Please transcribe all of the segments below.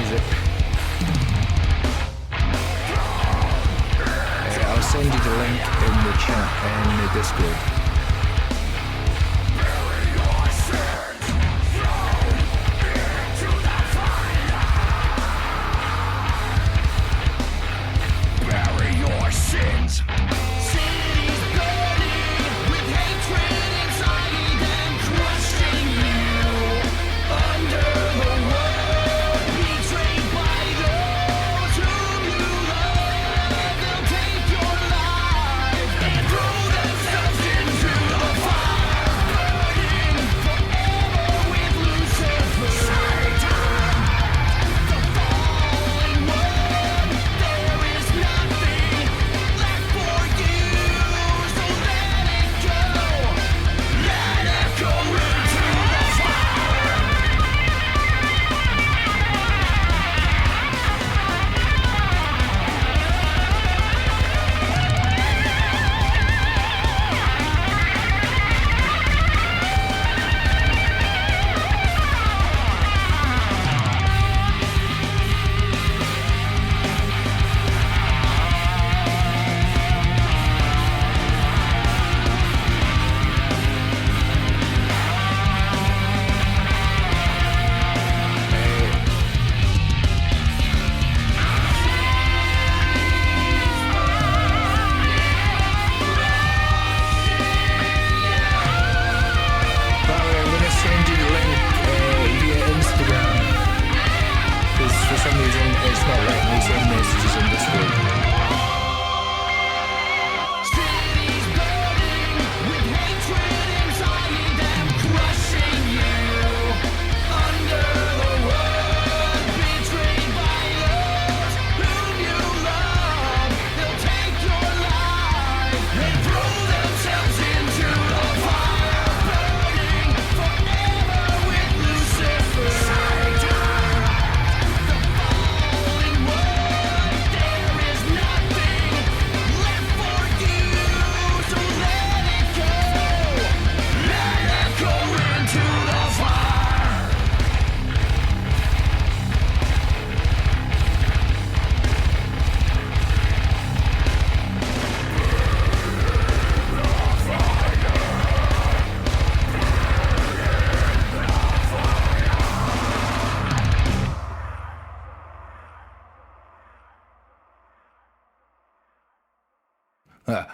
music. I'll send you the link in the chat in the Discord.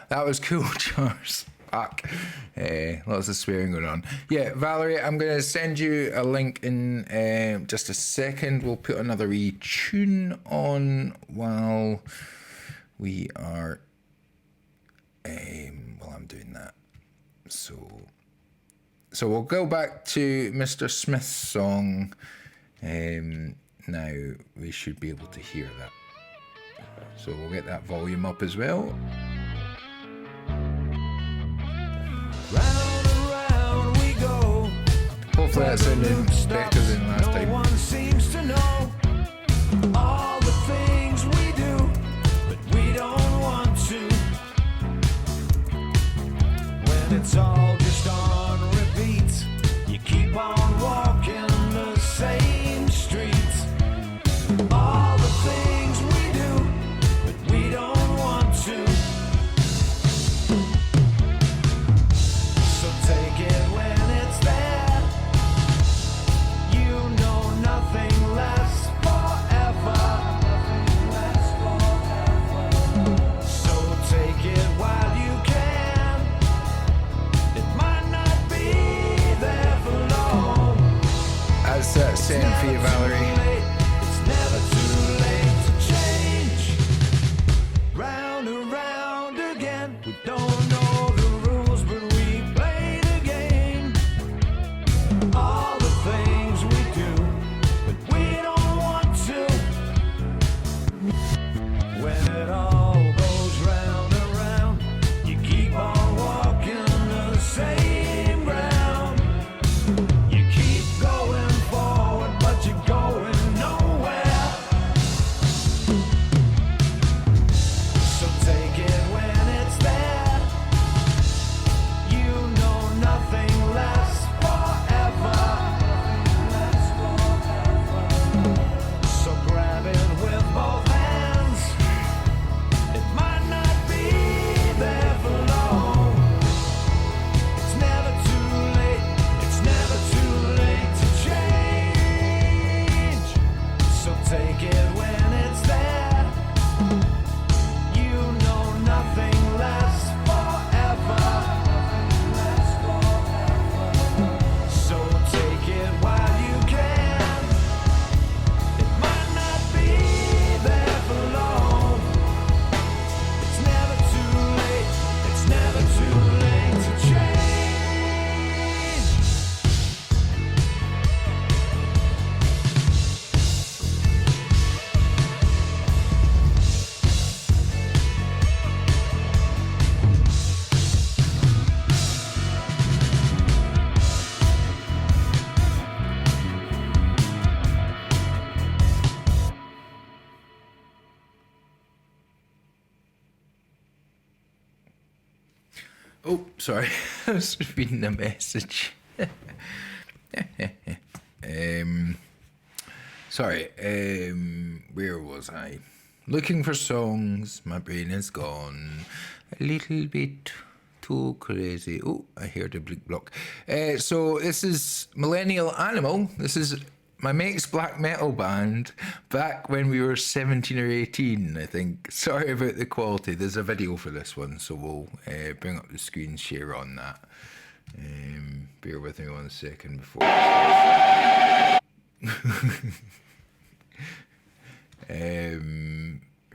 That was cool, Charles. Fuck. Lots of swearing going on. Yeah, Valerie, I'm going to send you a link in just a second. We'll put another wee tune on while we are... while I'm doing that. So we'll go back to Mr. Smith's song. Now we should be able to hear that. So we'll get that volume up as well. Round and round we go. Hopefully that's sounding better than last time. No one seems to know all the things we do, but we don't want to. When it's all just on repeat, you keep on walking the same streets. All the things we do, but we don't want to. So take it when it's there. You know nothing lasts forever. So take it while you can. It might not be there for long. How's that sound for you, Valerie? It's never too take it when it's there. You know nothing lasts forever. So take it while you can. It might not be there for long. It's never too late. It's never too late to change. Oh, sorry. I was reading a message. Sorry. Where was I? Looking for songs. My brain is gone. A little bit too crazy. Oh, I heard a bleak block. So this is Millennial Animal. This is my mate's black metal band back when we were 17 or 18, I think. Sorry about the quality. There's a video for this one, so we'll bring up the screen share on that. Bear with me 1 second before.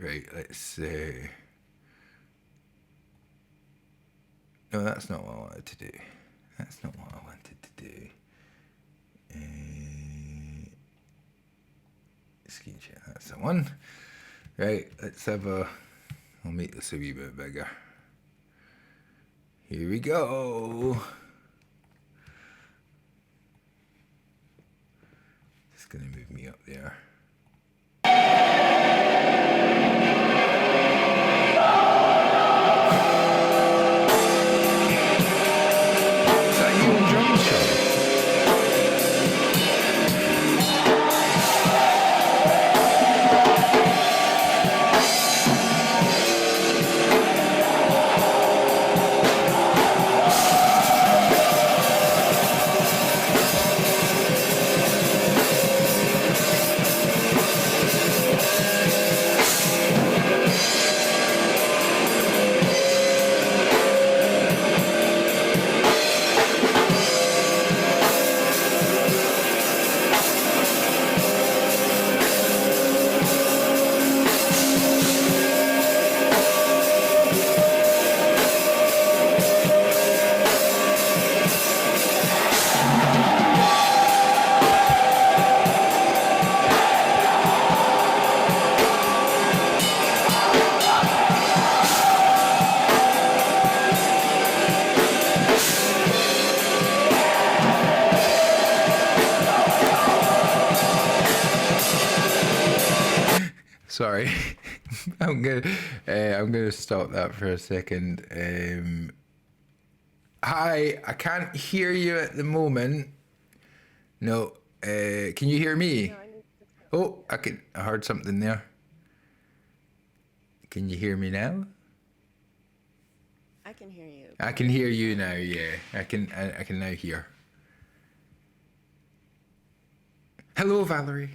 Right, let's. No, that's not what I wanted to do. That's not what I wanted to do. Screen share, that's the one. Right, let's have a. I'll make this a wee bit bigger. Here we go. Just gonna move me up there. Is that you on drums, Charlie? Sorry, I'm gonna stop that for a second. Hi, I can't hear you at the moment. No, can you hear me? Oh, I heard something there. Can you hear me now? I can hear you. I can hear you now. Yeah, I can now hear. Hello, Valerie.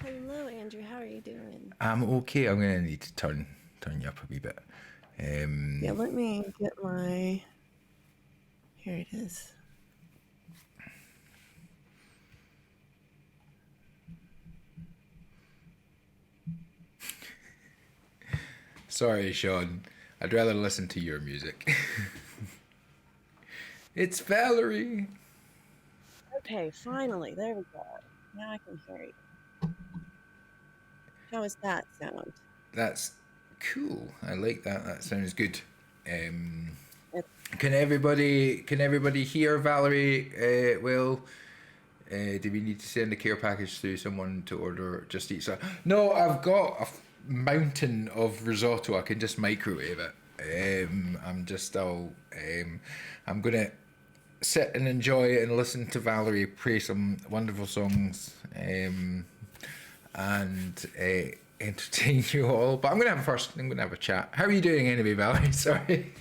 Hello, Andrew. How are you doing? I'm okay. I'm gonna need to turn you up a wee bit. Yeah, let me get my. Here it is. Sorry, Sean. I'd rather listen to your music. It's Valerie. Okay, finally. There we go. Now I can hear you. How does that sound? That's cool. I like that. That sounds good. It's, Can everybody hear Valerie? Well, do we need to send a care package through someone to order Just Eat? So no, I've got a mountain of risotto. I can just microwave it. I'm gonna sit and enjoy it and listen to Valerie play some wonderful songs. And entertain you all. But I'm gonna have a chat. How are you doing anyway, Valerie? Sorry.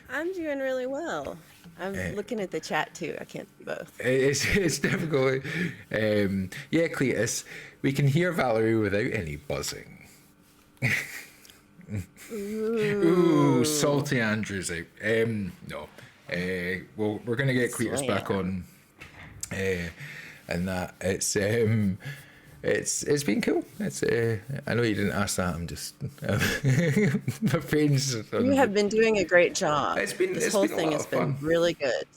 I'm doing really well. I'm looking at the chat too. I can't see both. It's difficult. Yeah, Cletus, we can hear Valerie without any buzzing. Ooh, salty Andrew's out. No. Well, we're gonna get Cletus back on, and that it's been cool. It's I know you didn't ask that. I'm just my brain's. You have been doing a great job. It's been This it's whole been a thing lot has of been fun. really good.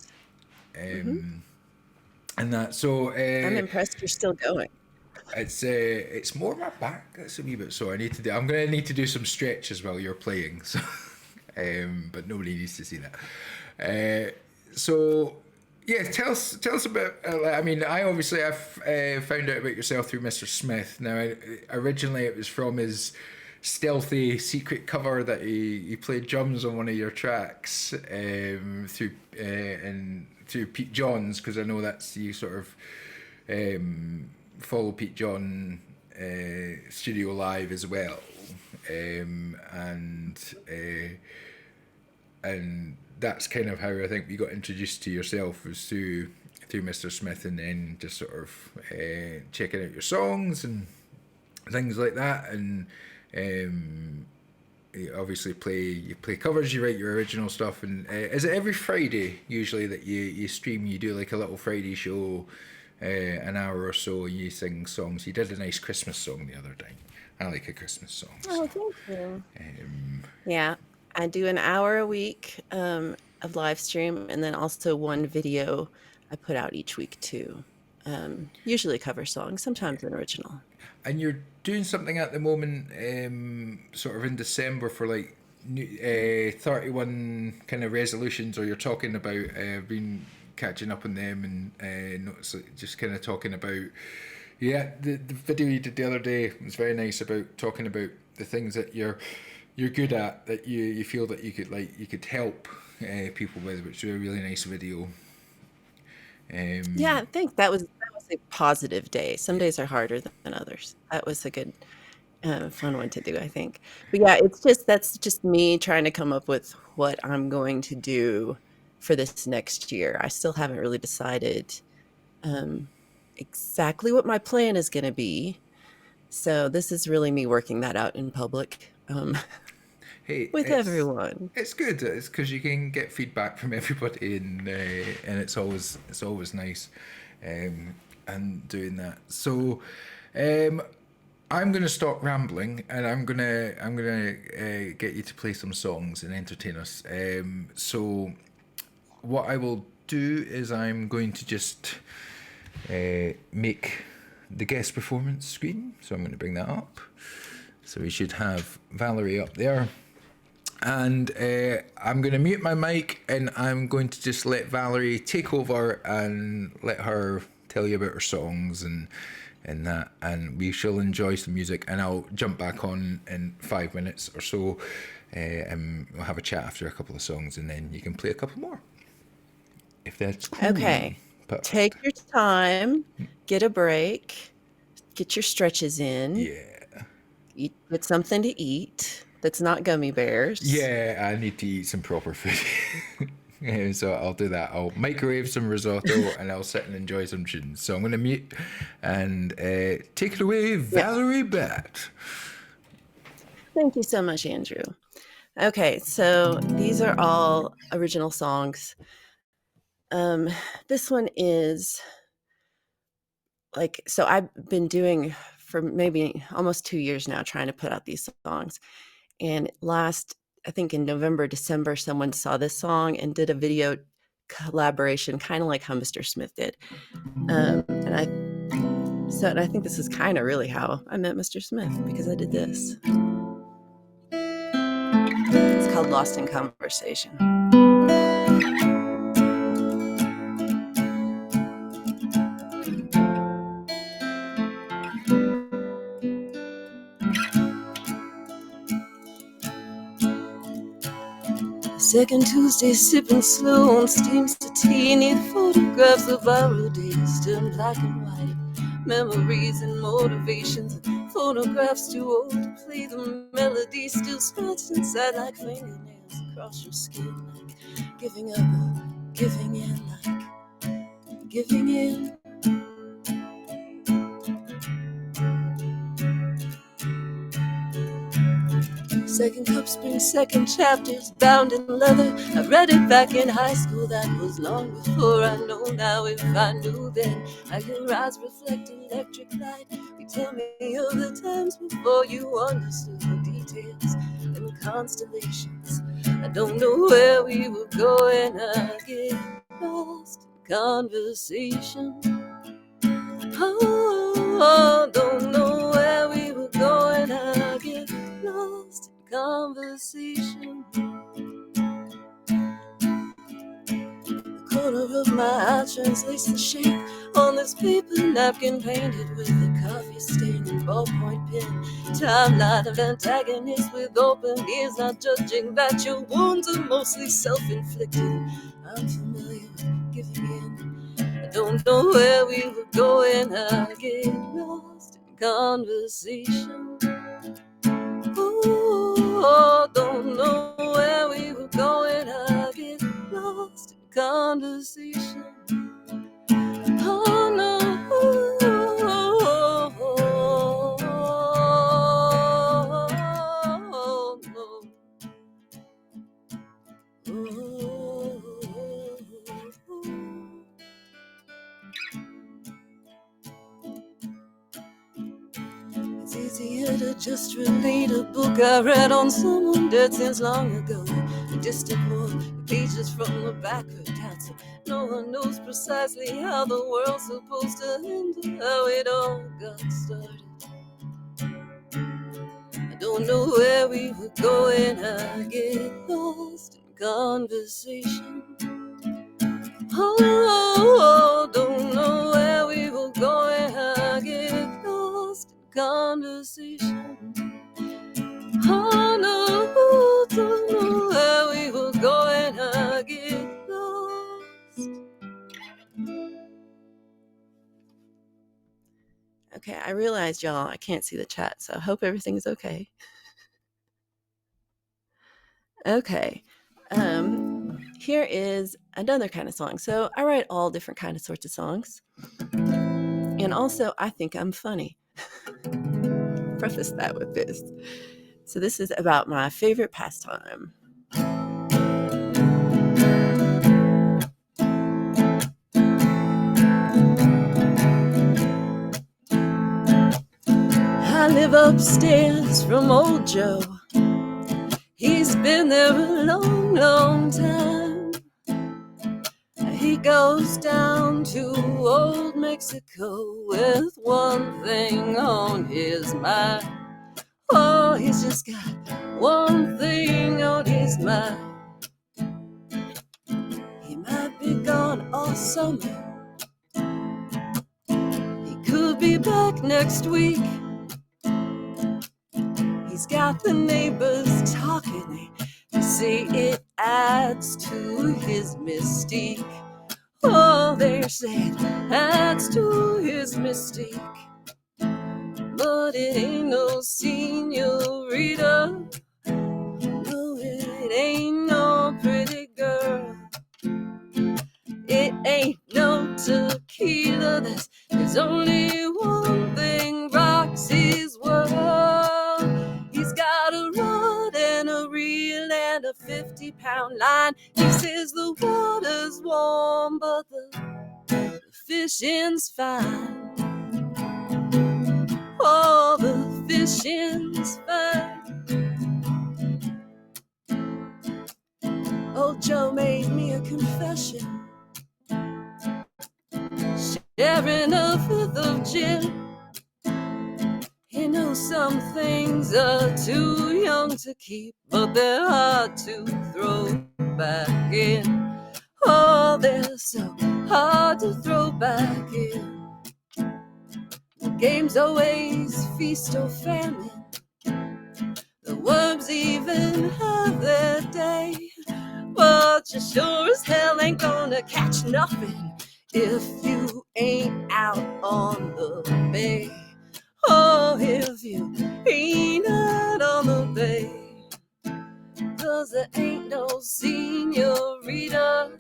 And that so I'm impressed you're still going. it's more my back that's a wee bit sore. I'm gonna need to do some stretches while you're playing. So, but nobody needs to see that. So yeah, tell us about. I mean, I found out about yourself through Mr. Smith. Now, originally it was from his stealthy secret cover that he played drums on one of your tracks through Pete Johns, because I know that's you sort of follow Pete John Studio Live as well, and that's kind of how I think we got introduced to yourself, was through Mr. Smith, and then just sort of checking out your songs and things like that, and you obviously play covers, you write your original stuff, and is it every Friday usually that you stream? You do like a little Friday show, an hour or so, and you sing songs. You did a nice Christmas song the other day. I like a Christmas song. Oh, thank you. Yeah, I do an hour a week of live stream, and then also one video I put out each week too. Usually cover songs, sometimes an original. And you're doing something at the moment, sort of in December, for like 31 kind of resolutions, or you're talking about been catching up on them, and just kind of talking about, yeah, the video you did the other day was very nice, about talking about the things that you're good at, that you feel that you could help people with, which is a really nice video. Yeah, I think that was a positive day. Some days are harder than others. That was a good, fun one to do, I think. But yeah, that's just me trying to come up with what I'm going to do for this next year. I still haven't really decided exactly what my plan is going to be. So this is really me working that out in public. Hey, with everyone. It's good. It's because you can get feedback from everybody, and it's always nice, and doing that. So, I'm gonna stop rambling, and I'm gonna get you to play some songs and entertain us. So, what I will do is I'm going to just make the guest performance screen. So I'm going to bring that up. So we should have Valerie up there. And I'm going to mute my mic, and I'm going to just let Valerie take over and let her tell you about her songs and that, and we shall enjoy some music, and I'll jump back on in 5 minutes or so, and we'll have a chat after a couple of songs, and then you can play a couple more, if that's cool. Okay. Perfect. Take your time, get a break, get your stretches in. Yeah. Get something to eat that's not gummy bears. Yeah, I need to eat some proper food. So I'll do that. I'll microwave some risotto and I'll sit and enjoy some tunes. So I'm going to mute and take it away, Valerie Batt. Thank you so much, Andrew. Okay, so these are all original songs. This one is so I've been doing for maybe almost 2 years now, trying to put out these songs. And I think in November, December, someone saw this song and did a video collaboration, kind of like how Mr. Smith did. And I think this is kind of really how I met Mr. Smith, because I did this. It's called Lost in Conversation. Second Tuesday, sipping slow on steam satini, photographs of our days turned black and white, memories and motivations, and photographs too old to play the melody, still scratched inside like fingernails across your skin, like giving up on giving in, like giving in. Second cup spring, second chapters, bound in leather. I read it back in high school, that was long before I know now. If I knew then, how your eyes reflect electric light. You tell me of the times before you understood the details and the constellations. I don't know where we were going, I get lost in conversation. Oh, don't know where we were going, I get lost in conversation. The corner of my eye translates the shape on this paper napkin painted with a coffee stain and ballpoint pen. Timeline of antagonists with open ears, not judging that your wounds are mostly self-inflicted. I'm familiar with giving in. I don't know where we were going, I get lost in conversation. Oh, don't know where we were going, I get lost in conversation. Oh no. It's easier to just relate a book I read on someone dead since long ago. A distant war, the pages from the back are down, so no one knows precisely how the world's supposed to end or how it all got started. I don't know where we were going, I get lost in conversation. Oh, don't know where we were going, I get lost in conversation. Oh no, don't know where we were going, I get lost. Okay, I realized, y'all, I can't see the chat, so I hope everything's okay. Okay, here is another kind of song. So I write all different kind of sorts of songs. And also, I think I'm funny. Preface that with this. So this is about my favorite pastime. I live upstairs from old Joe. He's been there a long, long time. He goes down to old Mexico with one thing on his mind. Oh, he's just got one thing on his mind. He might be gone all summer. He could be back next week. He's got the neighbors talking. They say it adds to his mystique. Oh, they say it adds to his mystique. But it ain't no senorita. No, it ain't no pretty girl. It ain't no tequila. There's only one thing rocks his world. He's got a rod and a reel and a 50-pound line. He says the water's warm, but the fishing's fine. Oh, the fishing's fine. Old Joe made me a confession, sharing a fifth of gin. He knows some things are too young to keep, but they're hard to throw back in. Oh, they're so hard to throw back in. The game's always feast or famine. The worms even have their day. But you sure as hell ain't gonna catch nothing if you ain't out on the bay. Oh, if you ain't out on the bay. 'Cause there ain't no senorita.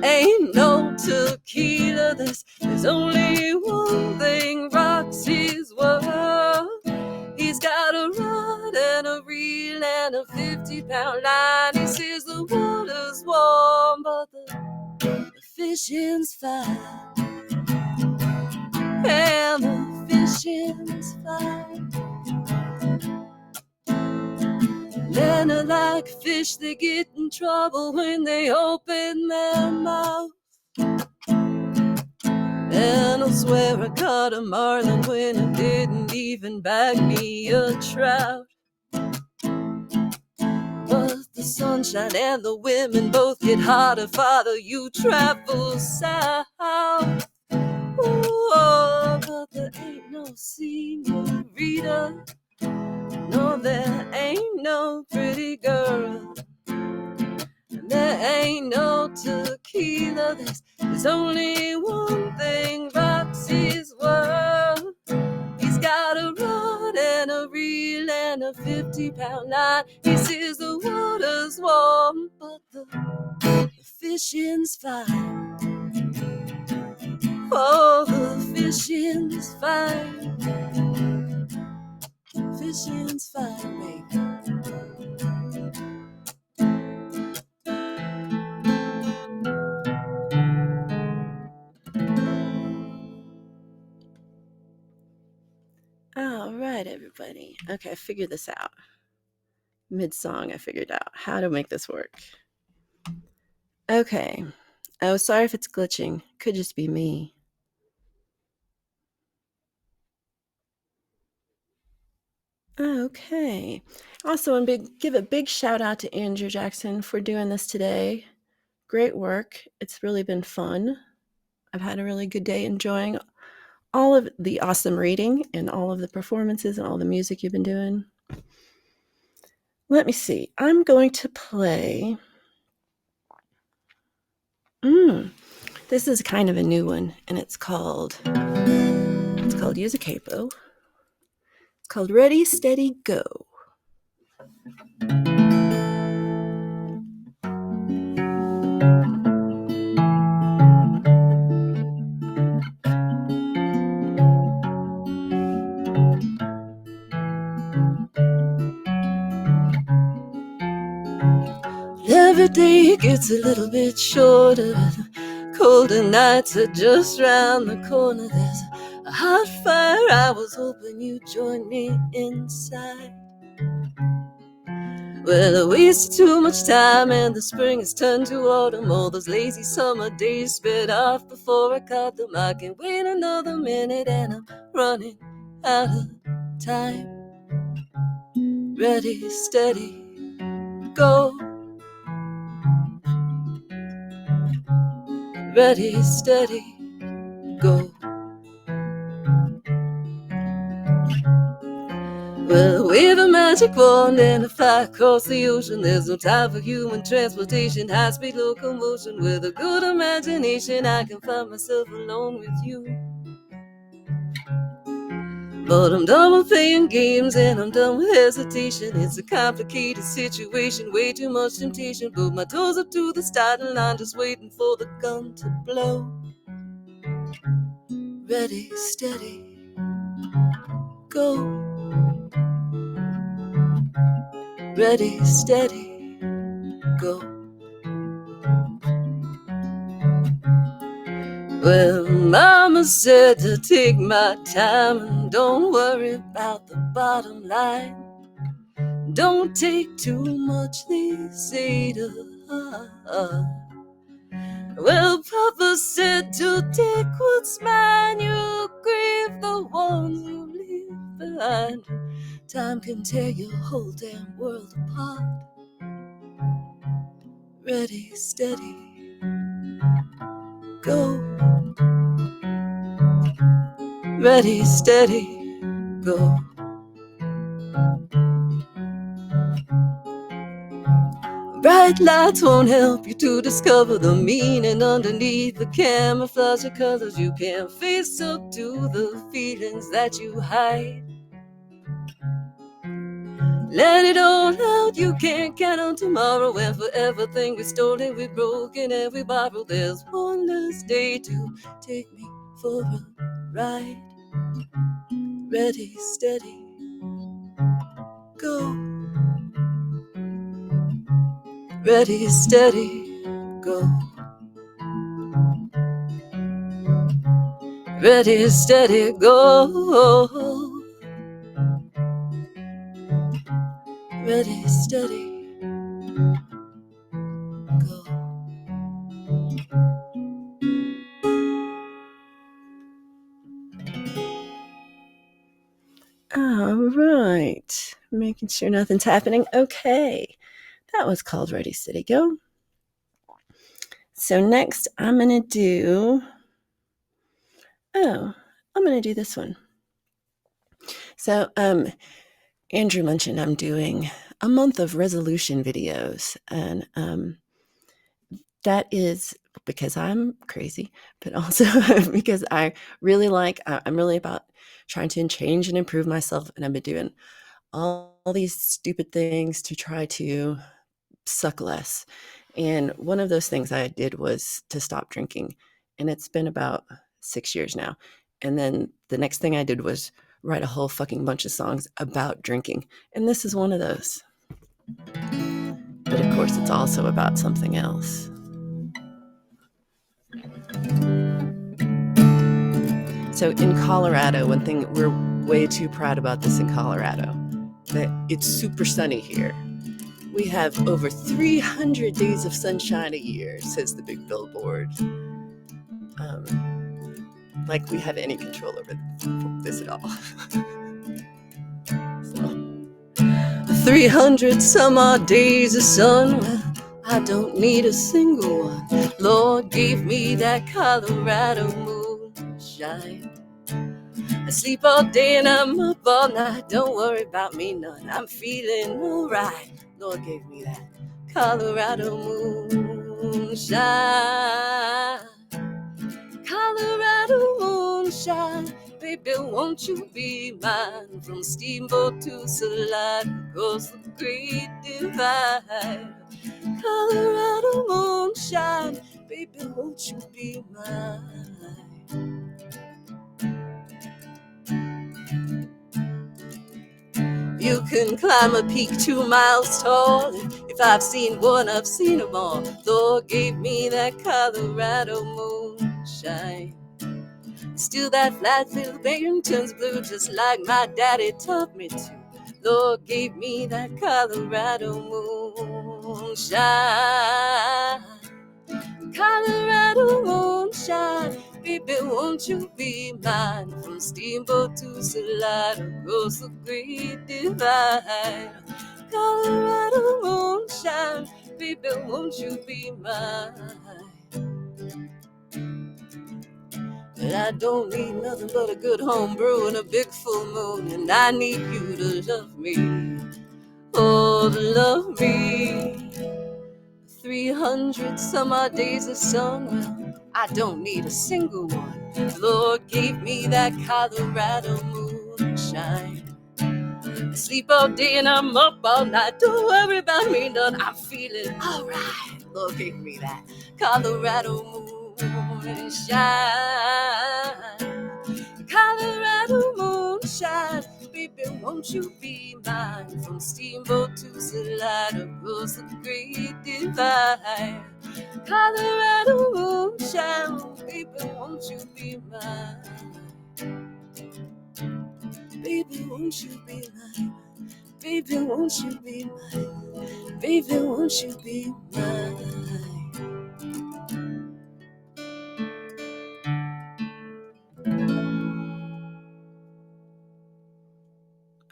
there ain't no tequila. There's only one thing rocks his world. He's got a rod and a reel and a 50-pound line. He says the water's warm, but the fishing's fine. And the fishing's fine. Men are like fish, they get in trouble when they open their mouth. And I'll swear I caught a marlin when I didn't even bag me a trout. But the sunshine and the women both get hotter farther you travel south. Oh, but there ain't no senorita. No, there ain't no pretty girl. And there ain't no tequila. There's only one thing rocks his world. He's got a rod and a reel and a 50-pound line. He says the water's warm, but the fishing's fine. Oh, the fishing's fine. Fishing's fine, baby. All right, everybody. Okay, I figured this out. Mid-song, I figured out how to make this work. Okay. Oh, sorry if it's glitching. Could just be me. Okay. Also, and give a big shout out to Andrew Jackson for doing this today. Great work. It's really been fun. I've had a really good day enjoying all of the awesome reading and all of the performances and all the music you've been doing. Let me see. I'm going to play. This is kind of a new one, and it's called Use a Capo. It's called Ready, Steady, Go. Every day gets a little bit shorter. Colder nights are just round the corner. There's a hot fire. I was hoping you'd join me inside. Well, I wasted too much time and the spring has turned to autumn. All those lazy summer days sped off before I caught them. I can't wait another minute and I'm running out of time. Ready, steady, go. Ready, steady, go. Well, wave a magic wand and fly across the ocean. There's no time for human transportation, high-speed locomotion. With a good imagination, I can find myself alone with you. But I'm done with playing games and I'm done with hesitation. It's a complicated situation, way too much temptation. Put my toes up to the starting line, just waiting for the gun to blow. Ready, steady, go. Ready, steady, go. Well, Mama said to take my time and don't worry about the bottom line. Don't take too much, they say to her. Well, Papa said to take what's mine. You grieve the ones you leave behind. Time can tear your whole damn world apart. Ready, steady, go. Ready, steady, go. Bright lights won't help you to discover the meaning underneath the camouflage of colors. You can't face up to the feelings that you hide. Let it all out, you can't count on tomorrow. And for everything we stole and we broke and we borrowed, there's one less day to take me for a ride. Ready, steady, go. Ready, steady, go. Ready, steady, go. Ready, steady, go. All right. Making sure nothing's happening. Okay. That was called Ready, Steady, Go. So next I'm going to do... I'm going to do this one. So Andrew mentioned I'm doing a month of resolution videos. And that is because I'm crazy, but also because I'm really about trying to change and improve myself. And I've been doing all these stupid things to try to suck less. And one of those things I did was to stop drinking. And it's been about 6 years now. And then the next thing I did was write a whole fucking bunch of songs about drinking. And this is one of those. But of course, it's also about something else. So in Colorado, one thing we're way too proud about this in Colorado, that it's super sunny here. We have over 300 days of sunshine a year, says the big billboard. Like we have any control over this at all. So, 300 some odd days of sun, well, I don't need a single one. Lord gave me that Colorado moonshine. I sleep all day and I'm up all night. Don't worry about me none. I'm feeling alright. Lord gave me that Colorado moonshine. Colorado moonshine. Baby, won't you be mine? From Steamboat to Salida, across the Great Divide. Colorado moonshine. Baby, won't you be mine? You can climb a peak 2 miles tall. If I've seen one, I've seen them all. Lord gave me that Colorado moonshine. Still that flat little Baton turns blue, just like my daddy taught me to. Lord gave me that Colorado moonshine. Colorado moonshine. Baby, won't you be mine? From Steamboat to Salida, across the Great Divide. Colorado moonshine. Baby, won't you be mine? But I don't need nothing but a good home brew and a big full moon. And I need you to love me. Oh, to love me. 300 some odd days of sun, well, I don't need a single one. Lord gave me that Colorado moonshine. I sleep all day and I'm up all night. Don't worry about me none. I'm feeling alright. Lord gave me that Colorado moonshine. Colorado moonshine. Baby, won't you be mine? From Steamboat to Salida, across the Great Divide. Colorado moonshine. Baby, won't you be mine? Baby, won't you be mine? Baby, won't you be mine? Baby, won't you be mine?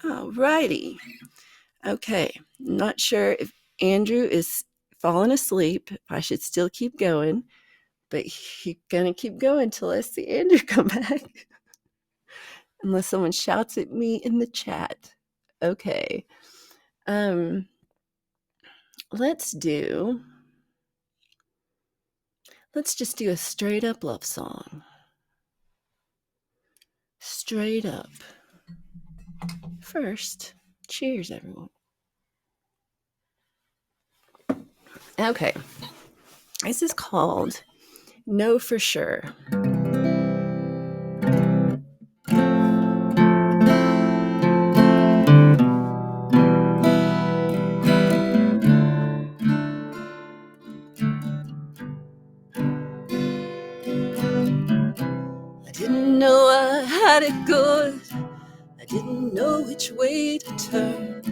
Alrighty. Okay. Not sure if Andrew is falling asleep, if I should still keep going, but he's gonna keep going till I see Andrew come back. Unless someone shouts at me in the chat. Okay. Let's just do a straight up love song. Straight up. First, cheers, everyone. Okay. This is called Know for Sure. I didn't know I had it good. I didn't know which way to turn.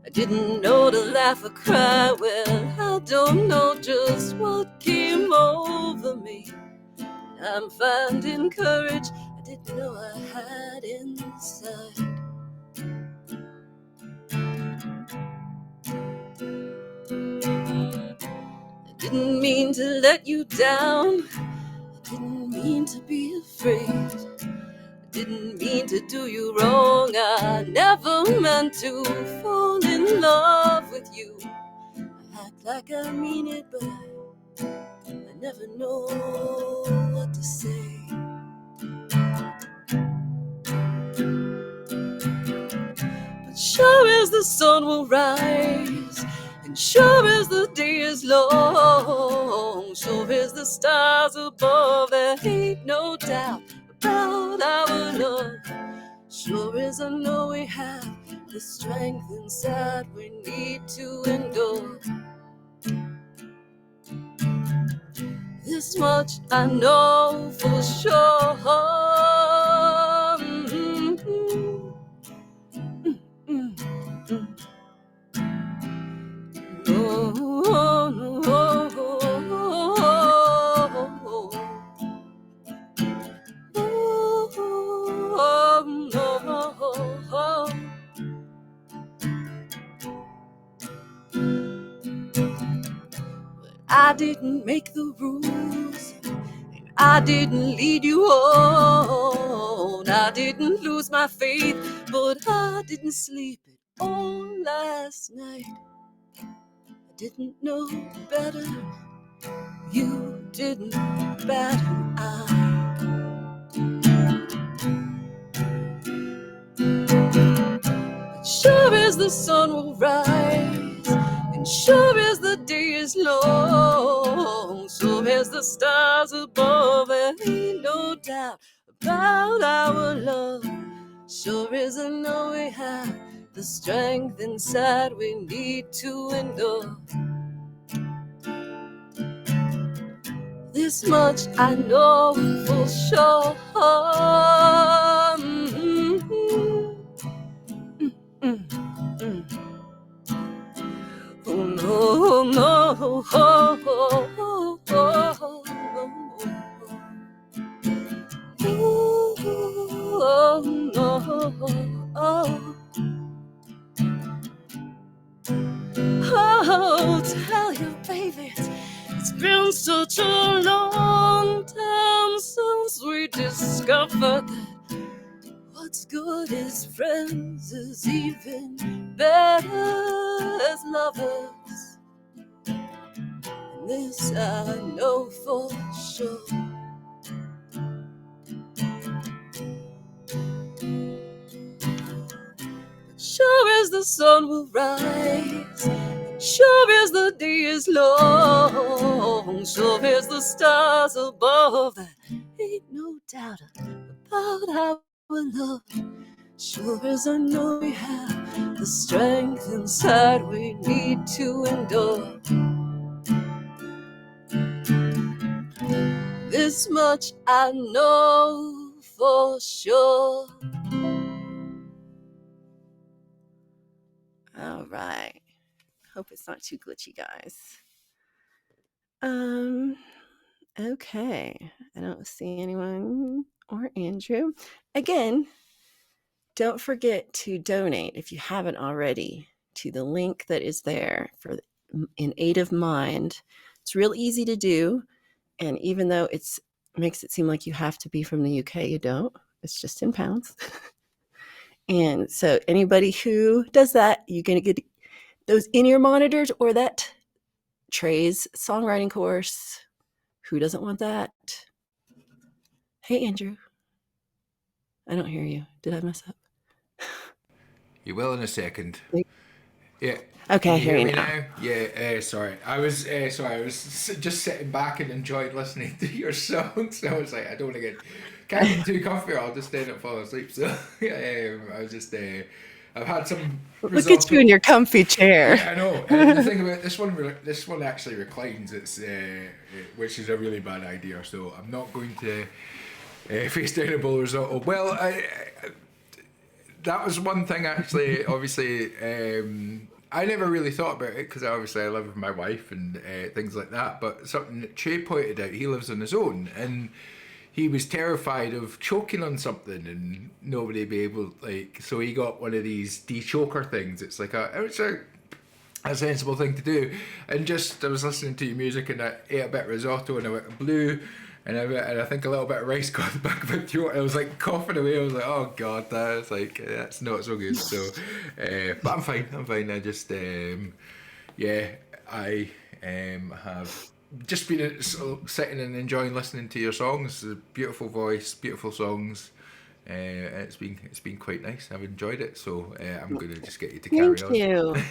I didn't know to laugh or cry. Well, I don't know just what came over me. I'm finding courage I didn't know I had inside. I didn't mean to let you down. I didn't mean to be afraid. I didn't mean to do you wrong. I never meant to fall in love with you. I act like I mean it, but I never know what to say. But sure as the sun will rise, and sure as the day is long, sure as the stars above, there ain't no doubt about our love. Sure as I know we have the strength inside we need to endure. This much I know for sure. I didn't make the rules. I didn't lead you on. I didn't lose my faith, but I didn't sleep at all last night. I didn't know better. You didn't better. Sure as the sun will rise, and sure as the day is long, sure as the stars above, there ain't no doubt about our love. Sure as I know we have the strength inside we need to endure. This much I know for sure. Oh no, no, oh, oh, oh, oh, oh, no, oh. Oh, tell you, baby, it's been such a long time since we discovered that what's good as friends is even better as lovers. And this I know for sure. Sure as the sun will rise, sure as the day is long, sure as the stars above, there ain't no doubt about our love. Sure as I know we have the strength inside we need to endure. This much I know for sure. All right. Hope it's not too glitchy, guys. Okay. I don't see anyone or Andrew. Again, don't forget to donate if you haven't already to the link that is there for In Aid of Mind. It's real easy to do, and even though it makes it seem like you have to be from the UK, you don't. It's just in pounds. And so anybody who does that, you're going to get those in-ear monitors or that Trey's songwriting course. Who doesn't want that? Hey, Andrew. I don't hear you. Did I mess up? You will in a second. Yeah. Okay, Can I you hear hear you me now. now? Yeah. Sorry. I was just sitting back and enjoyed listening to your songs. I was like, I don't want to can't get too comfy, or I'll just end up falling asleep. So I was just, I've had some Look at you in risotto. your comfy chair. Yeah, I know. And the thing about this one actually reclines. It's which is a really bad idea. So I'm not going to face down a bowl of risotto. Well, that was one thing actually. Obviously, I never really thought about it because obviously I live with my wife and things like that. But something that Trey pointed out, he lives on his own, and he was terrified of choking on something and nobody be able, like, so he got one of these de-choker things. It's like it's a sensible thing to do. And just I was listening to your music and I ate a bit of risotto and I went blue. And I think a little bit of rice got the back of my throat. I was like coughing away. I was like, oh god, that's like that's not so good. So, but I'm fine. I'm fine. I just yeah, I have just been sitting and enjoying listening to your songs. A beautiful voice, beautiful songs. It's been quite nice. I've enjoyed it. So I'm gonna just get you to Thank carry on. you.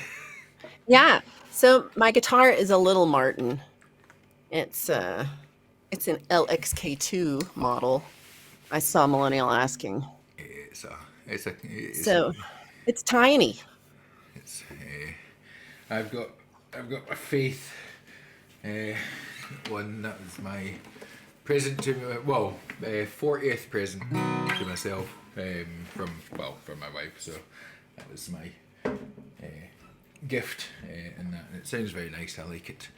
Yeah. So my guitar is a Little Martin. It's an LXK2 model. I saw Millennial asking. It's a it's a it's a So it's tiny. it's I've got my faith one. That was my present to me. Well, 40th present to myself from my wife. So that was my gift, and it sounds very nice. I like it.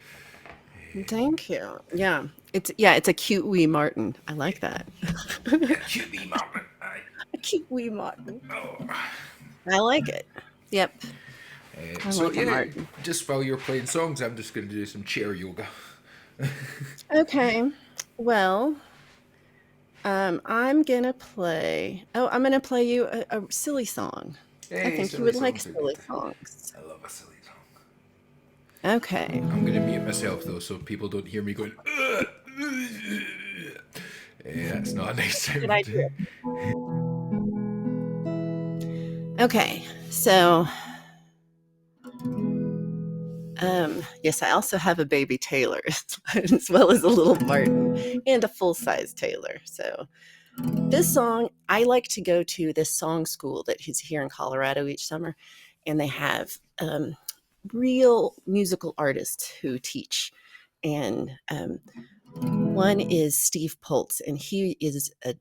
Thank you. Yeah. It's a cute wee Martin. I like that. Should be Martin. A cute wee Martin. Oh. I like it. Yep. I So like a yeah, Martin. just while you're playing songs, I'm just going to do some chair yoga. Okay. Well, I'm gonna play. Oh, I'm gonna play you a silly song. I Hey, think you silly would like songs are silly good. songs. I love a silly song. Okay. I'm going to mute myself though, so people don't hear me going. That's not a nice sound. Good idea. Okay. So, yes, I also have a baby Taylor as well as a little Martin and a full-size Taylor. So, this song, I like to go to this song school that is here in Colorado each summer, and they have real musical artists who teach. And one is Steve Poltz, and he is a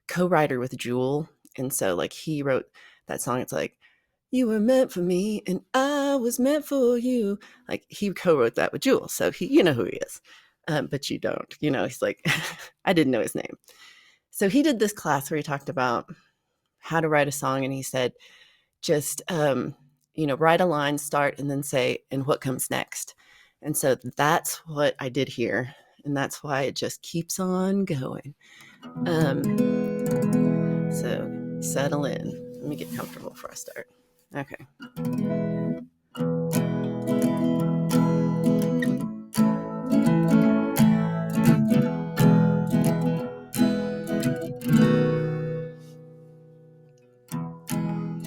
co-writer with Jewel. And so, like, he wrote that song. It's like, you were meant for me, and I was meant for you. Like, he co-wrote that with Jewel, so you know who he is, but you don't. You know, he's like, I didn't know his name. So he did this class where he talked about how to write a song, and he said, just write a line, start, and then say, and what comes next. And so that's what I did here, and that's why it just keeps on going. So settle in. Let me get comfortable before I start. Okay.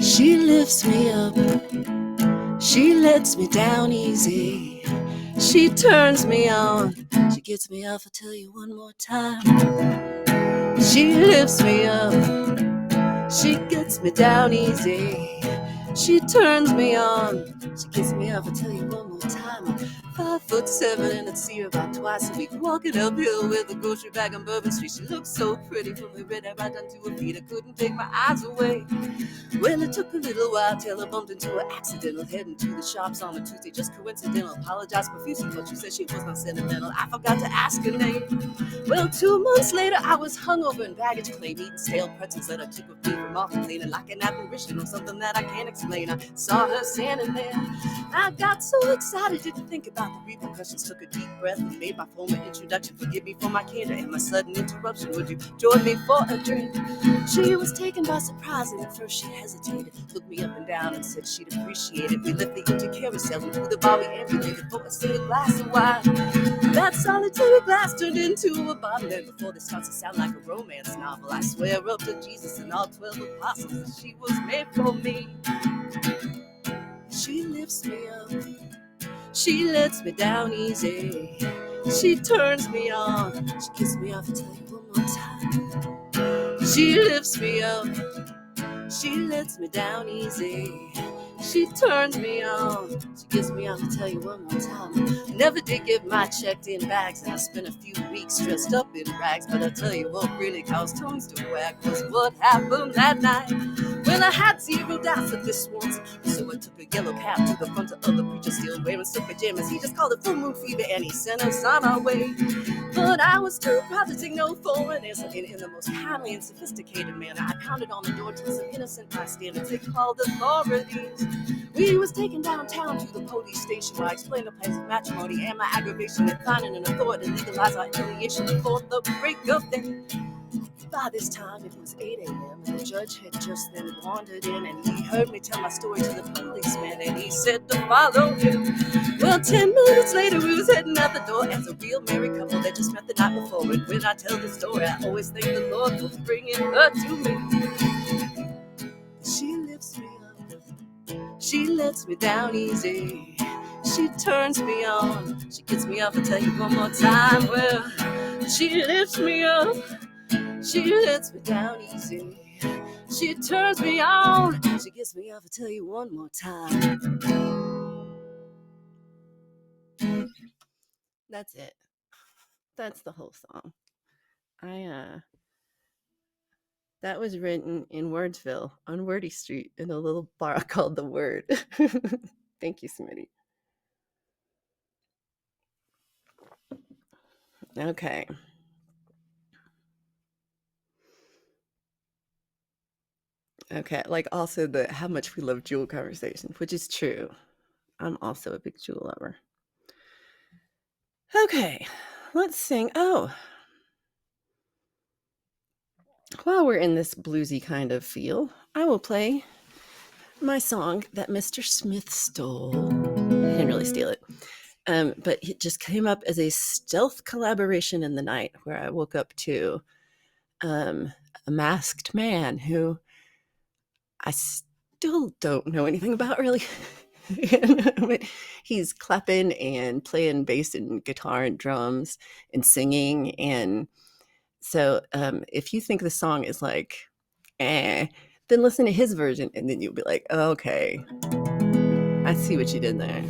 She lifts me up, she lets me down easy. She turns me on, she gets me off. I'll tell you one more time. She lifts me up, she gets me down easy. She turns me on, she gets me off. I'll tell you one more time. I'm 5'7" and I'd see her about twice a week, walking uphill with a grocery bag on Bourbon Street. She looked so pretty from the red hair right down to her feet. I couldn't take my eyes away. Well, it took a little while till I bumped into her accidental, heading to the shops on a Tuesday, just coincidental. Apologized profusely, but she said she was not sentimental. I forgot to ask her name. Well, 2 months later, I was hungover in baggage claim, eating stale pretzels that I took with me from off the plane, and like an apparition or something that I can't explain, I saw her standing there. I got so excited, didn't think about the repercussions. Took a deep breath and made my formal introduction. Forgive me for my candor and my sudden interruption. Would you join me for a drink? She was taken by surprise, and at first she hesitated, looked me up and down and said she'd appreciate it. We left the empty carousel and through the bar we emulated for a single glass of wine. That solitary glass turned into a bottle, and before this starts to sound like a romance novel, I swear up to Jesus and all 12 apostles that she was made for me. She lifts me up. She lets me down easy. She turns me on. She kisses me off and tell you one more time. She lifts me up. She lets me down easy. She turns me on. She gives me off to tell you one more time. Never did get my checked in bags, and I spent a few weeks dressed up in rags. But I tell you what really caused tongues to wag was what happened that night. When I had zero doubts that this once, so I took a yellow cab to the front of the preacher, still wearing silk pajamas. He just called it full moon fever, and he sent us on our way. But I was too proud to take no for an answer. In the most kindly and sophisticated manner, I pounded on the door to some innocent bystanders. They called authorities. We was taken downtown to the police station where I explained the plans of matrimony and my aggravation at finding an authority to legalize our affiliation before the break of day. By this time it was 8 a.m. and the judge had just then wandered in, and he heard me tell my story to the policeman, and he said to follow him. Well, 10 minutes later we was heading out the door as a real married couple that just met the night before. And when I tell the story, I always thank the Lord for bringing her to me. She lifts me up. She lets me down easy. She turns me on. She gets me up and tell you one more time. Well, she lifts me up. She lets me down easy. She turns me on. She gets me up and tell you one more time. That's it. That's the whole song. That was written in Wordsville on Wordy Street in a little bar called The Word. Thank you, Smitty. Okay. Okay, like also the how much we love Jewel conversation, which is true. I'm also a big Jewel lover. Okay, let's sing. Oh, while we're in this bluesy kind of feel, I will play my song that Mr. Smith stole. He didn't really steal it, but it just came up as a stealth collaboration in the night where I woke up to a masked man who I still don't know anything about, really. He's clapping and playing bass and guitar and drums and singing. And so if you think the song is like, then listen to his version, and then you'll be like, oh, okay, I see what you did there.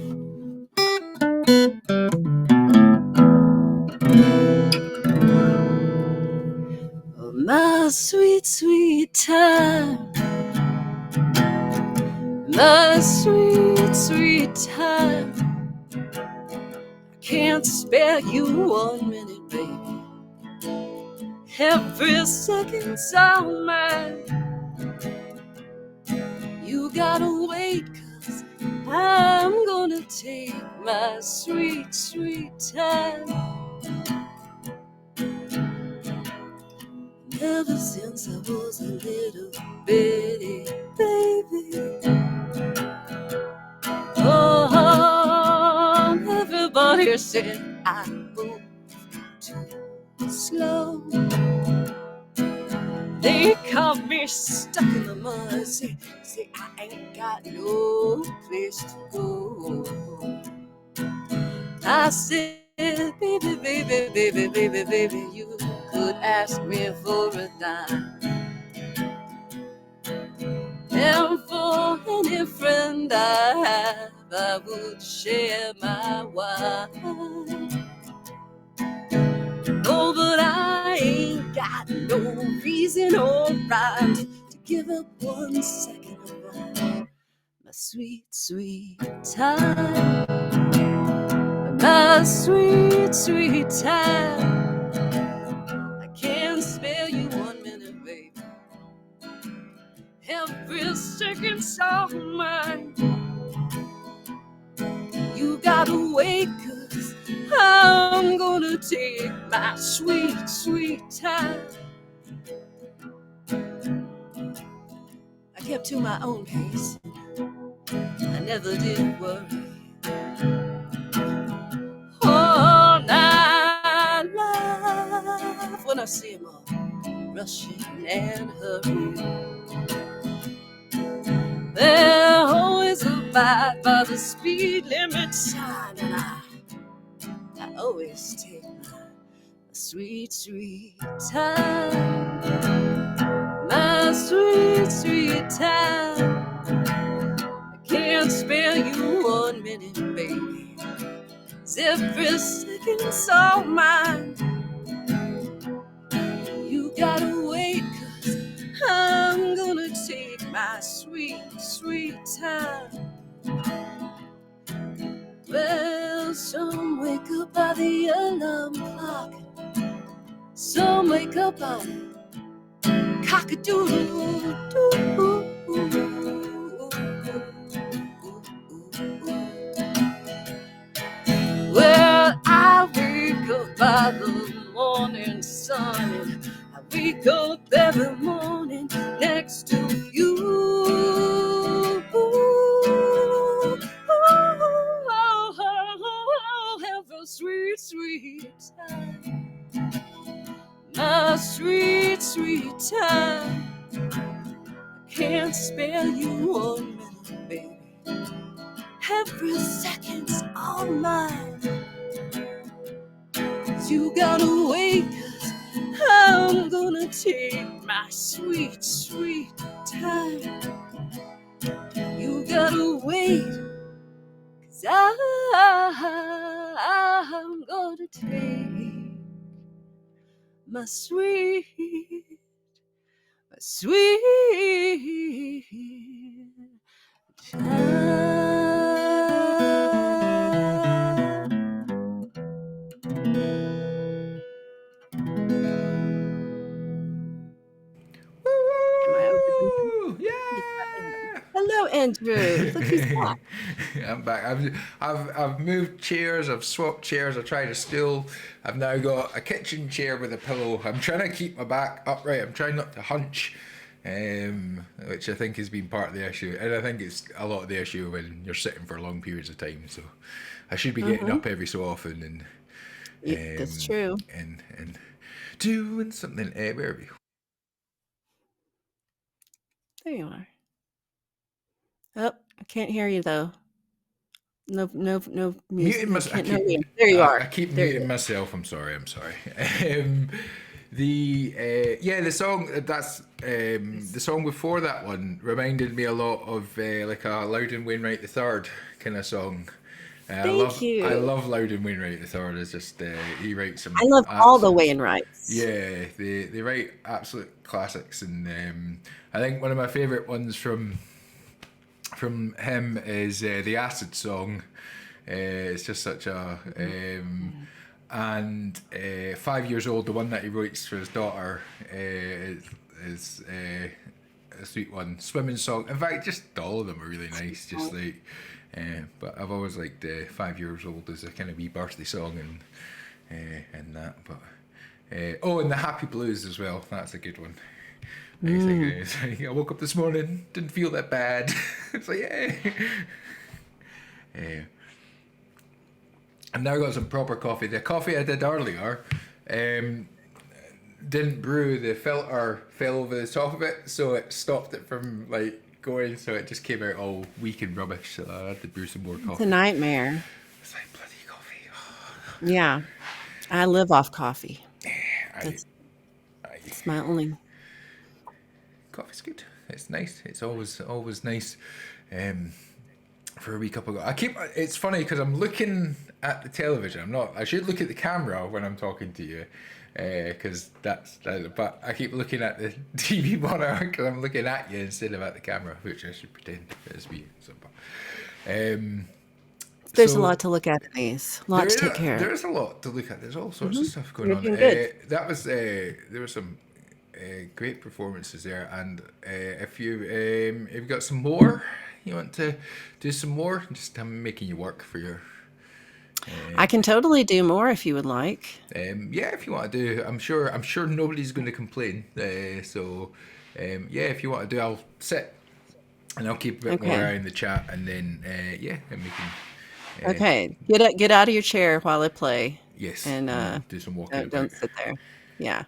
Oh, my sweet, sweet time. My sweet, sweet time. I can't spare you 1 minute, baby. Every second's all mine. You gotta wait, 'cause I'm gonna take my sweet, sweet time. Ever since I was a little bitty baby. Oh, everybody said I move too slow. They caught me stuck in the mud. Say I ain't got no place to go. I said, baby, baby, baby, baby, baby, you could ask me for a dime. And for any friend I have, I would share my wine. Oh, but I ain't got no reason or rhyme to give up 1 second of my sweet, sweet time. My sweet, sweet time. I can't spare you 1 minute, baby. Every second's all mine. You gotta wait, 'cause I'm gonna take my sweet, sweet time. I kept to my own pace. I never did worry. Oh, I laugh when I see them all rushing and hurrying. They're always a abide by the speed limit sign, and I always take my sweet, sweet time. My sweet, sweet time. I can't spare you 1 minute, baby. 'Cause every second's all mine. You gotta wait, 'cause I'm gonna take my sweet, sweet time. Well, some wake up by the alarm clock, some wake up by cock-a-doodle-doo. Well, I wake up by the morning sun, and I wake up every morning next to you. Have a sweet, sweet time. My sweet, sweet time. I can't spare you 1 minute, baby. Every second's all mine. You gotta wait, 'cause I'm gonna take my sweet, sweet time. You gotta wait, 'cause I'm gonna take my sweet, time. Am I overdue? Woo! Yeah. Hello, Andrew. Look who's back. I'm back. I've moved chairs. I've swapped chairs. I tried a stool. I've now got a kitchen chair with a pillow. I'm trying to keep my back upright. I'm trying not to hunch, which I think has been part of the issue. And I think it's a lot of the issue when you're sitting for long periods of time. So I should be getting up every so often and That's true. and doing something. Where are we? There you are. Oh, I can't hear you though. No music. Muting myself. Can't hear you. There you are. I keep There you muting go. myself. I'm sorry. The song the song before that one reminded me a lot of like a Loudon Wainwright III kind of song. Thank you. I love Loudon Wainwright III. It's just he writes some. I love all the absolute- Wainwrights. Yeah, they write absolute classics, and I think one of my favourite ones from him is the Acid Song. It's just such a and 5 years old, the one that he writes for his daughter is a sweet one. Swimming Song. In fact, just all of them are really nice. Just like, but I've always liked 5 years old as a kind of wee birthday song and that. But and the Happy Blues as well. That's a good one. It's like, I woke up this morning, didn't feel that bad. It's like, yeah. I've now got some proper coffee. The coffee I did earlier didn't brew. The filter fell over the top of it, so it stopped it from like going. So it just came out all weak and rubbish. So I had to brew some more It's coffee. a nightmare. It's like bloody coffee. Yeah. I live off coffee. I, It's my only. coffee's good. It's nice. It's always nice. For a wee cup of it's funny because I'm looking at the television. I should look at the camera when I'm talking to you, because but I keep looking at the TV monitor because I'm looking at you instead of at the camera, which I should pretend is me. So, There's so a lot to look at in these. A lot to take care of. There's a lot to look at. There's all sorts of stuff going You're on. doing good. There were some great performances there, and if you've got some more, you want to do some more, just I'm making you work for your. I can totally do more if you would like. If you want to do, I'm sure nobody's going to complain. If you want to do, I'll sit and I'll keep a bit more Okay. in the chat, and then and we can. Okay. Get out of your chair while I play. Yes. And do some walking don't about. sit there. Yeah.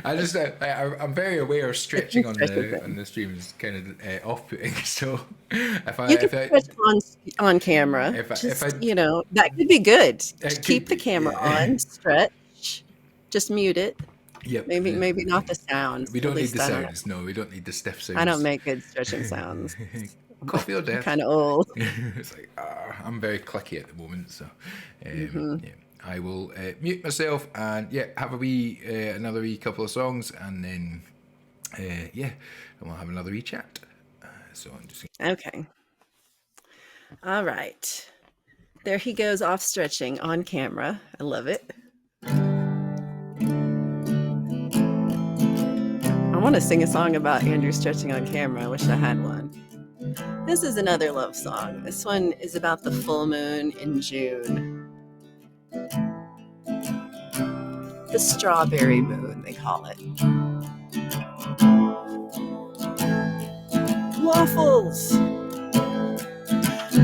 I just I'm very aware of stretching on Stretch the thing. stream is kind of off-putting. So if I You can if I stretch on camera. if I Just, that could be good. it could Keep the be, camera yeah. on, stretch, just mute it. Yep. Maybe not the sounds. We At don't need the least I don't know. sounds. No, we don't need the stiff I don't sounds. make good stretching sounds. Coffee or I'm death. kind of old. It's like I'm very clicky at the moment, so yeah, I will mute myself and have a wee another wee couple of songs, and then and we'll have another wee chat. So I'm just Okay. All right. There he goes off stretching on camera. I love it. I want to sing a song about Andrew stretching on camera. I wish I had one. This is another love song. This one is about the full moon in June. The strawberry moon, they call it. Waffles.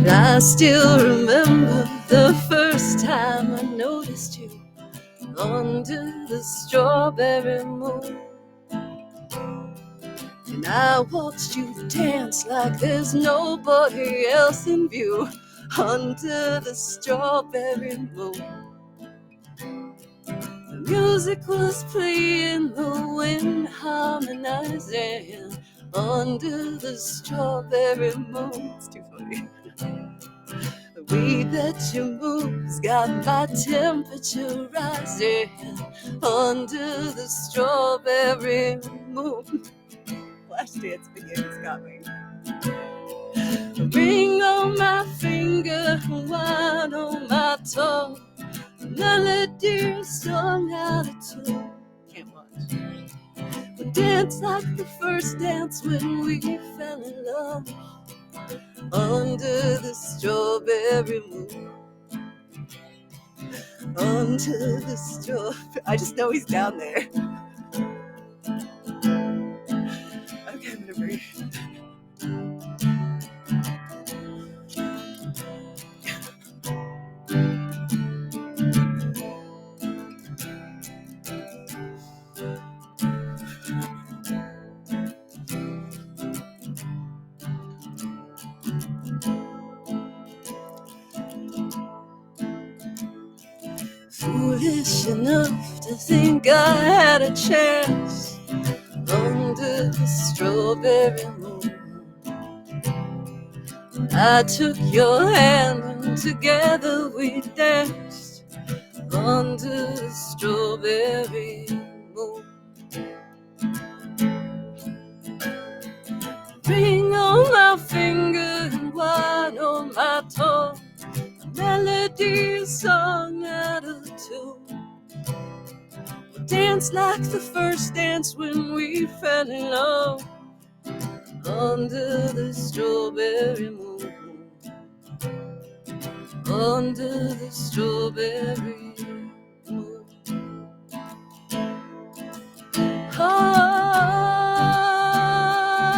I still remember the first time I noticed you under the strawberry moon. And I watched you dance like there's nobody else in view under the strawberry moon. The music was playing, the wind harmonizing under the strawberry moon. It's too funny. The way that you move's got my temperature rising under the strawberry moon. Flash dance begins, got me. A ring on my finger, wine on my tongue, a melody sung out of tune. Can't watch. We dance like the first dance when we fell in love under the strawberry moon. Under the strawberry. I just know he's down there. Okay, I'm gonna breathe. Foolish enough to think I had a chance under the strawberry moon. I took your hand and together we danced under the strawberry moon. Ring on my finger and wine on my tongue, a melody sung out of tune. We danced like the first dance when we fell in love under the strawberry moon. Under the strawberry moon.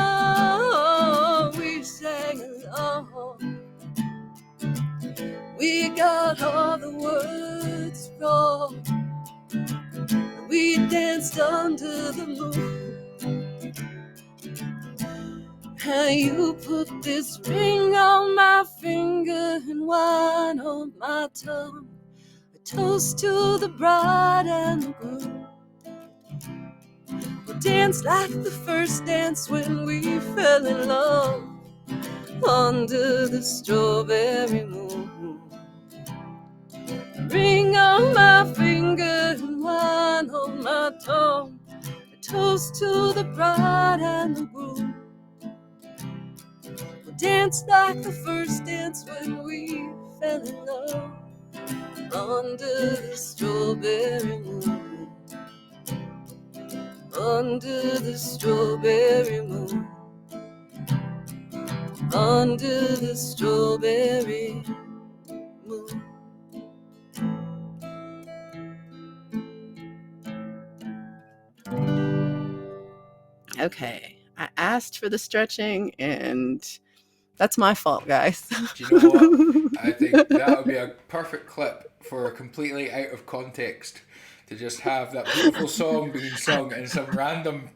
Oh, we sang along. We got all the words wrong. We danced under the moon. And you put this ring on my finger and wine on my tongue, a toast to the bride and the groom. We danced like the first dance when we fell in love under the strawberry moon. Ring on my finger and wine on my tongue, a toast to the bride and the groom. Danced like the first dance when we fell in love under the strawberry moon. Under the strawberry moon. Under the strawberry moon. Okay, I asked for the stretching and that's my fault, guys. Do you know what? I think that would be a perfect clip for a completely out of context to just have that beautiful song being sung and some random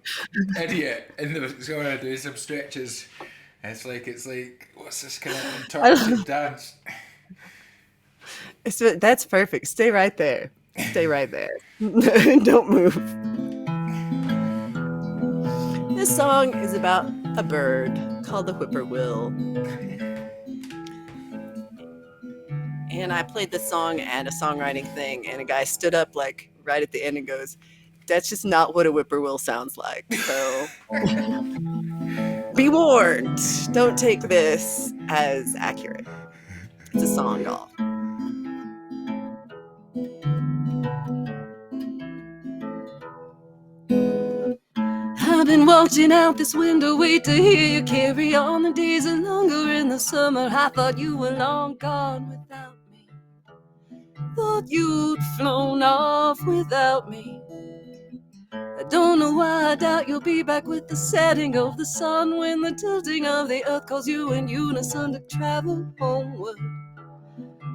idiot in the going to do some stretches. And it's like what's this kind of interpretive dance? That's perfect. Stay right there. Stay right there. Don't move. This song is about a bird called the whippoorwill. And I played this song at a songwriting thing, and a guy stood up like right at the end and goes, "That's just not what a whippoorwill sounds like." So be warned. Don't take this as accurate. It's a song, y'all. I've been watching out this window, wait to hear you carry on. The days are longer in the summer. I thought you were long gone without me. Thought you'd flown off without me. I don't know why I doubt you'll be back with the setting of the sun, when the tilting of the earth calls you in unison to travel homeward.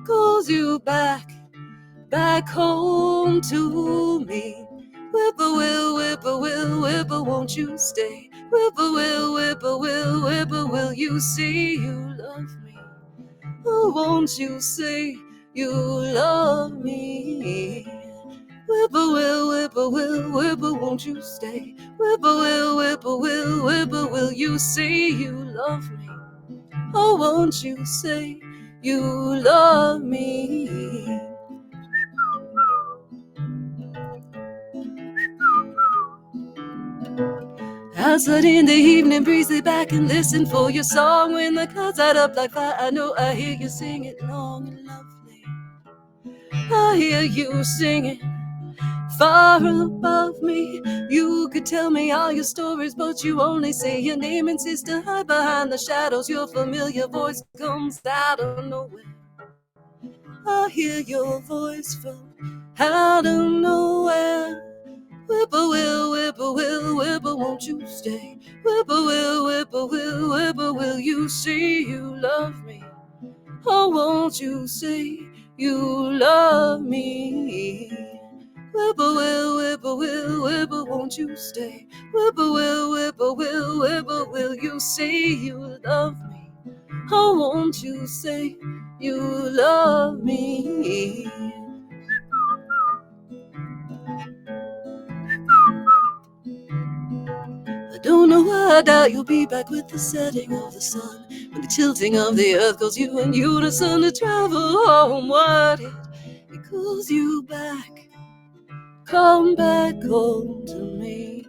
Calls you back home to me. Whippoorwill, whippoorwill, whippoorwill, won't you stay? Whippoorwill, whippoorwill, whippoorwill, will you see you love me? Oh, won't you say you love me? Whippoorwill, whippoorwill, whippoorwill, won't you stay? Whippoorwill, whippoorwill, whippoorwill, will you say you love me? Oh, won't you say you love me? I sat in the evening breeze, lay back and listen for your song. When the clouds light up like fire, I know I hear you sing it long and lovely. I hear you singing far above me. You could tell me all your stories, but you only say your name, insist to hide behind the shadows. Your familiar voice comes out of nowhere. I hear your voice from out of nowhere. Whippoorwill, whippoorwill, whippoorwill, won't you stay? Whippoorwill, whippoorwill, whippoorwill, will you say you love me? Oh, won't you say you love me? Whippoorwill, whippoorwill, whippoorwill, won't you stay? Whippoorwill, whippoorwill, whippoorwill, will you say you love me? Oh, won't you say you love me? I don't know why I doubt you'll be back with the setting of the sun, when the tilting of the earth calls you in unison to travel homeward. It calls you back, come back home to me.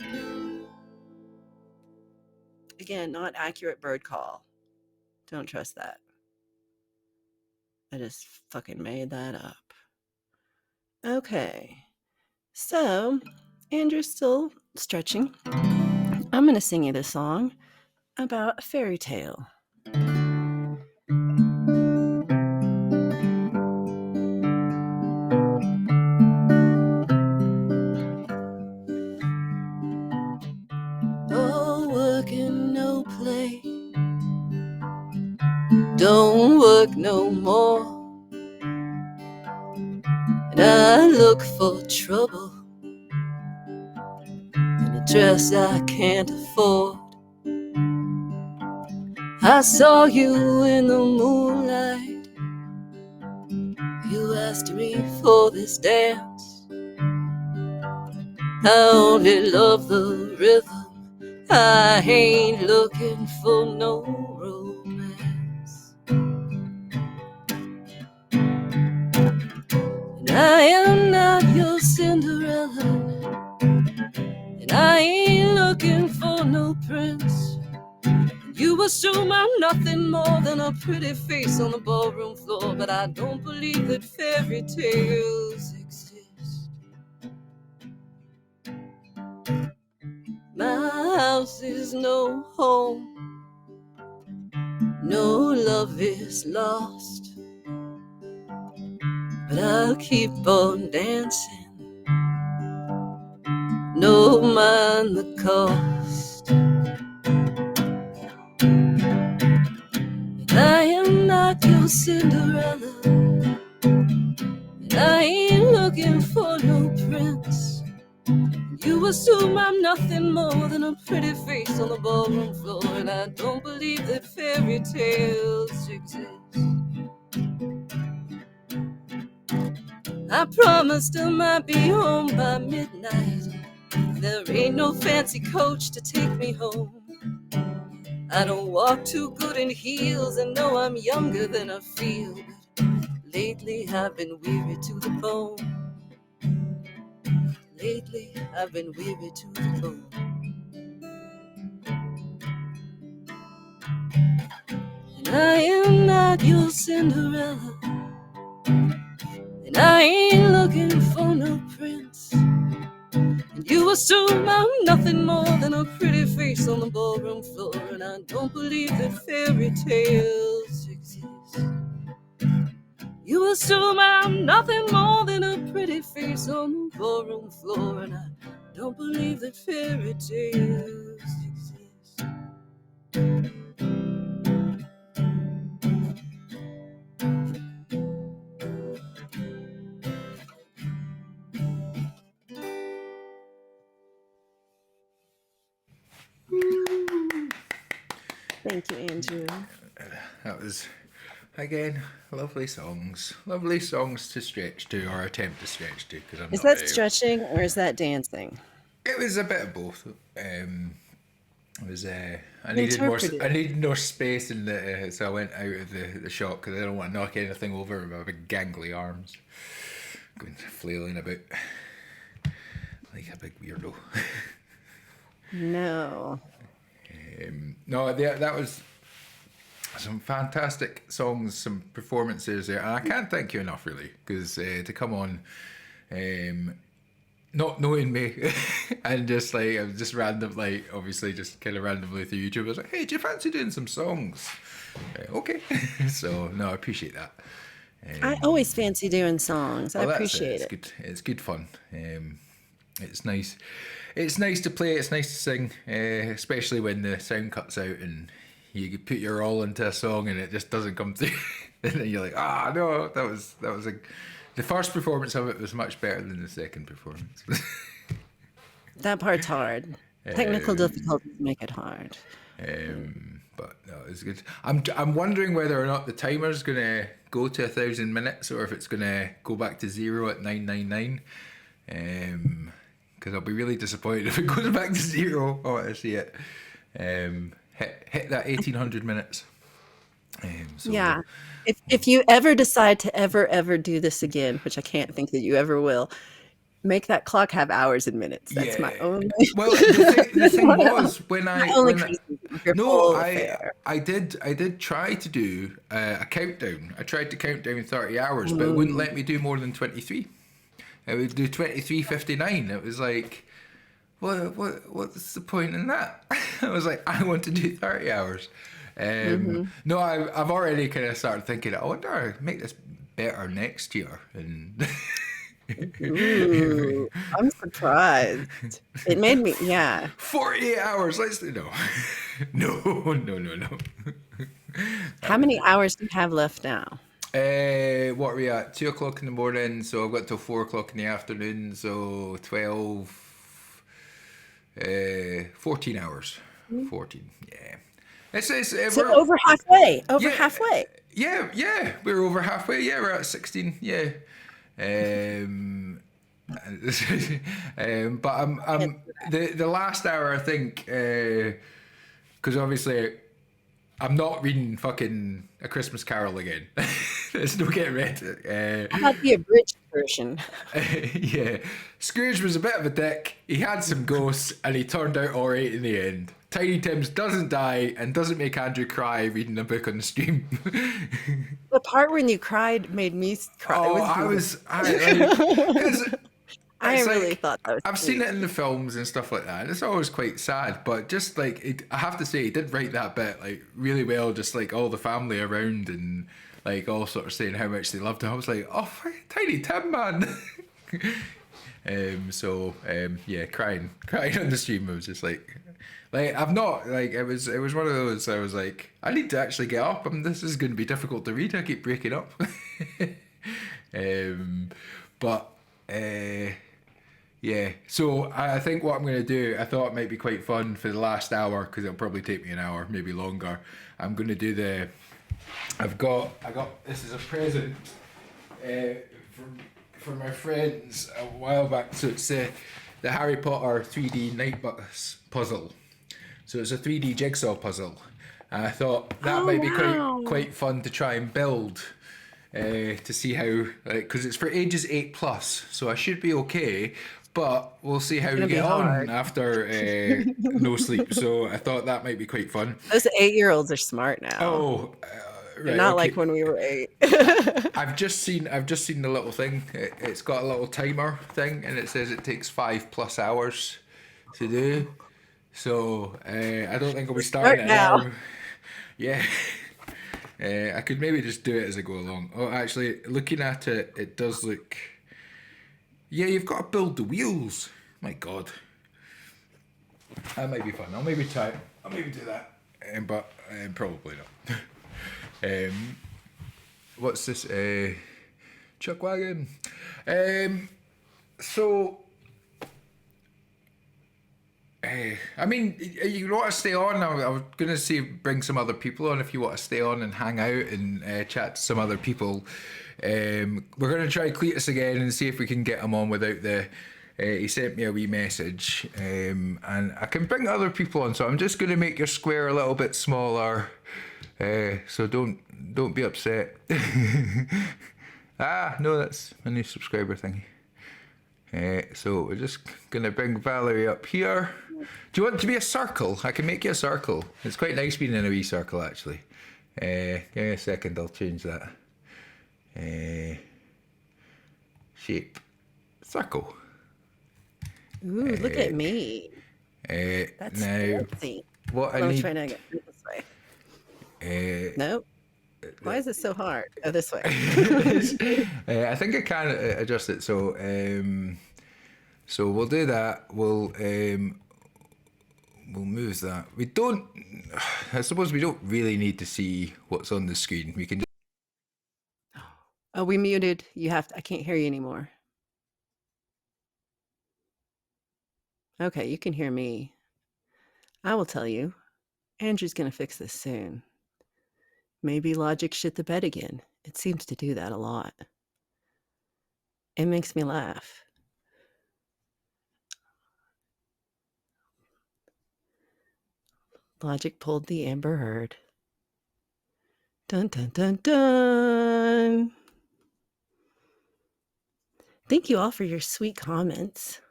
Again, not accurate bird call. Don't trust that. I just fucking made that up. Okay, so Andrew's still stretching. I'm going to sing you this song about a fairy tale. Oh, work and no play. Don't work no more. And I look for trouble in a dress I can't afford. I saw you in the moonlight. You asked me for this dance. I only love the rhythm. I ain't looking for no romance. And I am not your Cinderella, and I ain't looking for no prince. You assume I'm nothing more than a pretty face on the ballroom floor, but I don't believe that fairy tales exist. My house is no home, no love is lost, but I'll keep on dancing, no mind the cost. I am not your Cinderella, and I ain't looking for no prince. You assume I'm nothing more than a pretty face on the ballroom floor, and I don't believe that fairy tales exist. I promised I might be home by midnight. There ain't no fancy coach to take me home. I don't walk too good in heels and know I'm younger than I feel. But lately I've been weary to the bone. Lately I've been weary to the bone. And I am not your Cinderella, and I ain't looking for no prince. And you assume I'm nothing more than a pretty face on the ballroom floor, and I don't believe that fairy tales exist. You assume I'm nothing more than a pretty face on the ballroom floor, and I don't believe that fairy tales exist. Thank you, Andrew. That was, again, lovely songs. Lovely songs to stretch to, or attempt to stretch to, because I'm Is not that very... stretching or is that dancing? It was a bit of both. It was I Interpreted. needed more space in the so I went out of the shot because I don't want to knock anything over with my big gangly arms, going flailing about like a big weirdo. No. No, that was some fantastic songs, some performances there, and I can't thank you enough really, because to come on, not knowing me, and just like I was just random, like obviously just kind of randomly through YouTube, I was like, hey, do you fancy doing some songs? Okay, so no, I appreciate that. I always fancy doing songs. I Well, that's appreciate It's it. good. It's good fun. It's nice. It's nice to play. It's nice to sing, especially when the sound cuts out and you put your all into a song and it just doesn't come through. And then you're like, no, that was the first performance of it was much better than the second performance. That part's hard. Technical difficulties make it hard. But no, it's good. I'm wondering whether or not the timer's gonna go to 1,000 minutes or if it's gonna go back to 0 at 999. Because I'll be really disappointed if it goes back to 0. I want to see it. Hit that 1,800 minutes. So, Yeah. If you ever decide to ever do this again, which I can't think that you ever will, make that clock have hours and minutes. That's my Yeah. only. Well, the thing was when my only I criticism of your no, whole I affair. did try to do a countdown. I tried to count down 30 hours, but it wouldn't let me do more than 23. I would do 23:59. It was like, what's the point in that? I was like, I want to do 30 hours. No, I've already kind of started thinking, I wonder I'll make this better next year. And Ooh, I'm surprised. It made me, yeah. 48 hours. Let's do no. No. How many hours do you have left now? What are we at? 2 o'clock in the morning, so I've got till 4 o'clock in the afternoon, so 12, 14 hours. 14, yeah. It's So over halfway. Over yeah, halfway. Yeah, we're over halfway. Yeah, we're at 16. Yeah. But I'm the last hour, I think, because obviously I'm not reading fucking A Christmas Carol again. There's no getting read. How about the abridged version? Yeah, Scrooge was a bit of a dick. He had some ghosts, and he turned out all right in the end. Tiny Tim's doesn't die and doesn't make Andrew cry reading a book on the stream. The part when you cried made me cry. Oh, I really thought that was I've sweet. seen it in the films and stuff like that, and it's always quite sad. But just like I have to say, he did write that bit like really well. Just like all the family around and like all sort of saying how much they loved him. I was like, oh, Tiny Tim, man. Yeah, crying on the stream. I was just like I've not like it was one of those. I was like, I need to actually get up. This is going to be difficult to read. I keep breaking up. But Yeah. So I think what I'm going to do, I thought it might be quite fun for the last hour because it'll probably take me an hour, maybe longer. I'm going to do the. I got. This is a present for my friends a while back. So it's the Harry Potter 3D Night Bus puzzle. So it's a 3D jigsaw puzzle. And I thought that might be quite fun to try and build. To see how, because it's for ages 8+, so I should be okay. But we'll see how we get on after no sleep. So I thought that might be quite fun. Those 8-year-olds are smart now. Oh, right, Not like when we were 8. I've just seen the little thing. It's got a little timer thing, and it says it takes 5+ hours to do. So I don't think I'll be starting it now. Yeah. I could maybe just do it as I go along. Oh, actually, looking at it, it does look. Yeah, you've got to build the wheels. My God, that might be fun. I'll maybe try. I'll maybe do that, but probably not. What's this? Chuck wagon. So. I mean, you want to stay on? I was going to see bring some other people on if you want to stay on and hang out and chat to some other people. We're going to try Cletus again and see if we can get him on without the. He sent me a wee message, and I can bring other people on. So I'm just going to make your square a little bit smaller. So don't be upset. No, that's my new subscriber thingy. So we're just gonna bring Valerie up here. Do you want it to be a circle? I can make you a circle. It's quite nice being in a wee circle, actually. Give me a second, I'll change that. Shape. Circle. Ooh, look at me. That's now, fancy. what I I'm need... trying to get it this way. Nope. Why is it so hard? Oh, this way. I think I can adjust it. So, so we'll do that. We'll move that. We don't. I suppose we don't really need to see what's on the screen. We can. Oh, we muted. You have to. I can't hear you anymore. Okay, you can hear me. I will tell you. Andrew's gonna fix this soon. Maybe Logic shit the bed again. It seems to do that a lot. It makes me laugh. Logic pulled the Amber Heard. Dun dun dun dun. Thank you all for your sweet comments.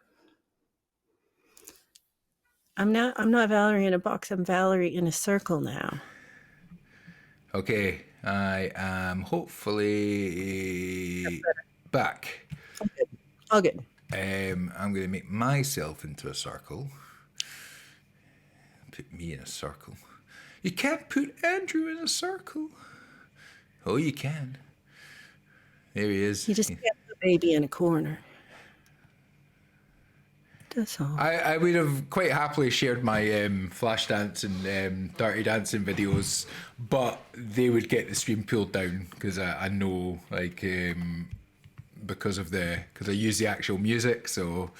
I'm not Valerie in a box. I'm Valerie in a circle now. Okay, I am hopefully back. All good. I'm going to make myself into a circle. Put me in a circle. You can't put Andrew in a circle. Oh, you can. There he is. You just can't put baby in a corner. That's all. I would have quite happily shared my Flashdance and Dirty Dancing videos, but they would get the stream pulled down because I know, like, because I use the actual music. So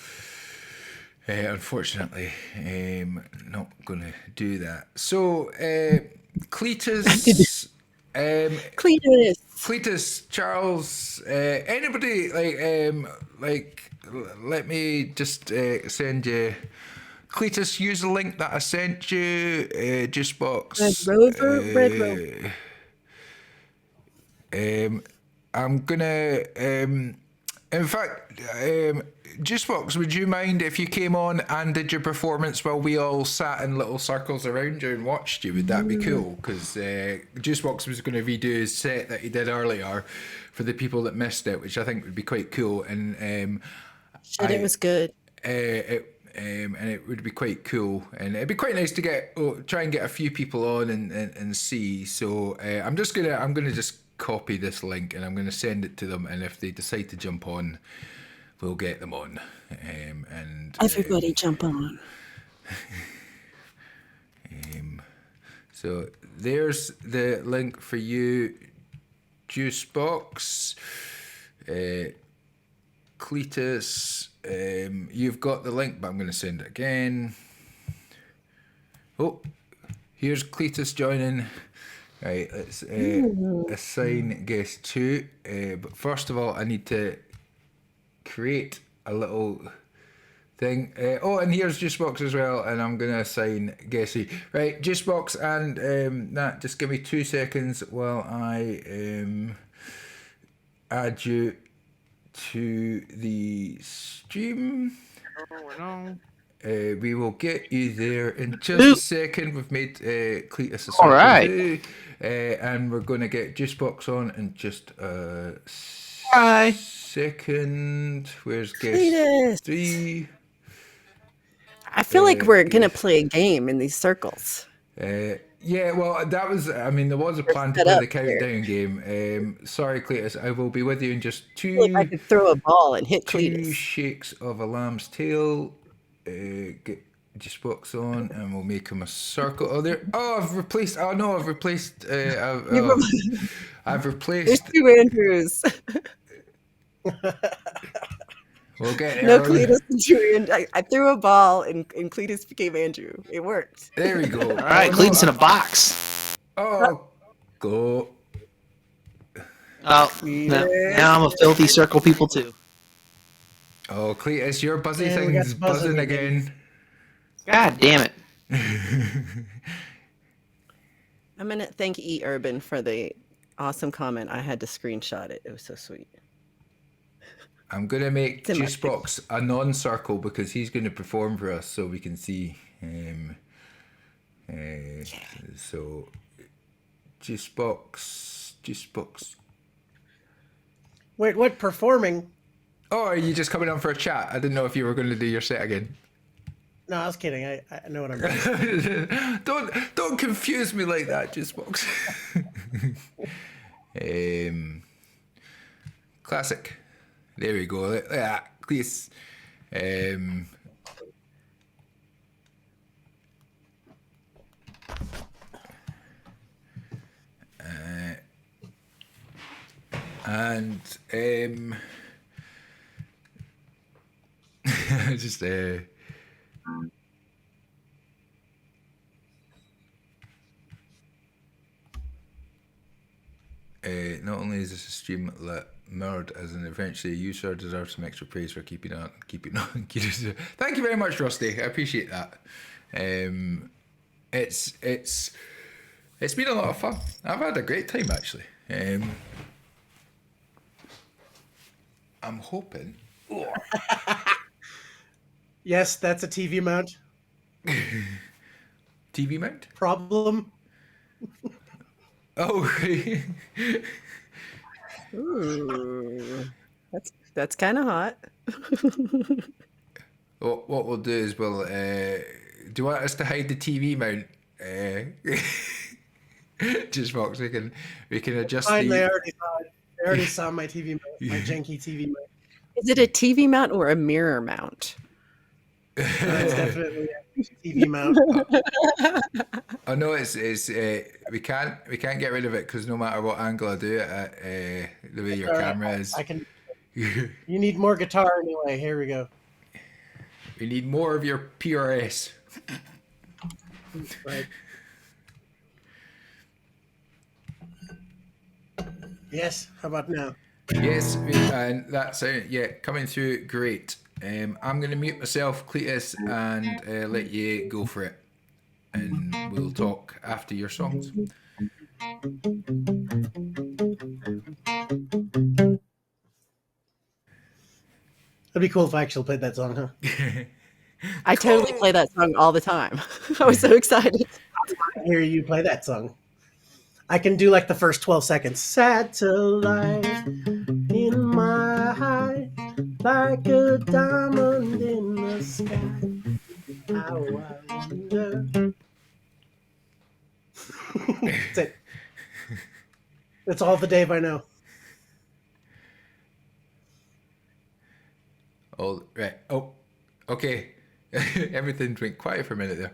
unfortunately, not gonna do that. So Cletus. Cletus, Charles, anybody let me just send you. Cletus, use the link that I sent you. Juicebox. Red Rover. I'm gonna. In fact, Juicebox, would you mind if you came on and did your performance while we all sat in little circles around you and watched you? Would that be cool? Because Juicebox was going to redo his set that he did earlier for the people that missed it, which I think would be quite cool. And it was good. And it would be quite cool, and it'd be quite nice to try and get a few people on and see. So I'm gonna just copy this link and I'm gonna send it to them, and if they decide to jump on, we'll get them on. And everybody jump on. So there's the link for you, Juicebox, Cletus. you've got the link, but I'm going to send it again. Oh, here's Cletus joining. Right, let's assign guest 2. But first of all, I need to create a little thing. And here's Juicebox as well, and I'm going to assign guest 3. Right, Juicebox and Nat, just give me 2 seconds while I add you to the stream. No. We will get you there in just a second. We've made Cletus a All right. and we're going to get Juicebox on in just a Hi. second. Where's Cletus. guest 3? I feel like we're gonna play a game in these circles. Yeah, well, that was. I mean, there was a plan to set play up the countdown game. Sorry, Cletus. I will be with you in just I feel like I could throw a ball and hit two Cletus. shakes of a lamb's tail. Get Juicebox on, and we'll make him a circle. Oh, there. Oh, I've replaced. Oh no, I've replaced. I've There's replaced. 2 Andrews. We'll get No there. Cletus and 2 Andrew. I threw a ball and Cletus became Andrew. It worked. There we go. All right, Cletus in a box. Oh, go. Oh, now I'm a filthy circle people too. Oh, Cletus, your buzzy And we got thing's the buzzing buzzing again. again. God damn it. I'm gonna thank E Urban for the awesome comment. I had to screenshot it. It was so sweet. I'm gonna make It's in my Juicebox a non-circle because he's gonna perform for us, so we can see. So, Juicebox. Wait, what? Performing? Oh, are you just coming on for a chat? I didn't know if you were going to do your set again. No, I was kidding. I know what I'm doing. Don't confuse me like that, Juicebox. Classic. There we go. Look at that, please. And just not only is this a stream that mirrored as an eventually user deserves some extra praise for keeping on. Thank you very much, Rusty. I appreciate that. It's been a lot of fun. I've had a great time actually. I'm hoping. Yes, that's a TV mount TV mount? problem. Oh, Ooh, that's kind of hot. well, what we'll do is we'll. Do you want us to hide the TV mount? Just Fox, we can adjust Fine, they the. already saw it. They already saw my TV mount, my janky TV mount. Is it a TV mount or a mirror mount? It's definitely a TV mount. I know it's we can't get rid of it because no matter what angle I do it at, the way your camera is. I can. You need more guitar anyway. Here we go. We need more of your PRS. Right. Yes. How about now? Yes, and that's coming through great. I'm going to mute myself, Cletus, and let you go for it. And we'll talk after your songs. It'd be cool if I actually played that song, huh? I totally play that song all the time. I was so excited. I hear you play that song. I can do like the first 12 seconds. Satellite in my eye, like a diamond in the sky. How I wonder. That's it. That's all the Dave I know. Oh, right. Oh, okay. Everything went quiet for a minute there.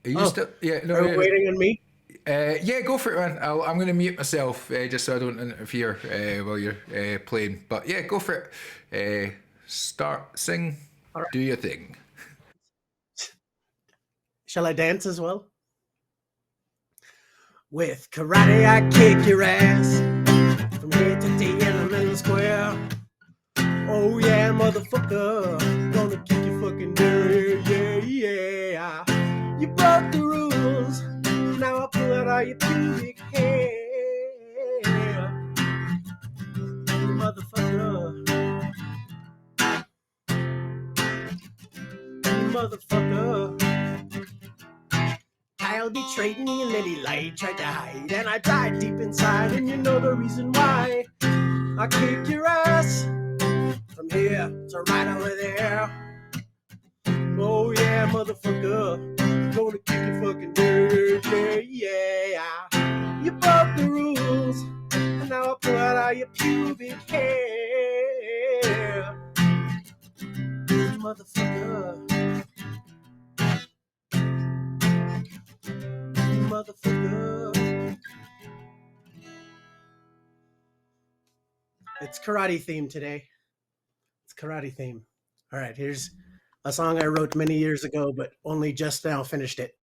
Are you still? Yeah, no. Are you waiting on me? Yeah, go for it, man. I'm going to mute myself just so I don't interfere while you're playing. But yeah, go for it. sing, All right. do your thing. Shall I dance as well? With karate, I kick your ass from here to Tiananmen Square. Oh yeah, motherfucker, gonna kick your fucking yeah. You broke the rules, now I pull out all your pubic hair. You motherfucker. You motherfucker. Kyle betrayed me and then he lied, tried to hide, and I died deep inside, and you know the reason why. I kick your ass from here to right over there. Oh yeah, motherfucker, gonna kick your fucking yeah. You broke the rules, and now I pull out all your pubic hair. Motherfucker. Motherfucker. It's karate theme today. It's karate theme. All right, here's a song I wrote many years ago, but only just now finished it.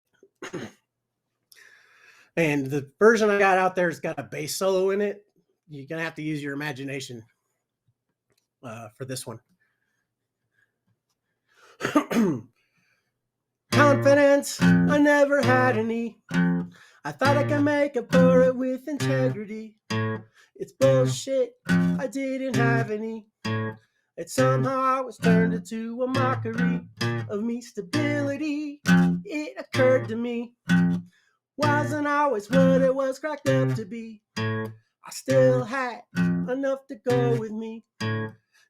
And the version I got out there has got a bass solo in it. You're gonna have to use your imagination for this one. Confidence, I never had any. I thought I could make up for it with integrity. It's bullshit, I didn't have any. It somehow I was turned into a mockery of me stability. It occurred to me, wasn't always what it was cracked up to be. I still had enough to go with me.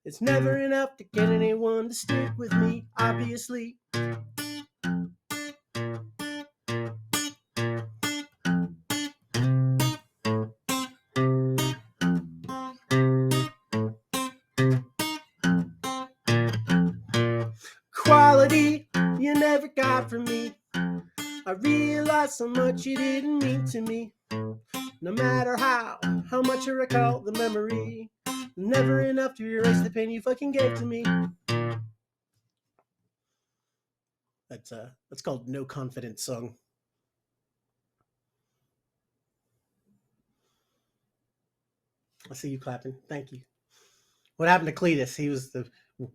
It's never enough to get anyone to stick with me, obviously. Quality you never got from me. I realized how much you didn't mean to me. No matter how much I recall the memory, never enough to erase the pain you fucking gave to me. That's called No Confidence Song. I see you clapping. Thank you. What happened to Cletus? He was the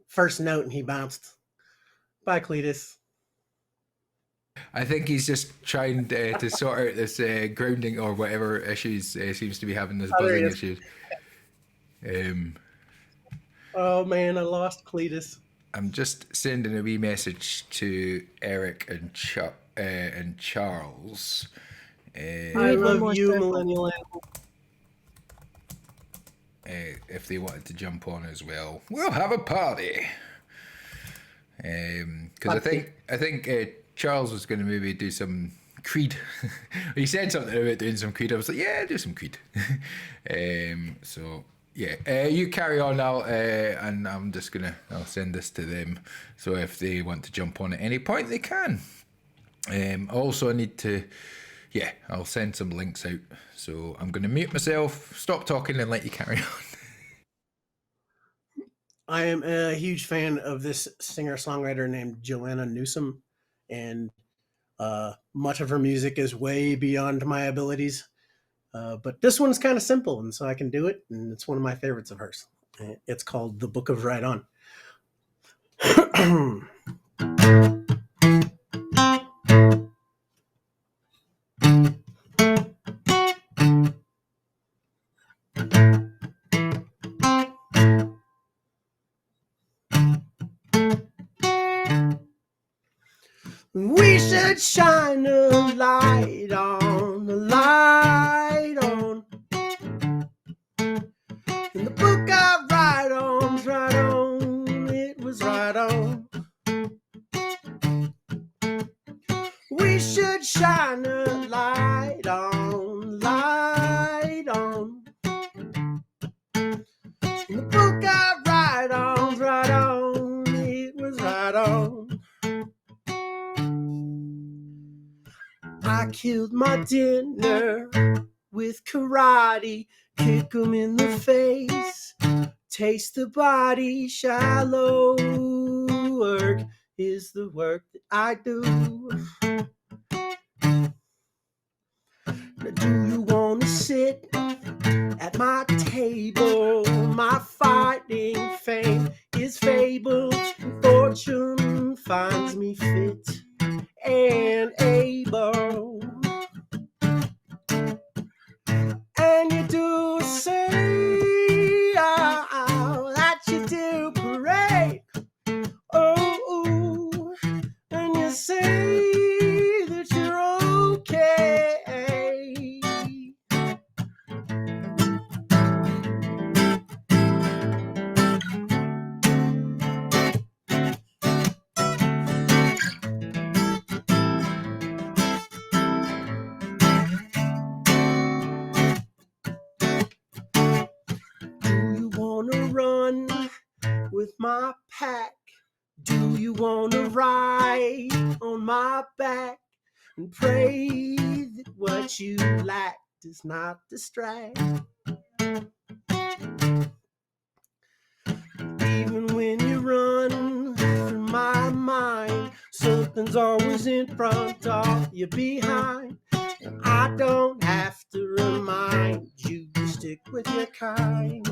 first note and he bounced. Bye, Cletus. I think he's just trying to sort out this grounding or whatever issues seems to be having this Oh, there he buzzing is. issue. Oh man, I lost Cletus. I'm just sending a wee message to Eric and Charles. I Need one love more you, circle. millennial animal. If they wanted to jump on as well, we'll have a party. Because I think Charles was going to maybe do some Creed. He said something about doing some Creed. I was like, yeah, do some Creed. So yeah, you carry on now, and I'm just I'll send this to them. So if they want to jump on at any point, they can. Also, I need to. Yeah, I'll send some links out. So I'm going to mute myself, stop talking, and let you carry on. I am a huge fan of this singer-songwriter named Joanna Newsom, and much of her music is way beyond my abilities. But this one's kind of simple, and so I can do it, and it's one of my favorites of hers. It's called The Book of Right On. We should shine a light on, And the book I write on's right on, it was right on. We should shine a light on, And the book I write on's right on, it was right on. I killed my dinner with karate, kick 'em in the face, taste the body. Shallow work is the work that I do. Now, do you want to sit at my table? My fighting fame is fabled, and fortune finds me fit and able. And you do say that you do parade. Oh, and you say that you're okay. Do you wanna run with my pack? Do you wanna ride on my back and pray that what you lack does not distract? Even when you run through my mind, something's always in front of you behind. And I don't have to remind you to stick with your kind.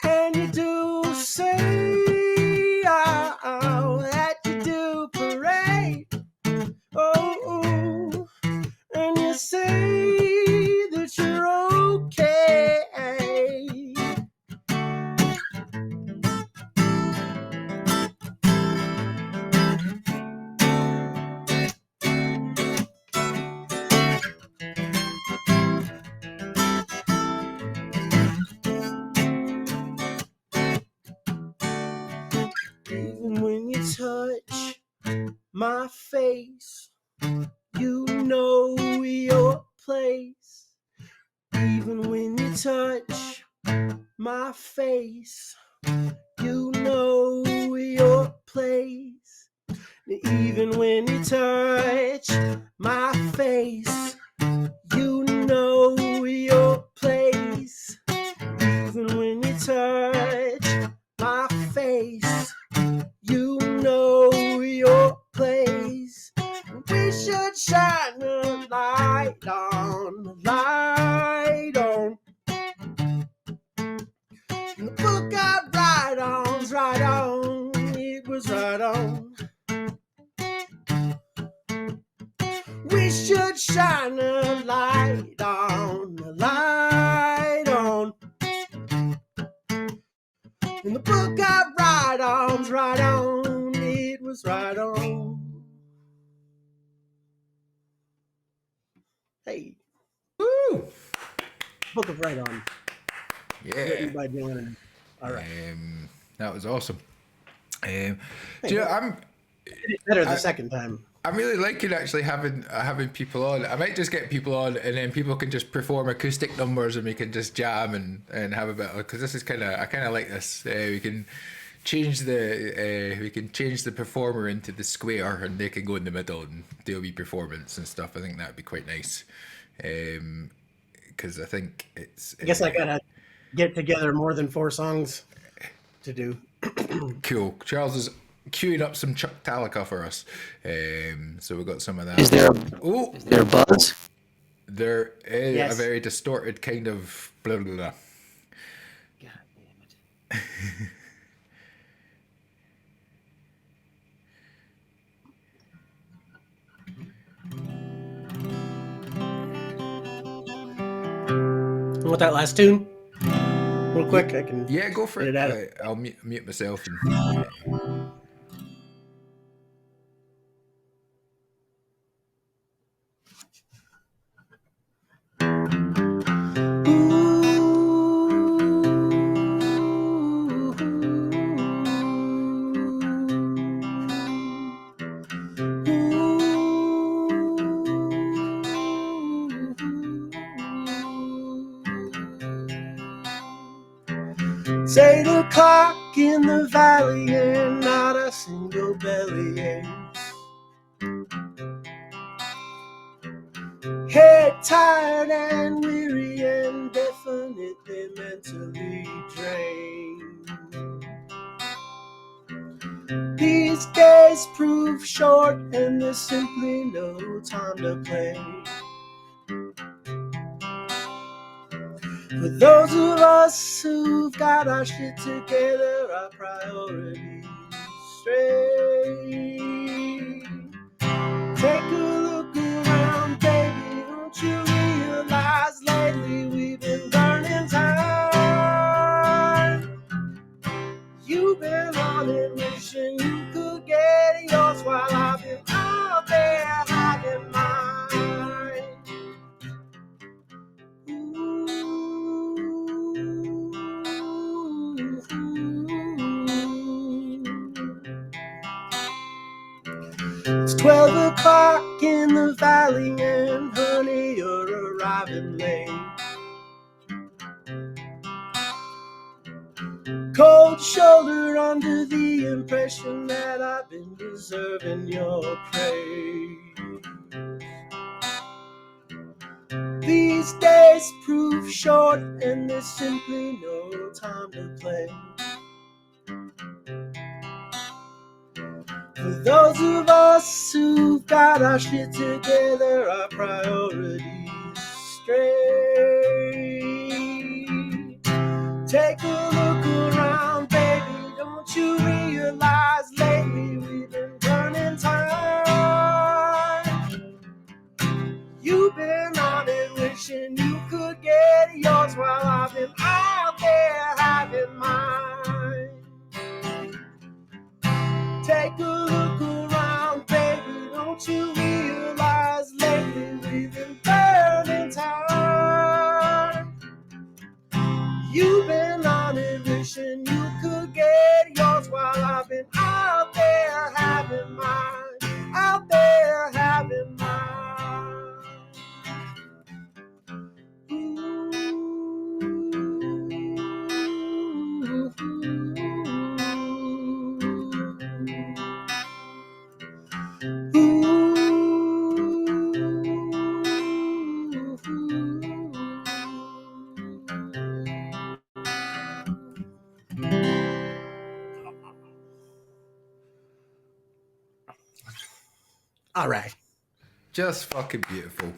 And you do say that you do parade. Oh, and you say that you're okay. Even when you touch my face, you know your place. Even when you touch my face, you know your place. Even when you touch my face, you know your place. Even when you touch my face, you know your place. We should shine a light on, the light on. And the book got right on's right on, it was right on. We should shine a light on, the light on. And the book got right on's right on, it was right on. Hey, Woo! Book of Right On, written Yeah. by Dylan. All right, That was awesome. Do you know, I'm it's better the second time. I'm really liking actually having people on. I might just get people on, and then people can just perform acoustic numbers, and we can just jam and have a bit of, because this is I kind of like this. We can change the performer into the square, and they can go in the middle and do a wee performance and stuff. I think that'd be quite nice, because I think it's. I guess I gotta get together more than 4 songs to do. Cool. Charles is queuing up some Chuck Talica for us, so we got some of that. Is there Oh, a buzz? there is Yes. a very distorted kind of blah blah blah. God damn it. You want that last tune? Real quick, I can. Yeah, go for Get it. it out. I'll mute myself. And, It's 8 o'clock in the valley and not a single belly ache. Head tired and weary and deaf feeling mentally drained. These days prove short and there's simply no time to play. For those of us who've got our shit together, our priorities straight. Take a look around, baby, don't you realize lately we've been burning time? You've been on it wishing you could get yours while I've been out there having mine. It's 12 o'clock in the valley and honey, you're arriving late. Cold shoulder under the impression that I've been deserving your praise. These days prove short and there's simply no time to play. For those of us who've got our shit together, our priorities straight. Take a look around, baby, don't you realize lately we've been burning time? You've been on it wishing you could get yours while I've been out there having mine. Take a look around, baby, don't you realize lately we've been burning time? You've been on it wishing you could get yours while I've been out there having mine, out there having mine. All right. Just fucking beautiful.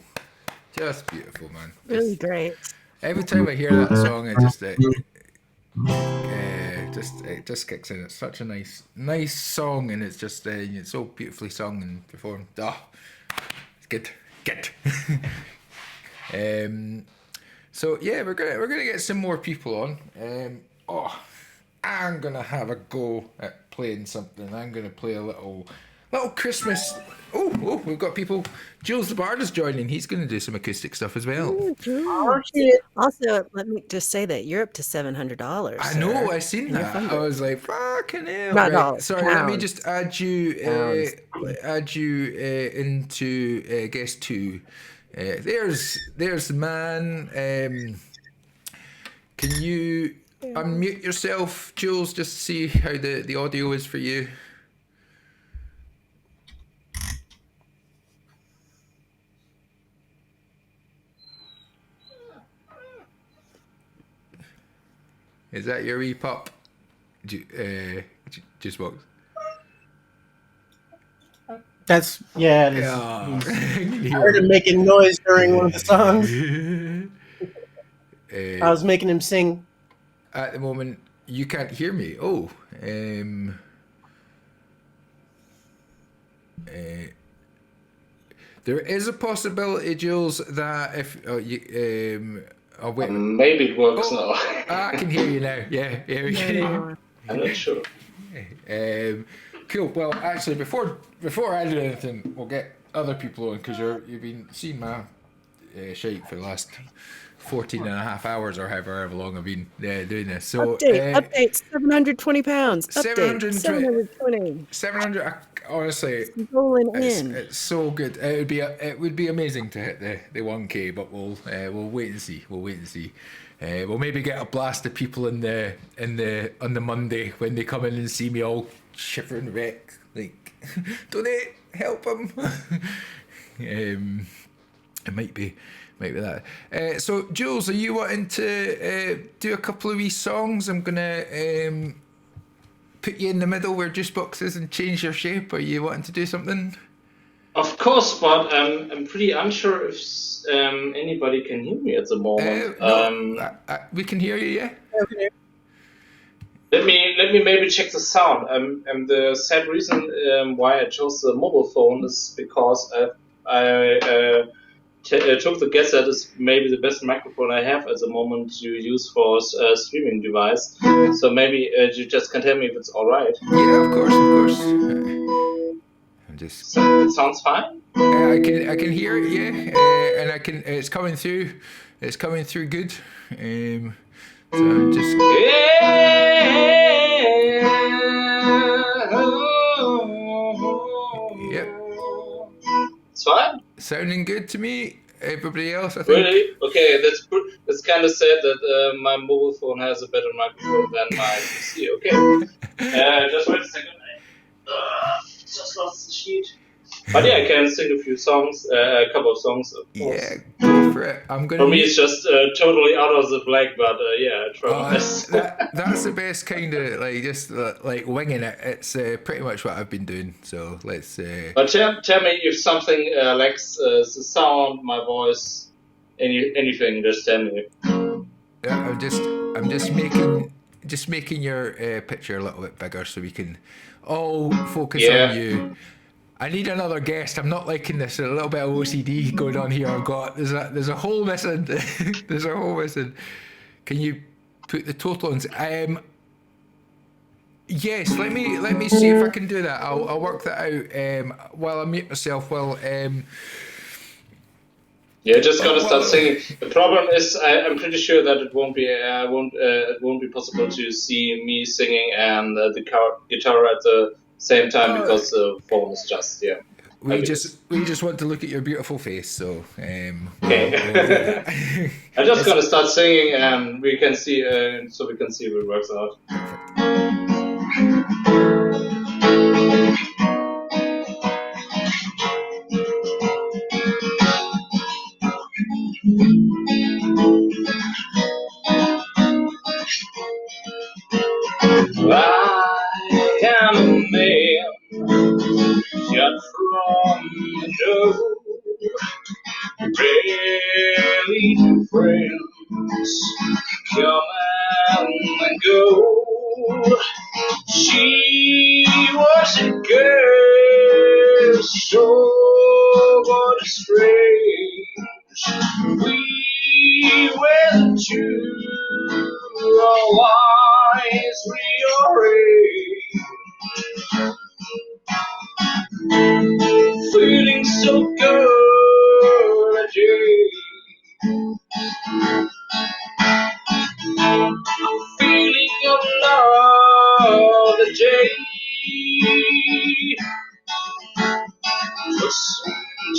Just beautiful, man. Really great. Every time I hear that song, it just kicks in. It's such a nice song, and it's just it's so beautifully sung and performed. It's good. So yeah, we're gonna get some more people on. I'm gonna have a go at playing something. I'm gonna play a little Christmas. Oh, we've got people. Jules the Bard is joining. He's going to do some acoustic stuff as well. Oh, shit. Also, let me just say that you're up to $700. I know. I seen that. I was like, fucking hell. Not Right. dollars, Sorry, let me pounds. just add you into guest 2. There's the man. Can you unmute yourself, Jules, just to see how the audio is for you? Is that your wee pup? Just box. That's, yeah, it is. Yeah. I heard him making noise during one of the songs. I was making him sing. At the moment, you can't hear me. Oh, there is a possibility, Jules, that if oh wait, Maybe it works now. I can hear you now. Yeah, we can hear you. I'm not sure. Cool. Well, actually, before I do anything, we'll get other people on because you've been seeing my shite for the last 14 and a half hours or however long I've been doing this. So Update, 720 pounds. Update, 720. 720. 700. Honestly, Rolling it's, in. it's so good. It would be amazing to hit the 1K, but we'll wait and see. We'll maybe get a blast of people on the Monday when they come in and see me all shivering wreck, like donate, help them. It might be Might be that. So, Jules, are you wanting to do a couple of wee songs? I'm gonna put you in the middle where juice box is and change your shape. Are you wanting to do something? Of course, but I'm pretty unsure if anybody can hear me at the moment. No, we can hear you. Yeah. Let me maybe check the sound. And the sad reason why I chose the mobile phone is because I took the guess that is maybe the best microphone I have at the moment to use for a streaming device. So maybe you just can tell me if it's all right. Yeah, of course. I'm just. It sounds fine. I can hear it. Yeah, and I can. It's coming through. It's coming through good. So I'm just. Yep. It's fine. Sounding good to me. Everybody else, I think. Really? Okay, that's kind of sad that my mobile phone has a better microphone than my PC. Okay. Just wait a second. Just lost the sheet. But yeah, I can sing a few songs, a couple of songs, of course. Yeah, go for it. I'm gonna. For me, it's just totally out of the black, but yeah, I try my best. That's the best kind of just like winging it. It's pretty much what I've been doing. So let's. But tell me if something lacks the sound, my voice, anything. Just tell me. Yeah, I'm just making your picture a little bit bigger so we can all focus on you. I need another guest. I'm not liking this. A little bit of OCD going on here. There's a hole missing. There's a hole missing. Can you put the total on? Yes. Let me see if I can do that. I'll work that out while I mute myself. Yeah, just gonna start singing. The problem is, I'm pretty sure that it won't be possible to see me singing and the guitar at the same time because the phone is just We just want to look at your beautiful face, so okay. I'm just gonna start singing and we can see if it works out. I am a man shut from the door, barely two friends come and go. She was a girl, so what a strange. We were the two, our eyes rearranged, feeling so good again. Feeling of love day.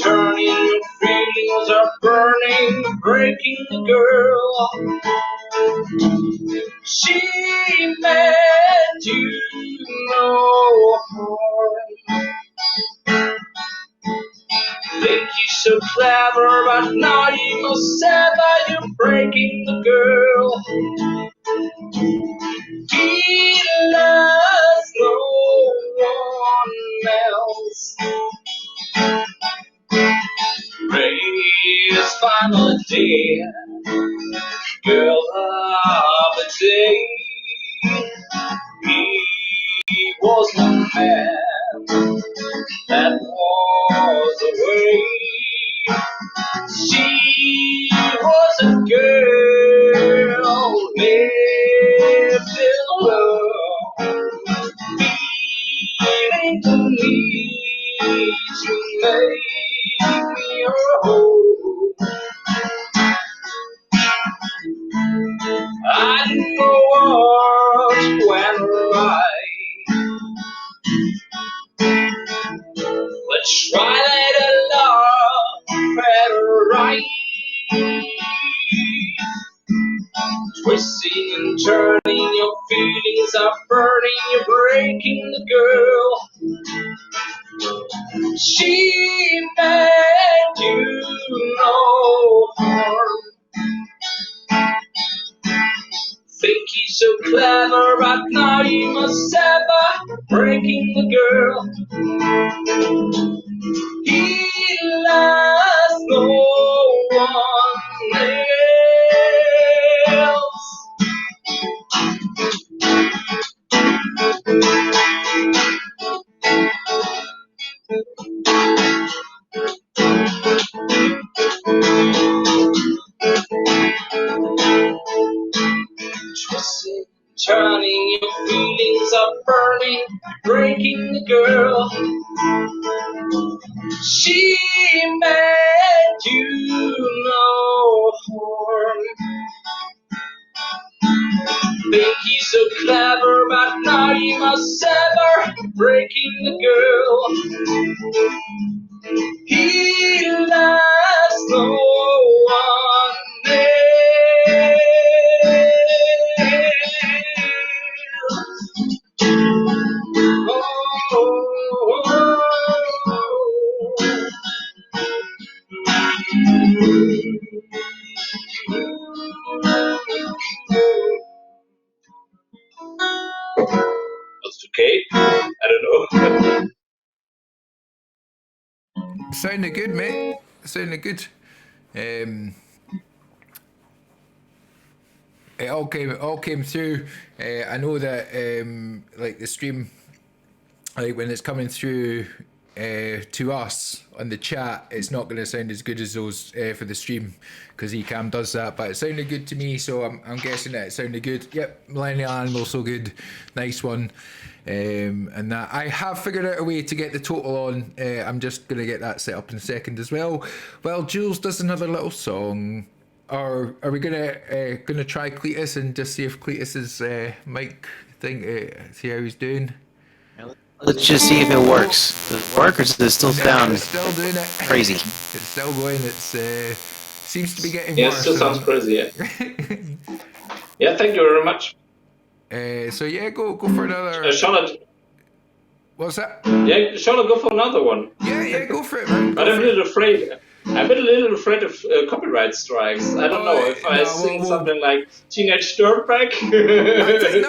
Turning feelings are burning, breaking the girl. She meant you no harm. Think you're so clever, but now you must say that you're breaking the girl. He loves no one else. Ray's final day, girl of the day. He was the man that was away. She was a girl lived in love, feeling the need to make me her home. I didn't know what went right, but try later love better right. Twisting and turning, your feelings are burning, you're breaking the girl. She meant you no harm. breaking the girl. He loves no one else. Twisting, turning, your feelings are burning, breaking the girl. She meant you no harm. Think he's so clever, but now you must sever, breaking the girl. He loves no one That's okay. I don't know. Sounded good, mate. Sounded good. It all came through. I know that like the stream, like when it's coming through to us on the chat, it's not going to sound as good as those for the stream because Ecamm does that. But it sounded good to me, so I'm guessing that it sounded good. Yep, Millennial Animal, so good, nice one. And that I have figured out a way to get the total on. I'm just going to get that set up in a second as well. Well, Jules does another little song. Or are we gonna try Cletus and just see if Cletus's mic thing, see how he's doing? Let's just see if it works. Does it work or does it still sound It's still doing it. crazy? It's still going. It's seems to be getting Yeah, it worse. still sounds crazy, yeah. Yeah, thank you very much. So yeah, go for another. Charlotte, What's that? yeah, Charlotte, go for another one. Yeah, go for it, man. But I'm a little afraid. I'm a little afraid of copyright strikes. I don't know if I sing something like Teenage Dirtbag.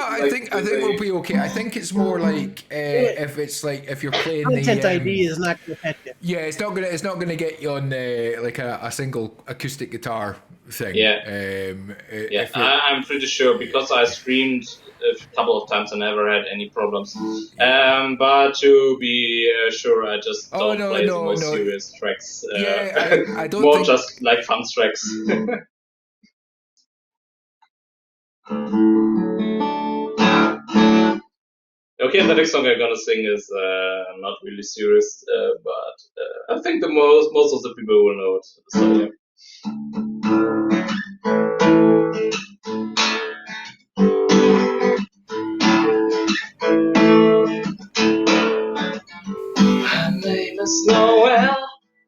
I think we'll be okay. I think it's more like if it's like if you're playing Content the ID is not going to catch you. yeah, it's not gonna get you on like a single acoustic guitar thing. Yeah. Yeah, Yeah, I'm pretty sure because I streamed a couple of times and never had any problems. But to be sure, I just don't play the most serious tracks. I don't more think... just like fun tracks. Okay, the next song I'm gonna sing is not really serious, but I think the most of the people will know it. So yeah. My name is Noel.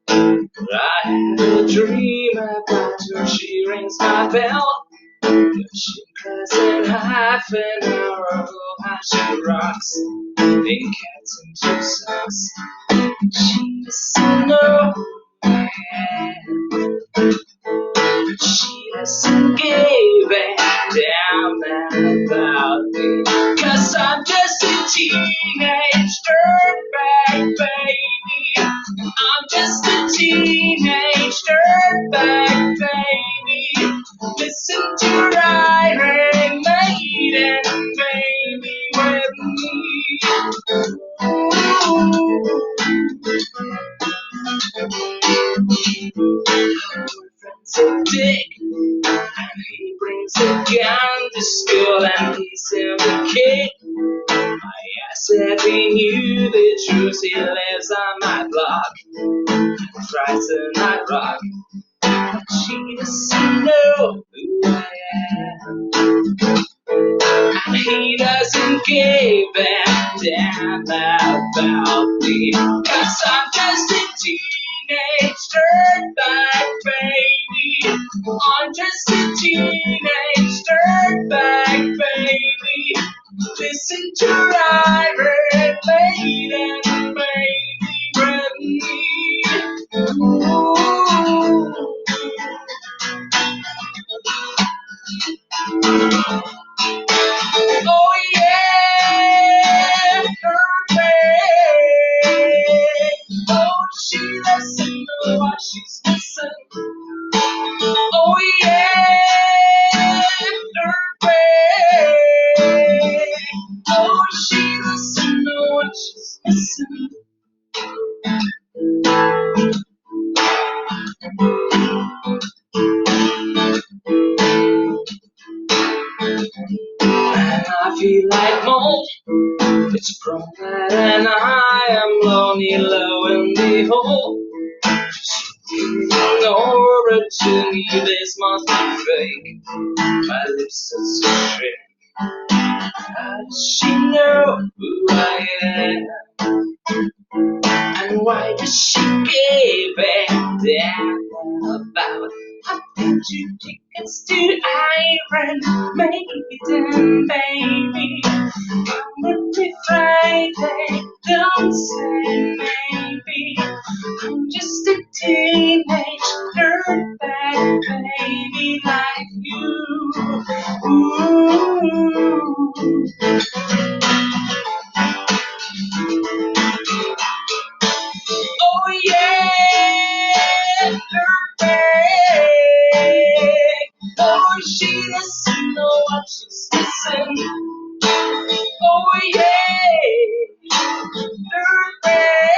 I had a dream about her. She rings my bell. She cries in half an hour. Oh, how she rocks. In cats and two socks. She doesn't know my hand. She doesn't give a damn about me. 'Cause I'm just a teenage dirtbag baby. I'm just a teenage dirtbag baby. Listen to Iron Maiden, baby, with me. Friend's a dick, and he brings a gun to school, and he's in the kid. I asked if he knew the truth. He lives on my block, tries to not rock, but she doesn't know who I am. And he doesn't give a damn about me. 'Cause I'm just a teenage dirtbag baby. I'm just a teenage dirtbag baby. Listen to Iron Maiden, baby, with me. Ooh. Oh yeah, missing. And I feel like mold. It's prone and I am lonely, low in the hole. Over to me, this must be fake. My lips are so shame. How does she know who I am? And why does she give it down about I think you tickets to Iron Maiden, baby? Monday, Friday, don't say maybe. I'm just a teenage dirtbag baby like you. Ooh. Oh yeah, dirtbag. Oh, she doesn't know what she's missing. Oh yeah, dirtbag.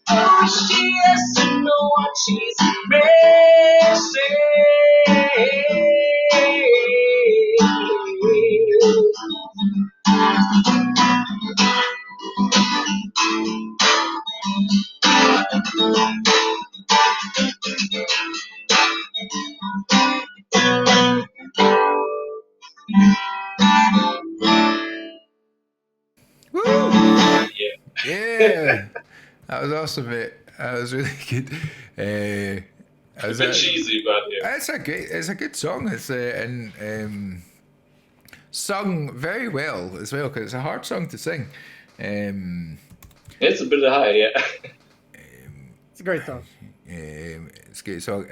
Oh, she doesn't know what she's Woo! Yeah. Yeah, that was awesome, mate. That was really good. A bit cheesy, but yeah. It's a good song. It's and sung very well as well because it's a hard song to sing. It's a bit high, yeah. It's a great song. It's a good song.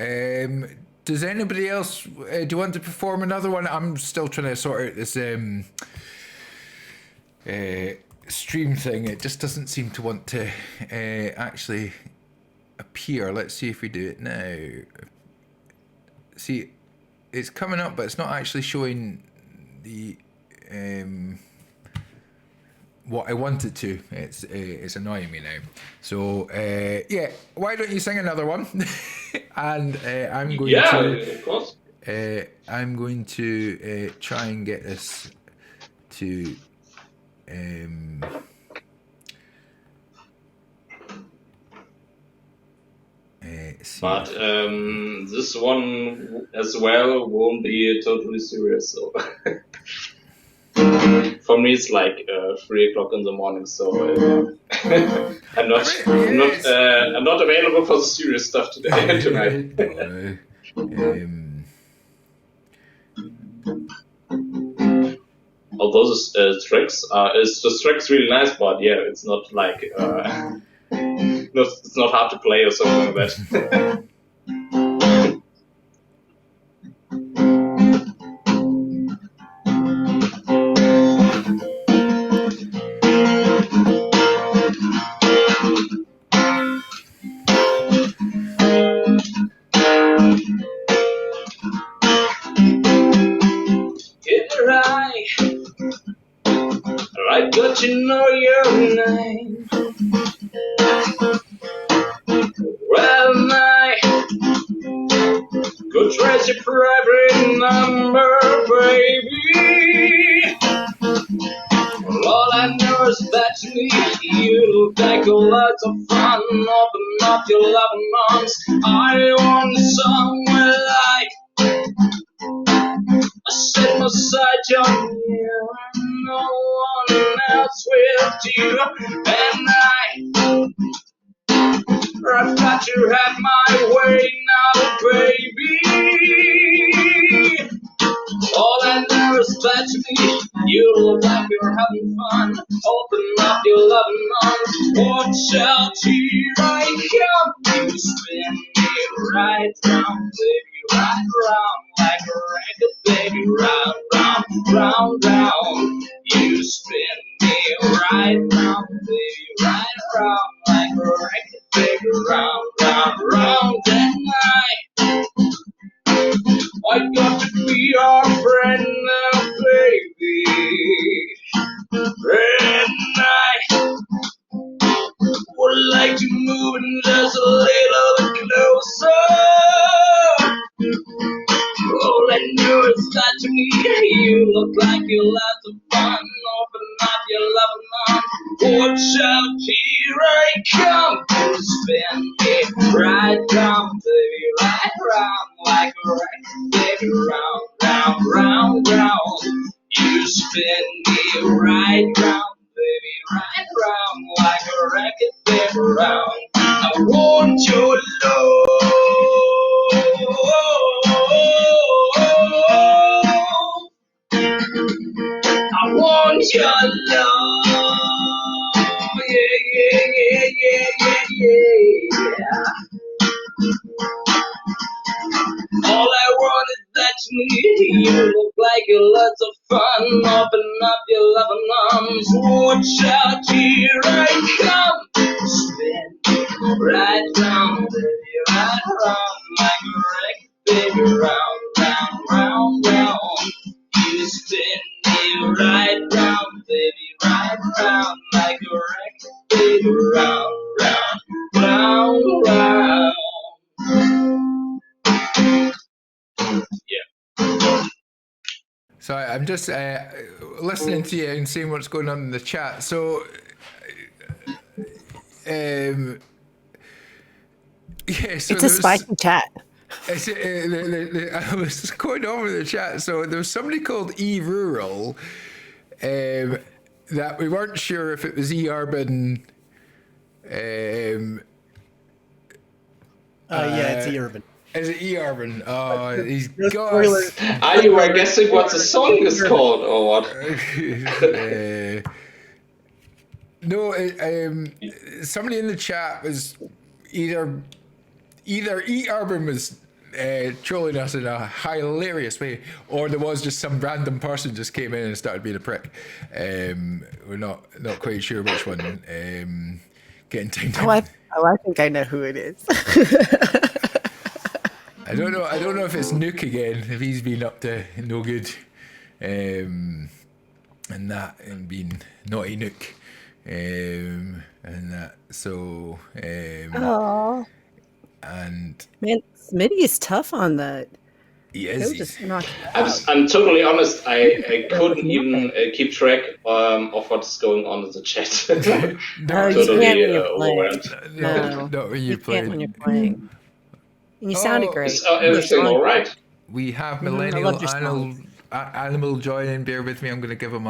Does anybody else? Do you want to perform another one? I'm still trying to sort out this stream thing. It just doesn't seem to want to actually appear. Let's see if we do it now. See, it's coming up, but it's not actually showing the what I want it to. It's annoying me now. So yeah, why don't you sing another one? And I'm going to. Of course. I'm going to try and get this to. See. But this one as well won't be totally serious. So for me, it's like 3 o'clock in the morning. So I'm not available for the serious stuff today tonight. Although the track's really nice, but yeah, it's not like it's not hard to play or something like that. I got to know your name. Well, my go trace your private number, baby. Well, all I know is that to me you look like a lot of fun. Open up your loving arms. I want somewhere like I sit beside you, no one else with you, and I've got to have my way now, baby. All I know is that to me, you look like you're having fun. Open up your loving arms, watch out, here I come. You spin me right round, baby, right round like a record, baby, round, round, round, round. You spin me right round, baby, right round like a record, baby, round, round, round. And I got to be your friend now, baby. And Watch out, here I come to spin me right round, baby, right round like a record, baby, round, round, round, round. You spin me right round, baby, right round like a record, baby, round. I want your love. I want your love. Yeah, yeah, yeah, yeah, yeah, yeah. All I want is that you need. You look like you're lots of fun. Open up your loving arms. Watch out, here I come. Spin right round, baby, right round like a record, baby, round, round, round, round. You spin me right round, baby, right round like a record, baby, round, round, round, round. Sorry, I'm just listening to you and seeing what's going on in the chat. So, yeah, so It's a spicy chat. I was just going over the chat. So there was somebody called E Rural that we weren't sure if it was E Urban. Yeah, it's E Urban. Is it E Urban? Oh, he's No got spoilers. Are you guessing what the song is called or what? No, somebody in the chat was either E Urban was trolling us in a hilarious way, or there was just some random person just came in and started being a prick. We're not quite sure which one. Getting tamed. I think I know who it is. I don't know if it's Nook again, if he's been up to no good, and being naughty Nook, and that. So, Oh and man, Smitty is tough on that. he He'll is. just knock you I'm, out. I'm totally honest. I couldn't even keep track of what's going on in the chat. Oh, you can't Totally when you're playing. overwhelmed. No, Not when you you play. can't when you're playing. And you sounded Oh, great. Is everything all right? We have I millennial loved your animal joining. Bear with me. I'm going to give him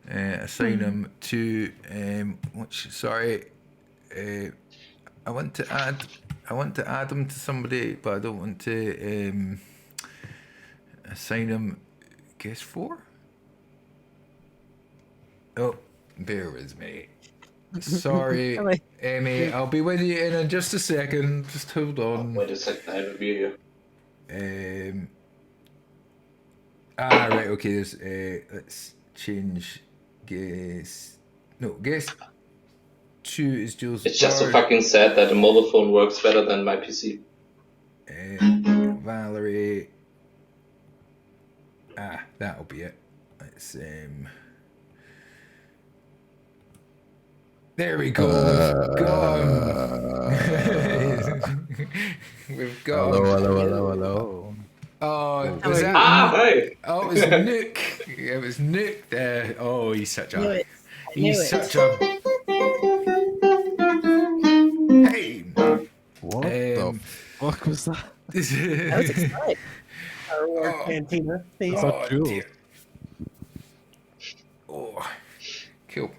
assign him to which. Sorry, I want to add him to somebody, but I don't want to assign him guest 4. Oh, bear with me. Sorry, Really? Amy. I'll be with you in just a second. Just hold on. Wait a second, I have a video. Right, okay, let's change guest. No, guest 2 is Jules. It's just so fucking sad that the mobile phone works better than my PC. Valerie. That'll be it. Let's there we go. We've got Hello. Oh, was that? Hey! Oh, it was Nook. It was Nook there. Oh, he's such I knew a. it. I knew He's it. such a. Hey. What the fuck was that? That was exciting. Star Wars Oh. Cantina theme. Oh, Jules. dear. Oh, cool.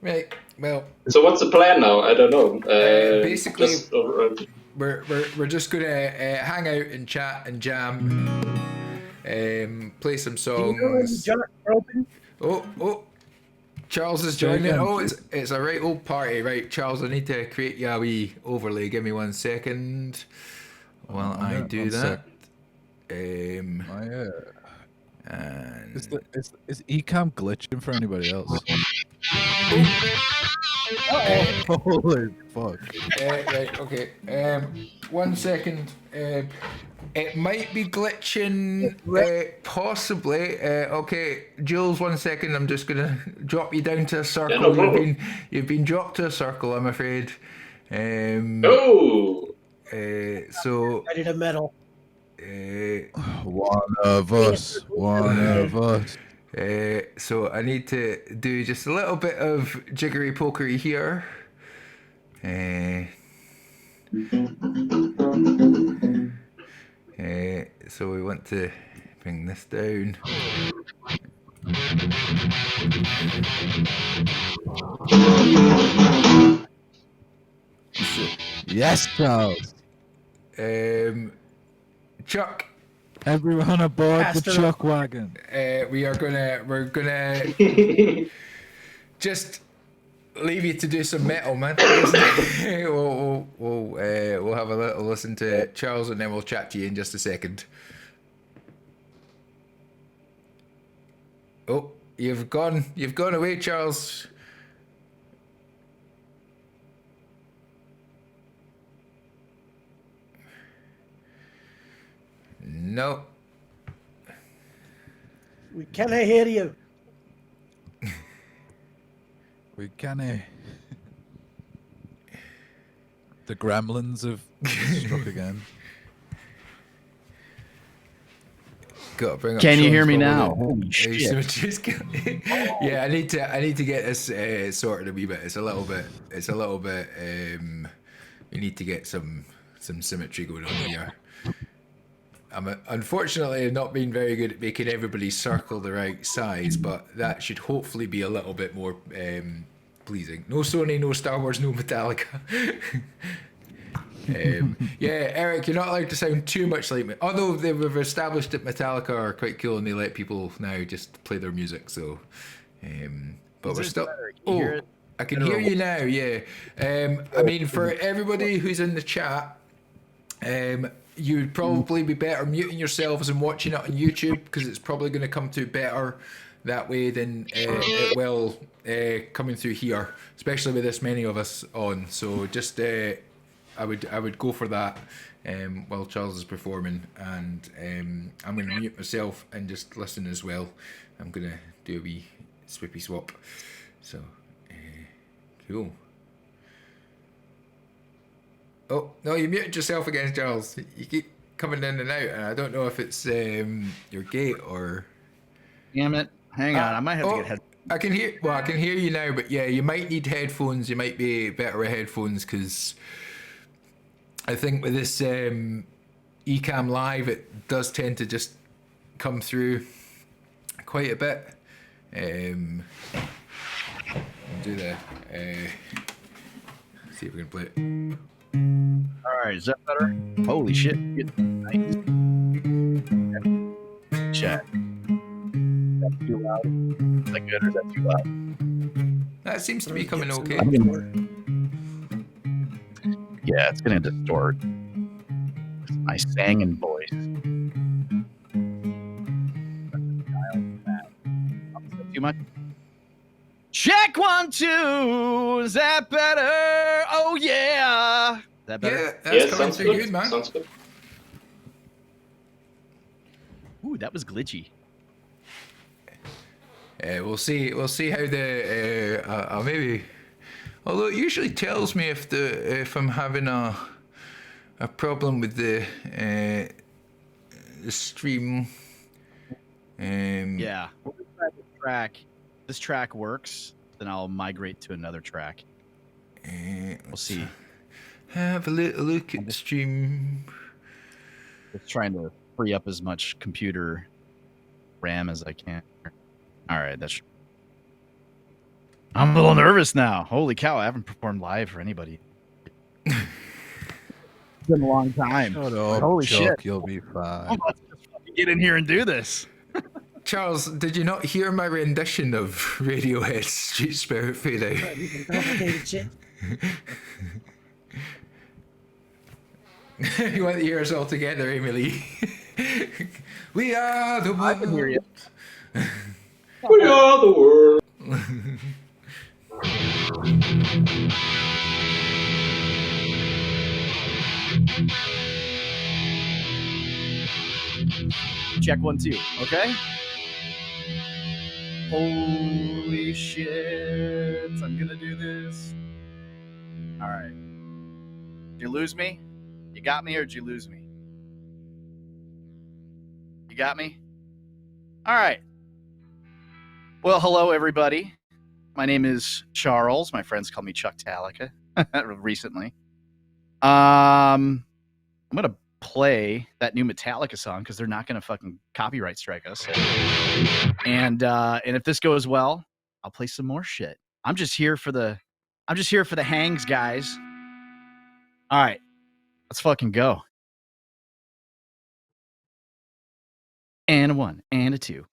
Right. Well, So what's the plan now? I don't know. Basically- just, we're just gonna hang out and chat and jam, play some Do you know when the songs. jars are open? Oh, Charles is joining. Oh, it's a right old party, right? Charles, I need to create you a wee overlay. Give me 1 second while I yeah, do 1 that. Oh, yeah. And Is Ecamm glitching for anybody else? Uh-oh. Holy fuck. right, okay. 1 second. It might be glitching, possibly. Okay, Jules, 1 second. I'm just gonna drop you down to a circle. no problem. You've been dropped to a circle, I'm afraid. Oh! So Ready to meddle. uh, One of us. One of us. So I need to do just a little bit of jiggery pokery here. So we want to bring this down. Yes, Charles. Chuck, Everyone aboard Pastor. the truck wagon. we're gonna just leave you to do some metal, man. We'll have a little listen to Charles, and then we'll chat to you in just a second. Oh, you've gone away, Charles. No. We cannot hear you. We can. The gremlins have struck again. Gotta bring up Can you Sean's hear me probably now? the- Holy shit. Yeah, I need to get this sorted a wee bit. It's a little bit. We need to get some symmetry going on here. I'm unfortunately not being very good at making everybody circle the right size, but that should hopefully be a little bit more pleasing. No Sony, no Star Wars, no Metallica. Yeah, Eric, you're not allowed to sound too much like me. Although we've established that Metallica are quite cool and they let people now just play their music. So, but we're still. Oh, I can hear you now. Yeah. I mean, for everybody who's in the chat, you'd probably be better muting yourselves and watching it on YouTube, because it's probably going to come through better that way than it will coming through here, especially with this many of us on. So just I would go for that while Charles is performing, and I'm going to mute myself and just listen as well. I'm going to do a wee swippy swap. So cool. Oh, no, you muted yourself again, Charles. You keep coming in and out, and I don't know if it's your gate or... Damn it. Hang on. I might have to get headphones. I can hear you now, but yeah, you might need headphones. You might be better with headphones, because I think with this Ecamm Live, it does tend to just come through quite a bit. Do the... see if we can play it. All right. Is that better? Holy shit. Nice. Chat. That's too loud. Is that good or is that too loud? That seems to be coming okay. Yeah, it's going to distort my singing voice. Too much? Check 1, 2. Is that better? Oh, yeah. Is that better? Yeah, that's coming sounds through good. good, man. Sounds good. Ooh, that was glitchy. We'll see how the maybe. Although it usually tells me if I'm having a problem with the stream. Yeah. We'll just try this track. This track works, then I'll migrate to another track. We'll see. Have a little look at the stream. Just trying to free up as much computer RAM as I can. All right, I'm a little nervous now. Holy cow, I haven't performed live for anybody. It's been a long time. Shut up, Holy Chuck, shit. you'll be fine. I'm about to just fucking get in here and do this. Charles, did you not hear my rendition of Radiohead's Street Spirit Fade Out? Complicated shit. You want to hear us all together, Emily? We are the world. I can hear you. We are the world. Check 1, 2. Okay. Holy shit. I'm gonna do this. All right. Did you lose me? You got me or did you lose me? You got me? All right. Well, hello everybody. My name is Charles. My friends call me Chuck Talica. Recently, I'm gonna play that new Metallica song because they're not gonna fucking copyright strike us. And if this goes well, I'll play some more shit. I'm just here for the hangs, guys. All right, let's fucking go. And a 1 and a 2.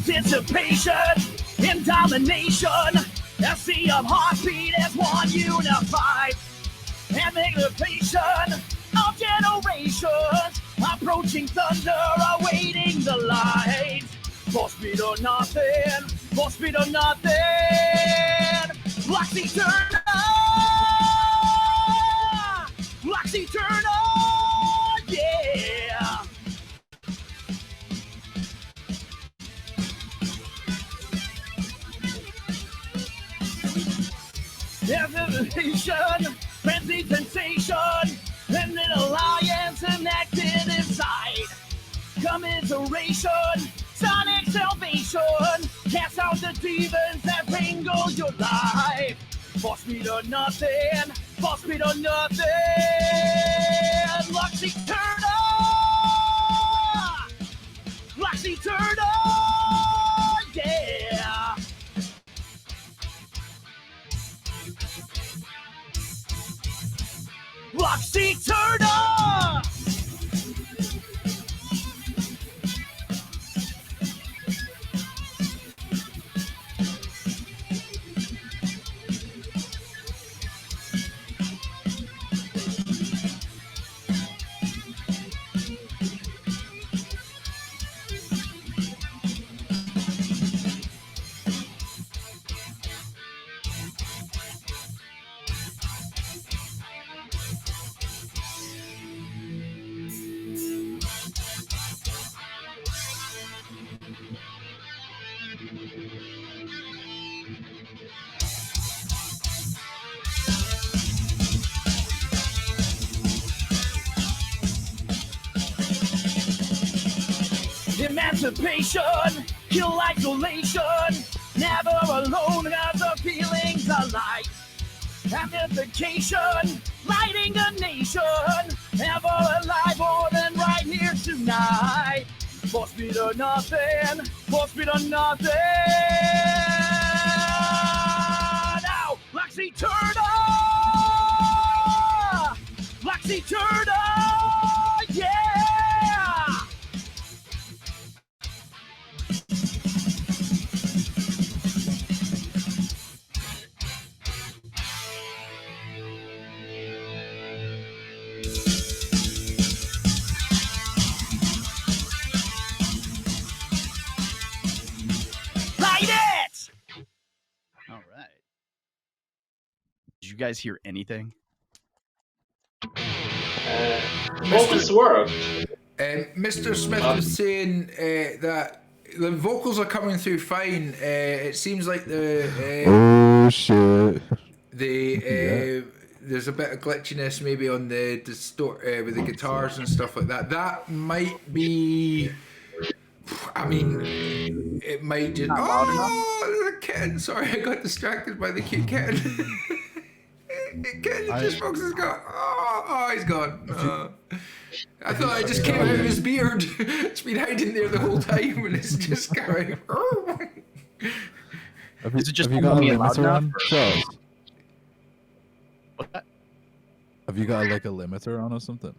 Anticipation and domination. A sea of heartbeat as one unified. Anticipation of generations. Approaching thunder, awaiting the light. For speed or nothing. For speed or nothing. Loxy turn on. Loxy turn on. Yeah. Evolution, frenzied sensation, and an alliance enacted inside. Commiseration, sonic salvation, cast out the demons that wrangle your life. For speed or nothing, for speed or nothing. Loxy turn on! Loxy turn on! Yeah! Loxy Turner! Emancipation, kill isolation, never alone as the feelings alive. Amplification, lighting a nation, ever alive more than right here tonight. For speed or nothing, for speed or nothing. Now, Loxy Turner! Loxy Turner! Yeah! All right. Did you guys hear anything? Vocals worked. Mr. Smith was saying that the vocals are coming through fine. It seems like Oh shit. there's a bit of glitchiness maybe on the distort with the guitars and stuff like that. That might be. I mean, it might just. Oh, there's a kitten. Sorry, I got distracted by the cute kitten. Kitten just focuses gone. Oh, he's gone. I thought I just came out of his beard. It's been hiding there the whole time, and it's just going. Is it just have you got a me and loud limiter enough, on, Charles? What? Have you got like a limiter on or something?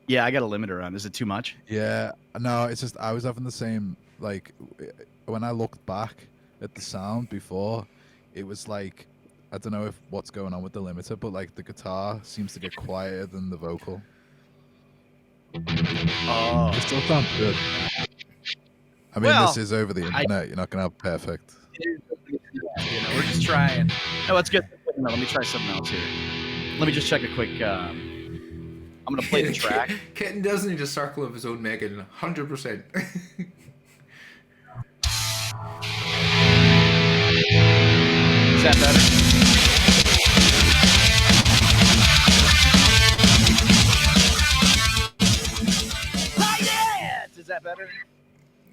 Yeah, I got a limiter on. Is it too much? Yeah, no, it's just I was having the same, like, when I looked back at the sound before, it was like, I don't know if what's going on with the limiter, but like the guitar seems to get quieter than the vocal. Oh, It still sounds good. I mean, Well, this is over the internet. You're not gonna have perfect. we're just trying. No, let's get. No, let me try something else here. Let me just check a quick. I'm gonna play the track. Kitten does need a circle of his own, Megan. 100%. Is that better? Is that better?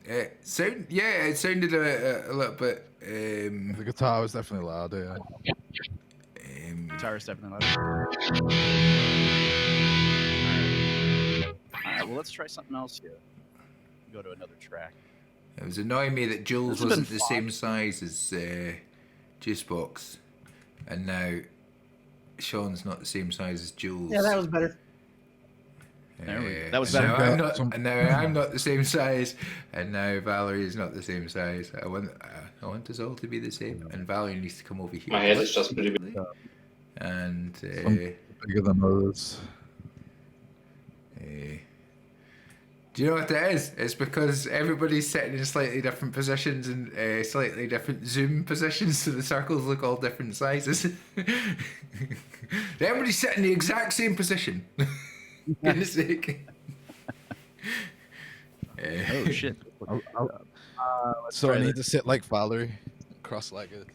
It sounded a little bit. The guitar was definitely louder. Yeah. Guitar is definitely louder. All right, well, let's try something else here. Go to another track. It was annoying me that Jules This has wasn't been the fun. same size as Juicebox, and now Sean's not the same size as Jules. Yeah, that was better. There we go. That was and better. now I'm not the same size, and now Valerie is not the same size. I want us all to be the same, and Valerie needs to come over here. My head is just pretty big. And Bigger than others. do you know what that is? It's because everybody's sitting in slightly different positions and slightly different zoom positions, so the circles look all different sizes. Everybody's sitting in the exact same position. Goodness sake. Oh shit! So I need to sit like Valerie, cross-legged.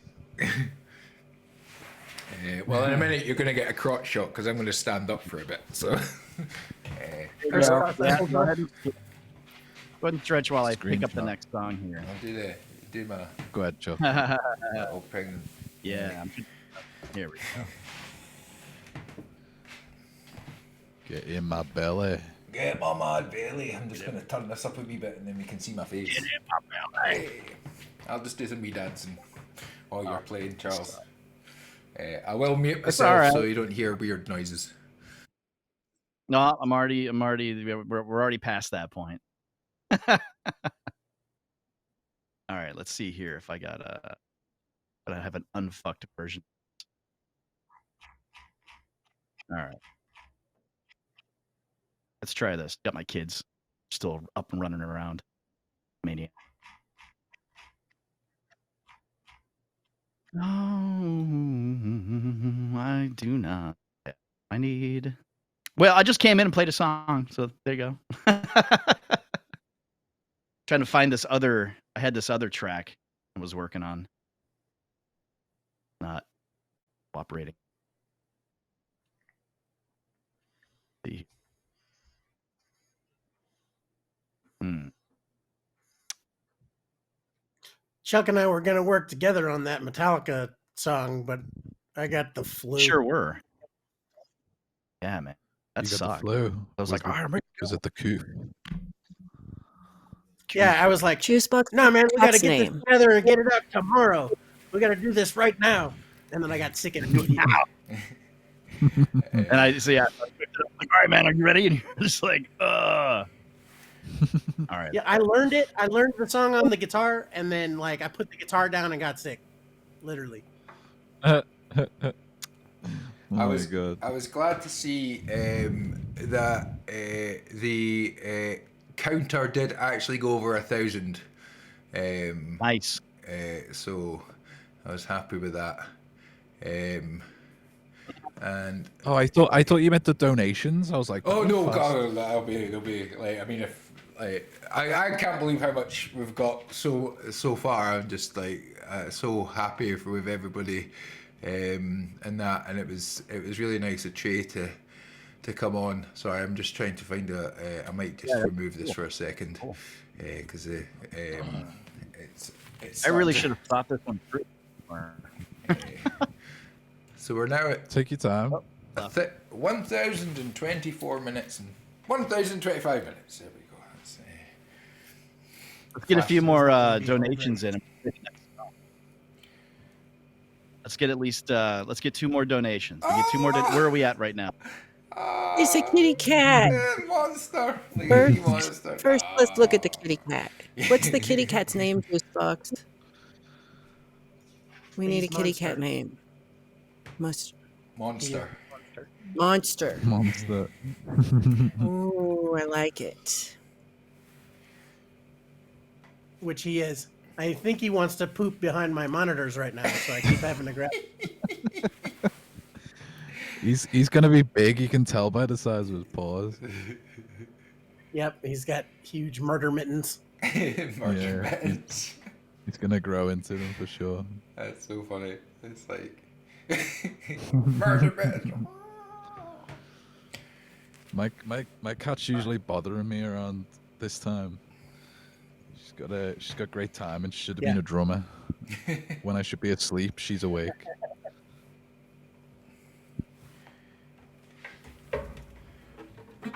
Well, in a minute you're going to get a crotch shot because I'm going to stand up for a bit. So, Go ahead and stretch while I pick up the Screenshot. next song here. I'll do my Go ahead, Joe. little pregnant. Yeah, here we go. Get in my belly. Get my mad belly. I'm just going to turn this up a wee bit and then we can see my face. Get in my belly. Hey. I'll just do some wee dancing while you're playing, Charles. I will mute myself all right. so you don't hear weird noises. No, we're already past that point. All right, let's see here if I got but I have an unfucked version. All right. Let's try this. Got my kids still up and running around. Maniac. No, I do not. I need. Well, I just came in and played a song, so there you go. Trying to find this other. I had this other track I was working on. Not cooperating. See. Chuck and I were going to work together on that Metallica song, but I got the flu. Sure were. Yeah, man. That You got sucked. the flu. I was like, it, "All right, was it the coup? Yeah, I was like, Juicebox. no, man, we got to Chuck's get name. this together and get it up tomorrow. We got to do this right now. And then I got sick immediately. And I so yeah, I picked it up, like, all right, man, are you ready? And you're just like, All right. Yeah, I learned it. I learned the song on the guitar, and then like I put the guitar down and got sick, literally. Oh I my was god. I was glad to see that the counter did actually go over 1,000. Nice. So I was happy with that. And Oh, I thought you meant the donations. I was like, oh that no, was fast. God, there'll be like, I mean, if like I can't believe how much we've got so far. I'm just like so happy with everybody, and that, and it was really nice of Trey to come on. Sorry, I'm just trying to find I might just remove this for a second, because it's. I really should have thought this one through. So we're now at Take your time. 1,024 minutes and 1,025 minutes. There we go. Let's get a few more donations in. Let's get at least let's get 2 more donations. We get 2 more. Where are we at right now? It's a kitty cat. Monster. Look at you, First, monster. first, let's look at the kitty cat. What's the kitty cat's name, Juicebox? We need a kitty cat name. Must. Monster. Monster. Monster. Ooh, I like it. Which he is. I think he wants to poop behind my monitors right now, so I keep having to grab. He's gonna be big. You can tell by the size of his paws. Yep, he's got huge murder mittens. Murder Yeah. mittens. He's gonna grow into them for sure. That's so funny. It's like murder mittens. My cat's usually bothering me around this time. She's got great time, and she should have been Yeah. a drummer. When I should be asleep, she's awake.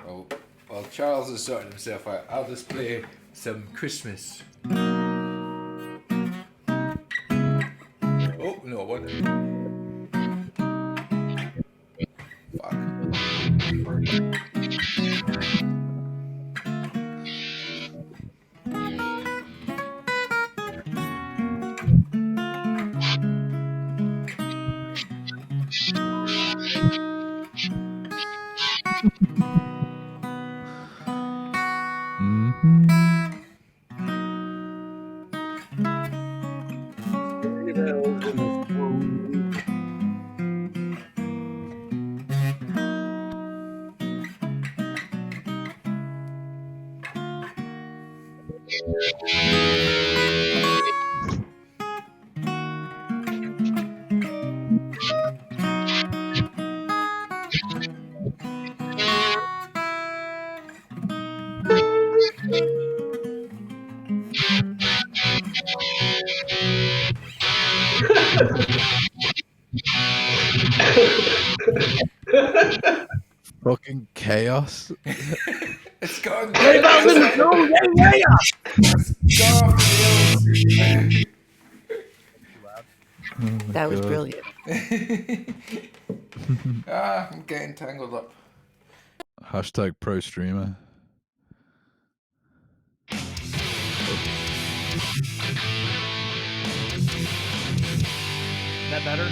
Oh, while Charles is sorting himself out, I'll just play some Christmas. Oh, no, what? Fuck. Fucking chaos. It's gone. Hey, Balvin, go, yeah, yeah. Go off the rails. Oh my That was God. brilliant. I'm getting tangled up. Hashtag pro streamer. Is that better?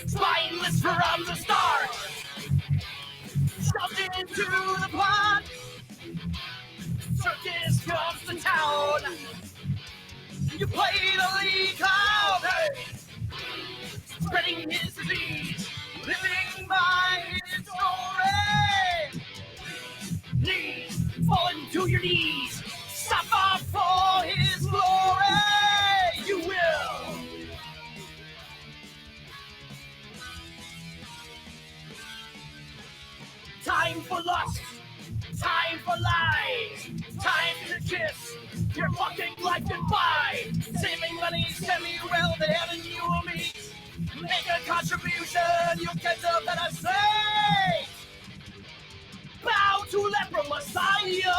Spineless from the start. Shoved into the pot. Circus comes to town. You play the lead clown. Spreading his disease. Living by his story. Knees falling to your knees. Suffer for his glory. You will. Time for lust, time for lies, time to kiss. You're fucking life goodbye. Saving money, send me well to heaven you will meet. Make a contribution, you'll get a better say. Bow to leper messiah.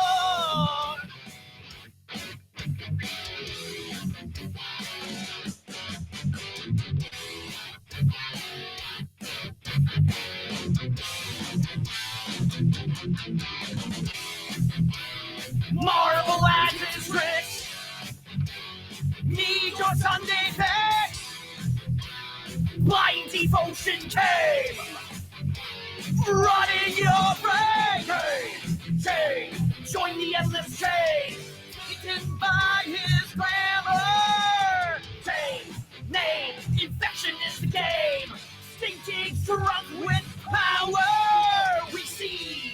Marvel at his tricks. Need your Sunday fix. Blind devotion came. Running your brain. Chain. Join the endless chain. Eaten by his glamour. Chain. Name. Infection is the game. Stinking drunk with power. We see.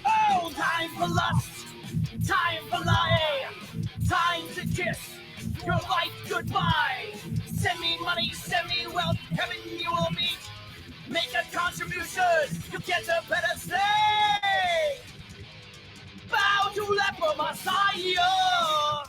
Oh, time Heaven you will meet. Make a contribution. You get a better say. Bow to leper Messiah.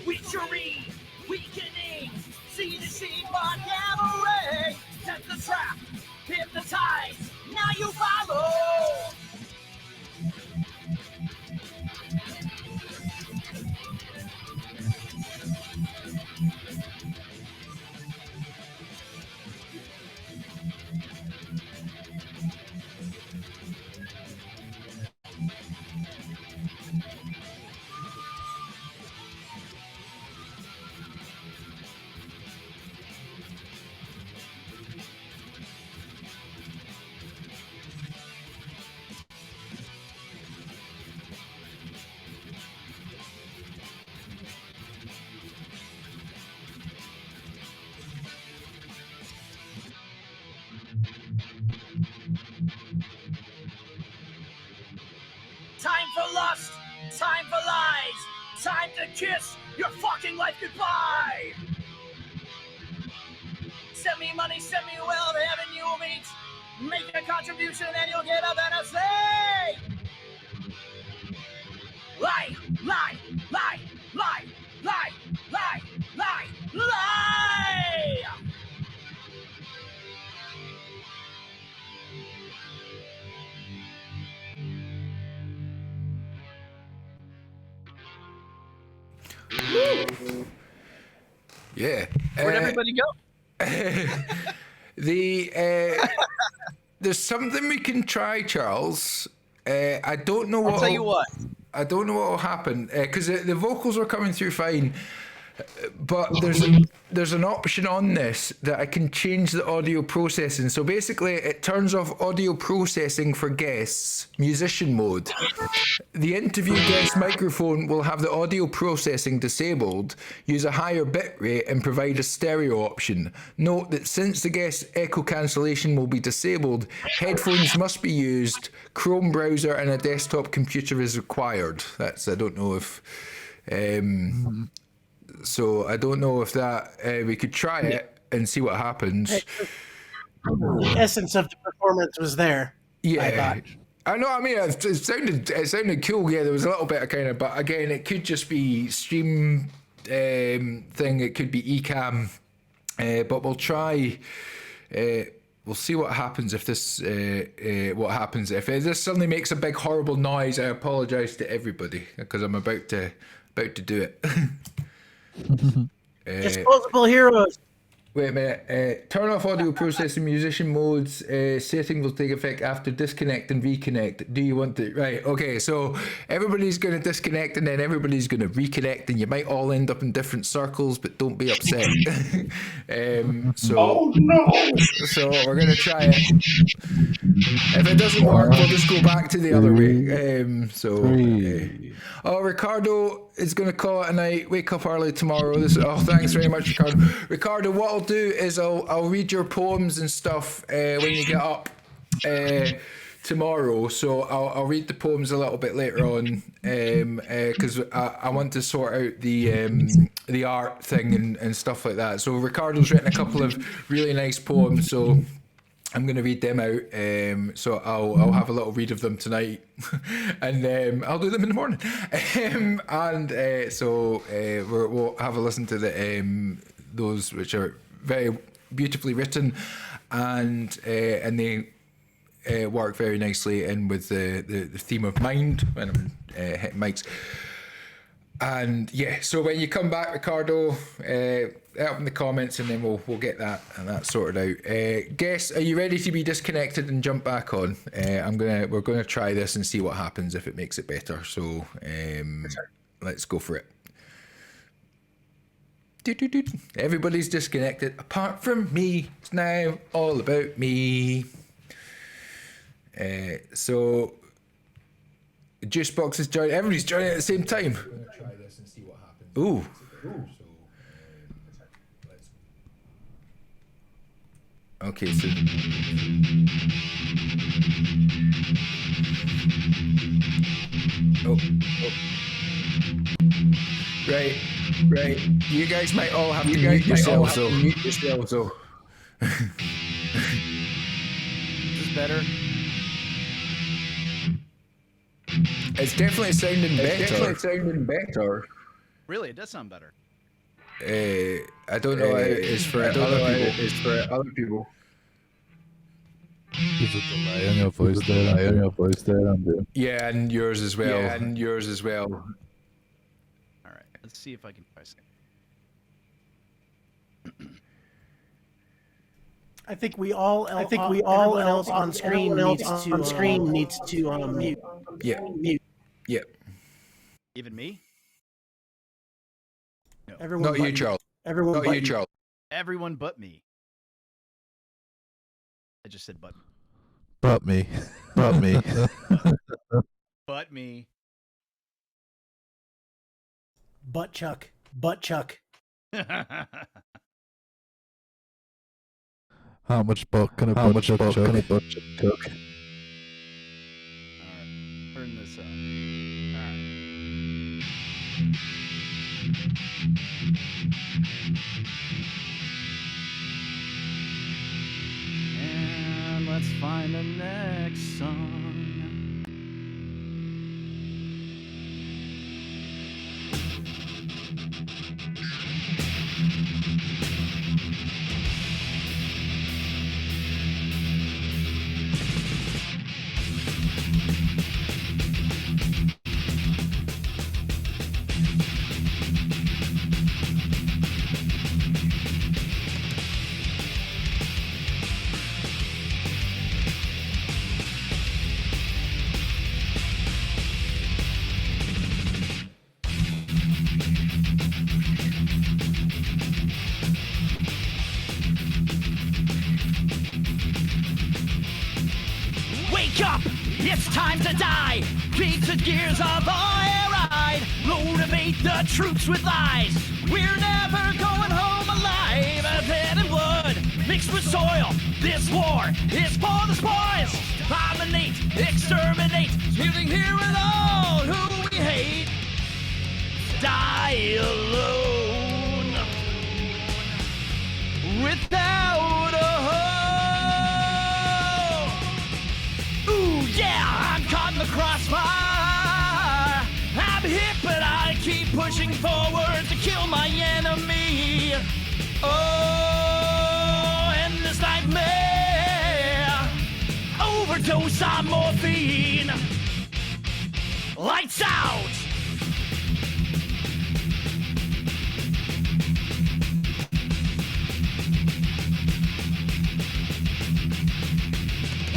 Witchery, weakening, see the sheep on cabaret. Set the trap, hypnotize, now you follow. Time for lust, time for lies, time to kiss your fucking life goodbye. Send me money, send me wealth, heaven you will meet. Make a contribution and you'll get a better say. Lie, lie, lie, lie, lie, lie, lie, lie. Yeah. Where'd everybody go? There's something we can try, Charles. I don't know what. I'll tell you what. I don't know what will happen because the vocals are coming through fine, but there's an option on this that I can change the audio processing. So basically, it turns off audio processing for guests, musician mode. The interview guest microphone will have the audio processing disabled, use a higher bit rate, and provide a stereo option. Note that since the guest echo cancellation will be disabled, headphones must be used. Chrome browser and a desktop computer is required. I don't know if. So I don't know if that we could try it and see what happens. The essence of the performance was there. Yeah, I know. I mean, it sounded cool. Yeah, there was a little bit of kind of, but again, it could just be stream thing. It could be Ecamm, but we'll try. We'll see what happens if this. What happens if this suddenly makes a big horrible noise? I apologize to everybody because I'm about to do it. Disposable heroes. Wait a minute. Turn off audio processing musician modes. Setting will take effect after disconnect and reconnect. Do you want to? Right. Okay. So everybody's going to disconnect and then everybody's going to reconnect, and you might all end up in different circles, but don't be upset. Oh no! So we're going to try it. If it doesn't work, we'll just go back to the other way. Ricardo is going to call it a night. Wake up early tomorrow. Thanks very much, Ricardo. Ricardo, what I'll do is I'll read your poems and stuff when you get up tomorrow. So I'll read the poems a little bit later on because I want to sort out the art thing and stuff like that. So Ricardo's written a couple of really nice poems. So I'm going to read them out, so I'll have a little read of them tonight, and I'll do them in the morning. We'll have a listen to those which are very beautifully written, and they work very nicely in with the theme of mind when I'm hitting mics. And yeah, so when you come back, Ricardo, help in the comments, and then we'll get that sorted out. Guess, are you ready to be disconnected and jump back on? We're gonna try this and see what happens if it makes it better. So let's go for it. Everybody's disconnected apart from me. It's now all about me. So Juicebox is joining. Everybody's joining at the same time. I'm gonna try this and see what happens. Ooh. Okay, so right. You guys might all have to mute yourselves. So. Is this better? It's definitely sounding better. Really, it does sound better. I don't know how it is for other people. There's a delay on your voice there, Andrew. Yeah, and yours as well. All right, let's see if I can try something. I think we all else on screen needs to mute. Yeah. Mute. Yeah. Even me? Everyone Not you, Charles. Everyone Not but you, Charles. Everyone but me. I just said but. But me. But me. Butt chuck. How much butt can a butt chuck? All right, turn this up. All right. And let's find the next song. Wake up! It's time to die! Beat the gears of our air ride! Motivate the troops with lies! We're never going home alive! Dead and blood mixed with soil! This war is for the spoils! Dominate, exterminate, living here with all who we hate! Die alone! Without a hope! Ooh, yeah, I'm caught in the crossfire. I'm hit, but I keep pushing forward to kill my enemy. Oh, and this nightmare. Overdose on morphine. Lights out.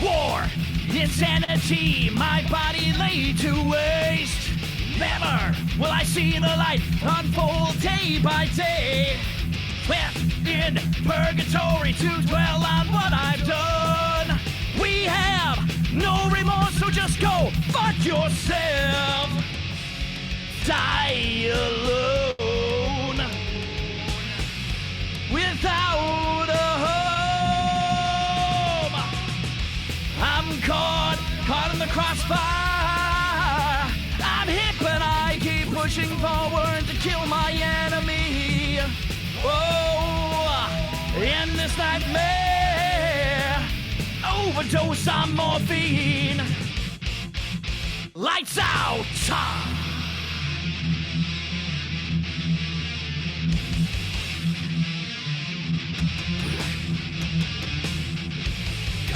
War, insanity, my body laid to waste. Never will I see the light unfold day by day. Left in purgatory to dwell on what I've done. We have no remorse, so just go fuck yourself. Die alone without a home. I'm caught in the crossfire. I'm hit, but I keep pushing forward to kill my enemy. Oh, in this nightmare, overdose on morphine. Lights out.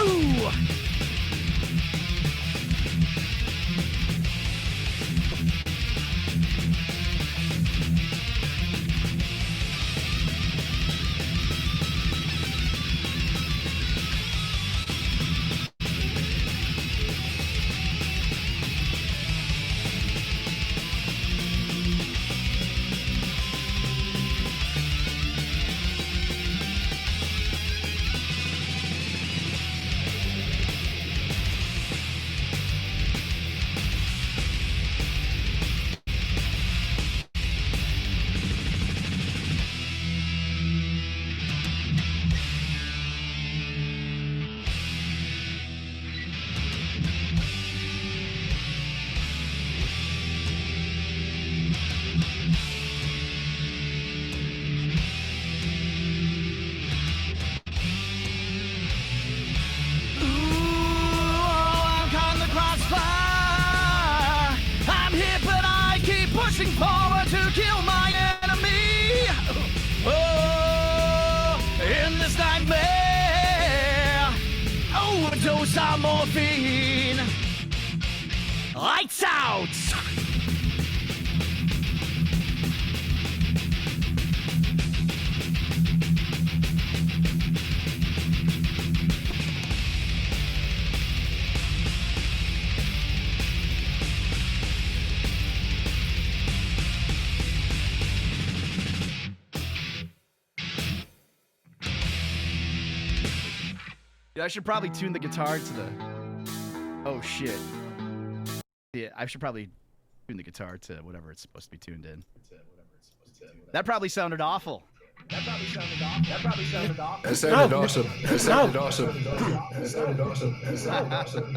Ooh. some morphine. Lights out. Yeah, I should probably tune the guitar to the. Oh shit. Yeah, I should probably tune the guitar to whatever it's supposed to be tuned in. That probably sounded awful. It sounded awesome. It sounded awesome.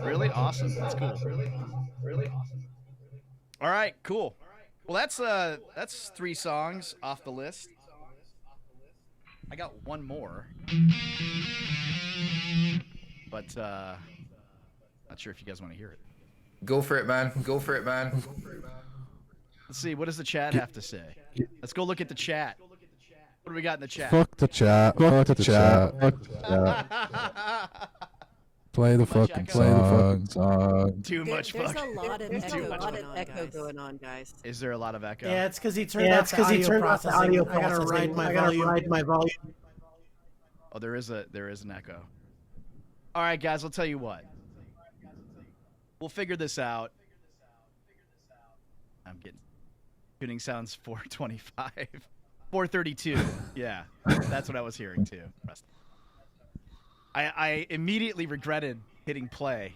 Really awesome. That's cool. Really awesome. All right, cool. Well, that's 3 songs off the list. I got one more, but not sure if you guys want to hear it. Go for it, man. Go for it, man. Let's see. What does the chat have to say? Let's go look at the chat. What do we got in the chat? Fuck the chat. Fuck the chat. Fuck the chat. Play the fucking song. Too much There's fucking. a lot of echo going on, guys. Is there a lot of echo? Yeah, it's because he turned off the audio processing. I gotta ride my volume. Oh, there is an echo. All right, guys. I'll tell you what. We'll figure this out. I'm getting tuning sounds 425, 432. Yeah, that's what I was hearing too. I immediately regretted hitting play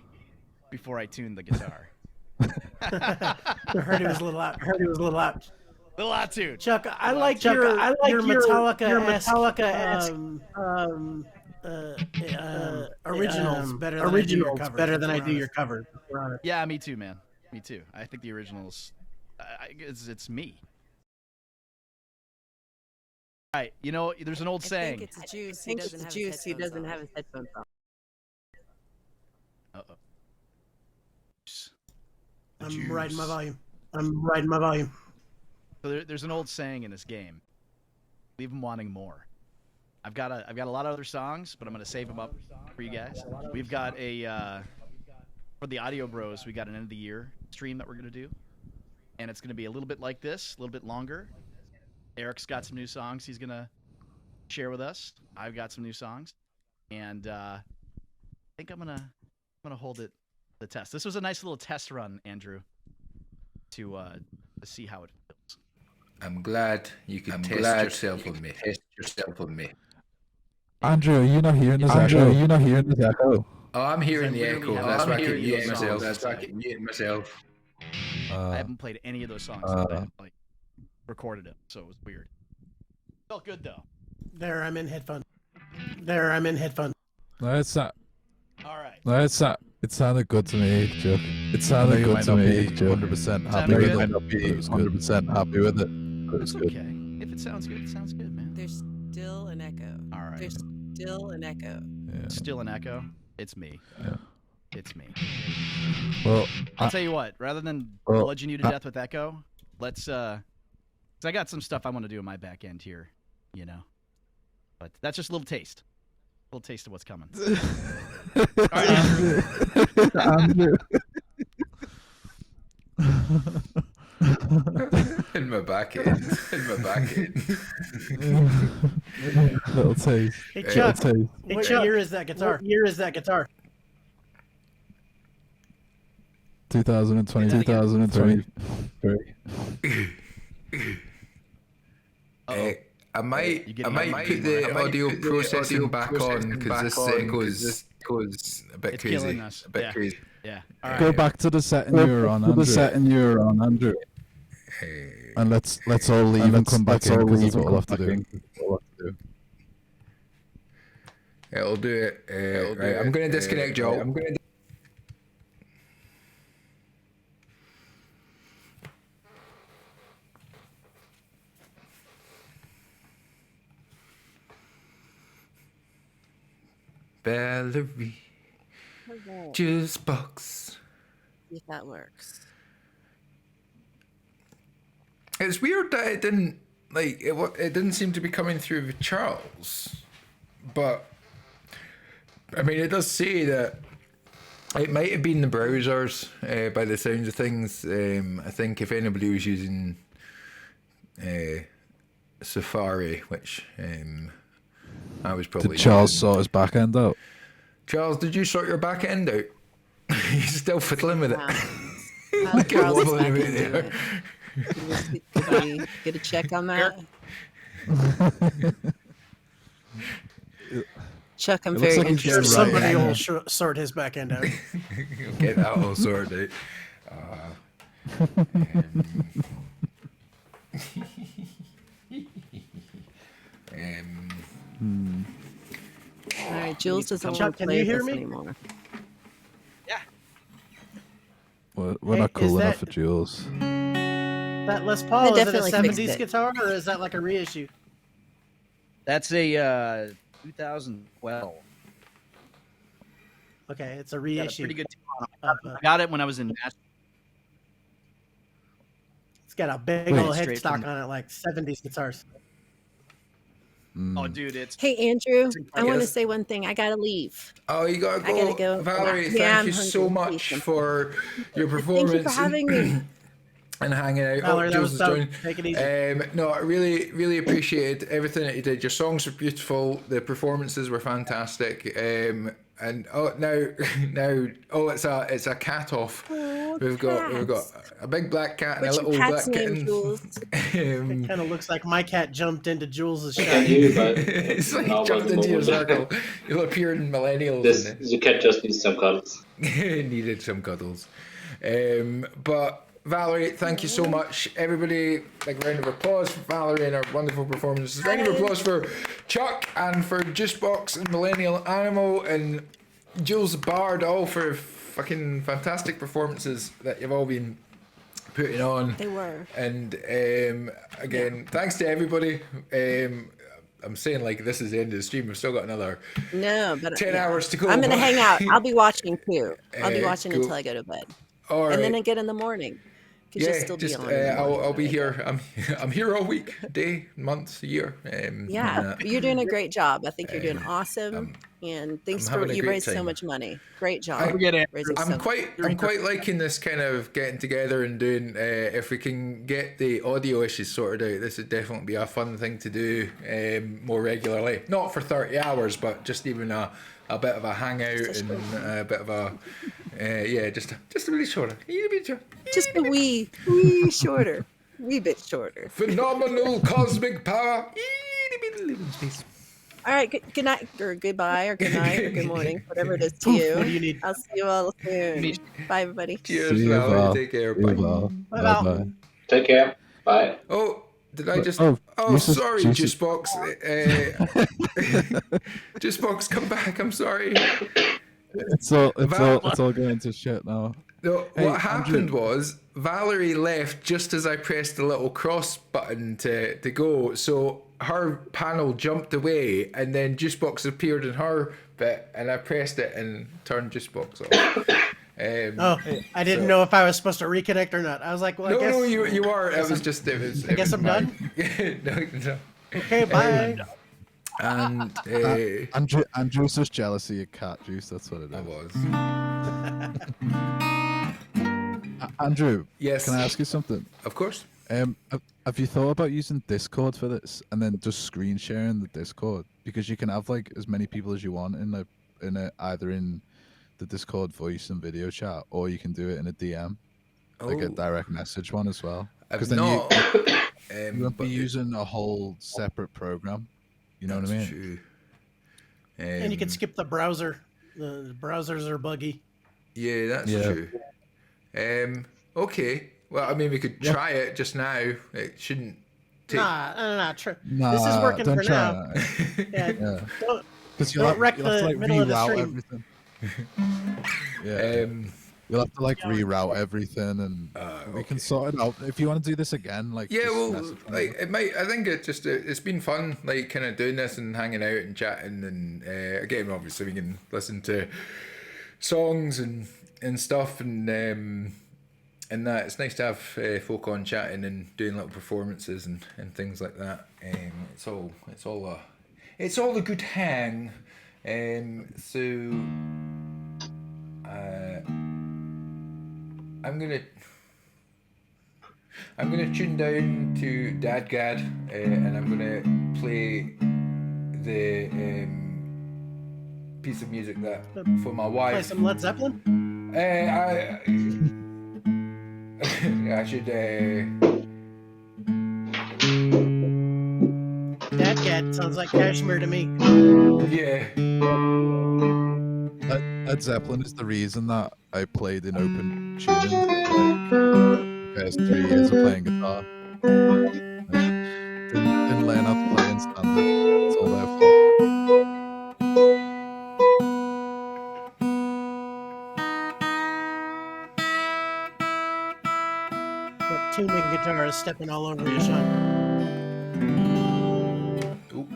before I tuned the guitar. I heard it was a little out. Little out tune. Chuck, I like your Metallica originals better than I do your cover. Yeah, me too, man. Me too. I think the originals. It's me. All right, you know, there's an old saying. I think it's Juice. He doesn't have his headphones on. Uh-oh. I'm riding my volume. So there's an old saying in this game. Leave them wanting more. I've got a lot of other songs, but I'm gonna save them up for you guys. We've got for the Audio Bros, we got an end of the year stream that we're gonna do, and it's gonna be a little bit like this, a little bit longer. Eric's got some new songs he's gonna share with us. I've got some new songs, and I think I'm gonna hold it the test. This was a nice little test run, Andrew, to see how it feels. I'm glad you could test yourself with me. Andrew, are you not hearing this echo? Oh, I'm hearing the echo. That's why I keep muting myself. I haven't played any of those songs since I recorded it, so it was weird. Felt good though. There, I'm in headphones. No, it's not. All right. No, it's not. It sounded good to me, Chuck. It sounded good to me. 100% happy with it. Might not be 100% happy with it. But It's okay. If it sounds good, it sounds good, man. There's still an echo. All right. There's still an echo. Yeah. Still an echo. It's me. Yeah. It's me. Well, I'll tell you what. Rather than bludgeon you to death with echo, let's. 'Cause I got some stuff I want to do in my back end here, you know. But that's just a little taste. A little taste of what's coming. All right, Andrew. In my back end. little taste. Hey Chuck, Little taste. what year is that guitar? 2020, 2023. I might put the audio processing back on because this echoes a bit It's crazy. killing us. A bit crazy. Yeah. All right. Go back to the setting you were on, Andrew. And let's all leave and come back in because that's what we'll have to do. It'll do it. Right, I'm going to disconnect y'all. Valerie, juice box. See if that works. It's weird that it didn't it didn't seem to be coming through with Charles, but I mean, it does say that it might have been the browsers by the sounds of things. I think if anybody was using Safari, which I was probably Did Charles using. sort his back end out? Charles, did you sort your back end out? He's still fiddling with it. Charles is wobbling back a bit into there. it. Could we get a check on that? Chuck, I'm It very looks like he's interested. getting right Somebody now. will sort his back end out. Get that all sorted out. All right, Jules doesn't Chuck, want to can play you with hear us me? anymore. We're Hey, not cool is enough that- for Jules. That Les Paul, is it a definitely fixed 70s it. guitar or is that like a reissue? That's a 2012. Okay, it's a Got a reissue. pretty good tone on it. Of, I got it when I was in Nashville. it's got a big Wait. old Straight headstock from- on it, like 70s guitars. Oh, dude, it's Hey, Andrew, I want to Yes. say one thing. I gotta leave. Oh, you gotta I go. gotta go. Valerie, Yeah, thank I'm you so hungry. much Please, for your Thank you performance for having me. and hanging out. Valerie, that Jules was has dope. joined. Take it easy. No, I really, really appreciated everything that you did. Your songs were beautiful. The performances were fantastic. And it's a cat off. Oh, We've got cats. a big black cat and What's a your little cat's black name, kitten. Jules? It kind of looks like my cat jumped into Jules's I shot. can hear you, but It's like now you jumped at the into your moment. circle. You'll appear in millennials. This and the cat just needs some cuddles. needed some cuddles. But Valerie, thank you so much. Everybody, like a round of applause for Valerie and her wonderful performances. Round of applause for Chuck and for Juicebox and Millennial Animal and Jules Bard, all for fucking fantastic performances that you've all been putting on. They were. And again, thanks to everybody. I'm saying like this is the end of the stream. We've still got another No, but 10 yeah. hours to go. I'm gonna but- hang out. I'll be watching too. I'll be watching cool. until I go to bed, All and then right. again in the morning. 'Cause you'll still be on. in the I'll morning. be here. I'm here all week, day, month, year. Yeah, you're doing a great job. I think you're doing awesome, and thanks I'm for having a you great raised so time. much money. Great job. I- Forget it. raising I'm so quite liking this kind of getting together and doing. If we can get the audio issues sorted out, this would definitely be a fun thing to do more regularly. Not for 30 hours, but just even a bit of a hangout and a bit of a just a really shorter. just a wee shorter, wee bit shorter. Phenomenal cosmic power. Living space. All right, good night or goodbye or good night or good morning, whatever it is to you. What do you need? I'll see you all soon. Bye, everybody. Cheers, See you, Valerie. Val. Take care. See you, Bye. Val. Val. Bye-bye. Take care. Bye. Oh, did I just? Oh, Oh, Jesus, sorry, Jesus. Juicebox. Juicebox, come back. I'm sorry. It's all going to shit now. No, Hey, what happened Andrew. was Valerie left just as I pressed the little cross button to go. So her panel jumped away, and then Juicebox appeared in her bit, and I pressed it and turned Juicebox off. Oh, I didn't know if I was supposed to reconnect or not. I was like, well, I No, guess. no, you are. It was just. It was. I guess I'm done. No. Okay, bye. And And Juice is jealous of your cat, Juice. That's what it is. I was. Andrew, Yes. can I ask you something? Of course. Have you thought about using Discord for this, and then just screen sharing the Discord, because you can have like as many people as you want in either in the Discord voice and video chat, or you can do it in a DM, like a Oh. direct message one as well. I've Because then not. you won't be but using a whole separate program. You know what I that's mean? True. And you can skip the browser. The browsers are buggy. Yeah, that's Yeah. true. Okay. Well, I mean, we could try it just now. It shouldn't take. Nah. Nah, This is working don't for try now. that. Yeah. Yeah. Don't, Because Don't wreck the like middle of the reroute stream. everything. Yeah. You'll have to like reroute everything, and we can sort it out. If you want to do this again, like Yeah, just well, message me. like it might. I think it just it's been fun, like kind of doing this and hanging out and chatting, and again, obviously we can listen to songs and stuff, and that it's nice to have folk on chatting and doing little performances and things like that. It's all a good hang. So I'm gonna tune down to Dadgad, and I'm gonna play the piece of music that for my wife. Play some Led Zeppelin? I should. That cat sounds like Kashmir to me. Yeah. Led Zeppelin is the reason that I played in open tuning. Like, the first 3 years of playing guitar. Didn't learn how to play in standard. It's all their fault. That tuning guitar is stepping all over you, Sean. Oop.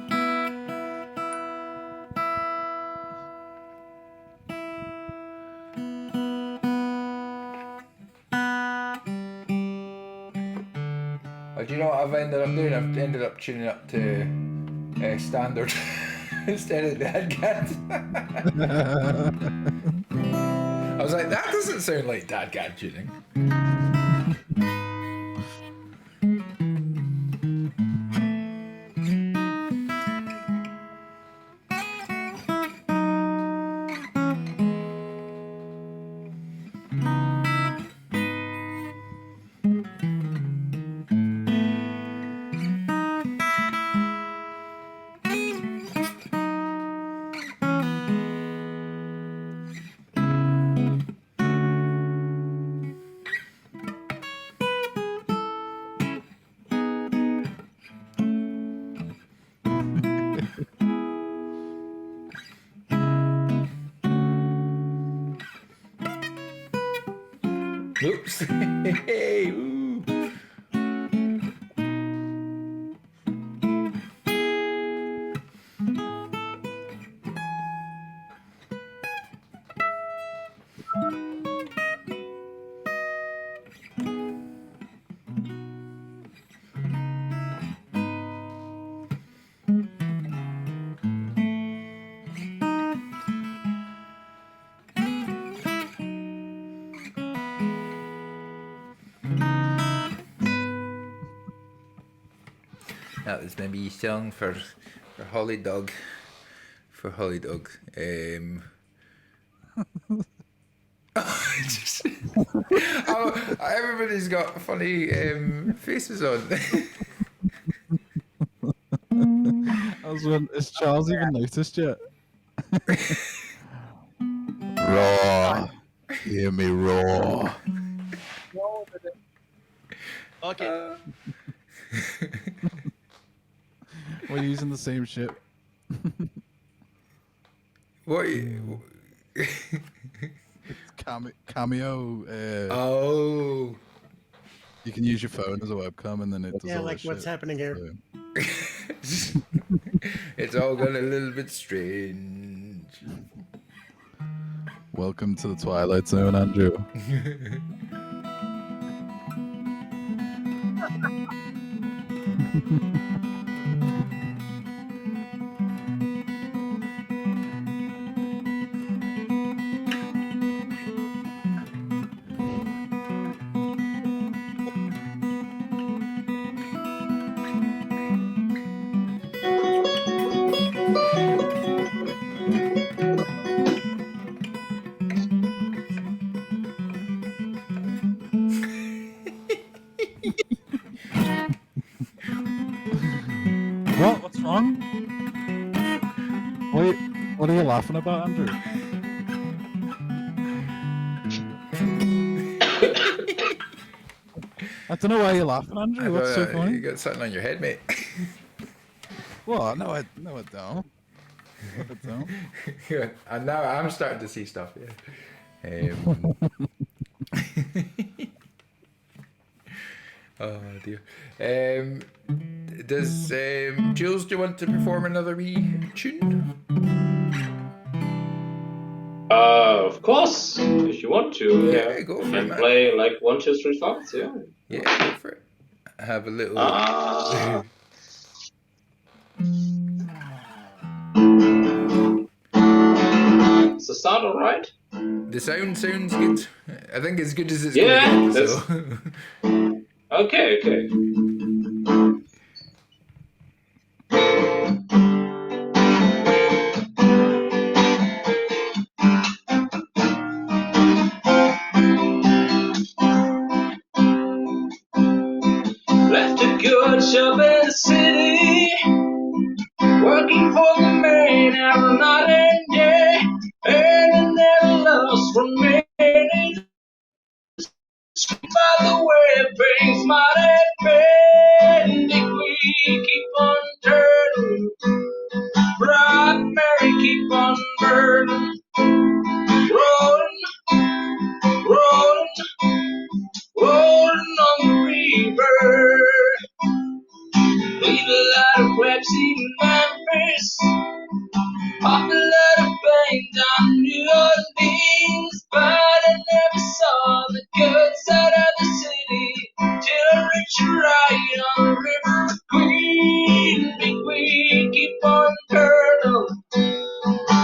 Oh, do you know what I've ended up doing? I've ended up tuning up to standard instead of Dadgad. I was like, that doesn't sound like Dadgad tuning. Oops. Hey, ooh. That was maybe a song for Holly Dog. For Holly Dog. Everybody's got funny faces on. Has Charles even noticed yet? Raw. Hear me roar. Okay. We're using the same shit. What? Are you... Cameo. Oh. You can use your phone as a webcam, and then it does Yeah, all like this what's shit. happening here. So, It's all gone a little bit strange. welcome to the Twilight Zone, Andrew. What? What's wrong? What are you laughing about, Andrew? I don't know why you're laughing, Andrew. What's so You funny? got something on your head, mate. What? No, I don't. No, I don't. Yeah, and now I'm starting to see stuff. Yeah. Oh dear. Does Jules, do you want to perform another wee tune? Of course, if you want to. Yeah, go for it, And man. play like 1, 2, 3 songs, yeah. Yeah, go for it. Have a little. sound alright? The sound sounds good. I think as good as it's Yeah, going to that's- get. So. Okay. Left a good job in the city, working for the man every night and day, and I never lost from me. By the way, things might have been if we keep on turning, bright Mary keep on burning, rolling, rolling, rolling on the river. Leave a lot of raps in Memphis, pop a lot of bang down New Orleans, but I never saw the good side of the city till I reached a ride on the River Queen. Big Queen, keep on turning,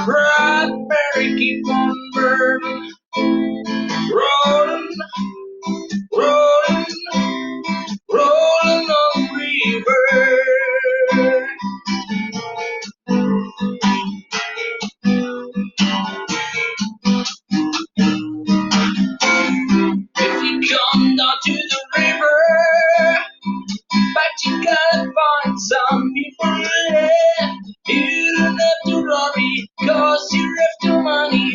bright Mary, keep on burning, rolling, rolling, rolling on the river. If you come down to the river, but you gotta find some people there. You don't have to worry, cause you're after money.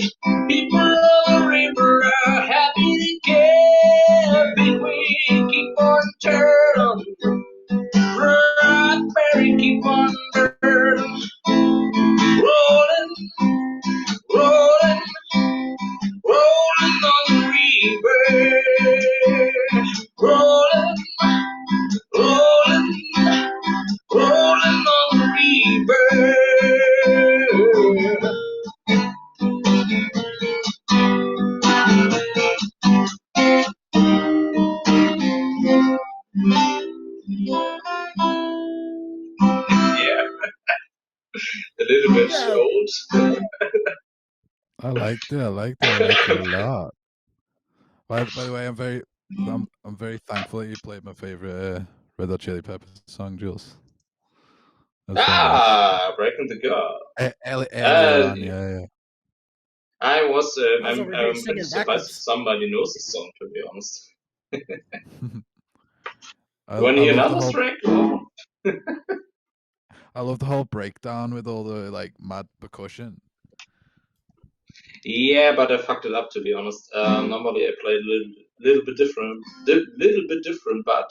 People on the river are happy to care. Big wheel, keep on turning, bright Mary, keep on burning, rolling, rolling, rolling on the river, rolling, rolling, rolling on the river. Yeah, a little bit old. I liked it. I liked it a lot. By the way, I'm very thankful that you played my favorite Red Hot Chili Peppers song, Jules. That was very nice. Breaking the girl. Earlier on, yeah. I was, I was I'm over here pretty singing surprised backwards. if somebody knows this song, to be honest. I, You want to I hear love the another whole, track? I love the whole breakdown with all the like mad percussion. Yeah, but I fucked it up, to be honest. Normally I play a little bit different, but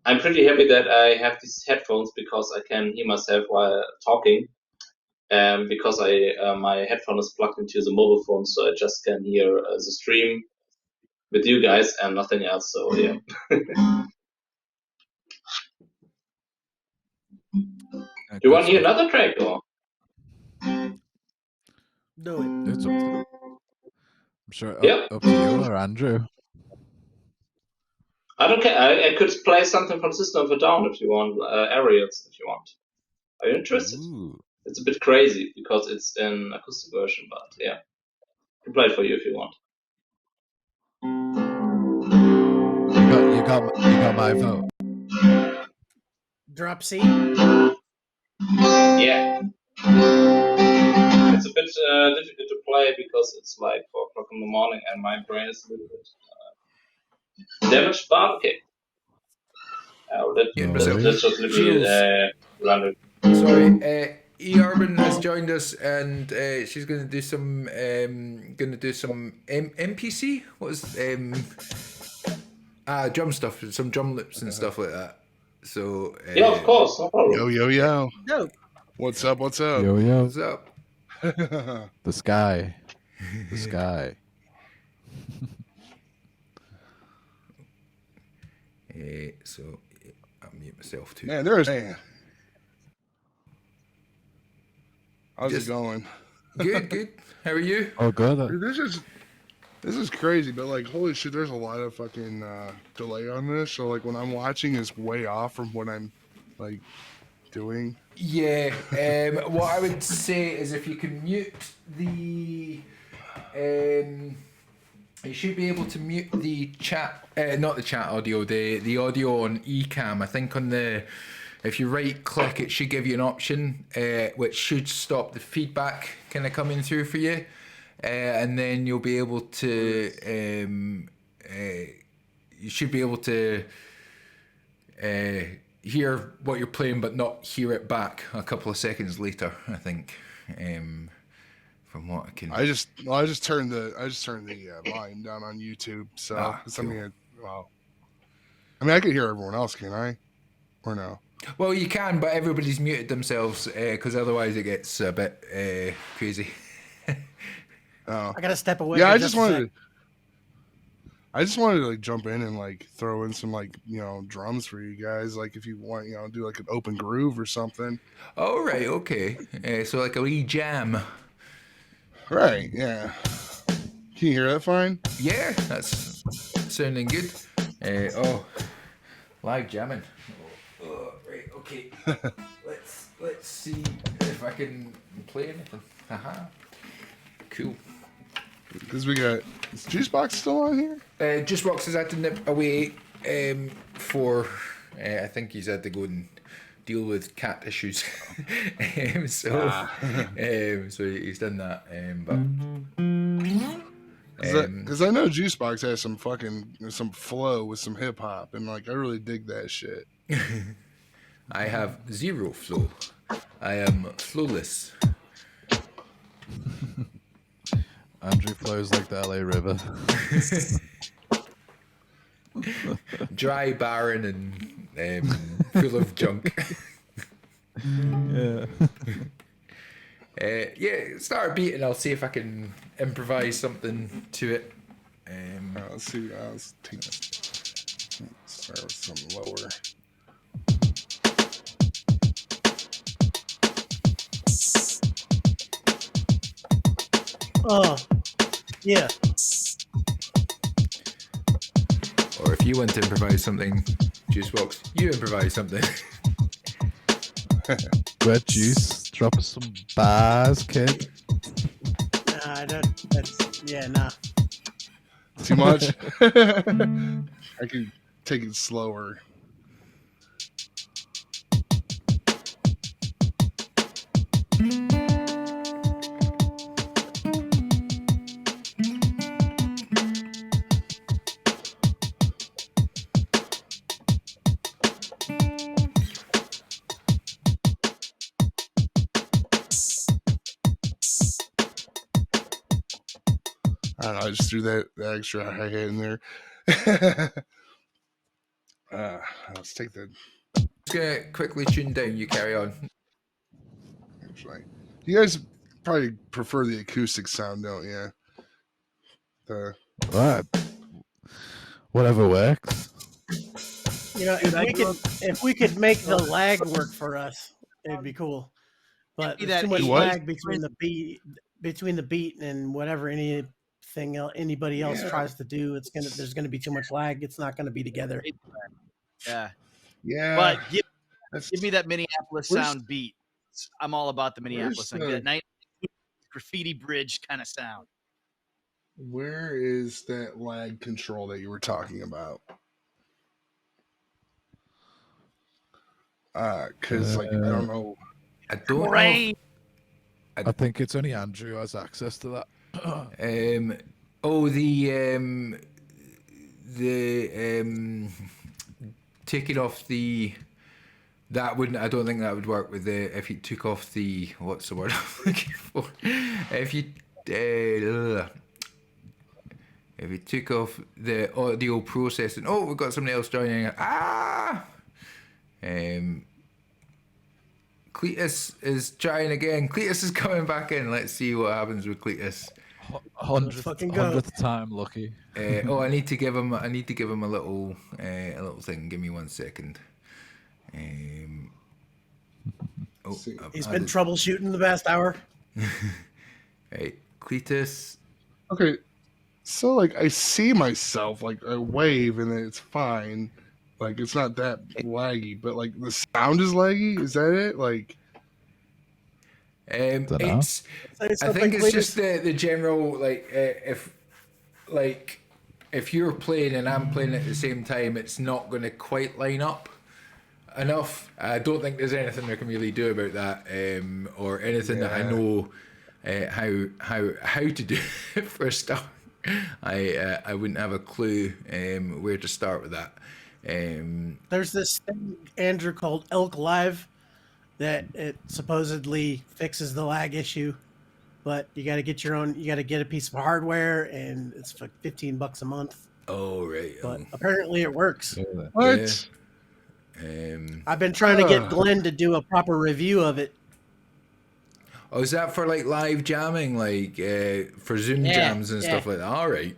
I'm pretty happy that I have these headphones because I can hear myself while talking. Because my headphone is plugged into the mobile phone, so I just can hear the stream with you guys and nothing else. So yeah. Yeah, You good want to hear stuff. another track, or? Do it. It's up to, I'm sure Yep. up to you or Andrew. I don't care. I could play something from System of a Down if you want, Aerials if you want. Are you interested? Ooh. It's a bit crazy because it's an acoustic version, but yeah, I can play it for you if you want. You got my vote. Drop C. Yeah. It's a bit difficult to play because it's like 4 o'clock in the morning and my brain is a little bit damaged, but okay. Let's just run it. Sorry, E Urban has joined us, and she's going to do some MPC. What's drum stuff, some drum loops and stuff like that. So Yeah, of course, no problem. Yo. No. What's up? Yo. What's up? The sky. The sky. So I'll mute myself too. Man, how's it going? Good. How are you? Oh, good. Dude, this is crazy, but like, holy shit, there's a lot of fucking delay on this. So like, when I'm watching, it's way off from what I'm like doing? Yeah. What I would say is if you can mute the, you should be able to mute the chat, not the chat audio, the audio on Ecamm. I think on the, if you right click, it should give you an option which should stop the feedback kind of coming through for you, and then you'll be able to, you should be able to hear what you're playing, but not hear it back a couple of seconds later. I think, from what I can. I just turned the volume down on YouTube. So cool. I mean, I could hear everyone else, can I? Or no? Well, you can, but everybody's muted themselves because otherwise it gets a bit crazy. Oh. I gotta step away. Yeah, for I just just a wanted sec. to like jump in and like throw in some like drums for you guys. Like if you want do like an open groove or something. Oh right, okay. So like a wee jam. Right. Yeah. Can you hear that fine? Yeah, that's sounding good. Live jamming. Right, okay. let's see if I can play anything. Haha. Cool. Because we got, is Juicebox still on here? Juicebox has had to nip away for, I think he's had to go and deal with cat issues. So he's done that. Because I know Juicebox has some flow with some hip hop, and like I really dig that shit. I have zero flow. I am flowless. Andrew flows like the LA River. Dry, barren, and full of junk. Yeah. Yeah, start a beat and I'll see if I can improvise something to it. Let's see. Let's start with some lower. Oh, yeah. Or if you want to improvise something, Juicebox, you improvise something. Red Juice, drop us some bars, kid. Nah. Too much? I could take it slower. I don't know. I just threw that extra hi-hat in there. Let's take the. Just gonna quickly tune down, you carry on. Actually, you guys probably prefer the acoustic sound, don't you? What? Whatever works. If we could make the lag work for us, it'd be cool. But there's too much lag between the beat and whatever anybody else tries to do. There's gonna be too much lag. It's not gonna be together. Yeah. Yeah. But give me that Minneapolis sound beat. I'm all about the Minneapolis sound. That night graffiti bridge kind of sound. Where is that lag control that you were talking about? Because I don't know. I don't know. I think it's only Andrew who has access to that. Taking off the. That wouldn't. I don't think that would work with the. If you took off the. What's the word I'm looking for? If you took off the audio processing. Oh, we've got somebody else joining. Cletus is trying again. Cletus is coming back in. Let's see what happens with Cletus. 100th time lucky. I need to give him a little thing. Give me 1 second. He's been troubleshooting the past hour. Right, Cletus. Okay, so like I see myself, like I wave and then it's fine, Like it's not that laggy, but like the sound is laggy. Is that it? Like Dunno. It's. Say I something, think it's Cletus. just the general if you're playing and I'm playing at the same time, it's not going to quite line up enough. I don't think there's anything we can really do about that, or anything that I know how to do it for a start. I wouldn't have a clue where to start with that. There's this thing, Andrew, called Elk Live that it supposedly fixes the lag issue, but you got to get your own. You got to get a piece of hardware, and it's like $15 a month. Oh right. But apparently it works. what? I've been trying to get Glenn to do a proper review of it. Oh, is that for like live jamming, like for Zoom jams and stuff like that? All right.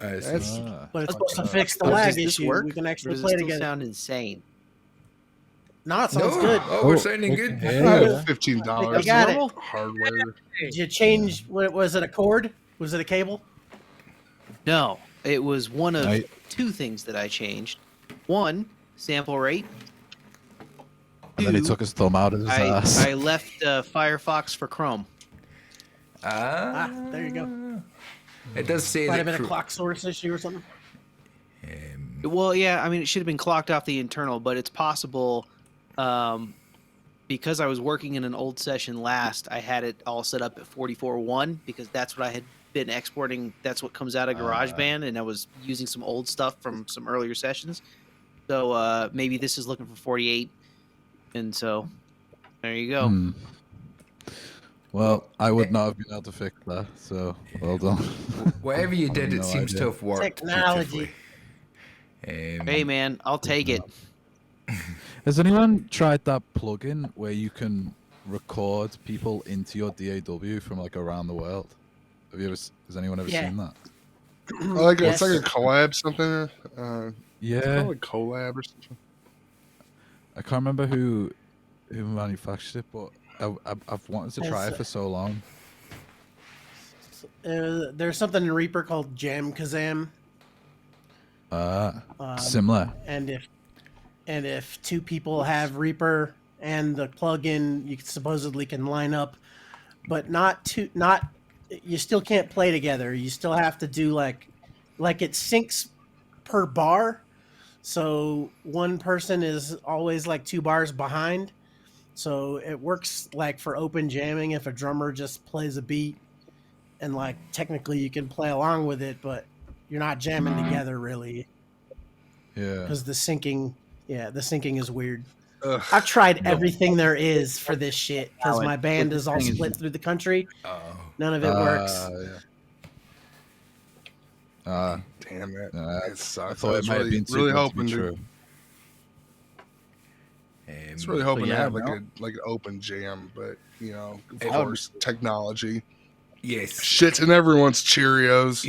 That's But it's supposed to fix the Does lag this issue. work? We can Or actually does play it still together. sound insane? No, it sounds No, good. oh, we're sounding good. Yeah. $15 You got it. hardware. Did you change? What was it? A cord? Was it a cable? No, it was one of I- two things that I changed. One, sample rate. And then he Two, took his thumb out of his ass. I left Firefox for Chrome. Ah, there you go. It does say Might that. have been a clock source issue or something. Well, yeah, I mean, it should have been clocked off the internal, but it's possible because I was working in an old session last, I had it all set up at 44.1 because that's what I had been exporting. That's what comes out of GarageBand, and I was using some old stuff from some earlier sessions. So maybe this is looking for 48, and so there you go. Hmm. Well, I would not have been able to fix that, so well done. Whatever you did, it No seems idea. to have worked. Technology. beautifully. Hey, man, I'll take it. Has anyone tried that plugin where you can record people into your DAW from like around the world? Have you ever? Has anyone ever Yeah. seen that? Like Yes. it's like a collab something. Yeah, It's called like collab or something. I can't remember who manufactured it, but I've wanted to try it It's- for so long. There's something in Reaper called Jam Kazam, Similar. and if two people have Reaper and the plugin, you supposedly can line up, but not you still can't play together. You still have to do like it syncs per bar, so one person is always like 2 bars behind. So it works like for open jamming if a drummer just plays a beat, and like technically you can play along with it, but you're not jamming together really Yeah. because the syncing is weird. Ugh. I've tried everything there is for this shit because Alex, my band what is all thing is- split through the country. Oh. None of it works. Yeah. Damn it! I It sucks. thought it was might really, have been too really good to hoping be to. true. I was really hoping to yeah, have like no. an open jam, but you know, of It would- course, technology. Yes. Shit's in everyone's Cheerios.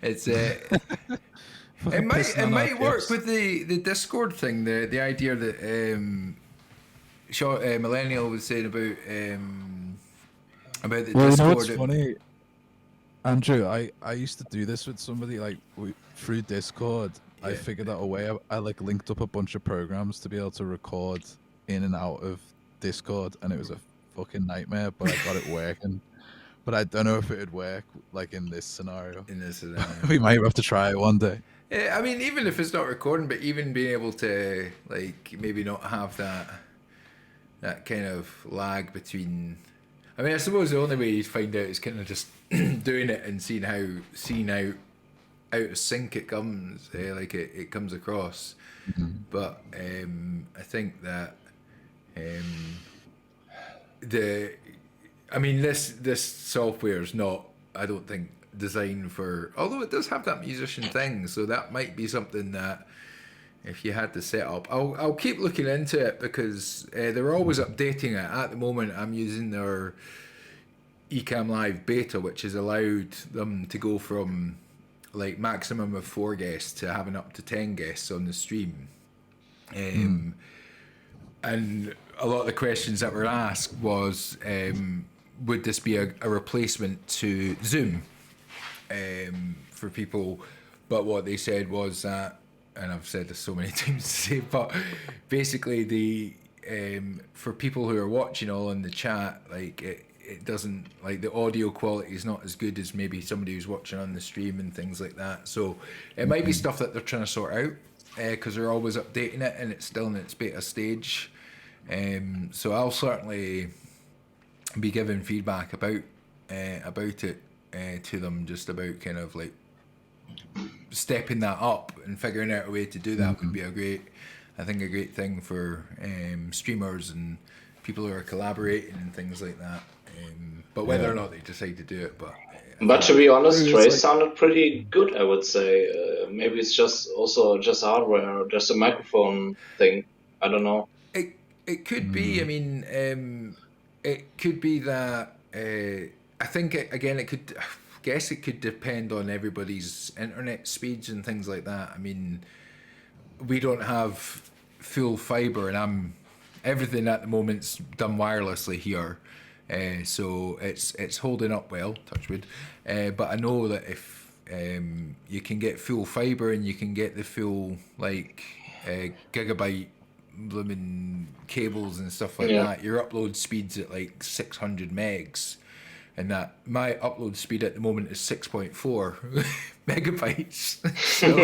It's Fucking it might pissing on our work gifts. with the Discord thing. The idea that Millennial was saying about the Well, you know Discord. what's funny, Andrew? I used to do this with somebody like through Discord. I Yeah. figured out a way. I like linked up a bunch of programs to be able to record in and out of Discord, and it was a fucking nightmare. But I got it working. But I don't know if it would work like in this scenario. in this, We might have to try it one day. yeah, I mean, even if it's not recording, but even being able to like maybe not have that kind of lag between. I mean, I suppose the only way you find out is kind of just doing it and seeing how out of sync it comes, like it comes across. But I think that this software is not, I don't think, designed for, although it does have that musician thing, so that might be something that if you had to set up, I'll keep looking into it because they're always updating it. At the moment, I'm using their Ecamm Live beta, which has allowed them to go from like maximum of 4 guests to having up to 10 guests on the stream. And a lot of the questions that were asked was, would this be a replacement to Zoom for people? But what they said was that and I've said this so many times today, but basically the for people who are watching all in the chat, like it doesn't, like, the audio quality is not as good as maybe somebody who's watching on the stream and things like that. So it might be stuff that they're trying to sort out, because they're always updating it and it's still in its beta stage. So I'll certainly be giving feedback about it to them, just about kind of like stepping that up and figuring out a way to do that would be a great thing for streamers and people who are collaborating and things like that. But whether or not they decide to do it, But to be honest, Trey sounded pretty good, I would say. Maybe it's just hardware, or just a microphone thing. I don't know. It could be. I mean, it could be that. I think again, it could. I guess it could depend on everybody's internet speeds and things like that. I mean, we don't have full fiber, and everything at the moment's done wirelessly here. So it's holding up well, touch wood. But I know that if you can get full fiber and you can get the full like gigabyte blooming cables and stuff like that, your upload speed's at like 600 megs, and that my upload speed at the moment is 6.4 megabytes. So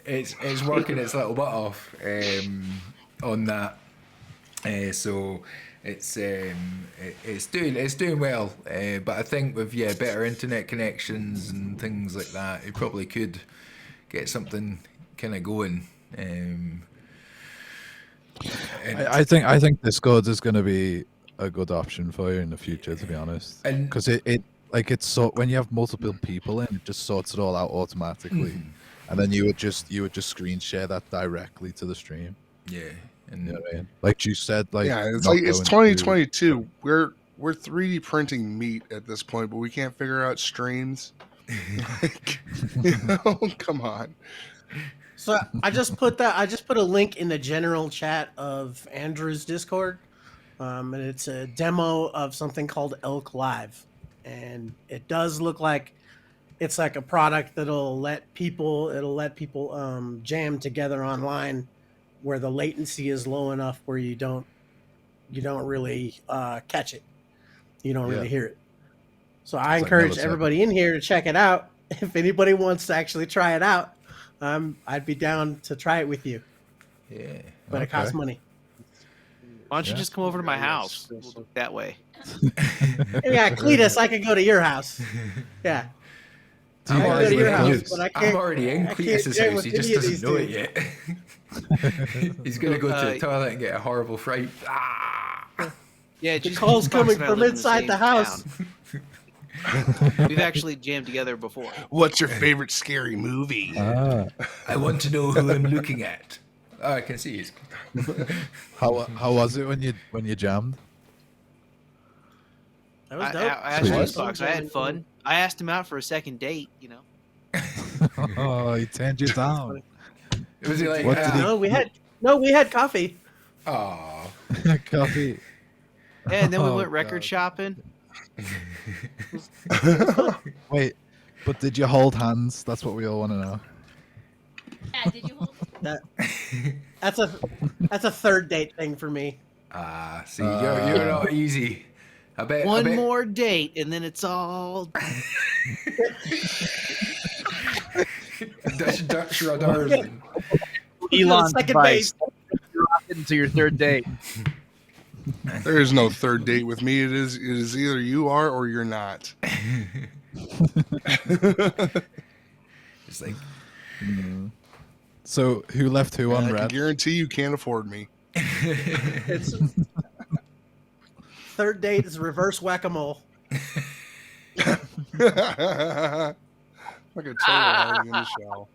it's working its little butt off on that. So it's doing well, but I think with better internet connections and things like that, you probably could get something kind of going. I think Discord is going to be a good option for you in the future, to be honest, because it's so when you have multiple people in, it just sorts it all out automatically, and then you would just screen share that directly to the stream. Yeah. And you know what I mean? Like you said, like it's 2022. We're 3D printing meat at this point, but we can't figure out streams. Like, come on. So I just put a link in the general chat of Andrew's Discord, and it's a demo of something called Elk Live, and it does look like it's like a product that'll let people jam together online, where the latency is low enough where you don't really catch it, you don't really hear it. So I encourage everybody in here to check it out. If anybody wants to actually try it out, I'd be down to try it with you. Yeah, but it costs money. Why don't you just come over to my house? We'll do it that way. Yeah, Cletus, I could go to your house. Yeah. I'm already in in Cletus's house. He just doesn't know it yet. He's gonna go to the toilet and get a horrible fright. Yeah, the call's coming from inside the house. We've actually jammed together before. What's your favorite scary movie? I want to know who I'm looking at. Oh, I can see you. How was it when you jammed? That was dope. I asked Xbox. I had fun. I asked him out for a second date. You know. Oh, he turned you down. Was he like? No, we had coffee. Oh, coffee. And then we went record shopping. Wait, but did you hold hands? That's what we all want to know. Yeah, did you hold? That's a third date thing for me. See, you're not easy. I bet one more date, and then it's all. Dutch radars. Elon's advice. You're into your third date. There is no third date with me. It is either you are or you're not. It's like. So who left who on I red? can guarantee you can't afford me. Third date is reverse whack-a-mole. Like a total in the show.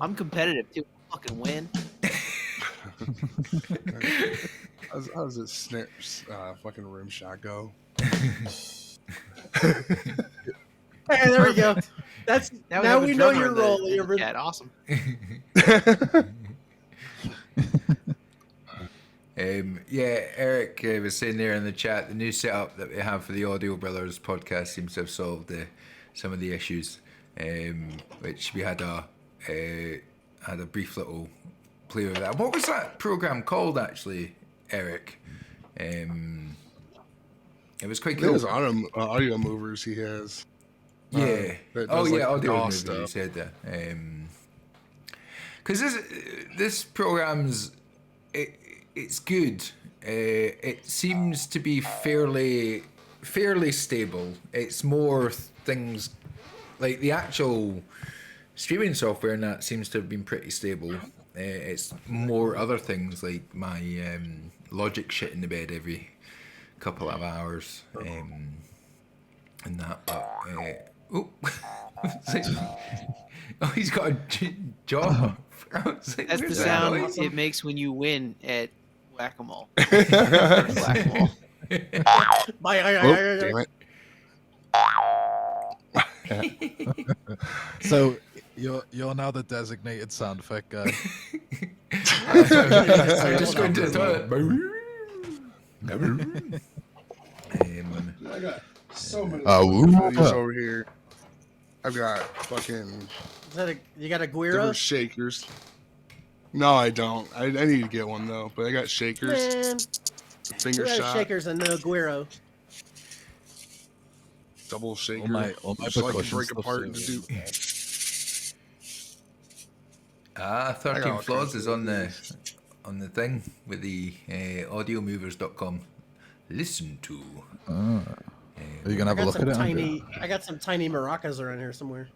I'm competitive too. I'll fucking win. How does it fucking rim shot go? Hey, there we go. Now we know your role. Yeah, awesome. Eric was saying there in the chat, the new setup that we have for the Audio Brothers podcast seems to have solved some of the issues. which we had a brief little play with that. What was that program called actually, Eric? It was quite cool. Those audio movers he has. Yeah. That Oh does, yeah, like, audio DAW movie, you said that. Because this program's it's good. It seems to be fairly stable. It's more things like the actual streaming software and that seems to have been pretty stable. It's more other things like my Logic shit in the bed every couple of hours and that. But, oh, oh, he's got a jaw. That's the Where's that sound noise? it makes when you win at whack-a-mole. Whack-a-mole. Oh, damn it. So you're now the designated sound effect guy. I'm just going to the toilet. I got so many Oh, these over here. I've got fucking You got a different Guiro? shakers. No, I don't. I need to get one though, but I got shakers, Man, finger who has shot, shakers and no Guiro? double shaker. all my so I can percussion break stuff apart into too. do. 13 all Flaws kinds is of on the thing with the audiomovers.com. Listen to. Are you gonna I have a got look some at it? tiny. I got some tiny maracas around here somewhere.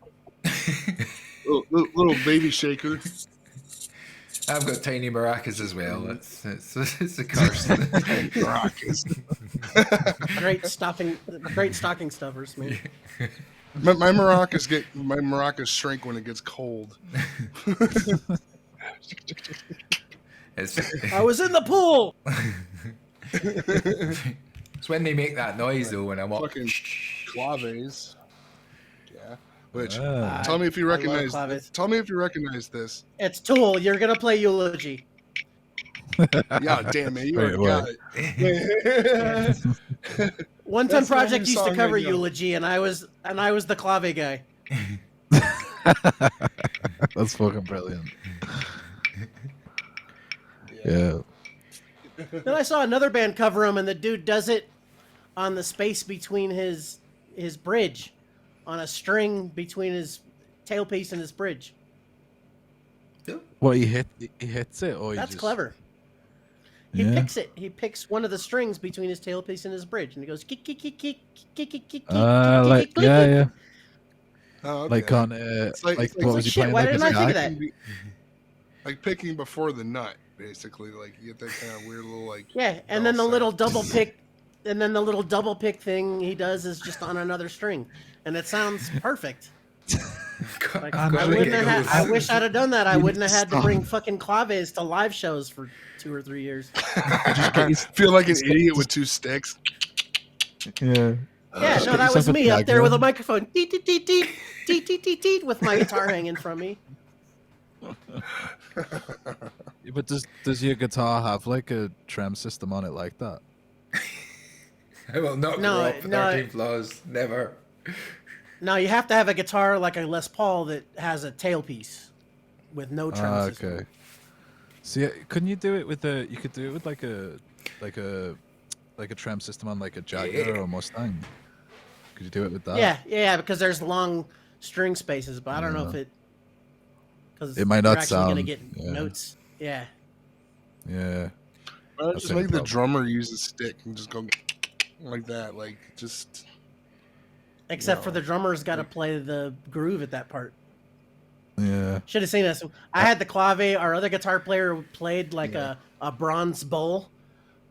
Little baby shaker. I've got tiny maracas as well. It's a curse. Maracas. Great stocking stuffers, man. My maracas shrink when it gets cold. I was in the pool. It's when they make that noise though when I'm up. Fucking claves. Yeah. Which Ah. tell me if you I love recognize. claves. Tell me if you recognize this. It's Tool. You're gonna play Eulogy. Yeah, damn it, you Wait, already got it. One Ton That's the Project only used to song cover I know. Eulogy, and I was the clave guy. That's fucking brilliant. Yeah. Then I saw another band cover him, and the dude does it on the space between his bridge, on a string between his tailpiece and his bridge. What he hits it, or That's he just... clever. He Yeah. picks it. He picks one of the strings between his tailpiece and his bridge, and he goes kick kick kick kick kick kick kick. Like kick, yeah, kick. yeah. Oh, okay. Like on It's like, like- what was he shit, playing? why Like didn't a I think of jack? that? Like picking before the nut, basically. Like you get that kind of weird little like. Yeah, and then the bell little sound. double pick, and then the little double pick thing he does is just on another string, and it sounds perfect. Like, I I know. wouldn't have had, I wish I'd have done that. I You wouldn't have had to stop. bring fucking claves to live shows for 2 or 3 years. I feel like an idiot with 2 sticks. Yeah. Yeah, no, get that was yourself a me up there with a diagram. microphone, deet, deet, deet, deet, deet, deet, deet, deet, with my guitar hanging from me. Yeah, but does your guitar have like a trem system on it like that? I will not No, grow up with no. 13 Flaws. Never. No, you have to have a guitar like a Les Paul that has a tailpiece with no trem Ah, system. okay. See, couldn't you do it with a? You could do it with like a trem system on like a Jaguar or Mustang. Could you do it with that? Yeah, because there's long string spaces, but I don't know if it. Because It might not you're actually gonna sound- get yeah. notes. Yeah. Yeah. Well, That's just the make the problem. drummer use a stick and just go like that. Like just. Except for No. the drummer's got to play the groove at that part. Yeah. Should have seen this. I had the clave. Our other guitar player played like a bronze bowl,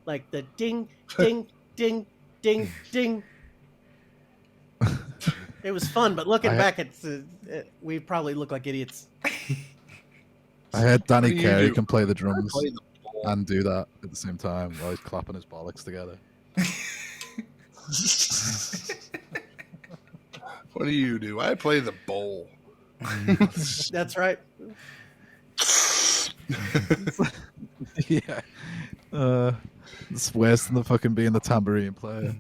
like the ding, ding, ding, ding, ding. It was fun, but looking I- back, we probably look like idiots. I heard Danny What do you Carey do? can play the I drums play the bowl. and do that at the same time while he's clapping his bollocks together. What do you do? I play the bowl. That's right. Yeah. It's worse than the fucking being the tambourine player.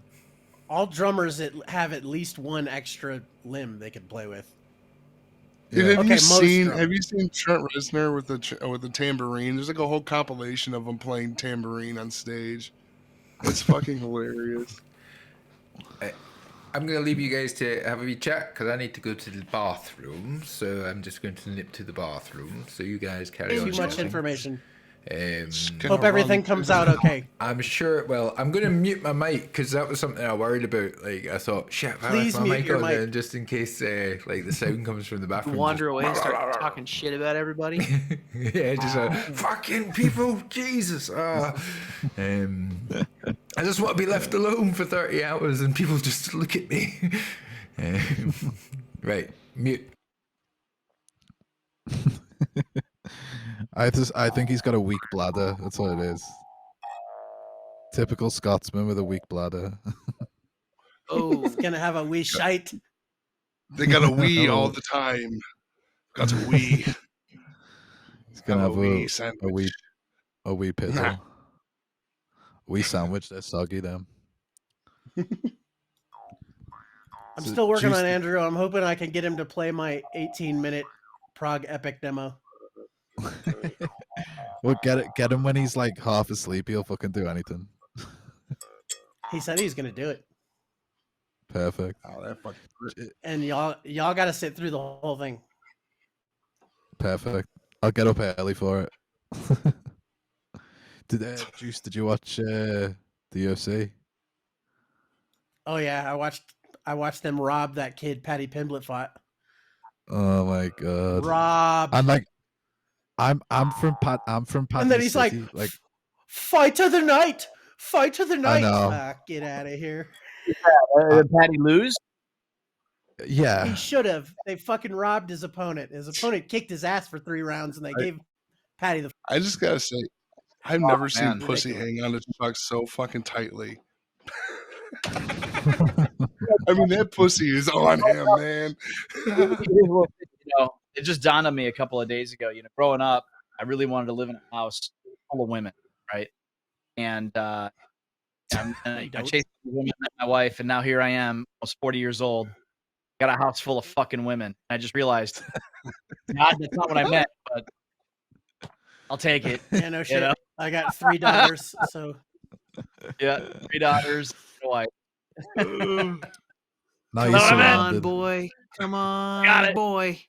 All drummers that have at least one extra limb they can play with. Dude, Yeah. have Okay, you most seen drums. Have you seen Trent Reznor with the tambourine? There's like a whole compilation of him playing tambourine on stage. It's fucking hilarious. I'm going to leave you guys to have a wee chat because I need to go to the bathroom. So I'm just going to nip to the bathroom. So you guys carry on. Too much chatting. information. Gonna Hope everything run comes through out the- okay. I'm sure. Well, I'm going to mute my mic because that was something I worried about. Like I thought, shit, if I Please left my mute mic your on mic. then just in case, like the sound comes from the bathroom. Wander just- away and start talking shit about everybody. Yeah, just fucking people, Jesus. I just want to be left alone for 30 hours and people just look at me. Right, mute. I think he's got a weak bladder. That's all it is. Typical Scotsman with a weak bladder. Oh, He's gonna have a wee shite. They got a wee all the time. Got a wee. He's gonna have wee a sandwich. wee piddle. Wee sandwich. They're soggy them. I'm So still working juice- on Andrew. I'm hoping I can get him to play my 18-minute Prague Epic demo. Well, get him when he's like half asleep. He'll fucking do anything. He said he's gonna do it, Perfect. Oh, that fucking. and y'all got to sit through the whole thing. Perfect. I'll get up early for it. Juice, did you watch the UFC? Oh yeah, I watched them rob that kid Paddy Pimblett fought. Oh my god. Rob. I'm like, I'm from Paddy And then he's City. like, fight of the night, fight of the night. know. Ah, get out of here. Did Patty lose? yeah. He should have. They fucking robbed his opponent. His opponent kicked his ass for 3 rounds, and they gave Patty the. I just gotta say, I've never seen man. pussy hang on to Chuck so fucking tightly. I mean, that pussy is on him, man. It just dawned on me a couple of days ago. Growing up, I really wanted to live in a house full of women, right? And I chased women, met my wife, and now here I am, almost 40 years old, got a house full of fucking women. I just realized, God, that's not what I meant, but I'll take it. Yeah, no shit. know? I got 3 daughters, so Yeah, 3 daughters, and a wife. Now you're come on, surrounded. boy. Come on, Got it. boy.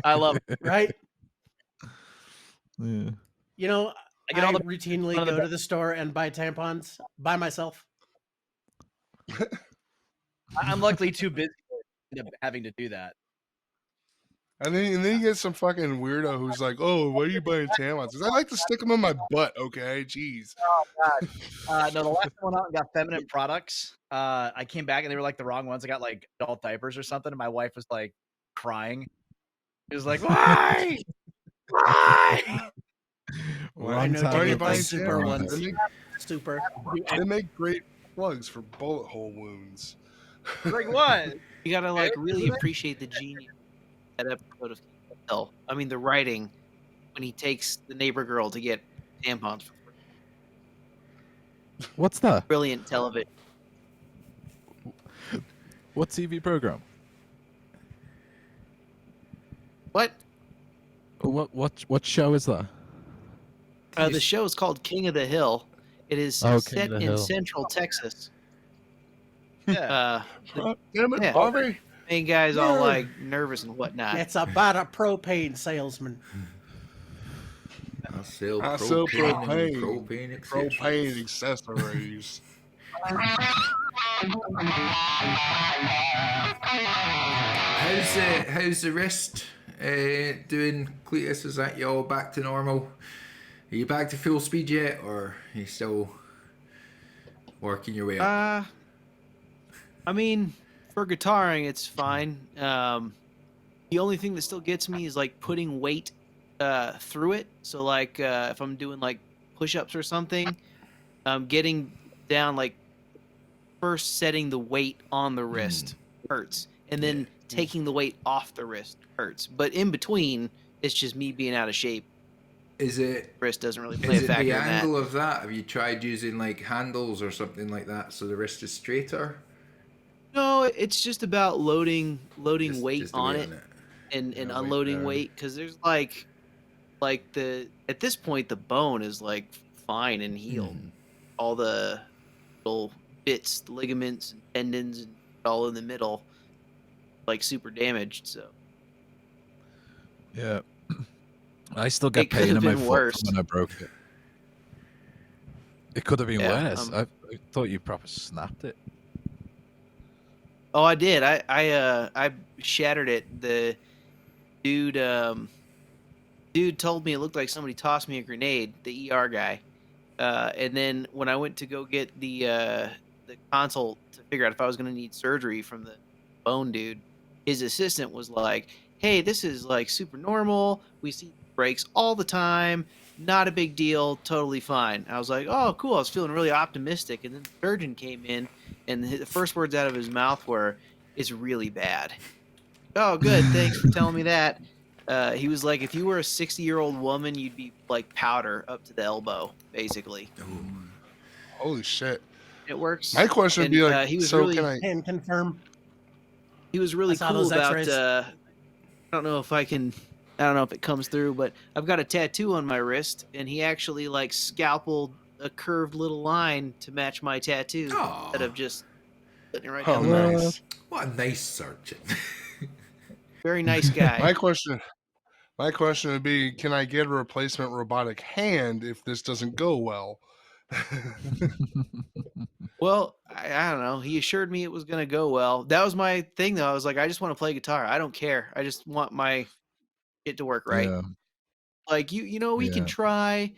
I love it. right. Yeah. You know, I get all the routinely one of the go to the store and buy tampons by myself. I'm luckily too busy to end up having to do that. And then you get some fucking weirdo who's like, "Oh, why are you buying tampons?" 'Cause I like to stick them in my butt. Okay, jeez. No, the last time I went out and got feminine products, I came back and they were like the wrong ones. I got like adult diapers or something, and my wife was like crying. She was like, "Why? Why?" I know Why are you you get buying the super tampons? ones. They make, Super. they make great plugs for bullet hole wounds. Like what? You gotta like really appreciate the genius of that episode of Hill. I mean, the writing when he takes the neighbor girl to get tampons for free. What's that? Brilliant television. What TV program? What? What show is that? The show is called King of the Hill. It is Oh, King set of the in Hill. Central Texas. Yeah. The Damn it, Yeah. Bobby! main guy's all Yeah. like nervous and whatnot. It's about a propane salesman. I sell I sell propane and propane. propane Propane accessories. accessories. How's the wrist doing, Cletus? Is that you all back to normal? Are you back to full speed yet, or are you still working your way up? I mean, for guitaring, it's fine. The only thing that still gets me is like putting weight through it. So like if I'm doing like push-ups or something, getting down like first setting the weight on the wrist hurts, and then taking the weight off the wrist hurts. But in between, it's just me being out of shape. Is it Wrist doesn't really play is a it factor the in that. angle of that? Have you tried using like handles or something like that so the wrist is straighter? No, it's just about loading Just weight the on weight it. on it. and Yeah, weight unloading bearing. weight, because there's like at this point the bone is like fine and healed. Mhm. All the little bits, ligaments, and tendons, and all in the middle, like super damaged. So Yeah. I still get It could pain have in my been foot worse. from when I broke it. It could have been Yeah, worse. I thought you proper snapped it. oh, I did. I shattered it. The dude told me it looked like somebody tossed me a grenade. The ER guy. And then when I went to go get the consult to figure out if I was going to need surgery from the bone dude, his assistant was like, "Hey, this is like super normal. We see breaks all the time. Not a big deal. Totally fine." I was like, "Oh, cool." I was feeling really optimistic, and then the surgeon came in, and the first words out of his mouth were, "It's really bad." Oh, good. Thanks for telling me that. He was like, if you were a 60-year-old woman, you'd be like powder up to the elbow, basically. Holy shit. It works. My question would And be like, he was so really, can I? Can confirm. he was really I saw cool those about. X-rays. I don't know if I can. I don't know if it comes through, but I've got a tattoo on my wrist, and he actually like scalpeled a curved little line to match my tattoo Aw. instead of just putting it right Oh, down the middle. nice. What a nice surgeon. Very nice guy. My question would be, can I get a replacement robotic hand if this doesn't go well? Well, I don't know. He assured me it was going to go well. That was my thing, though. I was like, I just want to play guitar. I don't care. I just want my shit to work right. Yeah. Like we can Yeah. try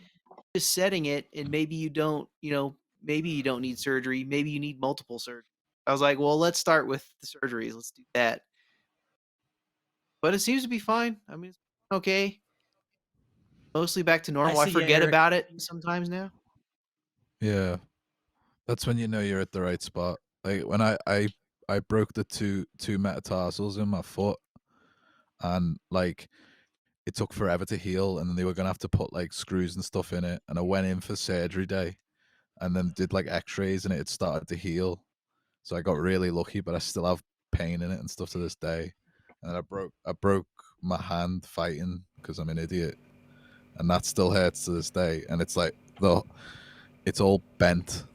just setting it, and maybe you don't, maybe you don't need surgery. Maybe you need multiple surgeries. I was like, well, let's start with the surgeries. Let's do that. But it seems to be fine. I mean, it's okay. Mostly back to normal. I see forget Eric. about it sometimes now. Yeah. That's when you know you're at the right spot. Like when I broke the two metatarsals in my foot, and like it took forever to heal, and then they were gonna have to put like screws and stuff in it, and I went in for surgery day and then did like x-rays, and it had started to heal. So I got really lucky, but I still have pain in it and stuff to this day. And I broke my hand fighting because I'm an idiot, and that still hurts to this day. And it's like it's all bent.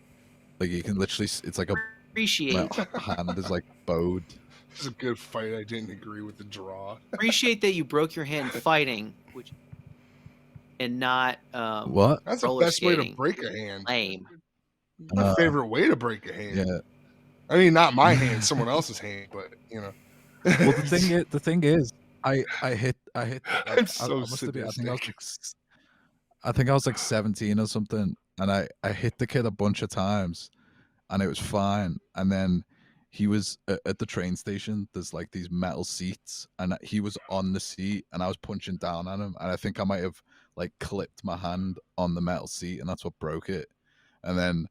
Like you can literally, it's like Appreciate my hand is like bowed. This is a good fight. I didn't agree with the draw. appreciate that you broke your hand fighting, and not What? That's the roller best way to skating. break a hand. Lame. My favorite way to break a hand. Yeah. I mean, not my hand, someone else's hand, but you know. Well, the thing is, I hit. I'm so must have been, sadistic. I think I was like 17 or something, and I hit the kid a bunch of times, and it was fine. And then he was at the train station. There's like these metal seats, and he was on the seat, and I was punching down on him, and I think I might have like clipped my hand on the metal seat, and that's what broke it. And then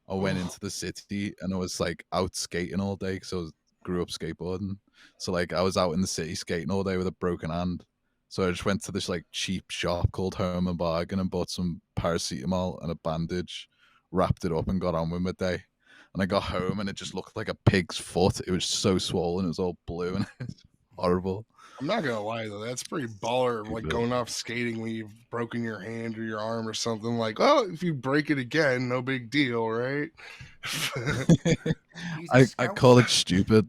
I went into the city, and I was like out skating all day because I grew up skateboarding. So like I was out in the city skating all day with a broken hand. So I just went to this like cheap shop called Home and Bargain and bought some paracetamol and a bandage, wrapped it up, and got on with my day. And I got home, and it just looked like a pig's foot. It was so swollen, it was all blue, and it's horrible. I'm not gonna lie though, that's pretty baller. Like Good. going off skating when you've broken your hand or your arm or something. Like, oh, if you break it again, no big deal, right? I call it stupid.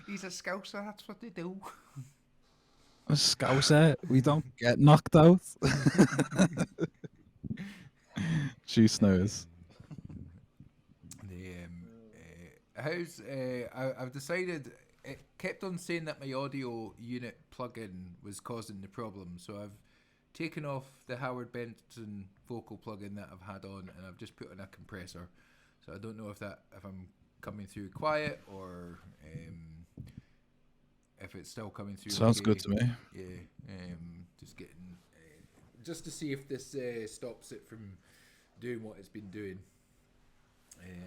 He's a scouser, that's what they do. A Scouser, we don't get knocked out. She knows. I've decided, it kept on saying that my audio unit plugin was causing the problem, so I've taken off the Howard Benson vocal plugin that I've had on, and I've just put on a compressor. So I don't know if I'm coming through quiet or if it's still coming through. Sounds okay. good to me. Yeah, just getting just to see if this stops it from doing what it's been doing.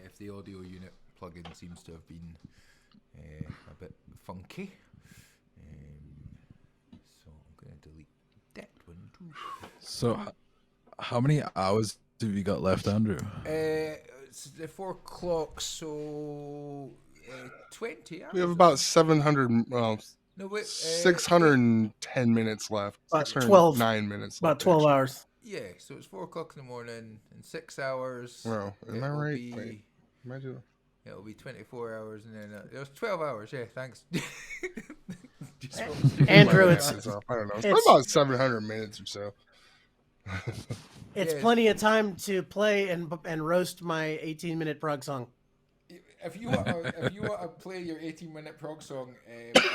If the audio unit plugin seems to have been a bit funky, so I'm going to delete that one too. So, how many hours have you got left, Andrew? It's the 4 o'clock, so 20 hours. We have about 700, well, No, wait. 610 minutes left. About 609 minutes About left. 12 actually. hours. Yeah, so it's 4 o'clock in the morning. In 6 hours. Wow, am I it'll right? be- Wait, am I doing? It'll be 24 hours, and then it was 12 hours. Yeah, thanks. Just Andrew, My it's- math is off. I don't know. It's it's- about 700 minutes or so. It's Yeah. plenty of time to play and roast my 18-minute prog song. If you want to play your 18-minute prog song,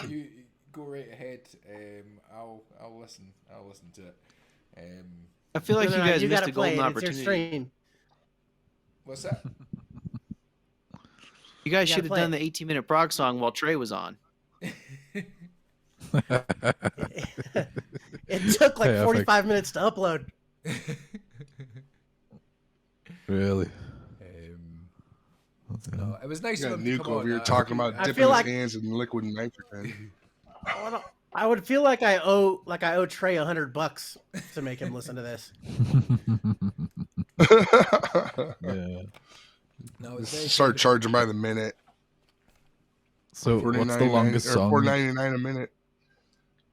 you go right ahead. I'll listen. I'll listen to it. I feel like No, you guys missed gotta a play golden it. It's your opportunity. stream. What's that? You guys You should have gotta done the 18-minute prog song while Trey was on. It took like Perfect. 45 minutes to upload. Really? No, it was nice You of got him to Nuke come over on. here I talking hope about I dipping feel his like- hands in liquid nitrogen. I would feel like I owe Trey $100 to make him listen to this. Yeah. No, it's very Start good. charging by the minute. So what's the $4.99 longest or song? $4.99 a minute.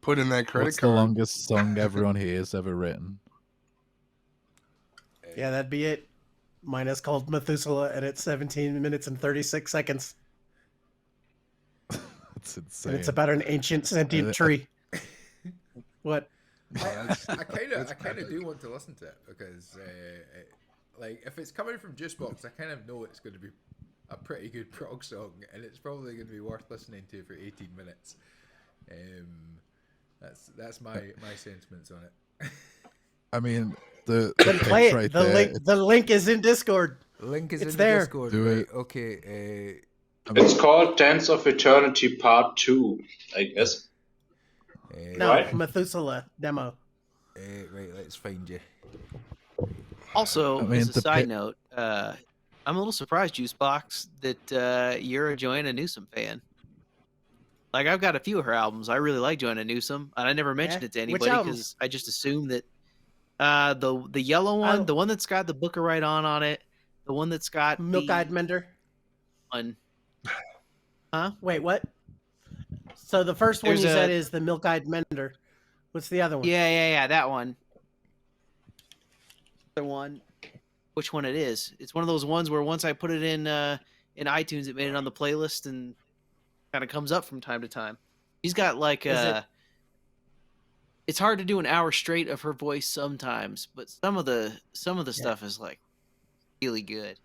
Put in that credit What's the card. longest song everyone here has ever written? Yeah, that'd be it. Mine is called Methuselah, and it's 17 minutes and 36 seconds. It's insane. And it's about an ancient sentient tree. What? I kind of do want to listen to it because, like, if it's coming from Juicebox, I kind of know it's going to be a pretty good prog song, and it's probably going to be worth listening to for 18 minutes. That's my sentiments on it. I mean, the Then play pitch it. right the there. link. The link is in Discord. Link is It's in there. the Discord. Do right? it. Okay. It's called Dance of Eternity Part 2, I guess. No, Right. Methuselah demo. Right, let's find you. Also, I mean, as a the side pit- note, I'm a little surprised, Juicebox, that you're a Joanna Newsom fan. Like, I've got a few of her albums. I really like Joanna Newsom, and I never mentioned Yeah? it to Which anybody albums? because I just assumed that the yellow one, the one that's got the Booker Right On it, the one that's got Milk Eyed the Mender. one. Wait, what? So the first one There's you a- said is the Milk Eyed Mender. What's the other one? Yeah, that one. The one. Which one it is? It's one of those ones where once I put it in iTunes, it made it on the playlist and kind of comes up from time to time. He's got like Is it- It's hard to do an hour straight of her voice sometimes, but some of the stuff is like really good.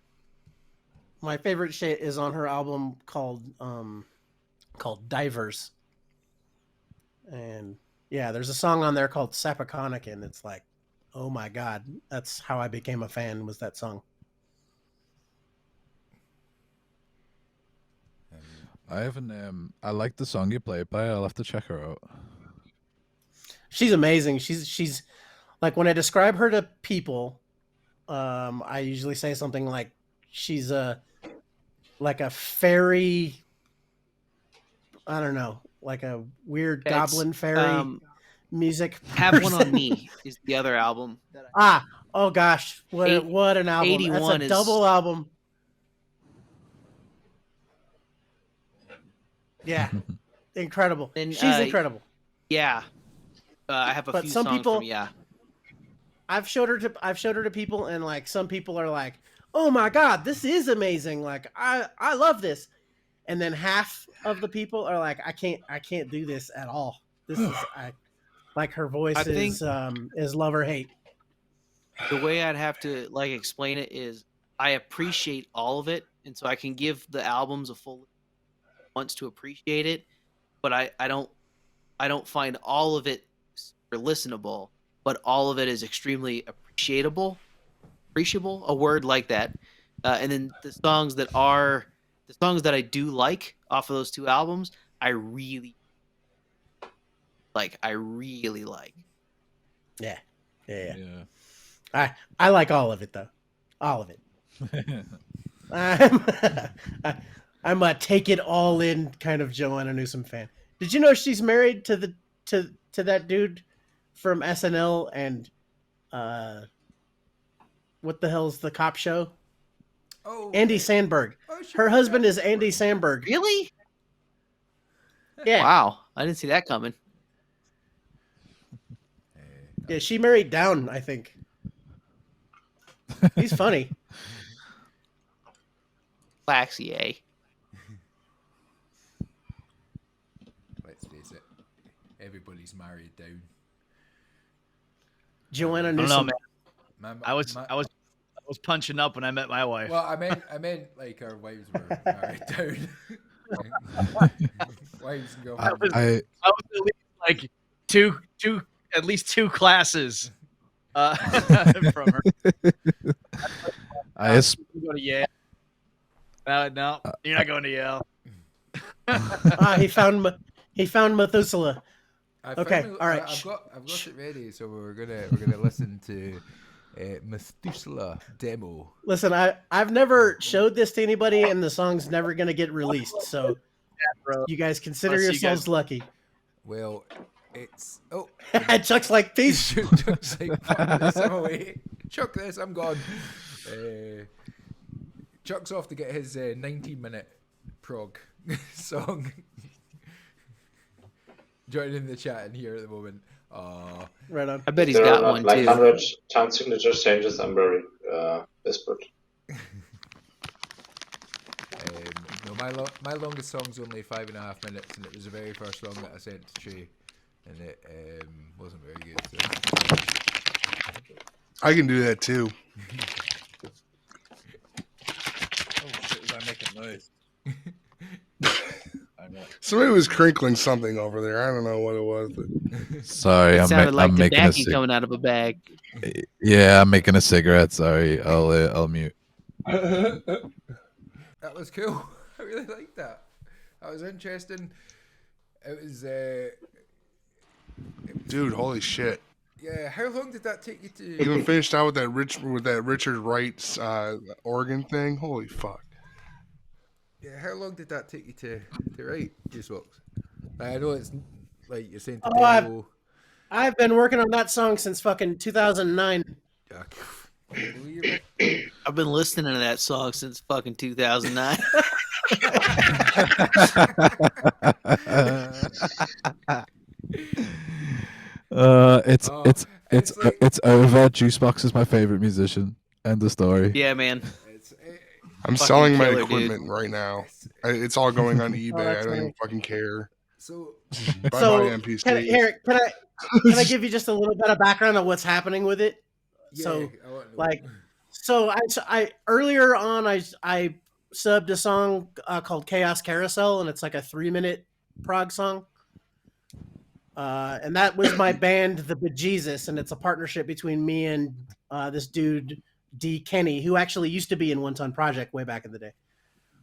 My favorite shit is on her album called Divers. And yeah, there's a song on there called Sapaconic, and it's like, oh my god, that's how I became a fan, was that song. I haven't. I like the song you played by. I'll have to check her out. She's amazing. She's like, when I describe her to people, I usually say something like she's like a fairy, I don't know, like a weird It's, goblin fairy music. Have One on person. Me is the other album. That I, Oh gosh, what an album! 81 That's a is- double album. Yeah, incredible. And, She's incredible. yeah, I have a But few some songs people- from yeah. I've showed her to people, and like some people are like, "Oh my god, this is amazing! Like I love this," and then half of the people are like, "I can't do this at all. This is like her voice I is love or hate." The way I'd have to like explain it is I appreciate all of it, and so I can give the albums a full once to appreciate it, but I don't find all of it super listenable, but all of it is extremely appreciable, a word like that. And then the songs that I do like off of those two albums, I really like. Yeah. I like all of it though, all of it. I'm a take it all in kind of Joanna Newsom fan. Did you know she's married to that dude from SNL and what the hell's the cop show? Oh, Andy Samberg. oh, Her husband is Andy Samberg. Really? Yeah. Wow. I didn't see that coming. Yeah, she married Down, I think. He's funny. Flaxy, eh? Let's face it, everybody's married down. Joanna I don't Newsom. know, man. I was punching up when I met my wife. Well, I meant like our wives were married down. Wives and girlfriends. I was at least like at least two classes from her. I You go to Yale. No, you're not going to Yale. He found Methuselah. Okay, all right. I've got it ready, so we're gonna listen to Methuselah demo. Listen, I've never showed this to anybody, and the song's never gonna get released. So you guys consider Unless you yourselves guys- lucky. Well, it's Chuck's like, peace. Chuck's like, fuck this, I'm away. Chuck this, I'm gone. Chuck's off to get his 19-minute prog song. Joining the chat in here at the moment. Right on. I bet he's There got are one like too. 100 time signature changes. I'm very desperate. No, my longest song's only 5.5 minutes, and it was the very first song that I sent to Trey, and it wasn't very good. So. I can do that too. Oh shit, was I making noise? Somebody was crinkling something over there. I don't know what it was. But... Sorry, It sounded like I'm making a tobacco coming out of a bag. Yeah, I'm making a cigarette. Sorry, I'll mute. That was cool. I really liked that. That was interesting. It was. Dude, holy shit! Yeah, how long did that take you to? You even finished out with that Richard Wright's organ thing. Holy fuck! Yeah, how long did that take you to write Juicebox? I know it's like you're saying. Oh, I've been working on that song since fucking 2009. I've been listening to that song since fucking 2009. It's over. Juicebox is my favorite musician. End of story. Yeah, man. I'm Fucking selling my killer, equipment right now. It's all going on eBay. I that's don't even funny. fucking care. So, Buy So, my MPC. can I give you just a little bit of background on what's happening with it? So, I want to know. like, so I earlier on I subbed a song called Chaos Carousel, and it's like a 3-minute prog song. And that was my band, the Bejesus, and it's a partnership between me and this dude D Kenny, who actually used to be in One Ton Project way back in the day.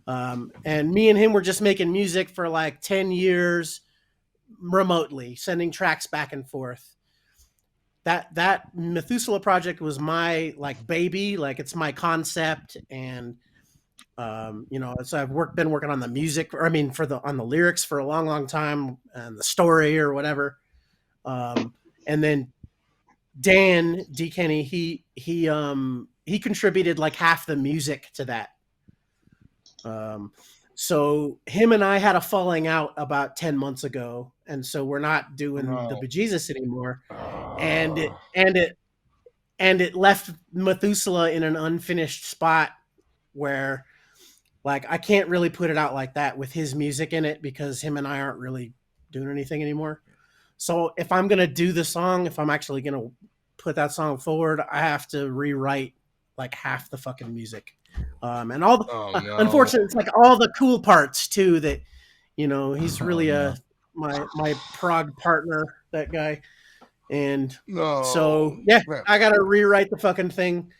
And me and him were just making music for like 10 years remotely, sending tracks back and forth. That Methuselah project was my like baby, like it's my concept, and so I've been working on the music, or I mean on the lyrics for a long time, and the story or whatever. And then Dan D Kenny, he contributed like half the music to that. So him and I had a falling out about 10 months ago, and so we're not doing the Bejesus anymore. And it left Methuselah in an unfinished spot where like I can't really put it out like that with his music in it, because him and I aren't really doing anything anymore. So if I'm gonna do the song, if I'm actually gonna put that song forward, I have to rewrite like half the fucking music. And all the, unfortunately, it's like all the cool parts too that, he's really my prog partner, that guy. And so, yeah, I got to rewrite the fucking thing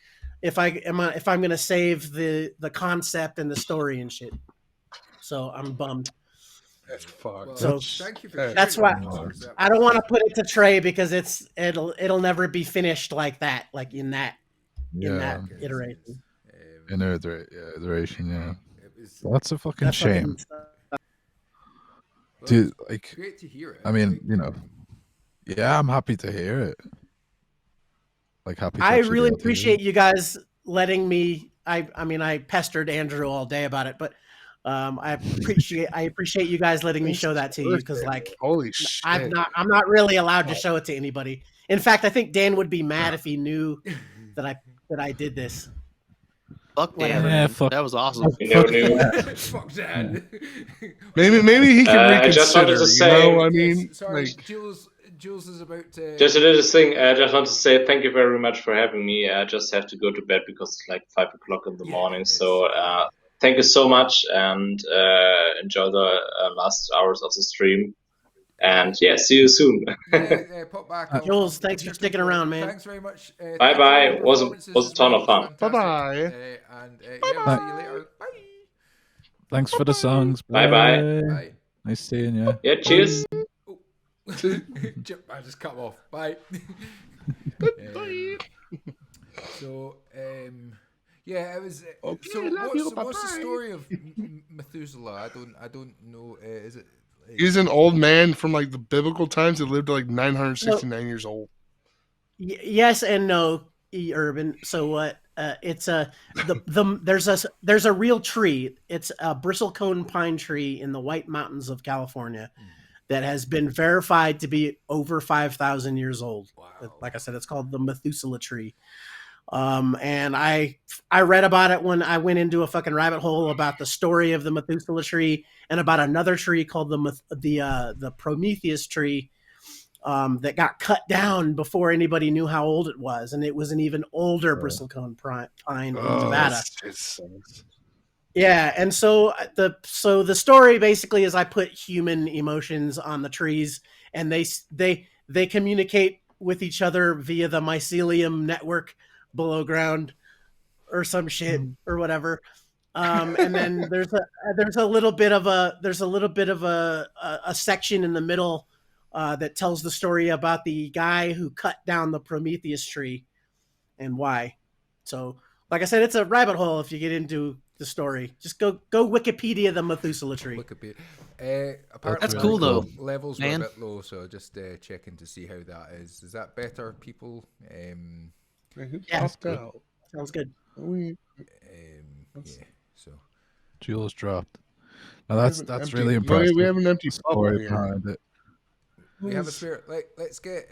if I'm going to save the concept and the story and shit. So I'm bummed. That's fucked. So thank you for that's why sharing. I don't want to put it to Trey, because it'll never be finished like that, like in that iteration. Iteration, yeah. That's a fucking That's fucking shame. stuff. Dude, like, Great to hear it. I mean, yeah, I'm happy to hear it. Like, happy. To I actually be really able to hear appreciate you guys letting me. I mean, I pestered Andrew all day about it, but I appreciate you guys letting me show that to you because like Holy shit! I'm not really allowed to show it to anybody. In fact, I think Dan would be mad if he knew that I did this. Fuck Dan. Yeah, man. fuck. That was awesome. Fuck that. Maybe he can I just wanted reconsider. to say- I mean, Sorry, like, Jules is about to. Just a little thing. I just want to say thank you very much for having me. I just have to go to bed because it's like 5 o'clock in the morning. So thank you so much, and enjoy the last hours of the stream. And yeah, see you soon. Pop back. Jules, thanks for sticking around, man. Thanks very much. Bye bye. Was a ton of fun. Bye bye. And yeah, we'll see you later. Bye. Thanks for the songs. Bye-bye. Bye. Nice seeing you. Yeah, cheers. I just cut off. Bye. So, yeah, it was. Okay, So, love you, what's the bye-bye. story of Methuselah? I don't know. Is it? he's an old man from like the biblical times that lived to like 969 years old. Yes and no, E. Urban. So what? It's there's a real tree. It's a bristlecone pine tree in the White Mountains of California that has been verified to be over 5,000 years old. Wow. Like I said, it's called the Methuselah tree. And I read about it when I went into a fucking rabbit hole about the story of the Methuselah tree and about another tree called the Prometheus tree. That got cut down before anybody knew how old it was, and it was an even older bristlecone pine in Nevada. Yeah, and so the story basically is I put human emotions on the trees, and they communicate with each other via the mycelium network below ground, or some shit or whatever. And then there's a little bit of a section in the middle. That tells the story about the guy who cut down the Prometheus tree and why. So, like I said, it's a rabbit hole if you get into the story. Just go Wikipedia the Methuselah tree. Wikipedia. That's Apparently cool, though, levels man. were a bit low, so just checking to see how that is. Is that better, people? Yeah, sounds good. Yeah. So Jules dropped. Now that's Empty- really impressive. We have an empty bubble Story here. behind it. we have a spirit. Let's get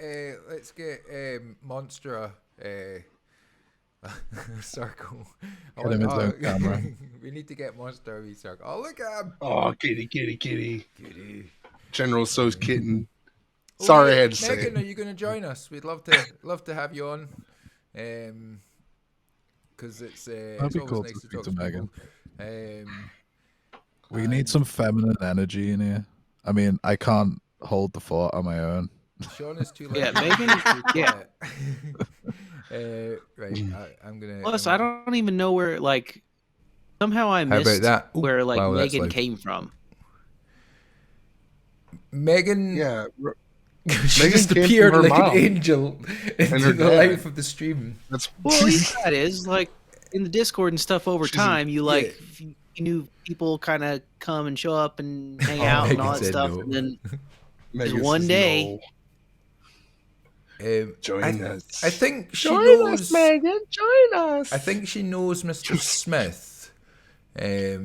Monster circle. Get him his own camera. We need to get Monster a wee circle. Oh, look at him! Oh, kitty. Kitty. General So's kitten. Sorry, I had to say Megan, it. are you going to join us? We'd love to have you on. Because it's That'd be always cool nice to to speak talk to to Megan. people. We need some feminine energy in here. I mean, I can't hold the fort on my own. Sean is too Yeah, late. Megan is- yeah. Right. I'm gonna. Plus, I don't even know where, like, somehow I How about missed that? Ooh, where, like, wow, that's Megan loud. came from. Megan. Yeah. She Megan just came from appeared her like mom. an angel into her the dad. life of the stream. That's Well, that is, like, in the Discord and stuff over She's a- time, you, like, you knew people kind of come and show up and hang out and all that Megan said stuff. no. And then Megan one says day- Join us. I think she Join knows. us, Megan. Join us. I think she knows Mr. Smith.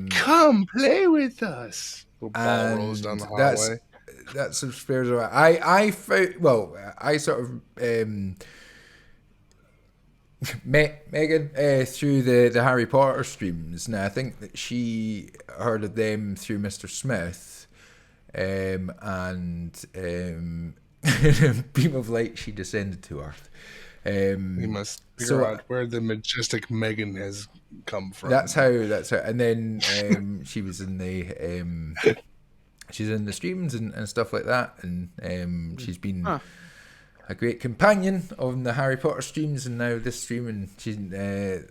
Come play with us. Little ball rolls down the hallway. That's as fair as I found. Well, I sort of met Megan through the Harry Potter streams. Now I think that she heard of them through Mr. Smith, and beam of light she descended to Earth. We must figure so- out where the majestic Megan has come from. That's how. And then she was in the she's in the streams and stuff like that, and she's been a great companion on the Harry Potter streams, and now this stream, and she's a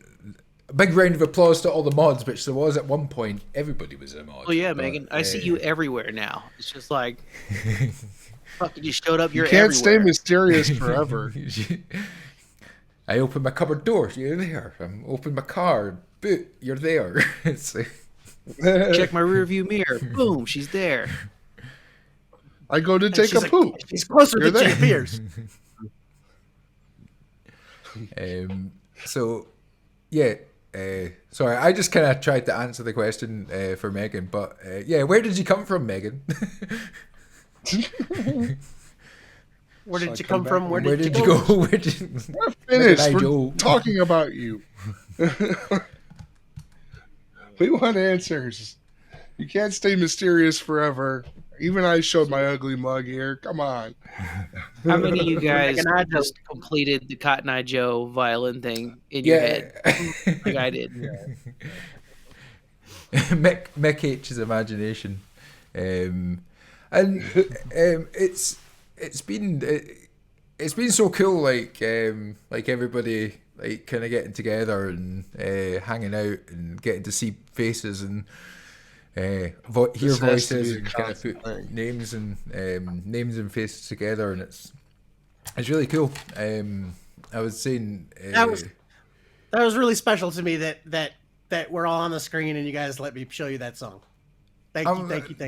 big round of applause to all the mods, which there was at one point. Everybody was a mod. oh, yeah, but, Megan, I see you everywhere now. It's just like, fucking just showed up. You You're can't stay everywhere. mysterious forever. I open my cupboard door, you're there. I open my car, boot, you're there. It's like, Check my rearview mirror. Boom, she's there. I go to take she's a like- poop. She's closer You're than there. she appears. so yeah, sorry, I just kind of tried to answer the question for Megan, but yeah, where did you come from, Megan? Where did So I you come come back from? and- Where Where did did you you go? go? Where did you... We're finished. I We're go? talking about you. We want answers. You can't stay mysterious forever. Even I showed my ugly mug here. Come on. How many of you guys Megan, I just completed the Cotton Eye Joe violin thing in your head like I did? Mick H's imagination, and it's been so cool, like everybody like kind of getting together and hanging out and getting to see faces and hear This has to be voices a and kind of constant put thing. names and faces together, and it's really cool. I was saying That was really special to me that we're all on the screen and you guys let me show you that song. Thank you.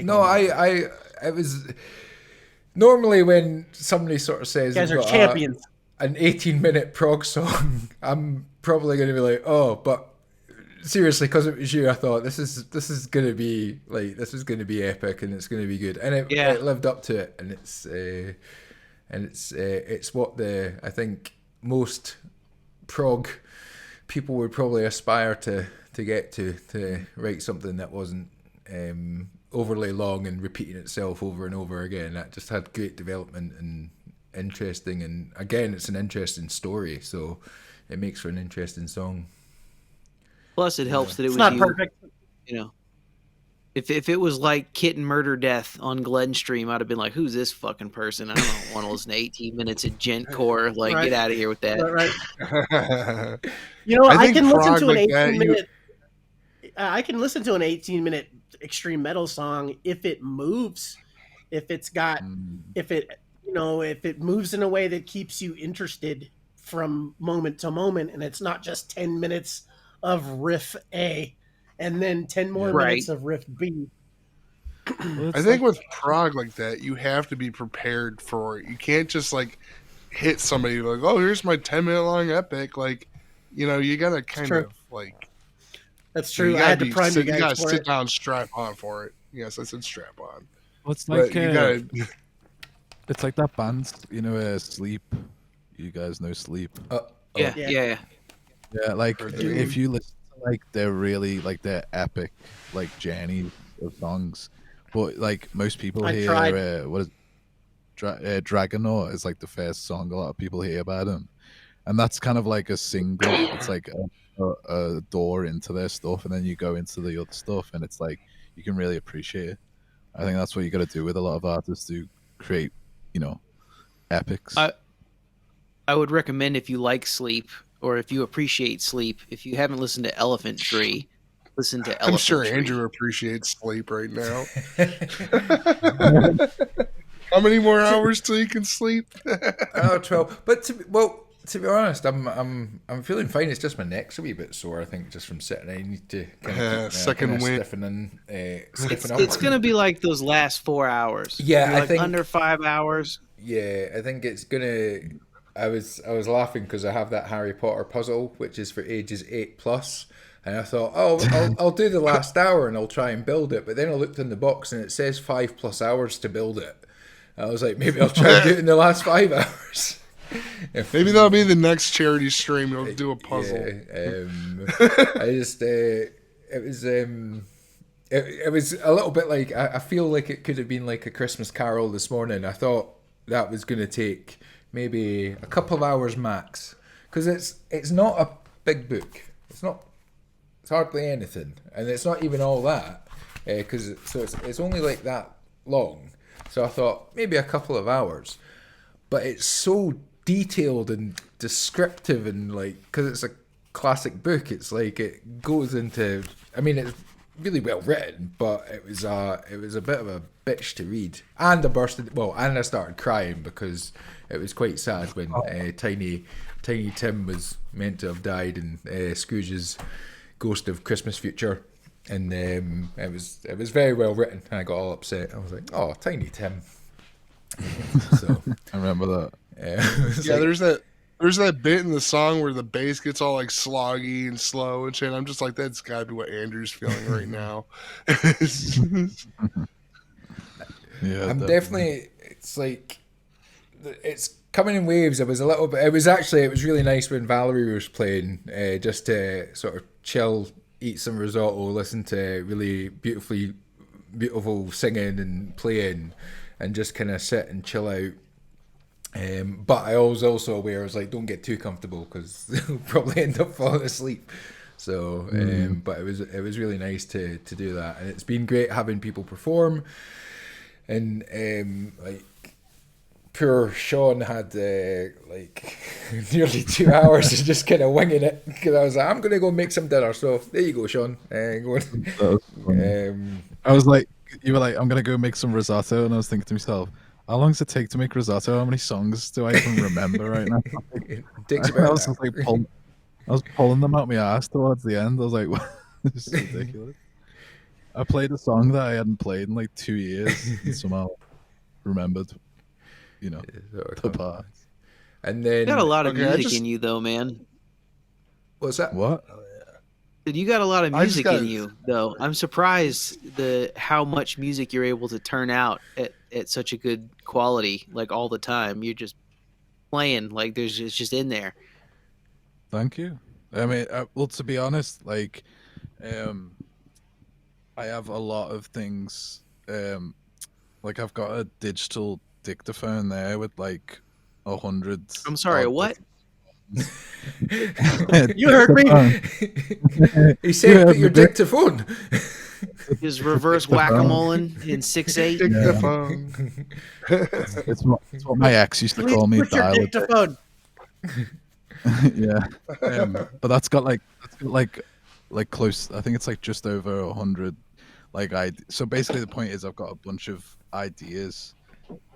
No, I was normally when somebody sort of says You guys they've are got champions. an 18-minute prog song, I'm probably going to be like, oh, but seriously, because it was you, I thought this is going to be epic and it's going to be good, and it lived up to it, and it's what I think most prog people would probably aspire to get to write something that wasn't overly long and repeating itself over and over again. That just had great development and interesting, and again, it's an interesting story, so it makes for an interesting song. Plus, it helps that it It's was not you. perfect. You know, if it was like Kitten Murder Death on Glenstream, I'd have been like, "Who's this fucking person? I don't want to listen to 18 minutes of Gentcore. Like, Right. get out of here with that." Right. You know, I think can listen prog to an like that, 18-minute. I can listen to an 18-minute extreme metal song if it moves, if it moves in a way that keeps you interested from moment to moment, and it's not just 10 minutes of riff A and then 10 more minutes of riff B. I think with prog like that, you have to be prepared for it. You can't just like hit somebody like, "Oh, here's my 10-minute long epic." Like, you know, you gotta kind true. of like. That's true. You I had to gotta prime you you guys gotta for sit it. down, strap on for it. Yes, I said strap on. Well, it's But like you gotta. it's like that band, Sleep. You guys know Sleep. Yeah. Yeah, like Or if you listen to like they're really like their epic like journey of songs, but like most people I hear tried. what is Dragonaut is like the first song a lot of people hear about them, and that's kind of like a single. It's like a door into their stuff, and then you go into the other stuff, and it's like you can really appreciate it. I think that's what you got to do with a lot of artists to create, epics. I would recommend, if you like Sleep or if you appreciate Sleep, if you haven't listened to Elephant Tree, listen to Elephant I'm sure Tree. Andrew appreciates sleep right now. How many more hours till you can sleep? 12. But to be honest, I'm feeling fine. It's just my neck's a wee bit sore, I think, just from sitting. I need to kind of second wind. stiffen up. It's gonna be like those last 4 hours. Yeah, You're I like think under 5 hours. Yeah, I think it's gonna. I was laughing because I have that Harry Potter puzzle, which is for ages 8+, and I thought, I'll do the last hour and I'll try and build it. But then I looked in the box and it says 5+ hours to build it. I was like, maybe I'll try and do it in the last 5 hours. Maybe that'll be the next charity stream. You'll do a puzzle. Yeah, I just it was a little bit like I feel like it could have been like A Christmas Carol this morning. I thought that was going to take maybe a couple of hours max, because it's not a big book. It's hardly anything, and it's not even all that, because it's only like that long. So I thought maybe a couple of hours, but it's so detailed and descriptive, and like, because it's a classic book, it's like it goes into. I mean, it's really well written, but it was a bit of a bitch to read, and I started crying because it was quite sad when Tiny Tim was meant to have died in Scrooge's Ghost of Christmas Future, and it was very well written, and I got all upset. I was like, oh, Tiny Tim. So I remember that. Yeah, there's There's that bit in the song where the bass gets all like sloggy and slow and shit. I'm just like, that's gotta be what Andrew's feeling right now. Yeah, I'm definitely. It's like it's coming in waves. It was a little bit. It was really nice when Valerie was playing, just to sort of chill, eat some risotto, listen to really beautiful singing and playing, and just kind of sit and chill out. But I was also aware, I was like, don't get too comfortable because you'll probably end up falling asleep. So, but it was really nice to do that, and it's been great having people perform. And like poor Sean had like nearly 2 hours of just kind of winging it because I was like, I'm gonna go make some dinner. So there you go, Sean. Go on. I was like, you were like, I'm gonna go make some risotto, and I was thinking to myself, how long does it take to make risotto? How many songs do I even remember right now? It takes about I was just like I was pulling them out my ass towards the end. I was like, this is ridiculous. I played a song that I hadn't played in like 2 years and somehow remembered, the parts. And then You got a lot of music in you, though, man. What's that? What? You got a lot of I just music got- in you, though. I'm surprised how much music you're able to turn out at such a good quality, like all the time. You're just playing, like it's just in there. Thank you. I mean, well, to be honest, like, I have a lot of things. Like I've got a digital dictaphone there with like 100. I'm sorry, what? You heard me. He said, "Put your dictaphone." Just reverse whack-a-mole in 6/8. Dictaphone. It's what my ex used to Please call me. put your Dial-a-dick. dictaphone. Yeah, but that's got like close. I think it's like just over 100. So basically, the point is, I've got a bunch of ideas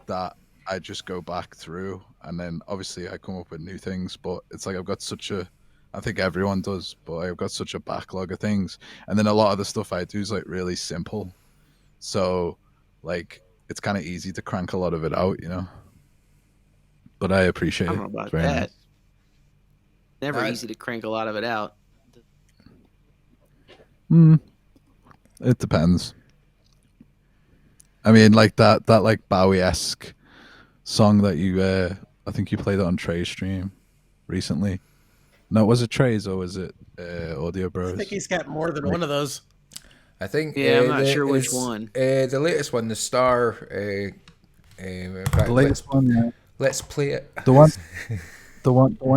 that I just go back through, and then obviously I come up with new things. But it's like I've got I think everyone does, but I've got such a backlog of things, and then a lot of the stuff I do is like really simple. So, like, it's kind of easy to crank a lot of it out, But I appreciate I it. don't know about It's very that. nice. Never easy to crank a lot of it out. It depends. I mean, like that like Bowie-esque song that you, I think you played it on Trey's stream recently. No, was it Trey's or was it Audio I Bros? think he's got more than one of those. I think. Yeah, I'm not sure which one. The latest one, the Star. In fact, The latest one, yeah. Let's play it. The one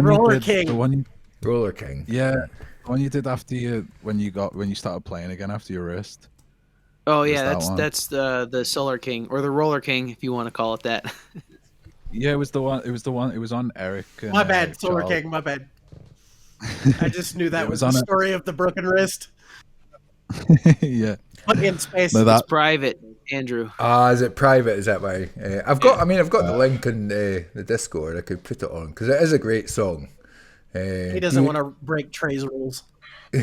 Roller you did, King. the one you, Roller King. yeah, the one you did after when you started playing again after your wrist. Oh Just yeah, that one. that's the Solar King or the Roller King, if you want to call it that. Yeah, it was the one. It was on Eric. And, My bad, Solar Charles. King. My bad. I just knew that It was was the on a- story of the broken wrist. Yeah, But in space. no, that It's private, Andrew. Is it private? Is that why? I've got the link in the Discord. I could put it on because it is a great song. He doesn't want to break Trey's rules. No,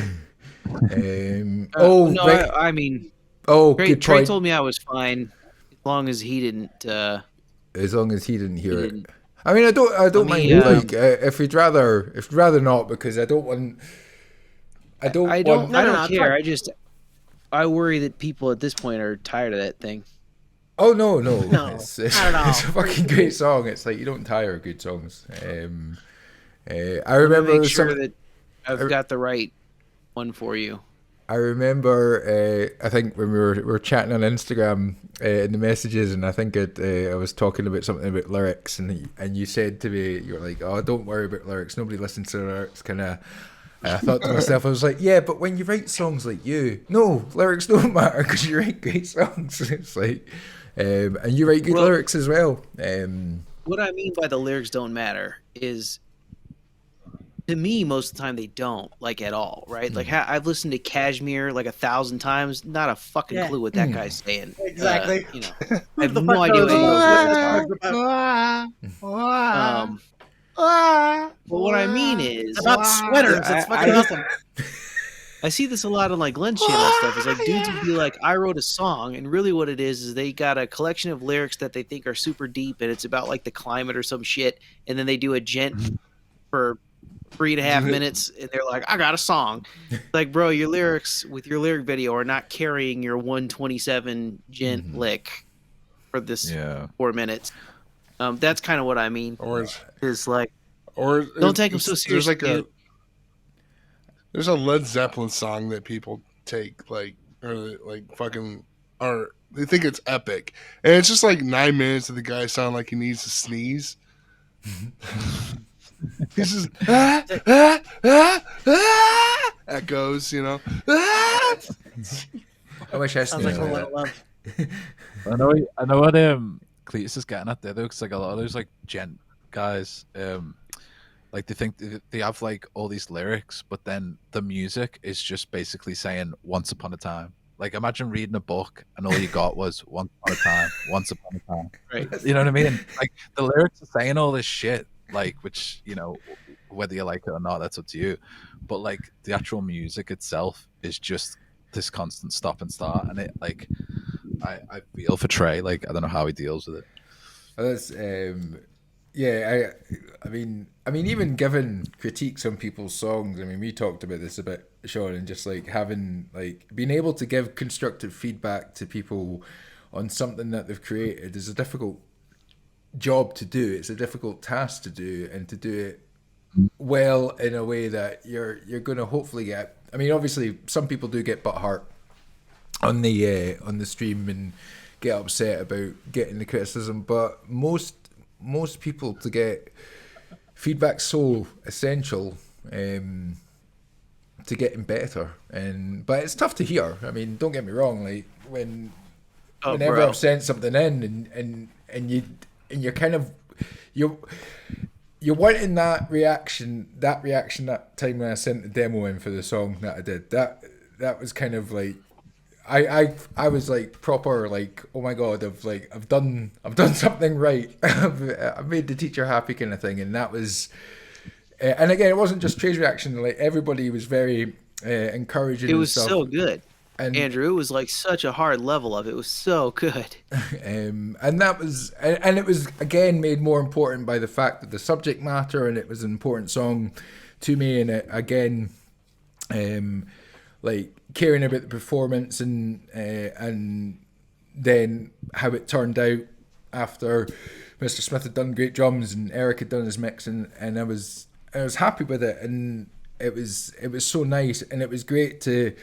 right. I mean, Oh, Trey good point. told me I was fine as long as he didn't. As long as he didn't hear He it. didn't. I mean, I don't me, mind. Like, if you'd rather not, because I don't want. I don't. I don't. want, No, I no, don't it's care. fine. I worry that people at this point are tired of that thing. Oh no, No, it's not at all. it's a fucking great song. It's like you don't tire of good songs. I Let me remember make sure some. that I've got the right one for you. I remember. I think when we were chatting on Instagram in the messages, and I think I was talking about something about lyrics, and you said to me, you were like, "Oh, don't worry about lyrics. Nobody listens to lyrics." Kind of. And I thought to myself, I was like, "Yeah, but when you write songs like you, no, lyrics don't matter because you write great songs." It's like, and you write good lyrics as well. What I mean by the lyrics don't matter is, to me, most of the time they don't, like, at all, right? Like, I've listened to Kashmir like 1,000 times, not a fucking Yeah. clue what that guy's saying. Exactly. I Who have the no fuck idea knows what he what was this song's about? But what I mean is, It's about sweaters. It's fucking awesome. I see this a lot on like Glenn's channel and stuff. It's like dudes would be like, I wrote a song, and really what it is they got a collection of lyrics that they think are super deep, and it's about like the climate or some shit, and then they do a for 3.5 minutes, and they're like, I got a song. Like, bro, your lyrics with your lyric video are not carrying your 127 gent lick for this 4 minutes. That's kind of what I mean. Or don't take them so seriously. There's a Led Zeppelin song that people take they think it's epic, and it's just like 9 minutes of the guy sound like he needs to sneeze. He's just echoes, you know. I wish I Sounds like a lot of love. I know what Cletus is getting at there though, because like a lot of those like gent guys, like they think they have like all these lyrics, but then the music is just basically saying "once upon a time." Like imagine reading a book and all you got was "once upon a time, once upon a time." Right. You know what I mean? Like the lyrics are saying all this shit, like which whether you like it or not, that's up to you. But like the actual music itself is just this constant stop and start, and it like I feel for Trey. Like I don't know how he deals with it. That's I mean, even given critiques on people's songs, I mean, we talked about this a bit, Sean, and just like having being able to give constructive feedback to people on something that they've created is a difficult job to do. It's a difficult task to do, and to do it well in a way that you're going to hopefully get. I mean, obviously, some people do get butthurt on the stream and get upset about getting the criticism, but most people, to get feedback so essential to getting better. But it's tough to hear. I mean, don't get me wrong, like whenever I've sent something in and you're kind of you're wanting that reaction that time when I sent the demo in for the song that I did. That was kind of like I was like proper like, oh my god, I've done something right. I've made the teacher happy kind of thing, and that was and again, it wasn't just Trey's reaction. Like everybody was very encouraging. It was and stuff. so good, and Andrew. It was like such a hard level of it. It was so good. And that was and it was again made more important by the fact that the subject matter, and it was an important song to me, and it again like caring about the performance and then how it turned out after Mr. Smith had done great drums and Eric had done his mix, and I was happy with it, and it was so nice, and it was great to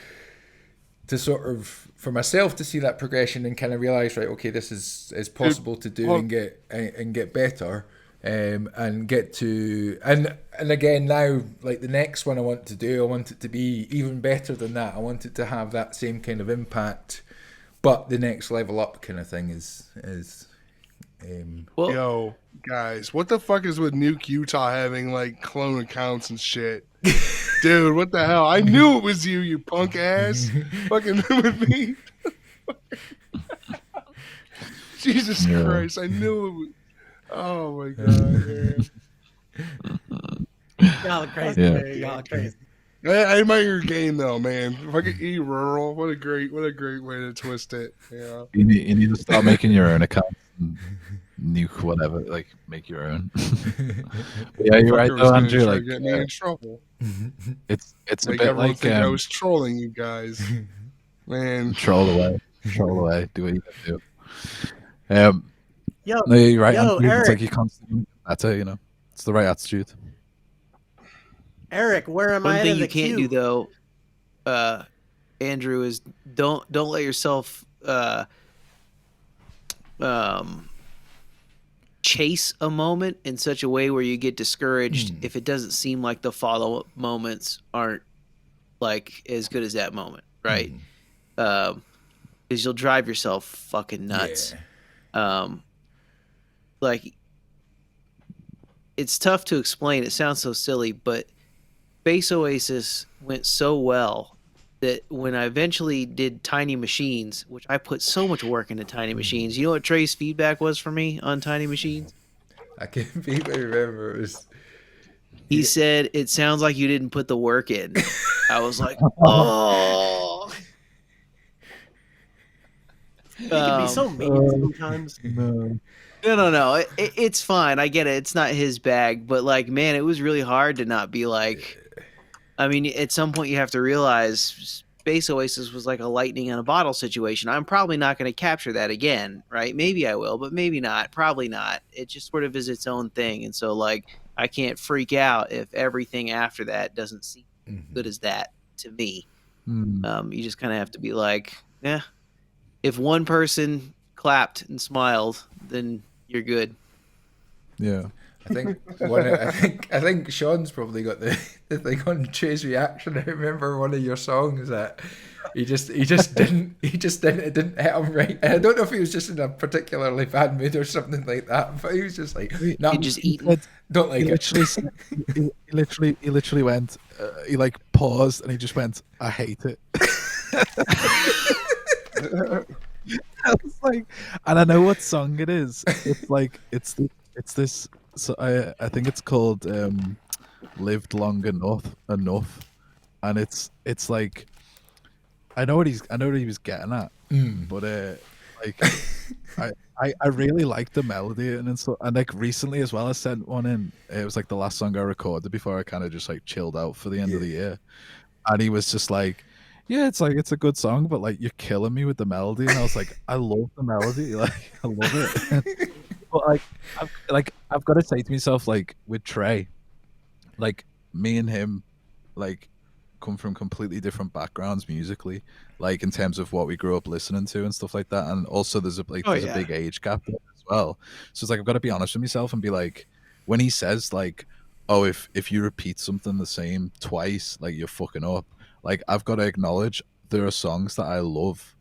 sort of for myself to see that progression and kind of realize, right, okay, this is possible to do and get better. And get to and again now, like the next one I want to do, I want it to be even better than that. I want it to have that same kind of impact, but the next level up kind of thing is yo guys, what the fuck is with Nuke Utah having like clone accounts and shit? Dude, what the hell? I knew it was you punk ass. Fucking with me. Jesus Christ, I knew it was. Oh my god, man. Y'all are crazy, man. Y'all are crazy. I admire your game though, man. Fucking rural. What a great way to twist it. Yeah. You need to start making your own account and nuke whatever, like make your own. Yeah, you're right though, Andrew. Like get me in trouble. It's a Make bit everyone like think I was trolling you guys. Man. Troll away, do what you can do. Yo, no, you're right. yo, Andrew. Eric. It's like you constantly. That's it. It's the right attitude. Eric, where am I One in thing the you can't queue? do though, Andrew, is don't let yourself chase a moment in such a way where you get discouraged if it doesn't seem like the follow-up moments aren't like as good as that moment, right? Because you'll drive yourself fucking nuts. Like it's tough to explain. It sounds so silly, but Space Oasis went so well that when I eventually did Tiny Machines, which I put so much work into Tiny Machines, you know what Trey's feedback was for me on Tiny Machines? I can't vaguely remember. It was... He said, it sounds like you didn't put the work in. I was like, oh. You can be He's so mean sometimes. No. No. It's fine. I get it. It's not his bag, but like, man, it was really hard to not be like. I mean, at some point you have to realize Space Oasis was like a lightning in a bottle situation. I'm probably not going to capture that again, right? Maybe I will, but maybe not. Probably not. It just sort of is its own thing, and so like I can't freak out if everything after that doesn't seem good as that to me. You just kind of have to be like, yeah. If one person clapped and smiled, then you're good. Yeah. I think Sean's probably got the thing on Trey's reaction. I remember one of your songs that he just didn't it didn't hit him right. And I don't know if he was just in a particularly bad mood or something like that, but he was just like, no, He just eating. don't like He it. literally went. He like paused and he just went, "I hate it." I was like, and I know what song it is. It's like it's this. So I think it's called "Lived Long Enough," and it's like I know what he was getting at, but like I really like the melody and so, and like recently as well I sent one in. It was like the last song I recorded before I kind of just like chilled out for the end of the year, and he was just like, yeah, it's like it's a good song, but like you're killing me with the melody. And I was like, I love the melody, like I love it. But I've got to say to myself, like with Trey, like me and him, like come from completely different backgrounds musically, like in terms of what we grew up listening to and stuff like that. And also there's a big age gap there as well. So it's like I've got to be honest with myself and be like, when he says like, oh, if you repeat something the same twice, like you're fucking up. Like I've got to acknowledge there are songs that I love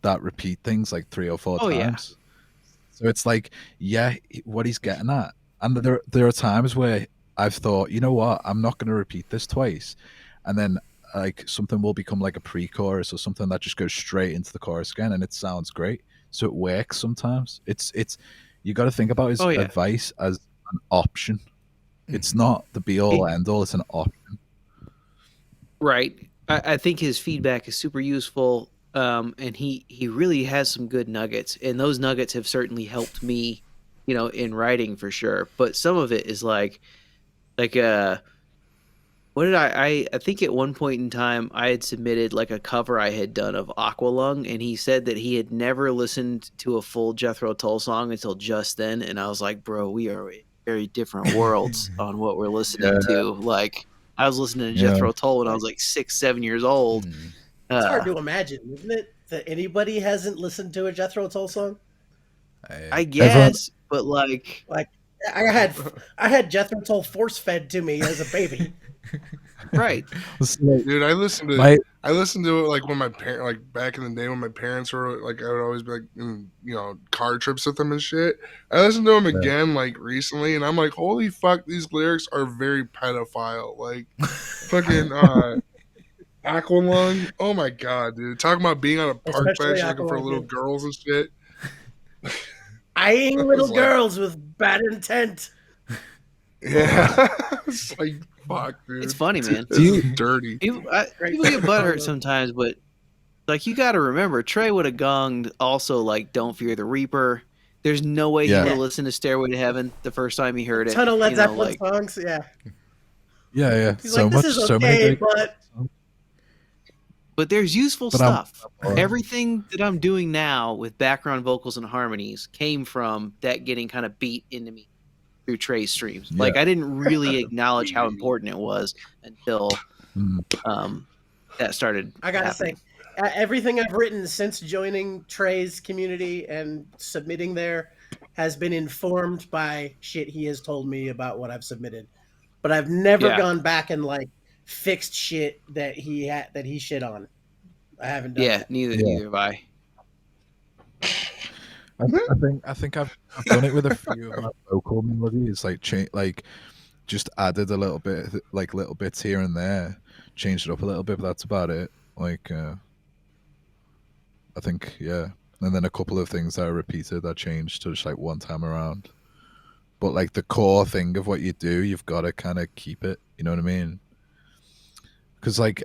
that repeat things like 3 or 4 times. Yeah. So it's like, yeah, what he's getting at. And there are times where I've thought, you know what, I'm not going to repeat this twice. And then like something will become like a pre-chorus or something that just goes straight into the chorus again, and it sounds great. So it works sometimes. It's you got to think about his advice as an option. It's not the be-all, end-all. It's an option. Right. I think his feedback is super useful. And he really has some good nuggets, and those nuggets have certainly helped me, in writing for sure. But some of it is like what did I think at one point in time I had submitted like a cover I had done of Aqualung, and he said that he had never listened to a full Jethro Tull song until just then. And I was like, bro, we are in very different worlds on what we're listening to. Like I was listening to Jethro Tull when I was like 6-7 years old. It's hard to imagine, isn't it, that anybody hasn't listened to a Jethro Tull song? I guess, but like I had Jethro Tull force fed to me as a baby. Right, dude. I listened to it like when my parents, like back in the day when my parents were like, I would always be like, in, car trips with them and shit. I listened to them again like recently, and I'm like, holy fuck, these lyrics are very pedophile. Like, fucking. Aqualung, oh my god, dude! Talking about being on a park bench looking for little girls and shit. Eyeing little girls with bad intent. Yeah, it's like fuck, dude. It's funny, man. It's dirty. People get butthurt sometimes, but like you got to remember, Trey would have gonged also like "Don't Fear the Reaper." There's no way he would have listened to "Stairway to Heaven" the first time he heard it. A ton of Led Zeppelin songs, yeah. Yeah. He's so like, this is okay, but there's useful stuff. Everything that I'm doing now with background vocals and harmonies came from that getting kind of beat into me through Trey's streams. Like I didn't really acknowledge how important it was until that started. I gotta say, everything I've written since joining Trey's community and submitting there has been informed by shit he has told me about what I've submitted. But I've never gone back and like fixed shit that he shit on. I haven't done that. Neither have I. I think I've done it with a few of my vocal melodies, like just added a little bit, like little bits here and there, changed it up a little bit, but that's about it. Like I think and then a couple of things that I repeated, I changed to just like one time around. But like the core thing of what you do, you've got to kind of keep it. You know what I mean? Because like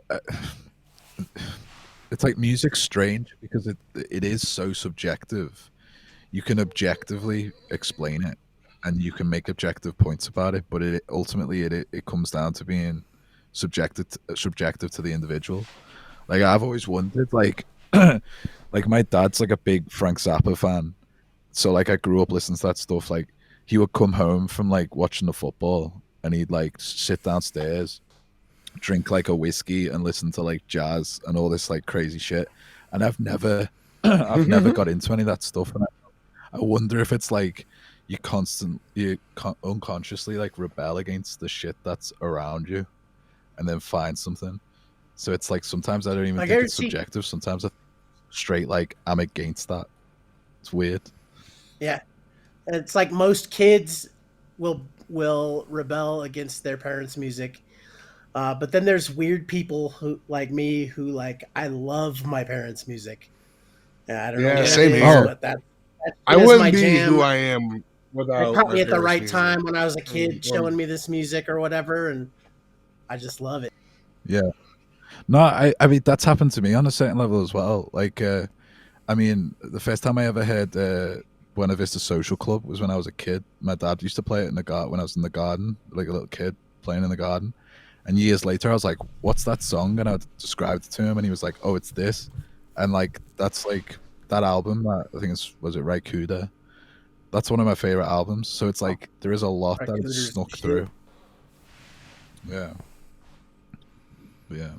it's like music's strange because it is so subjective. You can objectively explain it, and you can make objective points about it, but it ultimately it comes down to being subjective to the individual. Like I've always wondered, like like my dad's like a big Frank Zappa fan, so like I grew up listening to that stuff. Like he would come home from like watching the football, and he'd like sit downstairs, drink like a whiskey, and listen to like jazz and all this like crazy shit. And I've never got into any of that stuff, and I wonder if it's like you unconsciously like rebel against the shit that's around you, and then find something. So it's like sometimes I don't even think it's subjective. Sometimes I straight like I'm against that. It's weird. Yeah, it's like most kids will rebel against their parents' music, but then there's weird people who like me who like I love my parents' music. I don't know. Yeah, what same it is, here. but that I is my wouldn't be jam. who I am without. It caught my me at the parents' right music. time when I was a kid, showing me this music or whatever, and I just love it. Yeah. No, I mean that's happened to me on a certain level as well. Like, I mean, the first time I ever heard Buena Vista Social Club was when I was a kid. My dad used to play it in the garden when I was in the garden, like a little kid playing in the garden. And years later, I was like, "What's that song?" And I described it to him, and he was like, "Oh, it's this." And like that's like that album. I think was it Raikuda? That's one of my favorite albums. So it's like there is a lot that Raikuda's is snuck shit. through. Yeah. Yeah.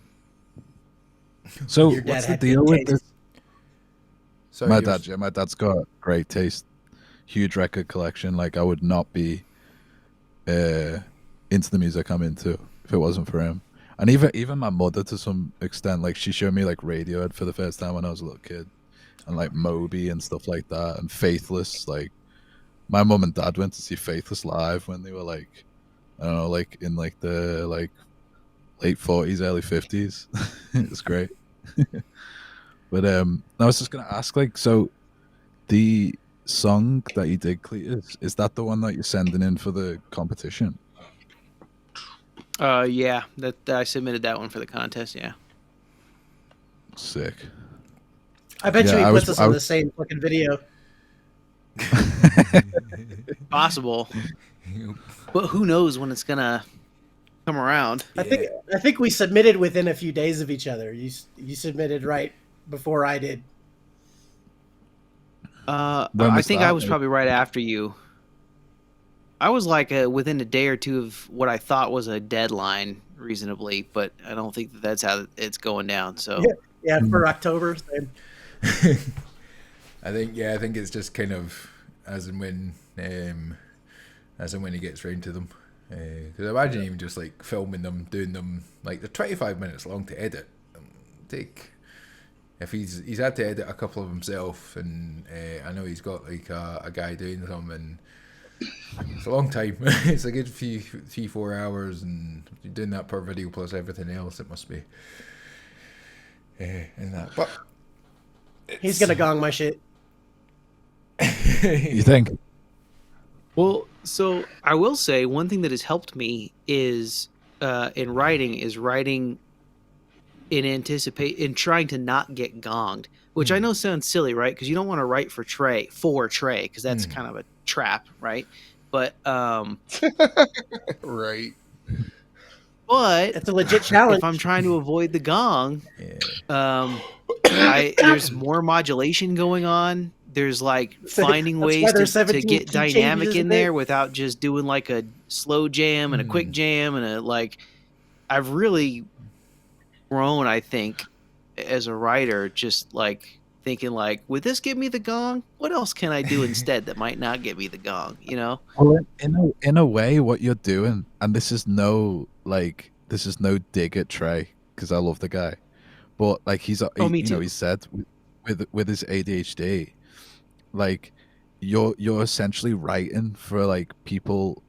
So Your dad what's the had deal good with taste. this? Sorry, My yours. dad, yeah, my dad's got great taste, huge record collection. Like I would not be into the music I'm into if it wasn't for him. And even my mother, to some extent, like she showed me like Radiohead for the first time when I was a little kid, and like Moby and stuff like that, and Faithless. Like my mom and dad went to see Faithless live when they were like, I don't know, like in like the like late 40s, early 50s. It was great. But I was just gonna ask, like, so the song that you did, Cletus, is that the one that you're sending in for the competition? Yeah, that I submitted that one for the contest. Yeah. Sick. I bet you Yeah, he I puts was- us I on was- the same fucking video. Possible, but who knows when it's gonna come around? I think we submitted within a few days of each other. You submitted right before I did. When I was think that? I was probably right after you. I was like within a day or two of what I thought was a deadline, reasonably, but I don't think that's how it's going down. So Yeah, for October. Same. I think it's just kind of as and when he gets round to them. Because I imagine even just like filming them, doing them, like they're 25 minutes long to edit. If he's had to edit a couple of himself, and I know he's got like a guy doing them, and it's a long time. It's a good 3-4 hours, and you're doing that per video plus everything else. It must be. And that, but He's gonna gong my shit. You think? Well, so I will say one thing that has helped me is in writing in trying to not get gonged, which I know sounds silly, right? Because you don't want to write for Trey, because that's kind of a trap, right? But Right. but It's a legit challenge. if I'm trying to avoid the gong, there's more modulation going on. There's like finding That's why ways there's to 17 get key dynamic changes in in there there. without just doing like a slow jam and a quick jam and a like. I've really grown, I think, as a writer, just like thinking like, would this give me the gong? What else can I do instead that might not give me the gong? You know? Well, in a way, what you're doing, and this is no dig at Trey, because I love the guy, but like he said with his ADHD, like you're essentially writing for like people's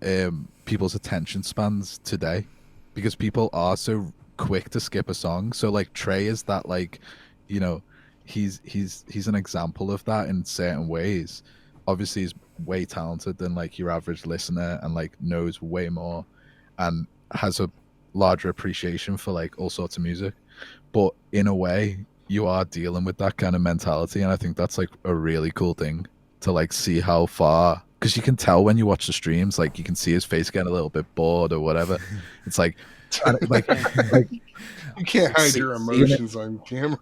attention spans today, because people are so quick to skip a song. So like Trey is that, like, you know, he's an example of that in certain ways. Obviously he's way talented than like your average listener, and like knows way more and has a larger appreciation for like all sorts of music. but in a way, you are dealing with that kind of mentality, and I think that's like a really cool thing to like see how far. Because you can tell when you watch the streams, like you can see his face getting a little bit bored or whatever. It's like you can't hide your emotions on camera.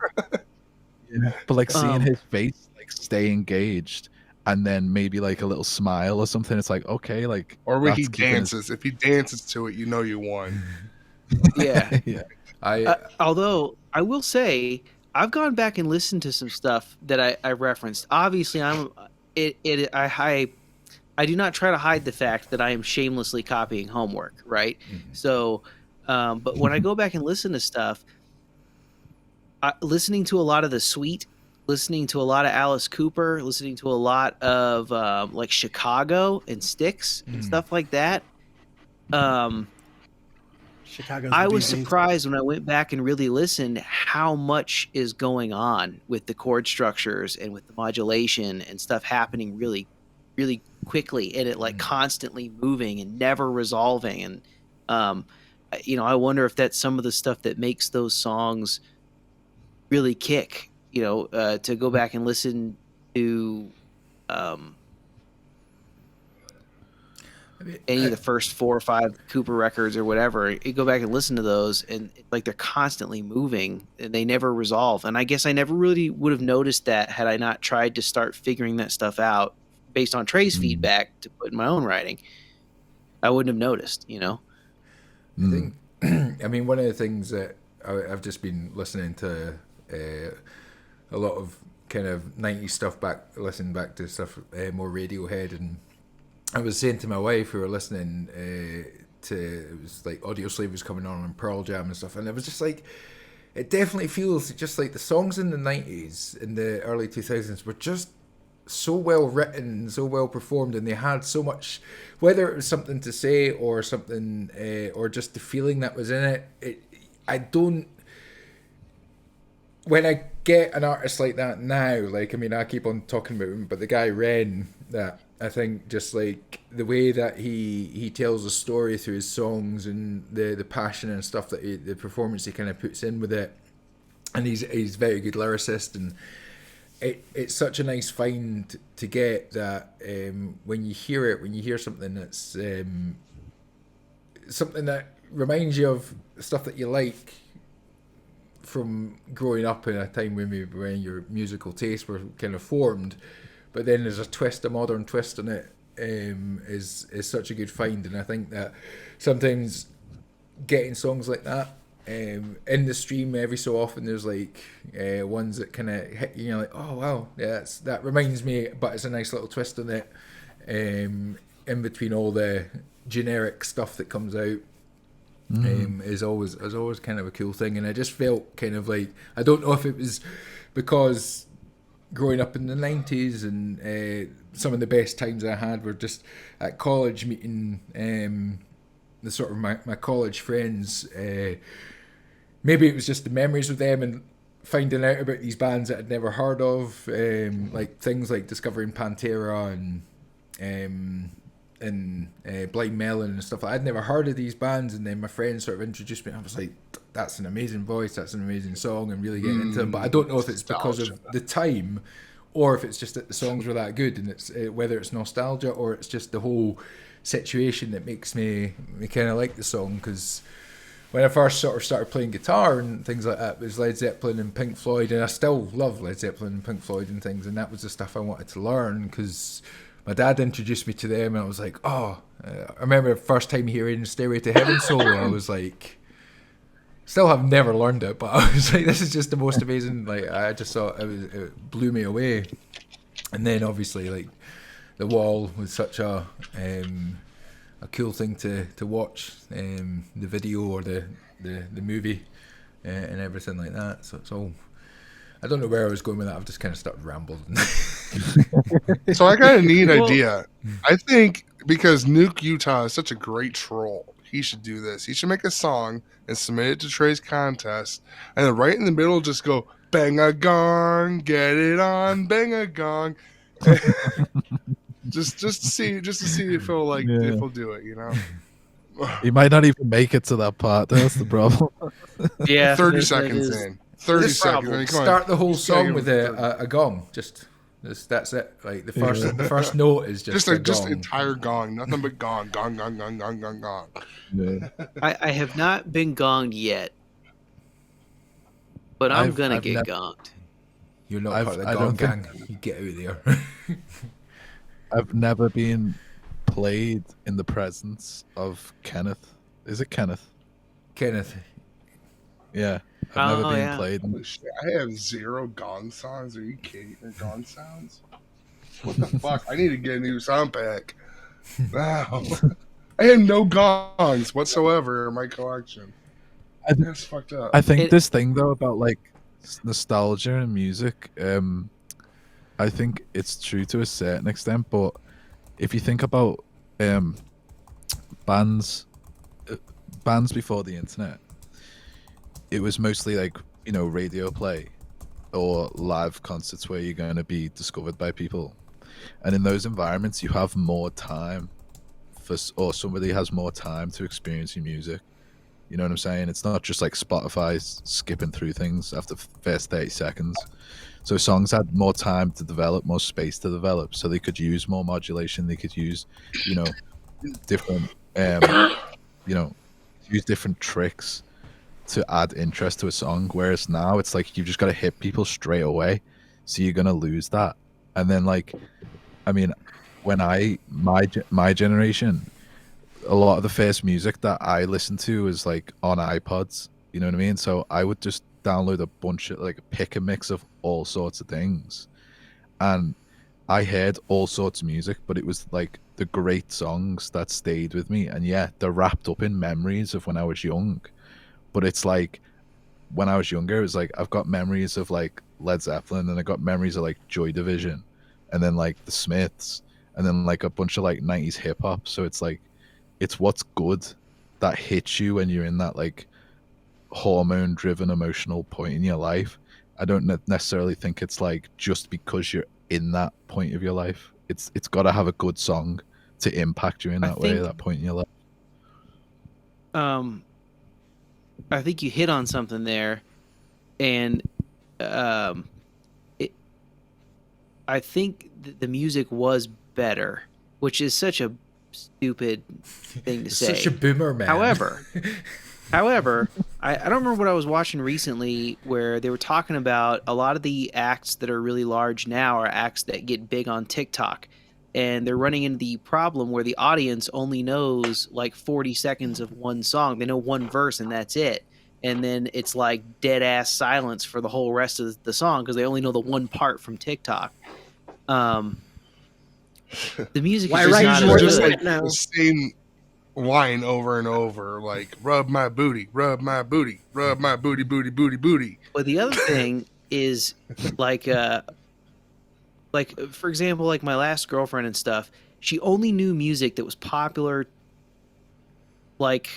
Yeah. But like seeing his face like stay engaged, and then maybe like a little smile or something, it's like, okay, like, or when he that's keeping his- dances. If he dances to it, you know you won. Yeah. yeah. Although I will say, I've gone back and listened to some stuff that I referenced. Obviously, I do not try to hide the fact that I am shamelessly copying homework, right? So, but when I go back and listen to stuff, listening to a lot of The Sweet, listening to a lot of Alice Cooper, listening to a lot of like Chicago and Styx and stuff like that. Chicago's I the was beat. surprised when I went back and really listened how much is going on with the chord structures and with the modulation and stuff happening really, really quickly, and it like constantly moving and never resolving. And I wonder if that's some of the stuff that makes those songs really kick. To go back and listen to any of the first 4 or 5 Cooper records or whatever, you go back and listen to those, and like they're constantly moving and they never resolve. And I guess I never really would have noticed that had I not tried to start figuring that stuff out based on Trey's feedback to put in my own writing. I wouldn't have noticed, I think, I mean, one of the things that I've just been listening to a lot of kind of 90s stuff listening back to stuff, more Radiohead, and I was saying to my wife, we were listening to, it was like Audioslave was coming on and Pearl Jam and stuff, and it was just like, it definitely feels just like the songs in the 90s, in the early 2000s, were just so well written, so well performed, and they had so much, whether it was something to say or something, or just the feeling that was in it. When I get an artist like that now, like, I mean, I keep on talking about him, but the guy Ren, that I think just like the way that he tells a story through his songs and the passion and stuff that the performance he kind of puts in with it, and he's a very good lyricist, and it's such a nice find to get that when you hear something that's something that reminds you of stuff that you like from growing up in a time when your musical tastes were kind of formed, but then there's a modern twist on it, is such a good find. And I think that sometimes getting songs like that in the stream every so often, there's like ones that kind of hit you, like, oh wow, yeah, that reminds me, but it's a nice little twist on it, in between all the generic stuff that comes out. Is always kind of a cool thing. And I just felt kind of like, I don't know if it was because growing up in the 90s and some of the best times I had were just at college, meeting the sort of my college friends. Maybe it was just the memories of them and finding out about these bands that I'd never heard of, like things like discovering Pantera and Blind Melon and stuff. I'd never heard of these bands, and then my friends sort of introduced me. I was like, that's an amazing voice, that's an amazing song, and really getting into them. But I don't know if it's because of the time, or if it's just that the songs were that good, and it's whether it's nostalgia or it's just the whole situation that makes me kind of like the song. Because when I first sort of started playing guitar and things like that, it was Led Zeppelin and Pink Floyd, and I still love Led Zeppelin and Pink Floyd and things, and that was the stuff I wanted to learn because my dad introduced me to them, and I was like, I remember the first time hearing Stairway to Heaven solo, I was like, still have never learned it, but I was like, this is just the most amazing, like, I just thought it blew me away. And then obviously, like, The Wall was such a cool thing to watch, the video or the movie, and everything like that. So it's all, I don't know where I was going with that. I've just kind of started rambling. So I got a neat idea. I think because Nuke Utah is such a great troll, he should do this. He should make a song and submit it to Trey's contest, and then right in the middle just go bang a gong, get it on, bang a gong. just to see if he'll if he'll do it, you know. You might not even make it to that part. That's the problem. Yeah, 30 that seconds is- in. 30 This seconds. problem. I mean, come on. Start the whole Just gotta song give with it a gong. That's it. Like the first note is just a just gong. entire gong. Nothing but gong. Gong, gong, gong, gong, gong, gong. Yeah. I have not been gonged yet, but I'm I've gonna get never- gonged. You're not I've- part of the I gong don't gang. think- You get out of there. I've never been played in the presence of Kenneth. Is it Kenneth? Kenneth. Yeah. I've never Oh, been yeah. played. Holy shit, I have 0 gong songs. Are you kidding? Or gong sounds? What the fuck? I need to get a new sound pack. Wow. I have no gongs whatsoever in my collection. That's fucked up. I think It- this thing though about like nostalgia and music, I think it's true to a certain extent, but if you think about bands before the internet, it was mostly like, you know, radio play or live concerts where you're going to be discovered by people, and in those environments you have more time or somebody has more time to experience your music. You know what I'm saying? It's not just like Spotify skipping through things after the first 30 seconds. So songs had more time to develop, more space to develop, so they could use more modulation. They could use, you know, different, you know, use different tricks to add interest to a song. Whereas now it's like you've just got to hit people straight away, so you're gonna lose that. And then like, I mean, when my generation, a lot of the first music that I listened to was like on iPods, you know what I mean? So I would just download a bunch of like pick a mix of all sorts of things, and I heard all sorts of music, but it was like the great songs that stayed with me. And yeah, they're wrapped up in memories of when I was young, but it's like when I was younger, it was like I've got memories of like Led Zeppelin, and I got memories of like Joy Division, and then like the Smiths, and then like a bunch of like 90s hip hop. So it's like it's what's good that hits you when you're in that like hormone driven emotional point in your life. I don't necessarily think it's like just because you're in that point of your life. It's got to have a good song to impact you in that way at that point in your life. I think you hit on something there, and I think the music was better, which is such a stupid thing to say. Such a boomer, man. However, I don't remember what I was watching recently where they were talking about a lot of the acts that are really large now are acts that get big on TikTok. And they're running into the problem where the audience only knows like 40 seconds of one song. They know one verse and that's it. And then it's like dead ass silence for the whole rest of the song because they only know the one part from TikTok. The music Why is just write not more as just than good. like that now? the same line over and over, like rub my booty, rub my booty, rub my booty, booty, booty, booty. But the other thing is like for example, like my last girlfriend and stuff, she only knew music that was popular like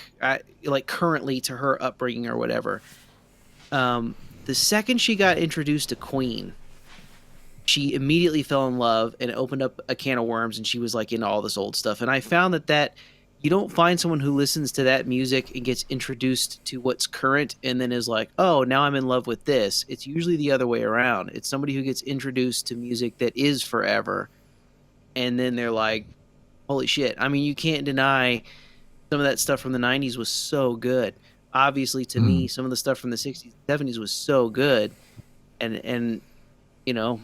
currently to her upbringing or whatever. The second she got introduced to Queen, she immediately fell in love and opened up a can of worms, and she was like into all this old stuff. And I found that you don't find someone who listens to that music and gets introduced to what's current and then is like, oh, now I'm in love with this. It's usually the other way around. It's somebody who gets introduced to music that is forever, and then they're like, holy shit. I mean, you can't deny some of that stuff from the 90s was so good. Obviously, to me, some of the stuff from the 60s, 70s was so good. And you know,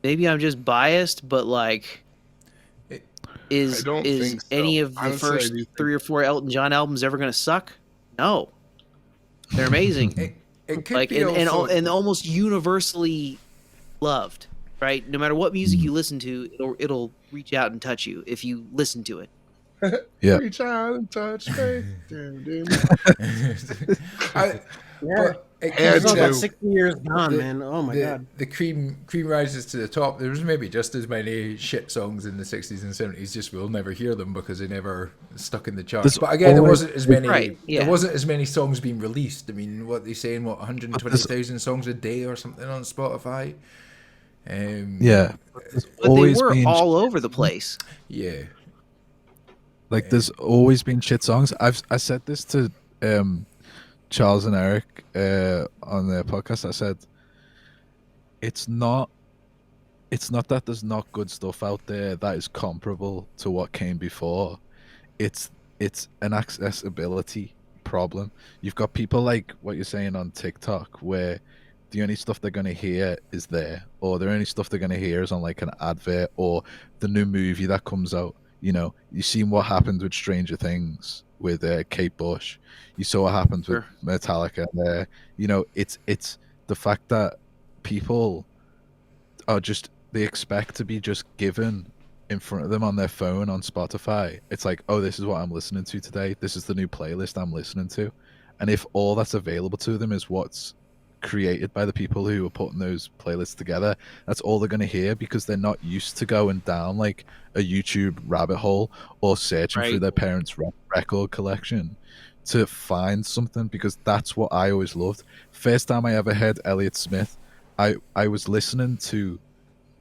maybe I'm just biased, but like, is don't think so. any of the Honestly, I first do think- 3 or 4 Elton John albums ever going to suck? No. They're amazing. It could Like be and also, almost universally loved, right? No matter what music you listen to, it'll reach out and touch you if you listen to it. Yeah. Reach out and touch faith. Yeah. it Had It's could to. about 60 years gone, The- man. Oh my god. The cream rises to the top. There was maybe just as many shit songs in the 60s and 70s. Just we'll never hear them because they never stuck in the charts. There's But again, there always- wasn't as many. Right, yeah. There wasn't as many songs being released. I mean, what they saying? What 120,000 songs a day or something on Spotify? Yeah. There's But always they were been all over the place. Yeah. Like, there's always been shit songs. I said this to Charles and Eric on their podcast. I said, it's not that there's not good stuff out there that is comparable to what came before. It's an accessibility problem. You've got people like what you're saying on TikTok, where the only stuff they're going to hear is there, or the only stuff they're going to hear is on like an advert or the new movie that comes out. You know, you seen what happened with Stranger Things with Kate Bush. You saw what happened with Metallica there. You know, it's the fact that people are just, they expect to be just given in front of them on their phone on Spotify. It's like, oh, this is what I'm listening to today. This is the new playlist I'm listening to. And if all that's available to them is what's created by the people who are putting those playlists together, that's all they're going to hear, because they're not used to going down like a YouTube rabbit hole or searching through their parents' record collection to find something, because that's what I always loved. First time I ever heard Elliott Smith, I was listening to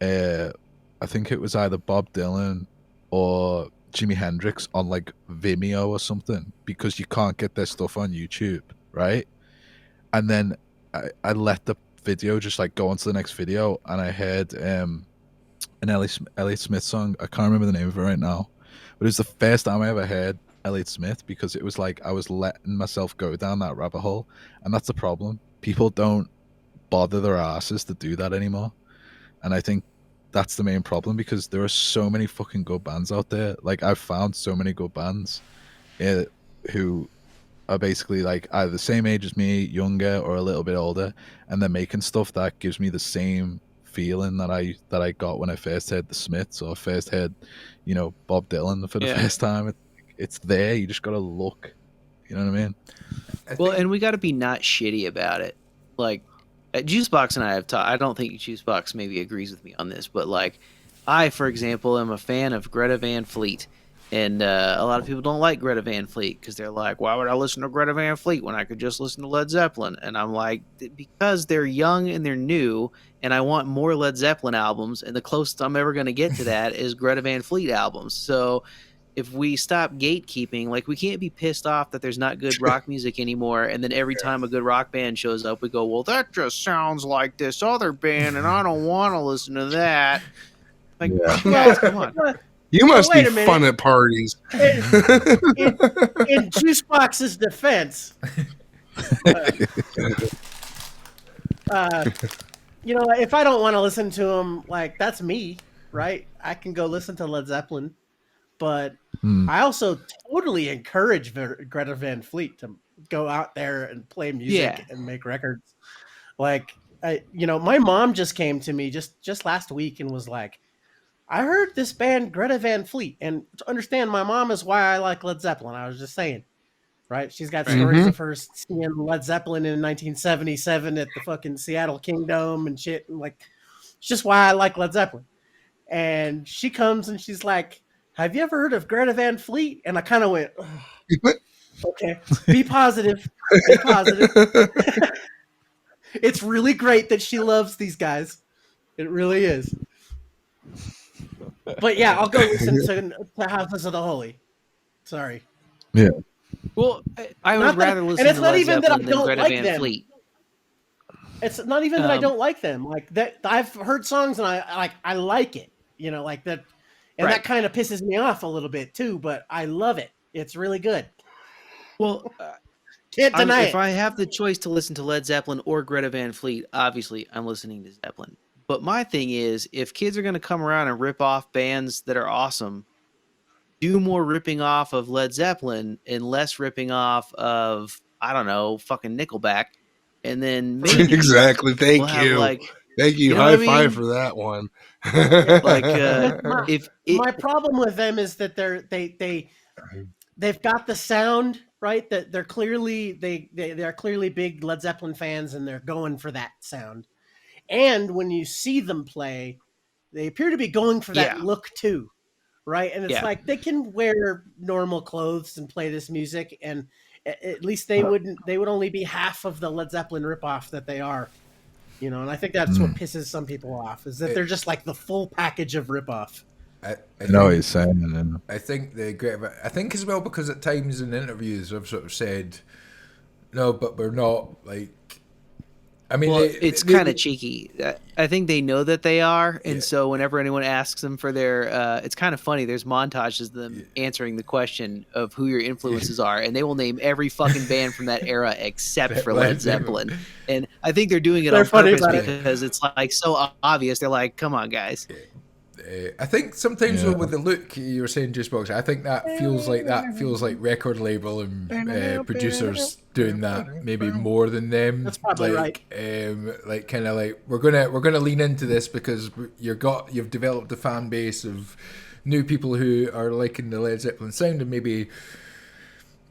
I think it was either Bob Dylan or Jimi Hendrix on like Vimeo or something, because you can't get their stuff on YouTube, right? And then I let the video just like go on to the next video, and I heard an Elliott Smith song. I can't remember the name of it right now, but it was the first time I ever heard Elliott Smith, because it was like I was letting myself go down that rabbit hole. And that's the problem. People don't bother their asses to do that anymore. And I think that's the main problem, because there are so many fucking good bands out there. Like, I've found so many good bands who are basically like either the same age as me, younger, or a little bit older, and they're making stuff that gives me the same feeling that I got when I first heard the Smiths, or first heard, you know, Bob Dylan for the first time. It's there. You just gotta look. You know what I mean? Well, and we got to be not shitty about it. Like, Juicebox and I have talked. I don't think Juicebox maybe agrees with me on this, but like, I, for example, am a fan of Greta Van Fleet. And a lot of people don't like Greta Van Fleet because they're like, why would I listen to Greta Van Fleet when I could just listen to Led Zeppelin? And I'm like, because they're young and they're new, and I want more Led Zeppelin albums, and the closest I'm ever going to get to that is Greta Van Fleet albums. So if we stop gatekeeping, like, we can't be pissed off that there's not good rock music anymore, and then every time a good rock band shows up, we go, well, that just sounds like this other band, and I don't want to listen to that. Like, guys, come on. You must Wait be a minute. fun at parties. In Juicebox's defense, you know, if I don't want to listen to him, like, that's me, right? I can go listen to Led Zeppelin, but I also totally encourage Greta Van Fleet to go out there and play music and make records. Like, you know, my mom just came to me just last week and was like, I heard this band Greta Van Fleet, and to understand, my mom is why I like Led Zeppelin. I was just saying, right? She's got stories of her seeing Led Zeppelin in 1977 at the fucking Seattle Kingdom and shit. And like, it's just why I like Led Zeppelin. And she comes and she's like, have you ever heard of Greta Van Fleet? And I kind of went, okay, be positive. Be positive. It's really great that she loves these guys. It really is. But yeah, I'll go listen to Houses of the Holy. Sorry. Yeah. Well, I would rather listen to Led Zeppelin than Greta Van Fleet. It's not even that I don't like them. Like, that, I've heard songs and I like it. You know, like that, and that kind of pisses me off a little bit too. But I love it. It's really good. Well, can't deny it. If I have the choice to listen to Led Zeppelin or Greta Van Fleet, obviously I'm listening to Zeppelin. But my thing is, if kids are going to come around and rip off bands that are awesome, do more ripping off of Led Zeppelin and less ripping off of, I don't know, fucking Nickelback. And then maybe exactly. Thank we'll you. Like, thank you. High five for that one. Like, my problem with them is that they've got the sound right. That they're clearly big Led Zeppelin fans, and they're going for that sound. And when you see them play, they appear to be going for that look too, right? And it's like, they can wear normal clothes and play this music, and at least they would only be half of the Led Zeppelin ripoff that they are, you know. And I think that's what pisses some people off, is that they're just like the full package of ripoff. I know what think- he's saying. And I think I think as well because at times in interviews I've sort of said, no, but we're not like. I mean, Well, they- it's they- kind of cheeky. I think they know that they are, and Yeah. so whenever anyone asks them for their, it's kind of funny. There's montages of them answering the question of who your influences are, and they will name every fucking band from that era except for Led Zeppelin. And I think they're doing it They're on funny purpose about it. because it's like so obvious. They're like, "Come on, guys." I think sometimes Yeah. with the look you were saying, Juice Box, I think that feels like record label and producers doing that maybe more than them. That's probably like, like kind of like we're gonna lean into this because you've developed a fan base of new people who are liking the Led Zeppelin sound and maybe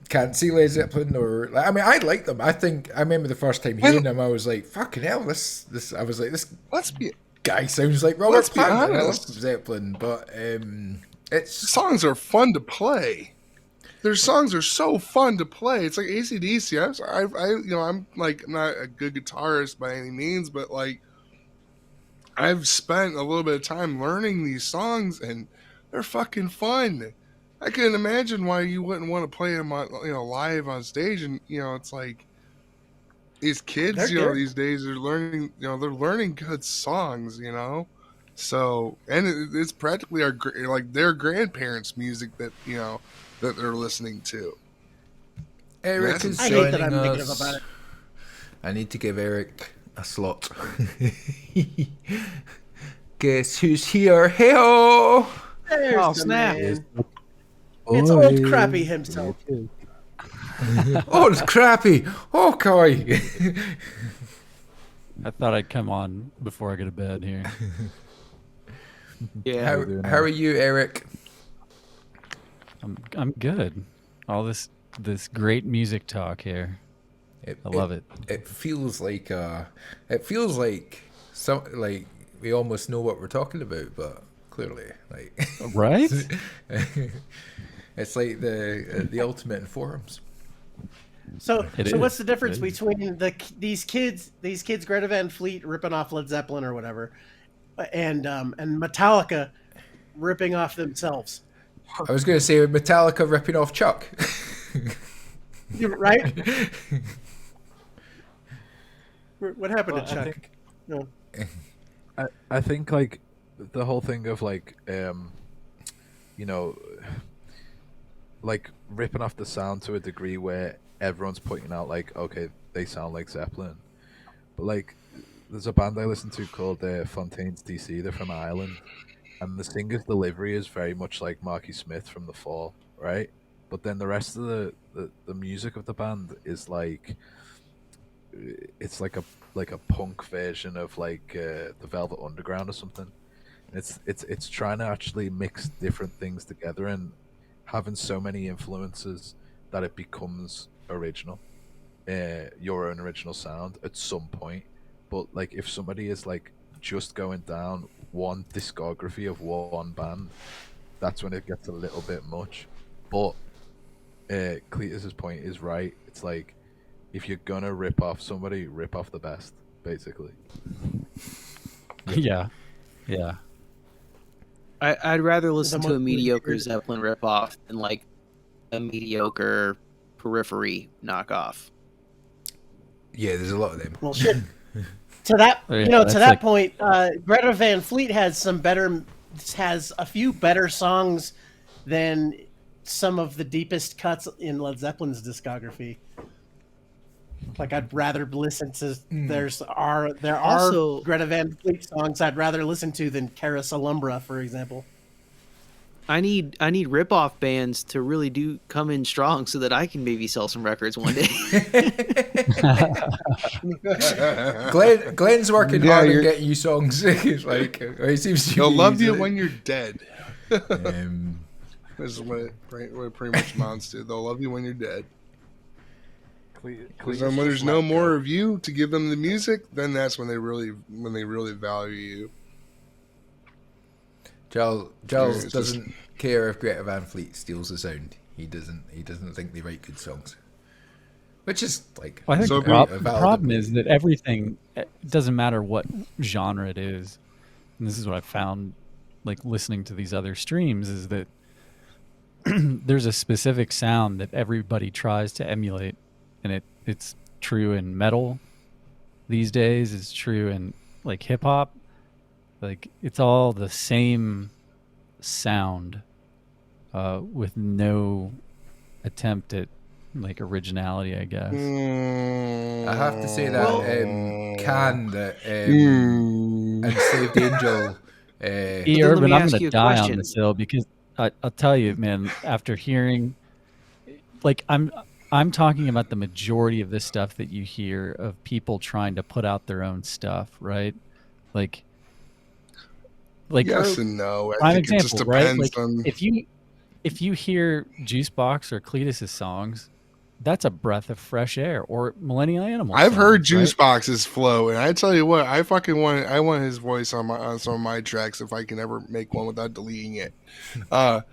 can't see Led Zeppelin or I mean I like them. I remember the first time hearing them I was like fucking hell this I was like this. Let's be Guy sounds like Robert Let's be Plant. I love honest. Zeppelin, but it's songs are fun to play. Their songs are so fun to play. It's like AC/DC. I'm like not a good guitarist by any means, but like I've spent a little bit of time learning these songs, and they're fucking fun. I couldn't imagine why you wouldn't want to play them on, live on stage, and it's like. These kids, They're good. these days are learning, they're learning good songs, So, and it's practically their grandparents' music that that they're listening to. Eric That's is I hate joining that I'm negative us. about it. I need to give Eric a slot. Guess who's here? Hey-ho! There's Oh, the snap. man. It's old crappy himself. Oh, it's crappy. Oh, Kai. I thought I'd come on before I go to bed here. Yeah. how are you, Eric? I'm good. All this great music talk here. I love it. It feels like like we almost know what we're talking about, but clearly, like Right? it's like the ultimate in forums. So It what's is. the difference It is. between these kids, Greta Van Fleet ripping off Led Zeppelin or whatever, and Metallica ripping off themselves? I was going to say Metallica ripping off Chuck. You're right? What happened Well, to I Chuck? think- No. I think like the whole thing of like like ripping off the sound to a degree where everyone's pointing out like, okay, they sound like Zeppelin, but like there's a band I listen to called Fontaines DC. They're from Ireland, and the singer's delivery is very much like Marky Smith from The Fall, right? But then the rest of the music of the band is like it's like a punk version of like the Velvet Underground or something. It's trying to actually mix different things together and having so many influences that it becomes original, your own original sound at some point. But like if somebody is like just going down one discography of one band, that's when it gets a little bit much. But Cletus's point is right. It's like if you're gonna rip off somebody, rip off the best, basically. Yeah. Yeah. I'd rather listen to a most mediocre weird- Zeppelin ripoff than like a mediocre Periphery knockoff. Yeah, there's a lot of them. Well, shit. To that, Oh, yeah, to that's that like- point, Greta Van Fleet has a few better songs than some of the deepest cuts in Led Zeppelin's discography. Like I'd rather listen to there are Also- Greta Van Fleet songs I'd rather listen to than Carousel Umbra, for example. I need ripoff bands to really do come in strong so that I can maybe sell some records one day. Glenn's working Yeah, hard on you're- getting you songs. It's like he seems to They'll be love you using it. when you're dead. Um, This is what it pretty much amounts to. They'll love you when you're dead. Because then when there's no more of you to give them the music, then that's when they really value you. Giles Yeah, it's just- doesn't care if Greta Van Fleet steals the sound. He doesn't think they write good songs. Which is like Well, I think So the, be- the problem is that everything, it doesn't matter what genre it is. And this is what I found like listening to these other streams is that there's a specific sound that everybody tries to emulate, and it's true in metal these days. It's true in like hip hop. Like it's all the same sound, with no attempt at like originality, I guess. I have to say that Can that Enslaved Angel. Urban, I'm gonna die on this hill because I'll tell you, man. After hearing, like, I'm talking about the majority of this stuff that you hear of people trying to put out their own stuff, right? Like yes and no. I prime think it just example, right? depends Like on. if you hear Juicebox or Cletus's songs, that's a breath of fresh air. Or Millennial Animal. I've heard songs, right? Juicebox's flow, and I tell you what, I want his voice on some of my tracks if I can ever make one without deleting it. But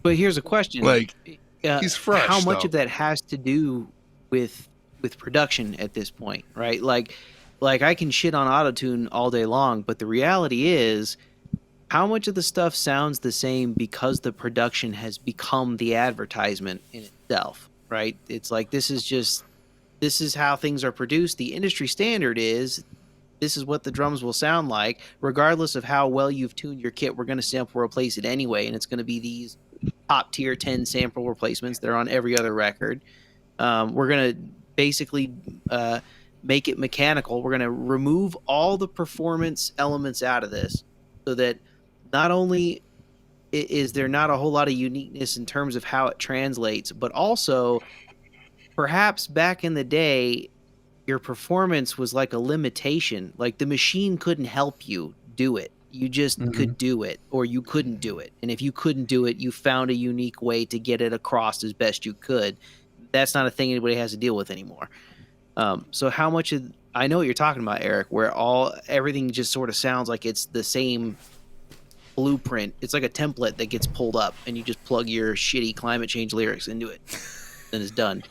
here's a question: like, he's fresh. How much though. of that has to do with production at this point, right? Like I can shit on autotune all day long, but the reality is, how much of the stuff sounds the same because the production has become the advertisement in itself, right? It's like this is how things are produced. The industry standard is this is what the drums will sound like, regardless of how well you've tuned your kit. We're going to sample replace it anyway, and it's going to be these top tier 10 sample replacements. They're on every other record. We're going to basically make it mechanical. We're going to remove all the performance elements out of this so that not only is there not a whole lot of uniqueness in terms of how it translates, but also perhaps back in the day, your performance was like a limitation. Like the machine couldn't help you do it. You just could do it, or you couldn't do it. And if you couldn't do it, you found a unique way to get it across as best you could. That's not a thing anybody has to deal with anymore. So how much of, I know what you're talking about, Eric, where everything just sort of sounds like it's the same blueprint. It's like a template that gets pulled up and you just plug your shitty climate change lyrics into it and it's done.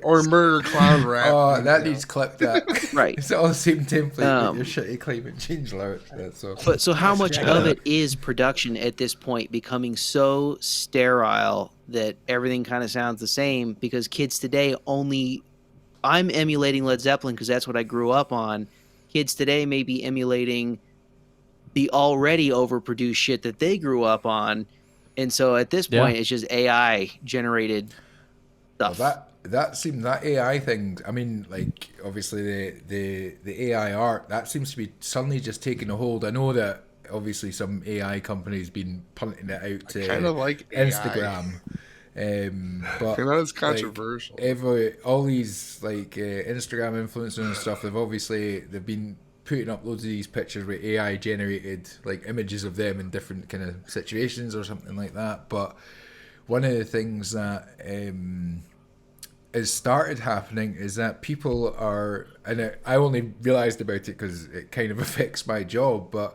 Or murder clown rap. Oh, that needs clipped. That right. It's all the same template with your shitty climate change lyrics. That's so. But so how much of it is production at this point becoming so sterile that everything kind of sounds the same? Because kids today I'm emulating Led Zeppelin because that's what I grew up on. Kids today may be emulating the already overproduced shit that they grew up on. And so at this point, it's just AI generated stuff. Well, that AI thing. I mean, like obviously the AI art that seems to be suddenly just taking a hold. I know that obviously some AI companies been punting it out to kind of like AI. Instagram. But I know it's controversial. Like, all these like Instagram influencers and stuff. They've been putting up loads of these pictures with AI generated like images of them in different kind of situations or something like that. But one of the things that has started happening is that people are, and I only realized about it because it kind of affects my job, but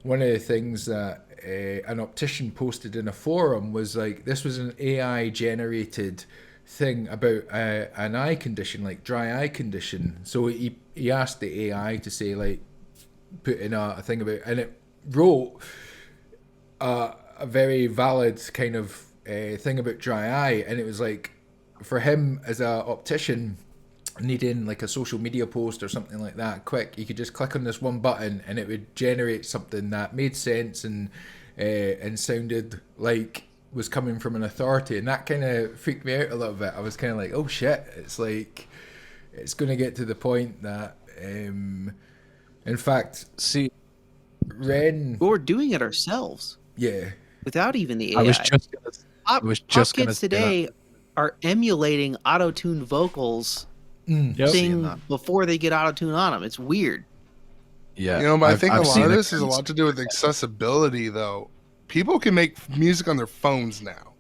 one of the things that an optician posted in a forum was like, this was an AI generated thing about an eye condition, like dry eye condition. So he asked the AI to say, like, put in a thing about, and it wrote a very valid kind of thing about dry eye. And it was like, for him as a optician needing like a social media post or something like that quick, you could just click on this one button and it would generate something that made sense and sounded like was coming from an authority. And that kind of freaked me out a little bit. I was kind of like, oh shit, it's like it's going to get to the point that in fact, see, we're doing it ourselves, without even the AI. I was just gonna kids today are emulating auto-tune vocals before they get auto-tune on them. It's weird. Yeah, you know, but I think a lot of this has a lot to do with accessibility, though. People can make music on their phones now,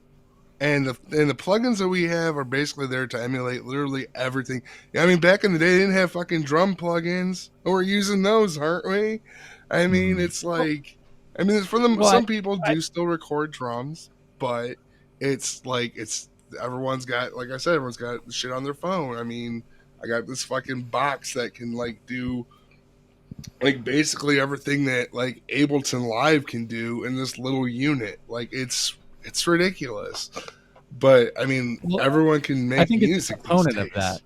and the plugins that we have are basically there to emulate literally everything. I mean, back in the day, they didn't have fucking drum plugins, and we're using those, aren't we? I mean, it's like, I mean, for them, some people do still record drums, but it's like everyone's got, like I said, everyone's got shit on their phone. I mean, I got this fucking box that can like do like basically everything that like Ableton Live can do in this little unit. Like it's ridiculous. But I mean, Well, everyone can make I think it's a music component these of days. that.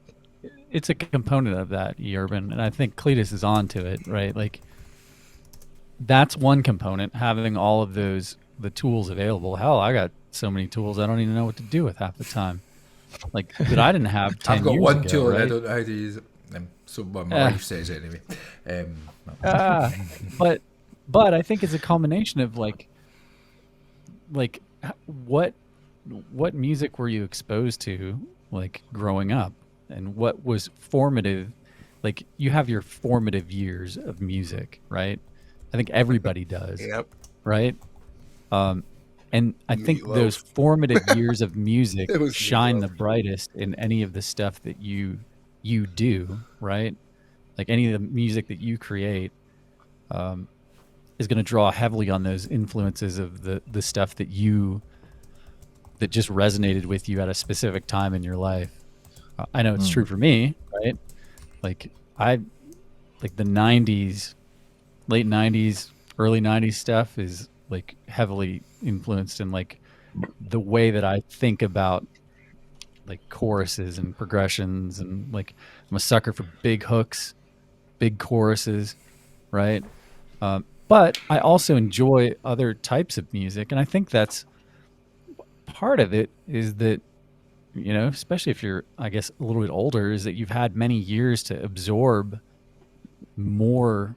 It's a component of that, Urban, and I think Cletus is onto it, right? Like that's one component, having all of the tools available. Hell, I got so many tools I don't even know what to do with half the time. Like that I didn't have 10 I've got years one ago, tool and I right? don't know how to use it. So my wife says anyway. But I think it's a combination of like what music were you exposed to like growing up, and what was formative? Like you have your formative years of music, right? I think everybody does. Yep. Right. And I think Meatloaf. those formative years of music It was shine Meatloaf. the brightest in any of the stuff that you do, right? Like any of the music that you create is going to draw heavily on those influences of the stuff that just resonated with you at a specific time in your life. I know it's true for me, right? Like the 90s, late 90s, early 90s stuff is like heavily influenced in like the way that I think about like choruses and progressions, and like I'm a sucker for big hooks, big choruses, right? But I also enjoy other types of music, and I think that's part of it is that, you know, especially if you're, I guess, a little bit older, is that you've had many years to absorb more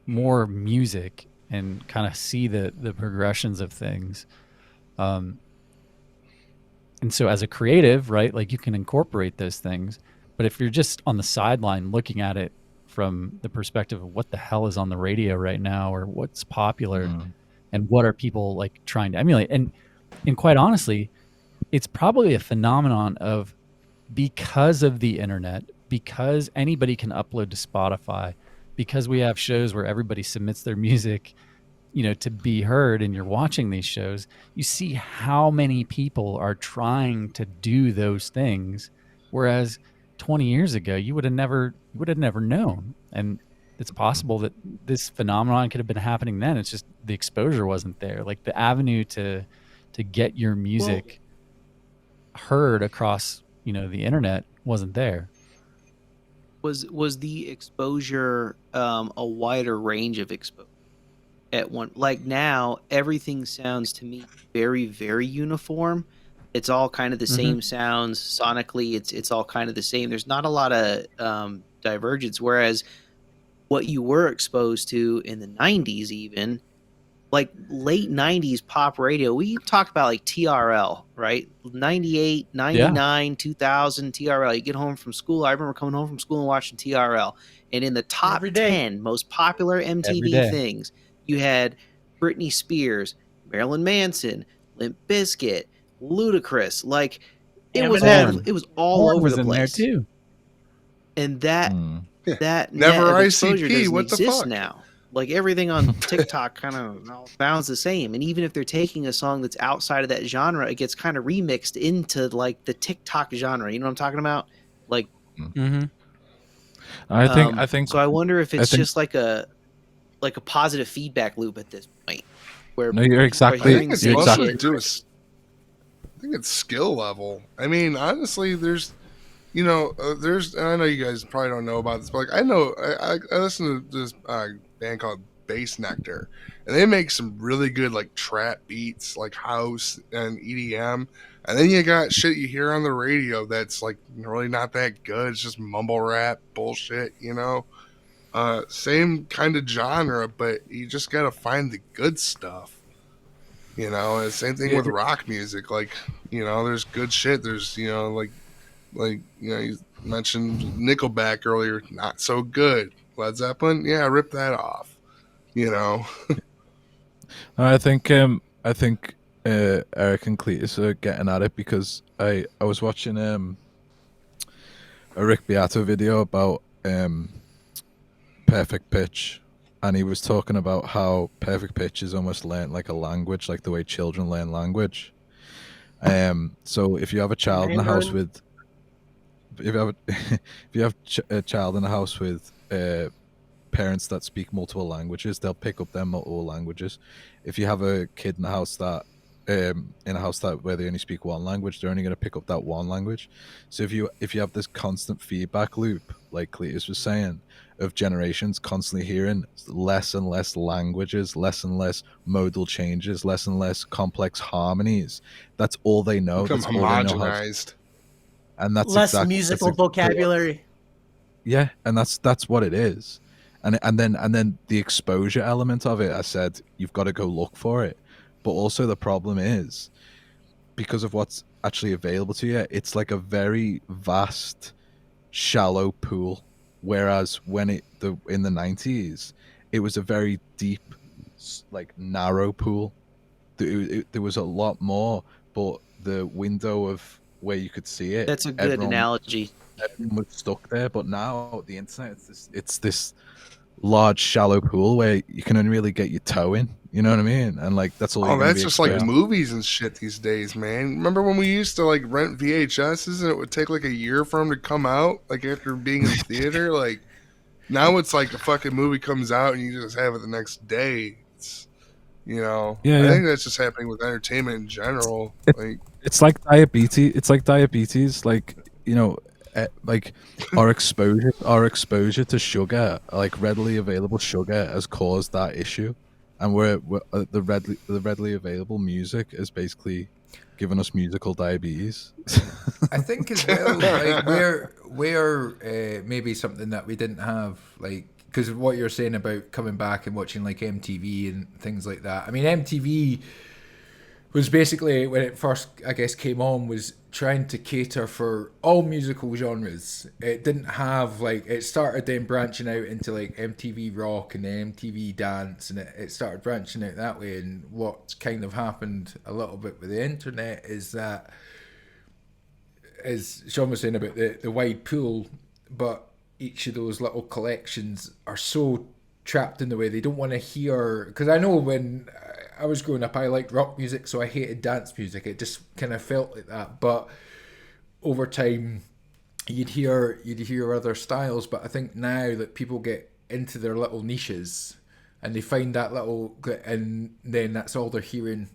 music and kind of see the progressions of things. And so as a creative, right, like you can incorporate those things, but if you're just on the sideline looking at it from the perspective of what the hell is on the radio right now, or what's popular and what are people like trying to emulate, and quite honestly, it's probably a phenomenon of, because of the internet, because anybody can upload to Spotify, because we have shows where everybody submits their music, you know, to be heard, and you're watching these shows, you see how many people are trying to do those things, whereas 20 years ago you would have never known. And it's possible that this phenomenon could have been happening then. It's just the exposure wasn't there. Like the avenue to get your music heard across, you know, the internet wasn't there. Was the exposure a wider range of exposure at one? Like now, everything sounds to me very, very uniform. It's all kind of the same sounds sonically. It's all kind of the same. There's not a lot of divergence. Whereas what you were exposed to in the 90s, even like late 90s pop radio, we talk about like TRL, right? 98, 99, 2000 TRL. You get home from school. I remember coming home from school and watching TRL. And in the top Every day. 10 most popular Every MTV day. things, you had Britney Spears, Marilyn Manson, Limp Bizkit, Ludacris. Like it was all Korn over was the in place. there too. And that Never net of ICP, exposure doesn't what the exist fuck? now. Like everything on TikTok kind of sounds the same. And even if they're taking a song that's outside of that genre, it gets kind of remixed into like the TikTok genre. You know what I'm talking about? Like, I think so. I wonder if it's think- just like a positive feedback loop at this point, where No, you're people are exactly- I hearing think the it's same mostly shit. to do with, I think it's skill level. I mean, honestly, there's, you know, there's, and I know you guys probably don't know about this, but like I know, I listen to this band called Bass Nectar, and they make some really good like trap beats, like house and EDM. And then you got shit you hear on the radio that's like really not that good. It's just mumble rap bullshit, you know. Same kind of genre, but you just gotta find the good stuff. You know, and same thing with rock music. Like, you know, there's good shit. There's, you know, like you know, you mentioned Nickelback earlier, not so good. Led Zeppelin, yeah, rip that off. You know. I think Eric and Cletus are getting at it, because I was watching a Rick Beato video about perfect pitch, and he was talking about how perfect pitch is almost learned like a language, like the way children learn language. So if you have a child in the house with, if you have a child in the house with parents that speak multiple languages, they'll pick up their multiple languages. If you have a kid in a house that where they only speak one language, they're only going to pick up that one language. So if you have this constant feedback loop, like Cletus was saying, of generations constantly hearing less and less languages, less and less modal changes, less and less complex harmonies, that's all they know. Become That's all they know how to- homogenized. and that's Less exactly, musical that's exactly vocabulary. yeah, and that's what it is. And then the exposure element of it, I said you've got to go look for it. But also the problem is, because of what's actually available to you, it's like a very vast, shallow pool. Whereas when in the 90s, it was a very deep, like narrow pool. There was a lot more, but the window of where you could see it. That's a good analogy. Everyone was stuck there, but now the internet, it's this large, shallow pool where you can only really get your toe in. You know what I mean? And like that's all. Oh, that's just like movies and shit these days, man. Remember when we used to like rent VHSs and it would take like a year for them to come out, like after being in theater? Like now it's like the fucking movie comes out and you just have it the next day. It's, you know, I think that's just happening with entertainment in general. Like it's like diabetes. It's like diabetes. Like, you know, like our exposure to sugar, like readily available sugar, has caused that issue. And the readily available music is basically giving us musical diabetes. I think as well, like where maybe something that we didn't have, like, because what you're saying about coming back and watching like MTV and things like that. I mean, MTV was basically, when it first, I guess, came on, was trying to cater for all musical genres. It didn't have, like, it started then branching out into like MTV Rock and then MTV Dance, and it started branching out that way. And what kind of happened a little bit with the internet is that, as Sean was saying about the wide pool, but each of those little collections are so trapped in the way they don't want to hear. Because I know when I was growing up, I liked rock music, so I hated dance music. It just kind of felt like that. But over time, you'd hear other styles. But I think now that people get into their little niches and they find that little, and then that's all they're hearing,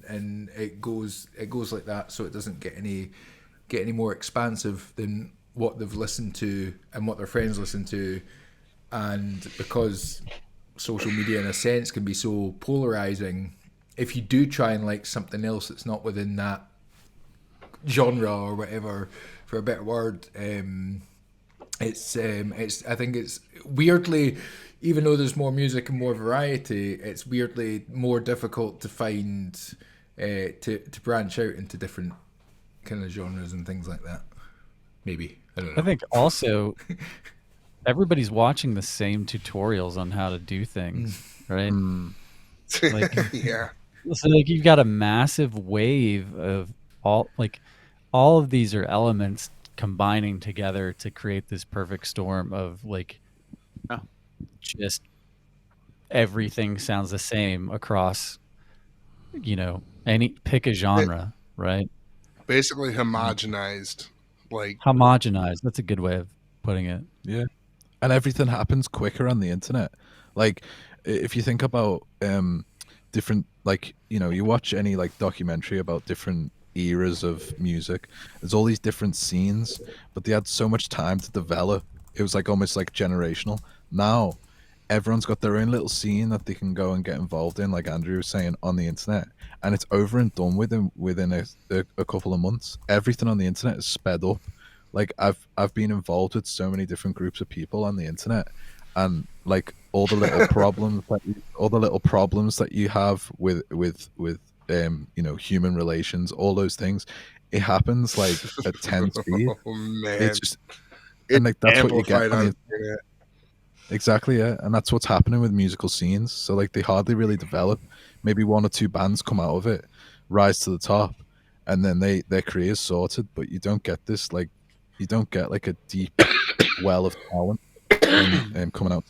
and it goes like that. So it doesn't get any more expansive than what they've listened to and what their friends listen to. And because social media in a sense can be so polarizing, if you do try and like something else that's not within that genre or whatever, for a better word, it's I think it's weirdly, even though there's more music and more variety, it's weirdly more difficult to find to branch out into different kind of genres and things like that. Maybe, I don't know. I think also everybody's watching the same tutorials on how to do things, right? Like, yeah. So like you've got a massive wave of all of these are elements combining together to create this perfect storm of like just everything sounds the same across, you know, pick a genre, right? Basically homogenized. Like homogenized. That's a good way of putting it. Yeah. And everything happens quicker on the internet. Like if you think about different, like, you know, you watch any like documentary about different eras of music, there's all these different scenes, but they had so much time to develop. It was like almost like generational. Now everyone's got their own little scene that they can go and get involved in, like Andrew was saying, on the internet, and it's over and done within a couple of months. Everything on the internet is sped up. Like I've been involved with so many different groups of people on the internet, and like all the little problems that you have with you know, human relations, all those things, it happens like at 10 speed. Oh man, it's just, and like that's what you get on the internet. Exactly, yeah, and that's what's happening with musical scenes. So like they hardly really develop. Maybe one or two bands come out of it, rise to the top, and then their career's sorted. But you don't get this, like, you don't get like a deep well of talent coming out.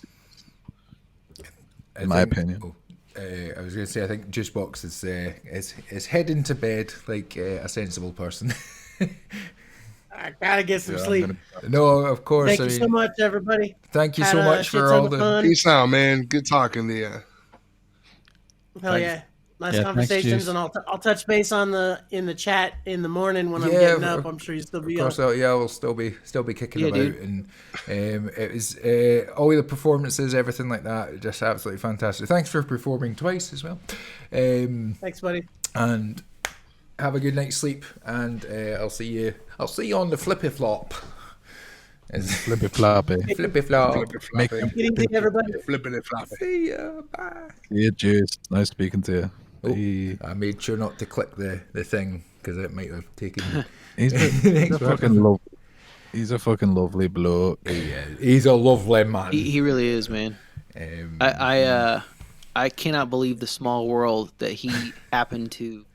In my opinion. I was going to say, I think Juicebox is heading to bed like a sensible person. I gotta get some Yeah, I'm sleep. gonna- No, of course. Thank I you mean, so much, everybody. thank you Had so a much shit for ton all of the. fun. Peace out, man. Good talking to you. Hell Thanks. yeah. Nice Yeah, thanks, conversations, Juice. and I'll touch base on in the chat in the morning when I'm Yeah, getting up. of- I'm sure you still Of be course, up. yeah, we'll still be kicking Yeah, about, dude. and it was all the performances, everything like that, just absolutely fantastic. Thanks for performing twice as well, Thanks, buddy. and have a good night's sleep. And I'll see you on the flippy flop. Flippy floppy. Flippy flop. Flippy Make floppy. Take it easy, everybody. Flipping it floppy. See ya. Bye. Yeah, Juice. Nice speaking to you. Oh, Bye. I made sure not to click the thing because it might have taken. He's a fucking lovely bloke. Yeah, he's a lovely man. He really is, man. I cannot believe the small world that he happened to.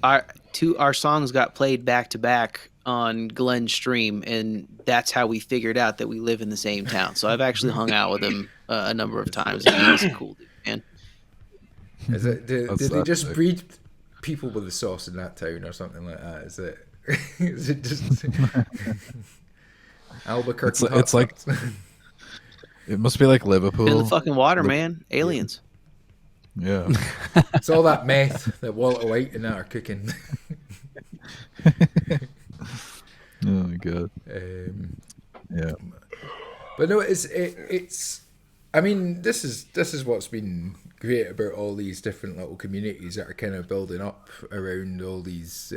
Our songs got played back to back on Glenn's stream, and that's how we figured out that we live in the same town. So I've actually hung out with him a number of times. And he's a cool dude, man. Is it? Did they That's just sick. breed people with the sauce in that town or something like that? Is it? Is it just Albuquerque? It's like it must be like In Liverpool. the fucking water, man. Aliens. Yeah. it's all that meth that Walter White and that are cooking. Oh my god. Yeah. But no, it's. I mean, this is what's been great about all these different little communities that are kind of building up around all these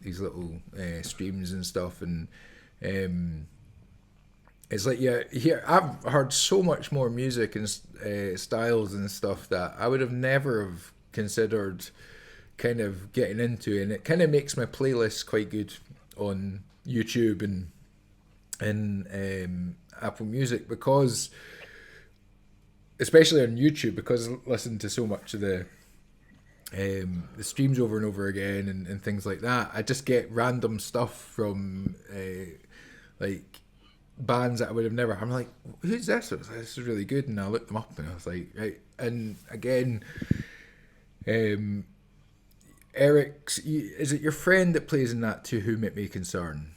little streams and stuff, and it's like I've heard so much more music and styles and stuff that I would have never have considered kind of getting into, and it kind of makes my playlist quite good on YouTube and Apple Music, because especially on YouTube, because I listen to so much of the streams over and over again and things like that. I just get random stuff from like bands that I would have never. I'm like, who's this? I was like, this is really good, and I looked them up, and I was like, right. And again, Eric's, is it your friend that plays in that To Whom It May Concern?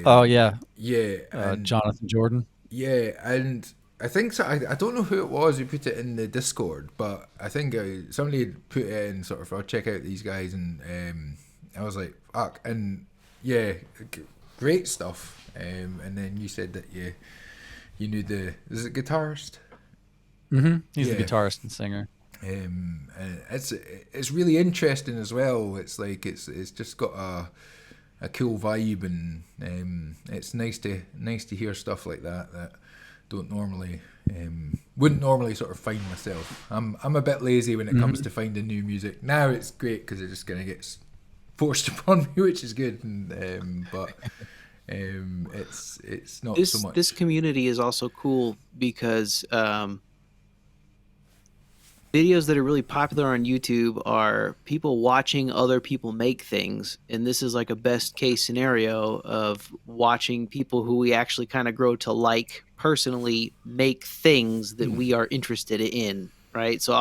Oh yeah, Yeah, and Jonathan Jordan. yeah, and I think so. I don't know who it was who put it in the Discord, but I think somebody had put it in sort of, I'll check out these guys, and I was like, fuck, and yeah, great stuff. And then you said that you knew is it guitarist? Mm-hmm. He's Yeah. the guitarist and singer. And it's really interesting as well. It's like it's just got a cool vibe, and it's nice to hear stuff like that don't normally wouldn't normally sort of find myself. I'm a bit lazy when it comes to finding new music. Now it's great because it just kind of gets forced upon me, which is good. And but it's not so much. This community is also cool because videos that are really popular on YouTube are people watching other people make things, and this is like a best case scenario of watching people who we actually kind of grow to like personally make things that we are interested in, right? So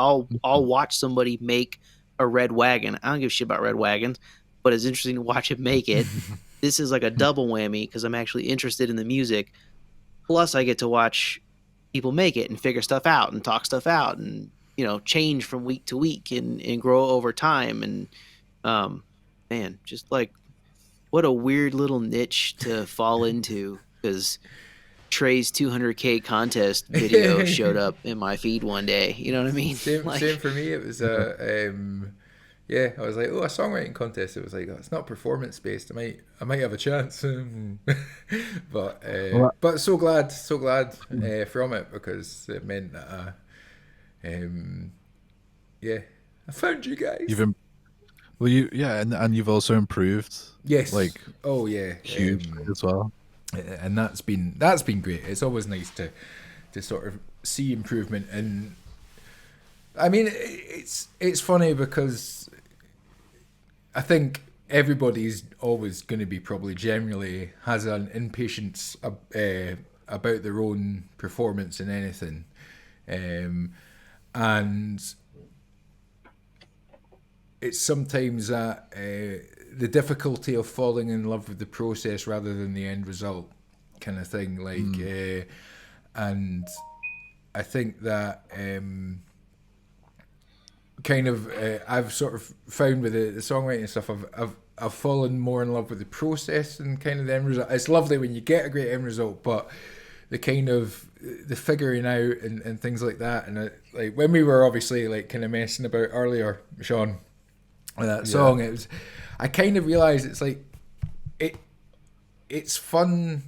I'll watch somebody make a red wagon. I don't give a shit about red wagons, but it's interesting to watch him make it. This is like a double whammy because I'm actually interested in the music. Plus, I get to watch people make it and figure stuff out and talk stuff out and change from week to week and grow over time. And man, just like what a weird little niche to fall into, because Trey's 200K contest video showed up in my feed one day. You know what I mean? Same Like, for me. It was yeah. I was like, oh, a songwriting contest. It was like, oh, it's not performance based. I might have a chance. But so glad from it, because it meant that yeah, I found you guys. And you've also improved. Yes. Like, oh yeah, huge as well. And that's been great. It's always nice to sort of see improvement. And I mean, it's funny because I think everybody's always going to be probably generally has an impatience about their own performance in anything, and it's sometimes that the difficulty of falling in love with the process rather than the end result, kind of thing. Like, and I think that kind of I've sort of found with the songwriting stuff, I've fallen more in love with the process and kind of the end result. It's lovely when you get a great end result, but the kind of the figuring out and things like that, and like when we were obviously like kind of messing about earlier, Sean, with that song, it was, I kind of realized it's like it's fun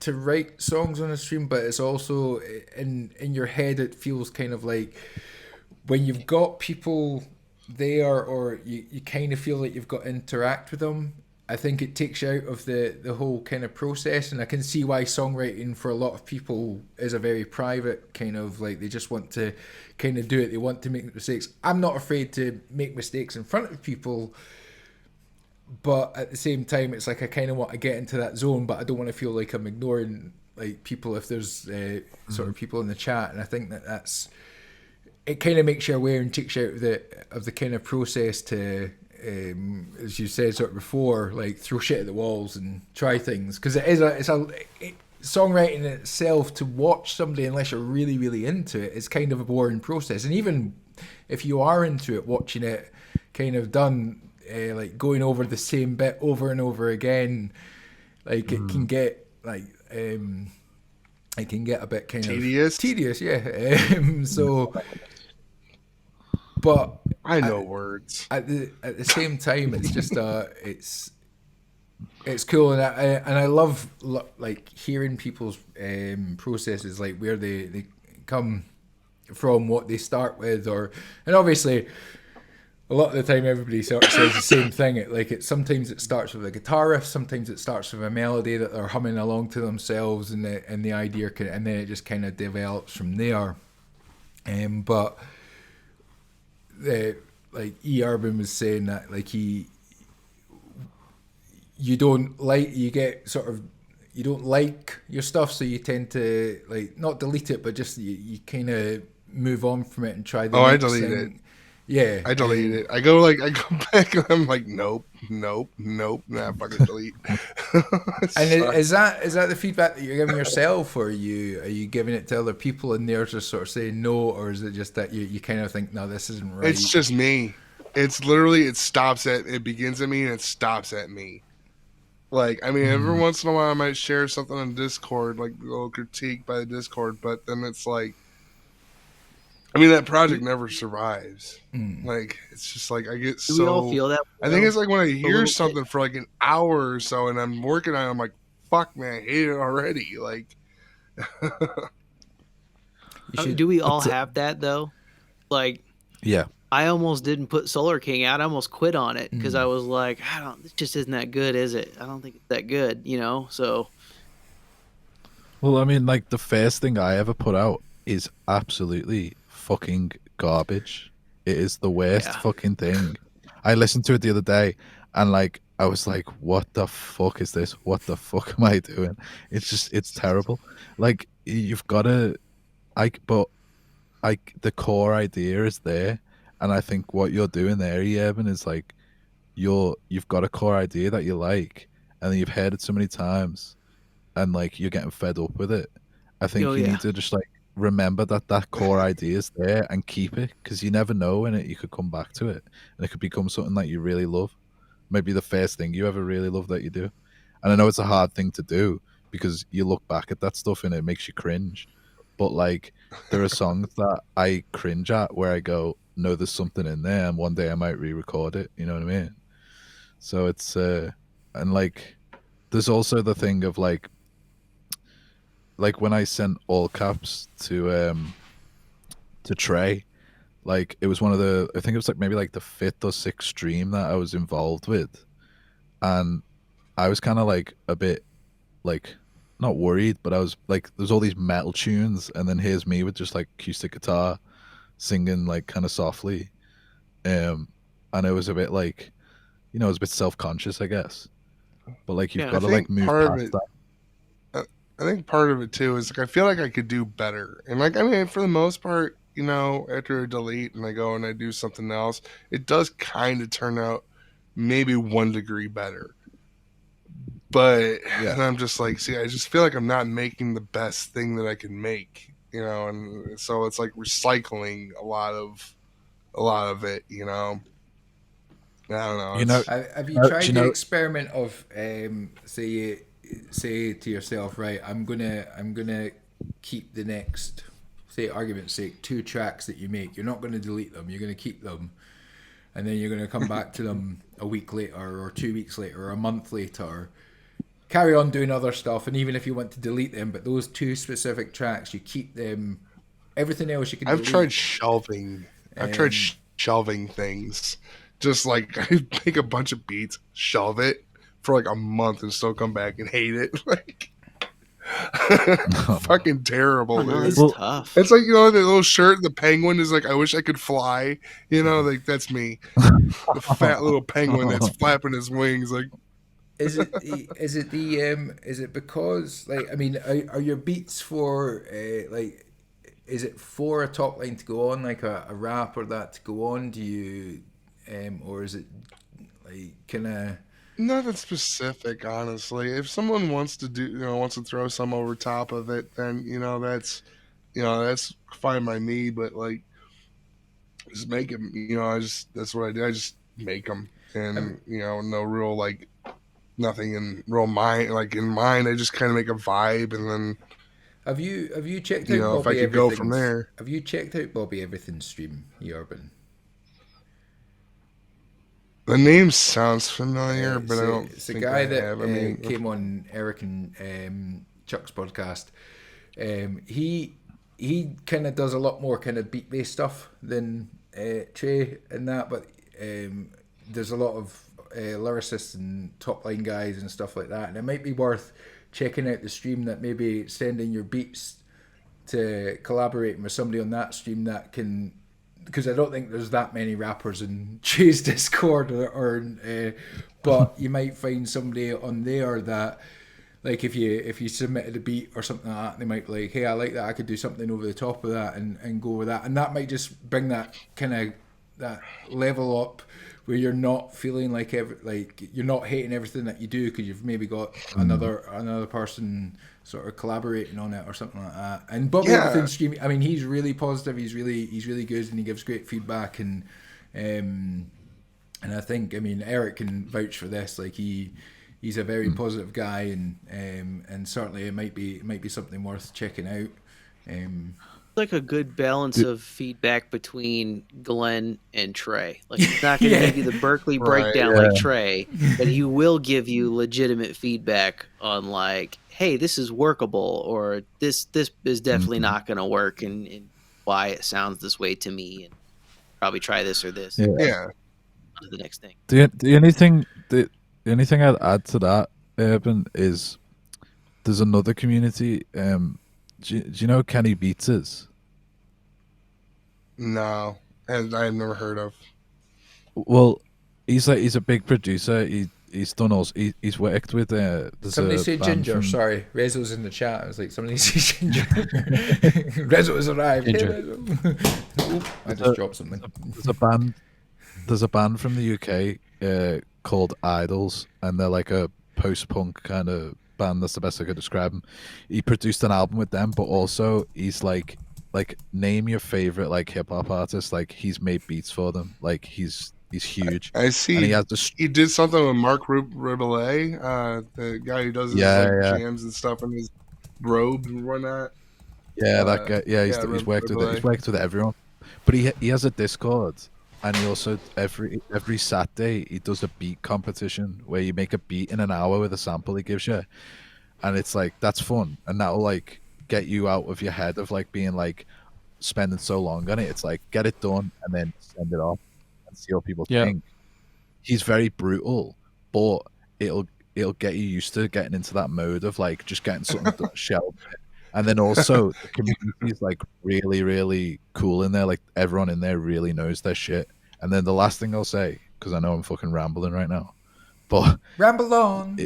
to write songs on a stream, but it's also in your head it feels kind of like when you've got people there, or you kind of feel like you've got to interact with them. I think it takes you out of the whole kind of process, and I can see why songwriting for a lot of people is a very private kind of, like, they just want to kind of do it. They want to make mistakes. I'm not afraid to make mistakes in front of people, but at the same time, it's like I kind of want to get into that zone, but I don't want to feel like I'm ignoring like people if there's sort of people in the chat, and I think that's it. Kind of makes you aware and takes you out of the kind of process to. As you said sort of before, like throw shit at the walls and try things, because songwriting in itself, to watch somebody unless you're really really into it, is kind of a boring process. And even if you are into it, watching it kind of done, like going over the same bit over and over again, like it can get like it can get a bit kind tedious. Of tedious, yeah. So. But I know words. At the same time, it's just it's cool, and I love like hearing people's processes, like where they come from, what they start with, and obviously a lot of the time everybody sort of says the same thing. Sometimes it starts with a guitar riff, sometimes it starts with a melody that they're humming along to themselves, and the idea and then it just kind of develops from there. But. Like E. Urban was saying that, like you don't like your stuff, so you tend to like not delete it, but just you kind of move on from it and try the next I delete thing. it. Yeah, I delete it. I go back and I'm like, nope, nah, fucking delete. And is that the feedback that you're giving yourself, or are you giving it to other people and they're just sort of saying no, or is it just that you kind of think, no, this isn't right? It's just me. It's literally, it begins at me and it stops at me. Like, I mean, every once in a while I might share something on Discord, like a little critique by the Discord, but then it's like, I mean, that project never survives. Like, it's just like I get Do we all feel that? I think it's like when I hear something for like an hour or so, and I'm working on it, I'm like, "Fuck, man, I hate it already." Like, do we all have that though? Like, yeah, I almost didn't put Solar King out. I almost quit on it because I was like, this just isn't that good, is it? I don't think it's that good, you know. So, well, I mean, like the first thing I ever put out is absolutely fucking garbage. It is the worst fucking thing. I listened to it the other day and like I was like, what the fuck is this? What the fuck am I doing? It's terrible. Like you've got to the core idea is there, and I think what you're doing there, Urban, is like you've got a core idea that you like, and then you've heard it so many times and like you're getting fed up with it. I think you need to just like remember that core idea is there and keep it, because you never know when you could come back to it and it could become something that you really love. Maybe the first thing you ever really love that you do. And I know it's a hard thing to do because you look back at that stuff and it makes you cringe. But like there are songs that I cringe at where I go, no, there's something in there, and one day I might re-record it. You know what I mean? So it's and like there's also the thing of like when I sent All Caps to Trey, like it was one of the, I think it was like maybe like the 5th or 6th stream that I was involved with, and I was kind of like a bit like not worried, but I was like, there's all these metal tunes, and then here's me with just like acoustic guitar singing like kind of softly, and it was a bit like, you know, it was a bit self-conscious, I guess, but like you've got to like move past that. I think part of it too is like I feel like I could do better, and like I mean, for the most part, you know, after a delete and I go and I do something else, it does kind of turn out maybe 1 degree better. But and I'm just like, see, I just feel like I'm not making the best thing that I can make, you know, and so it's like recycling a lot of it, you know. I don't know. You know, Have you tried the experiment of say to yourself, right, I'm gonna keep the next, say argument's sake, 2 tracks that you make. You're not gonna delete them, you're gonna keep them, and then you're gonna come back to them a week later or 2 weeks later or a month later, carry on doing other stuff, and even if you want to delete them, but those 2 specific tracks, you keep them. Everything else you can I've delete. tried shelving. I've tried shelving things. Just like I make a bunch of beats, shelve it for like a month, and still come back and hate it. Like fucking terrible. It's tough. It's like, you know, the little shirt, the penguin is like, I wish I could fly. You know, like that's me. The fat little penguin that's flapping his wings. Like, is it because, like, I mean, are your beats for like, is it for a top line to go on, like a rap or that to go on? Do you or is it like kind of nothing specific, honestly. If someone wants to do, you know, wants to throw some over top of it, then that's fine by me. But like, just make them. You know, that's what I do. I just make them, and you know, no real like nothing in real mind. Like in mind, I just kind of make a vibe, and then. Have you checked out? You know, Bobby if I could go from there. Have you checked out Bobby Everything's stream, Urban? The name sounds familiar, but I don't. It's a guy that came on Eric and Chuck's podcast. He kind of does a lot more kind of beat based stuff than Trey and that, but there's a lot of lyricists and top line guys and stuff like that, and it might be worth checking out the stream, that maybe sending your beats to collaborating with somebody on that stream that can. Because I don't think there's that many rappers in Trey's Discord, but you might find somebody on there that, like, if you submitted a beat or something like that, they might be like, hey, I like that, I could do something over the top of that and go with that, and that might just bring that kind of that level up where you're not feeling like you're not hating everything that you do because you've maybe got another person sort of collaborating on it or something like that. And Bobby Everything's streaming, I mean, he's really positive, he's really good, and he gives great feedback, and I think, I mean, Eric can vouch for this, like he's a very positive guy, and certainly it might be something worth checking out. Like a good balance of feedback between Glenn and Trey. Like, he's not going to give you the Berkeley breakdown like Trey, but he will give you legitimate feedback on, like, hey, this is workable, or this is definitely not going to work, and why it sounds this way to me, and probably try this or this. Yeah. On to the next thing. The only thing I'd add to that, Urban, is there's another community. Do you know who Kenny Beats is? No, and I've never heard of. Well, he's a big producer. He's done all. He's worked with. Somebody say Ginger. Sorry, Rezo's in the chat. I was like, somebody say Ginger. Rezo has arrived. Ginger. Hey, I just dropped something. There's a band from the UK called Idols, and they're like a post-punk kind of band. That's the best I could describe them. He produced an album with them, but also he's like name your favorite like hip hop artist. Like, he's made beats for them. Like, he's huge. I see. And he did something with Mark Riboulet, the guy who does his jams and stuff in his robe and whatnot. Yeah, that guy. Yeah, he's worked with it. He's worked with everyone. But he has a Discord, and he also every Saturday he does a beat competition where you make a beat in an hour with a sample he gives you, and it's like, that's fun, and that'll like get you out of your head of like being like spending so long on it. It's like, get it done and then send it off and see what people think. He's very brutal, but it'll get you used to getting into that mode of like just getting something shelved. And then also the community is like really, really cool in there. Like, everyone in there really knows their shit. And then the last thing I'll say, because I know I'm fucking rambling right now, but ramble on.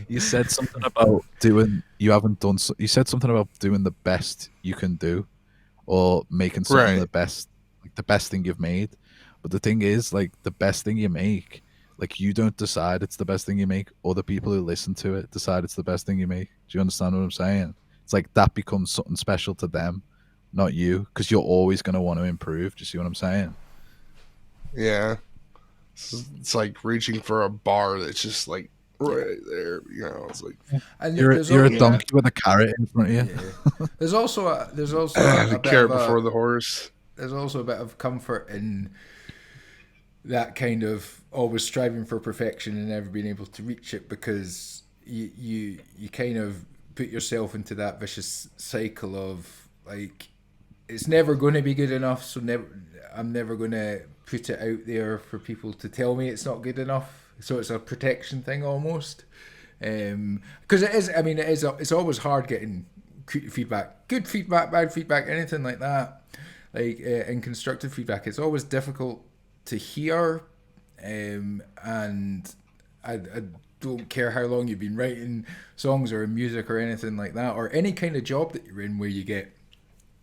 You said something about doing. You said something about doing the best you can do, or making something the best thing you've made. But the thing is, like, the best thing you make, like, you don't decide it's the best thing you make. Other people who listen to it decide it's the best thing you make. Do you understand what I'm saying? It's like that becomes something special to them, not you, because you're always going to want to improve. Do you see what I'm saying? Yeah. It's like reaching for a bar that's just like right there. You know, it's like And You're there's a al- donkey with a carrot in front of you. Yeah. There's also a the bit carrot of before the horse. there's also a bit of comfort in that kind of always striving for perfection and never being able to reach it, because you kind of put yourself into that vicious cycle of like, it's never going to be good enough, so I'm never going to put it out there for people to tell me it's not good enough. So it's a protection thing almost, because it is. I mean, it's always hard getting feedback, good feedback, bad feedback, anything like that. Like in constructive feedback, it's always difficult to hear, and I don't care how long you've been writing songs or music or anything like that, or any kind of job that you're in where you get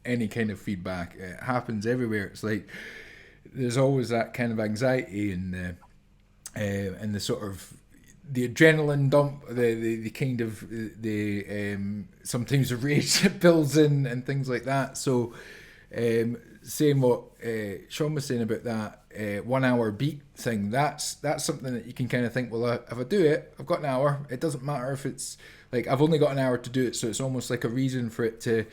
any kind of feedback. It happens everywhere. It's like there's always that kind of anxiety and the sort of the adrenaline dump, the kind of the sometimes the rage that builds in and things like that. So saying what Sean was saying about that 1 hour beat thing, that's something that you can kind of think, well, if I do it, I've got an hour. It doesn't matter if it's like I've only got an hour to do it, so it's almost like a reason for it to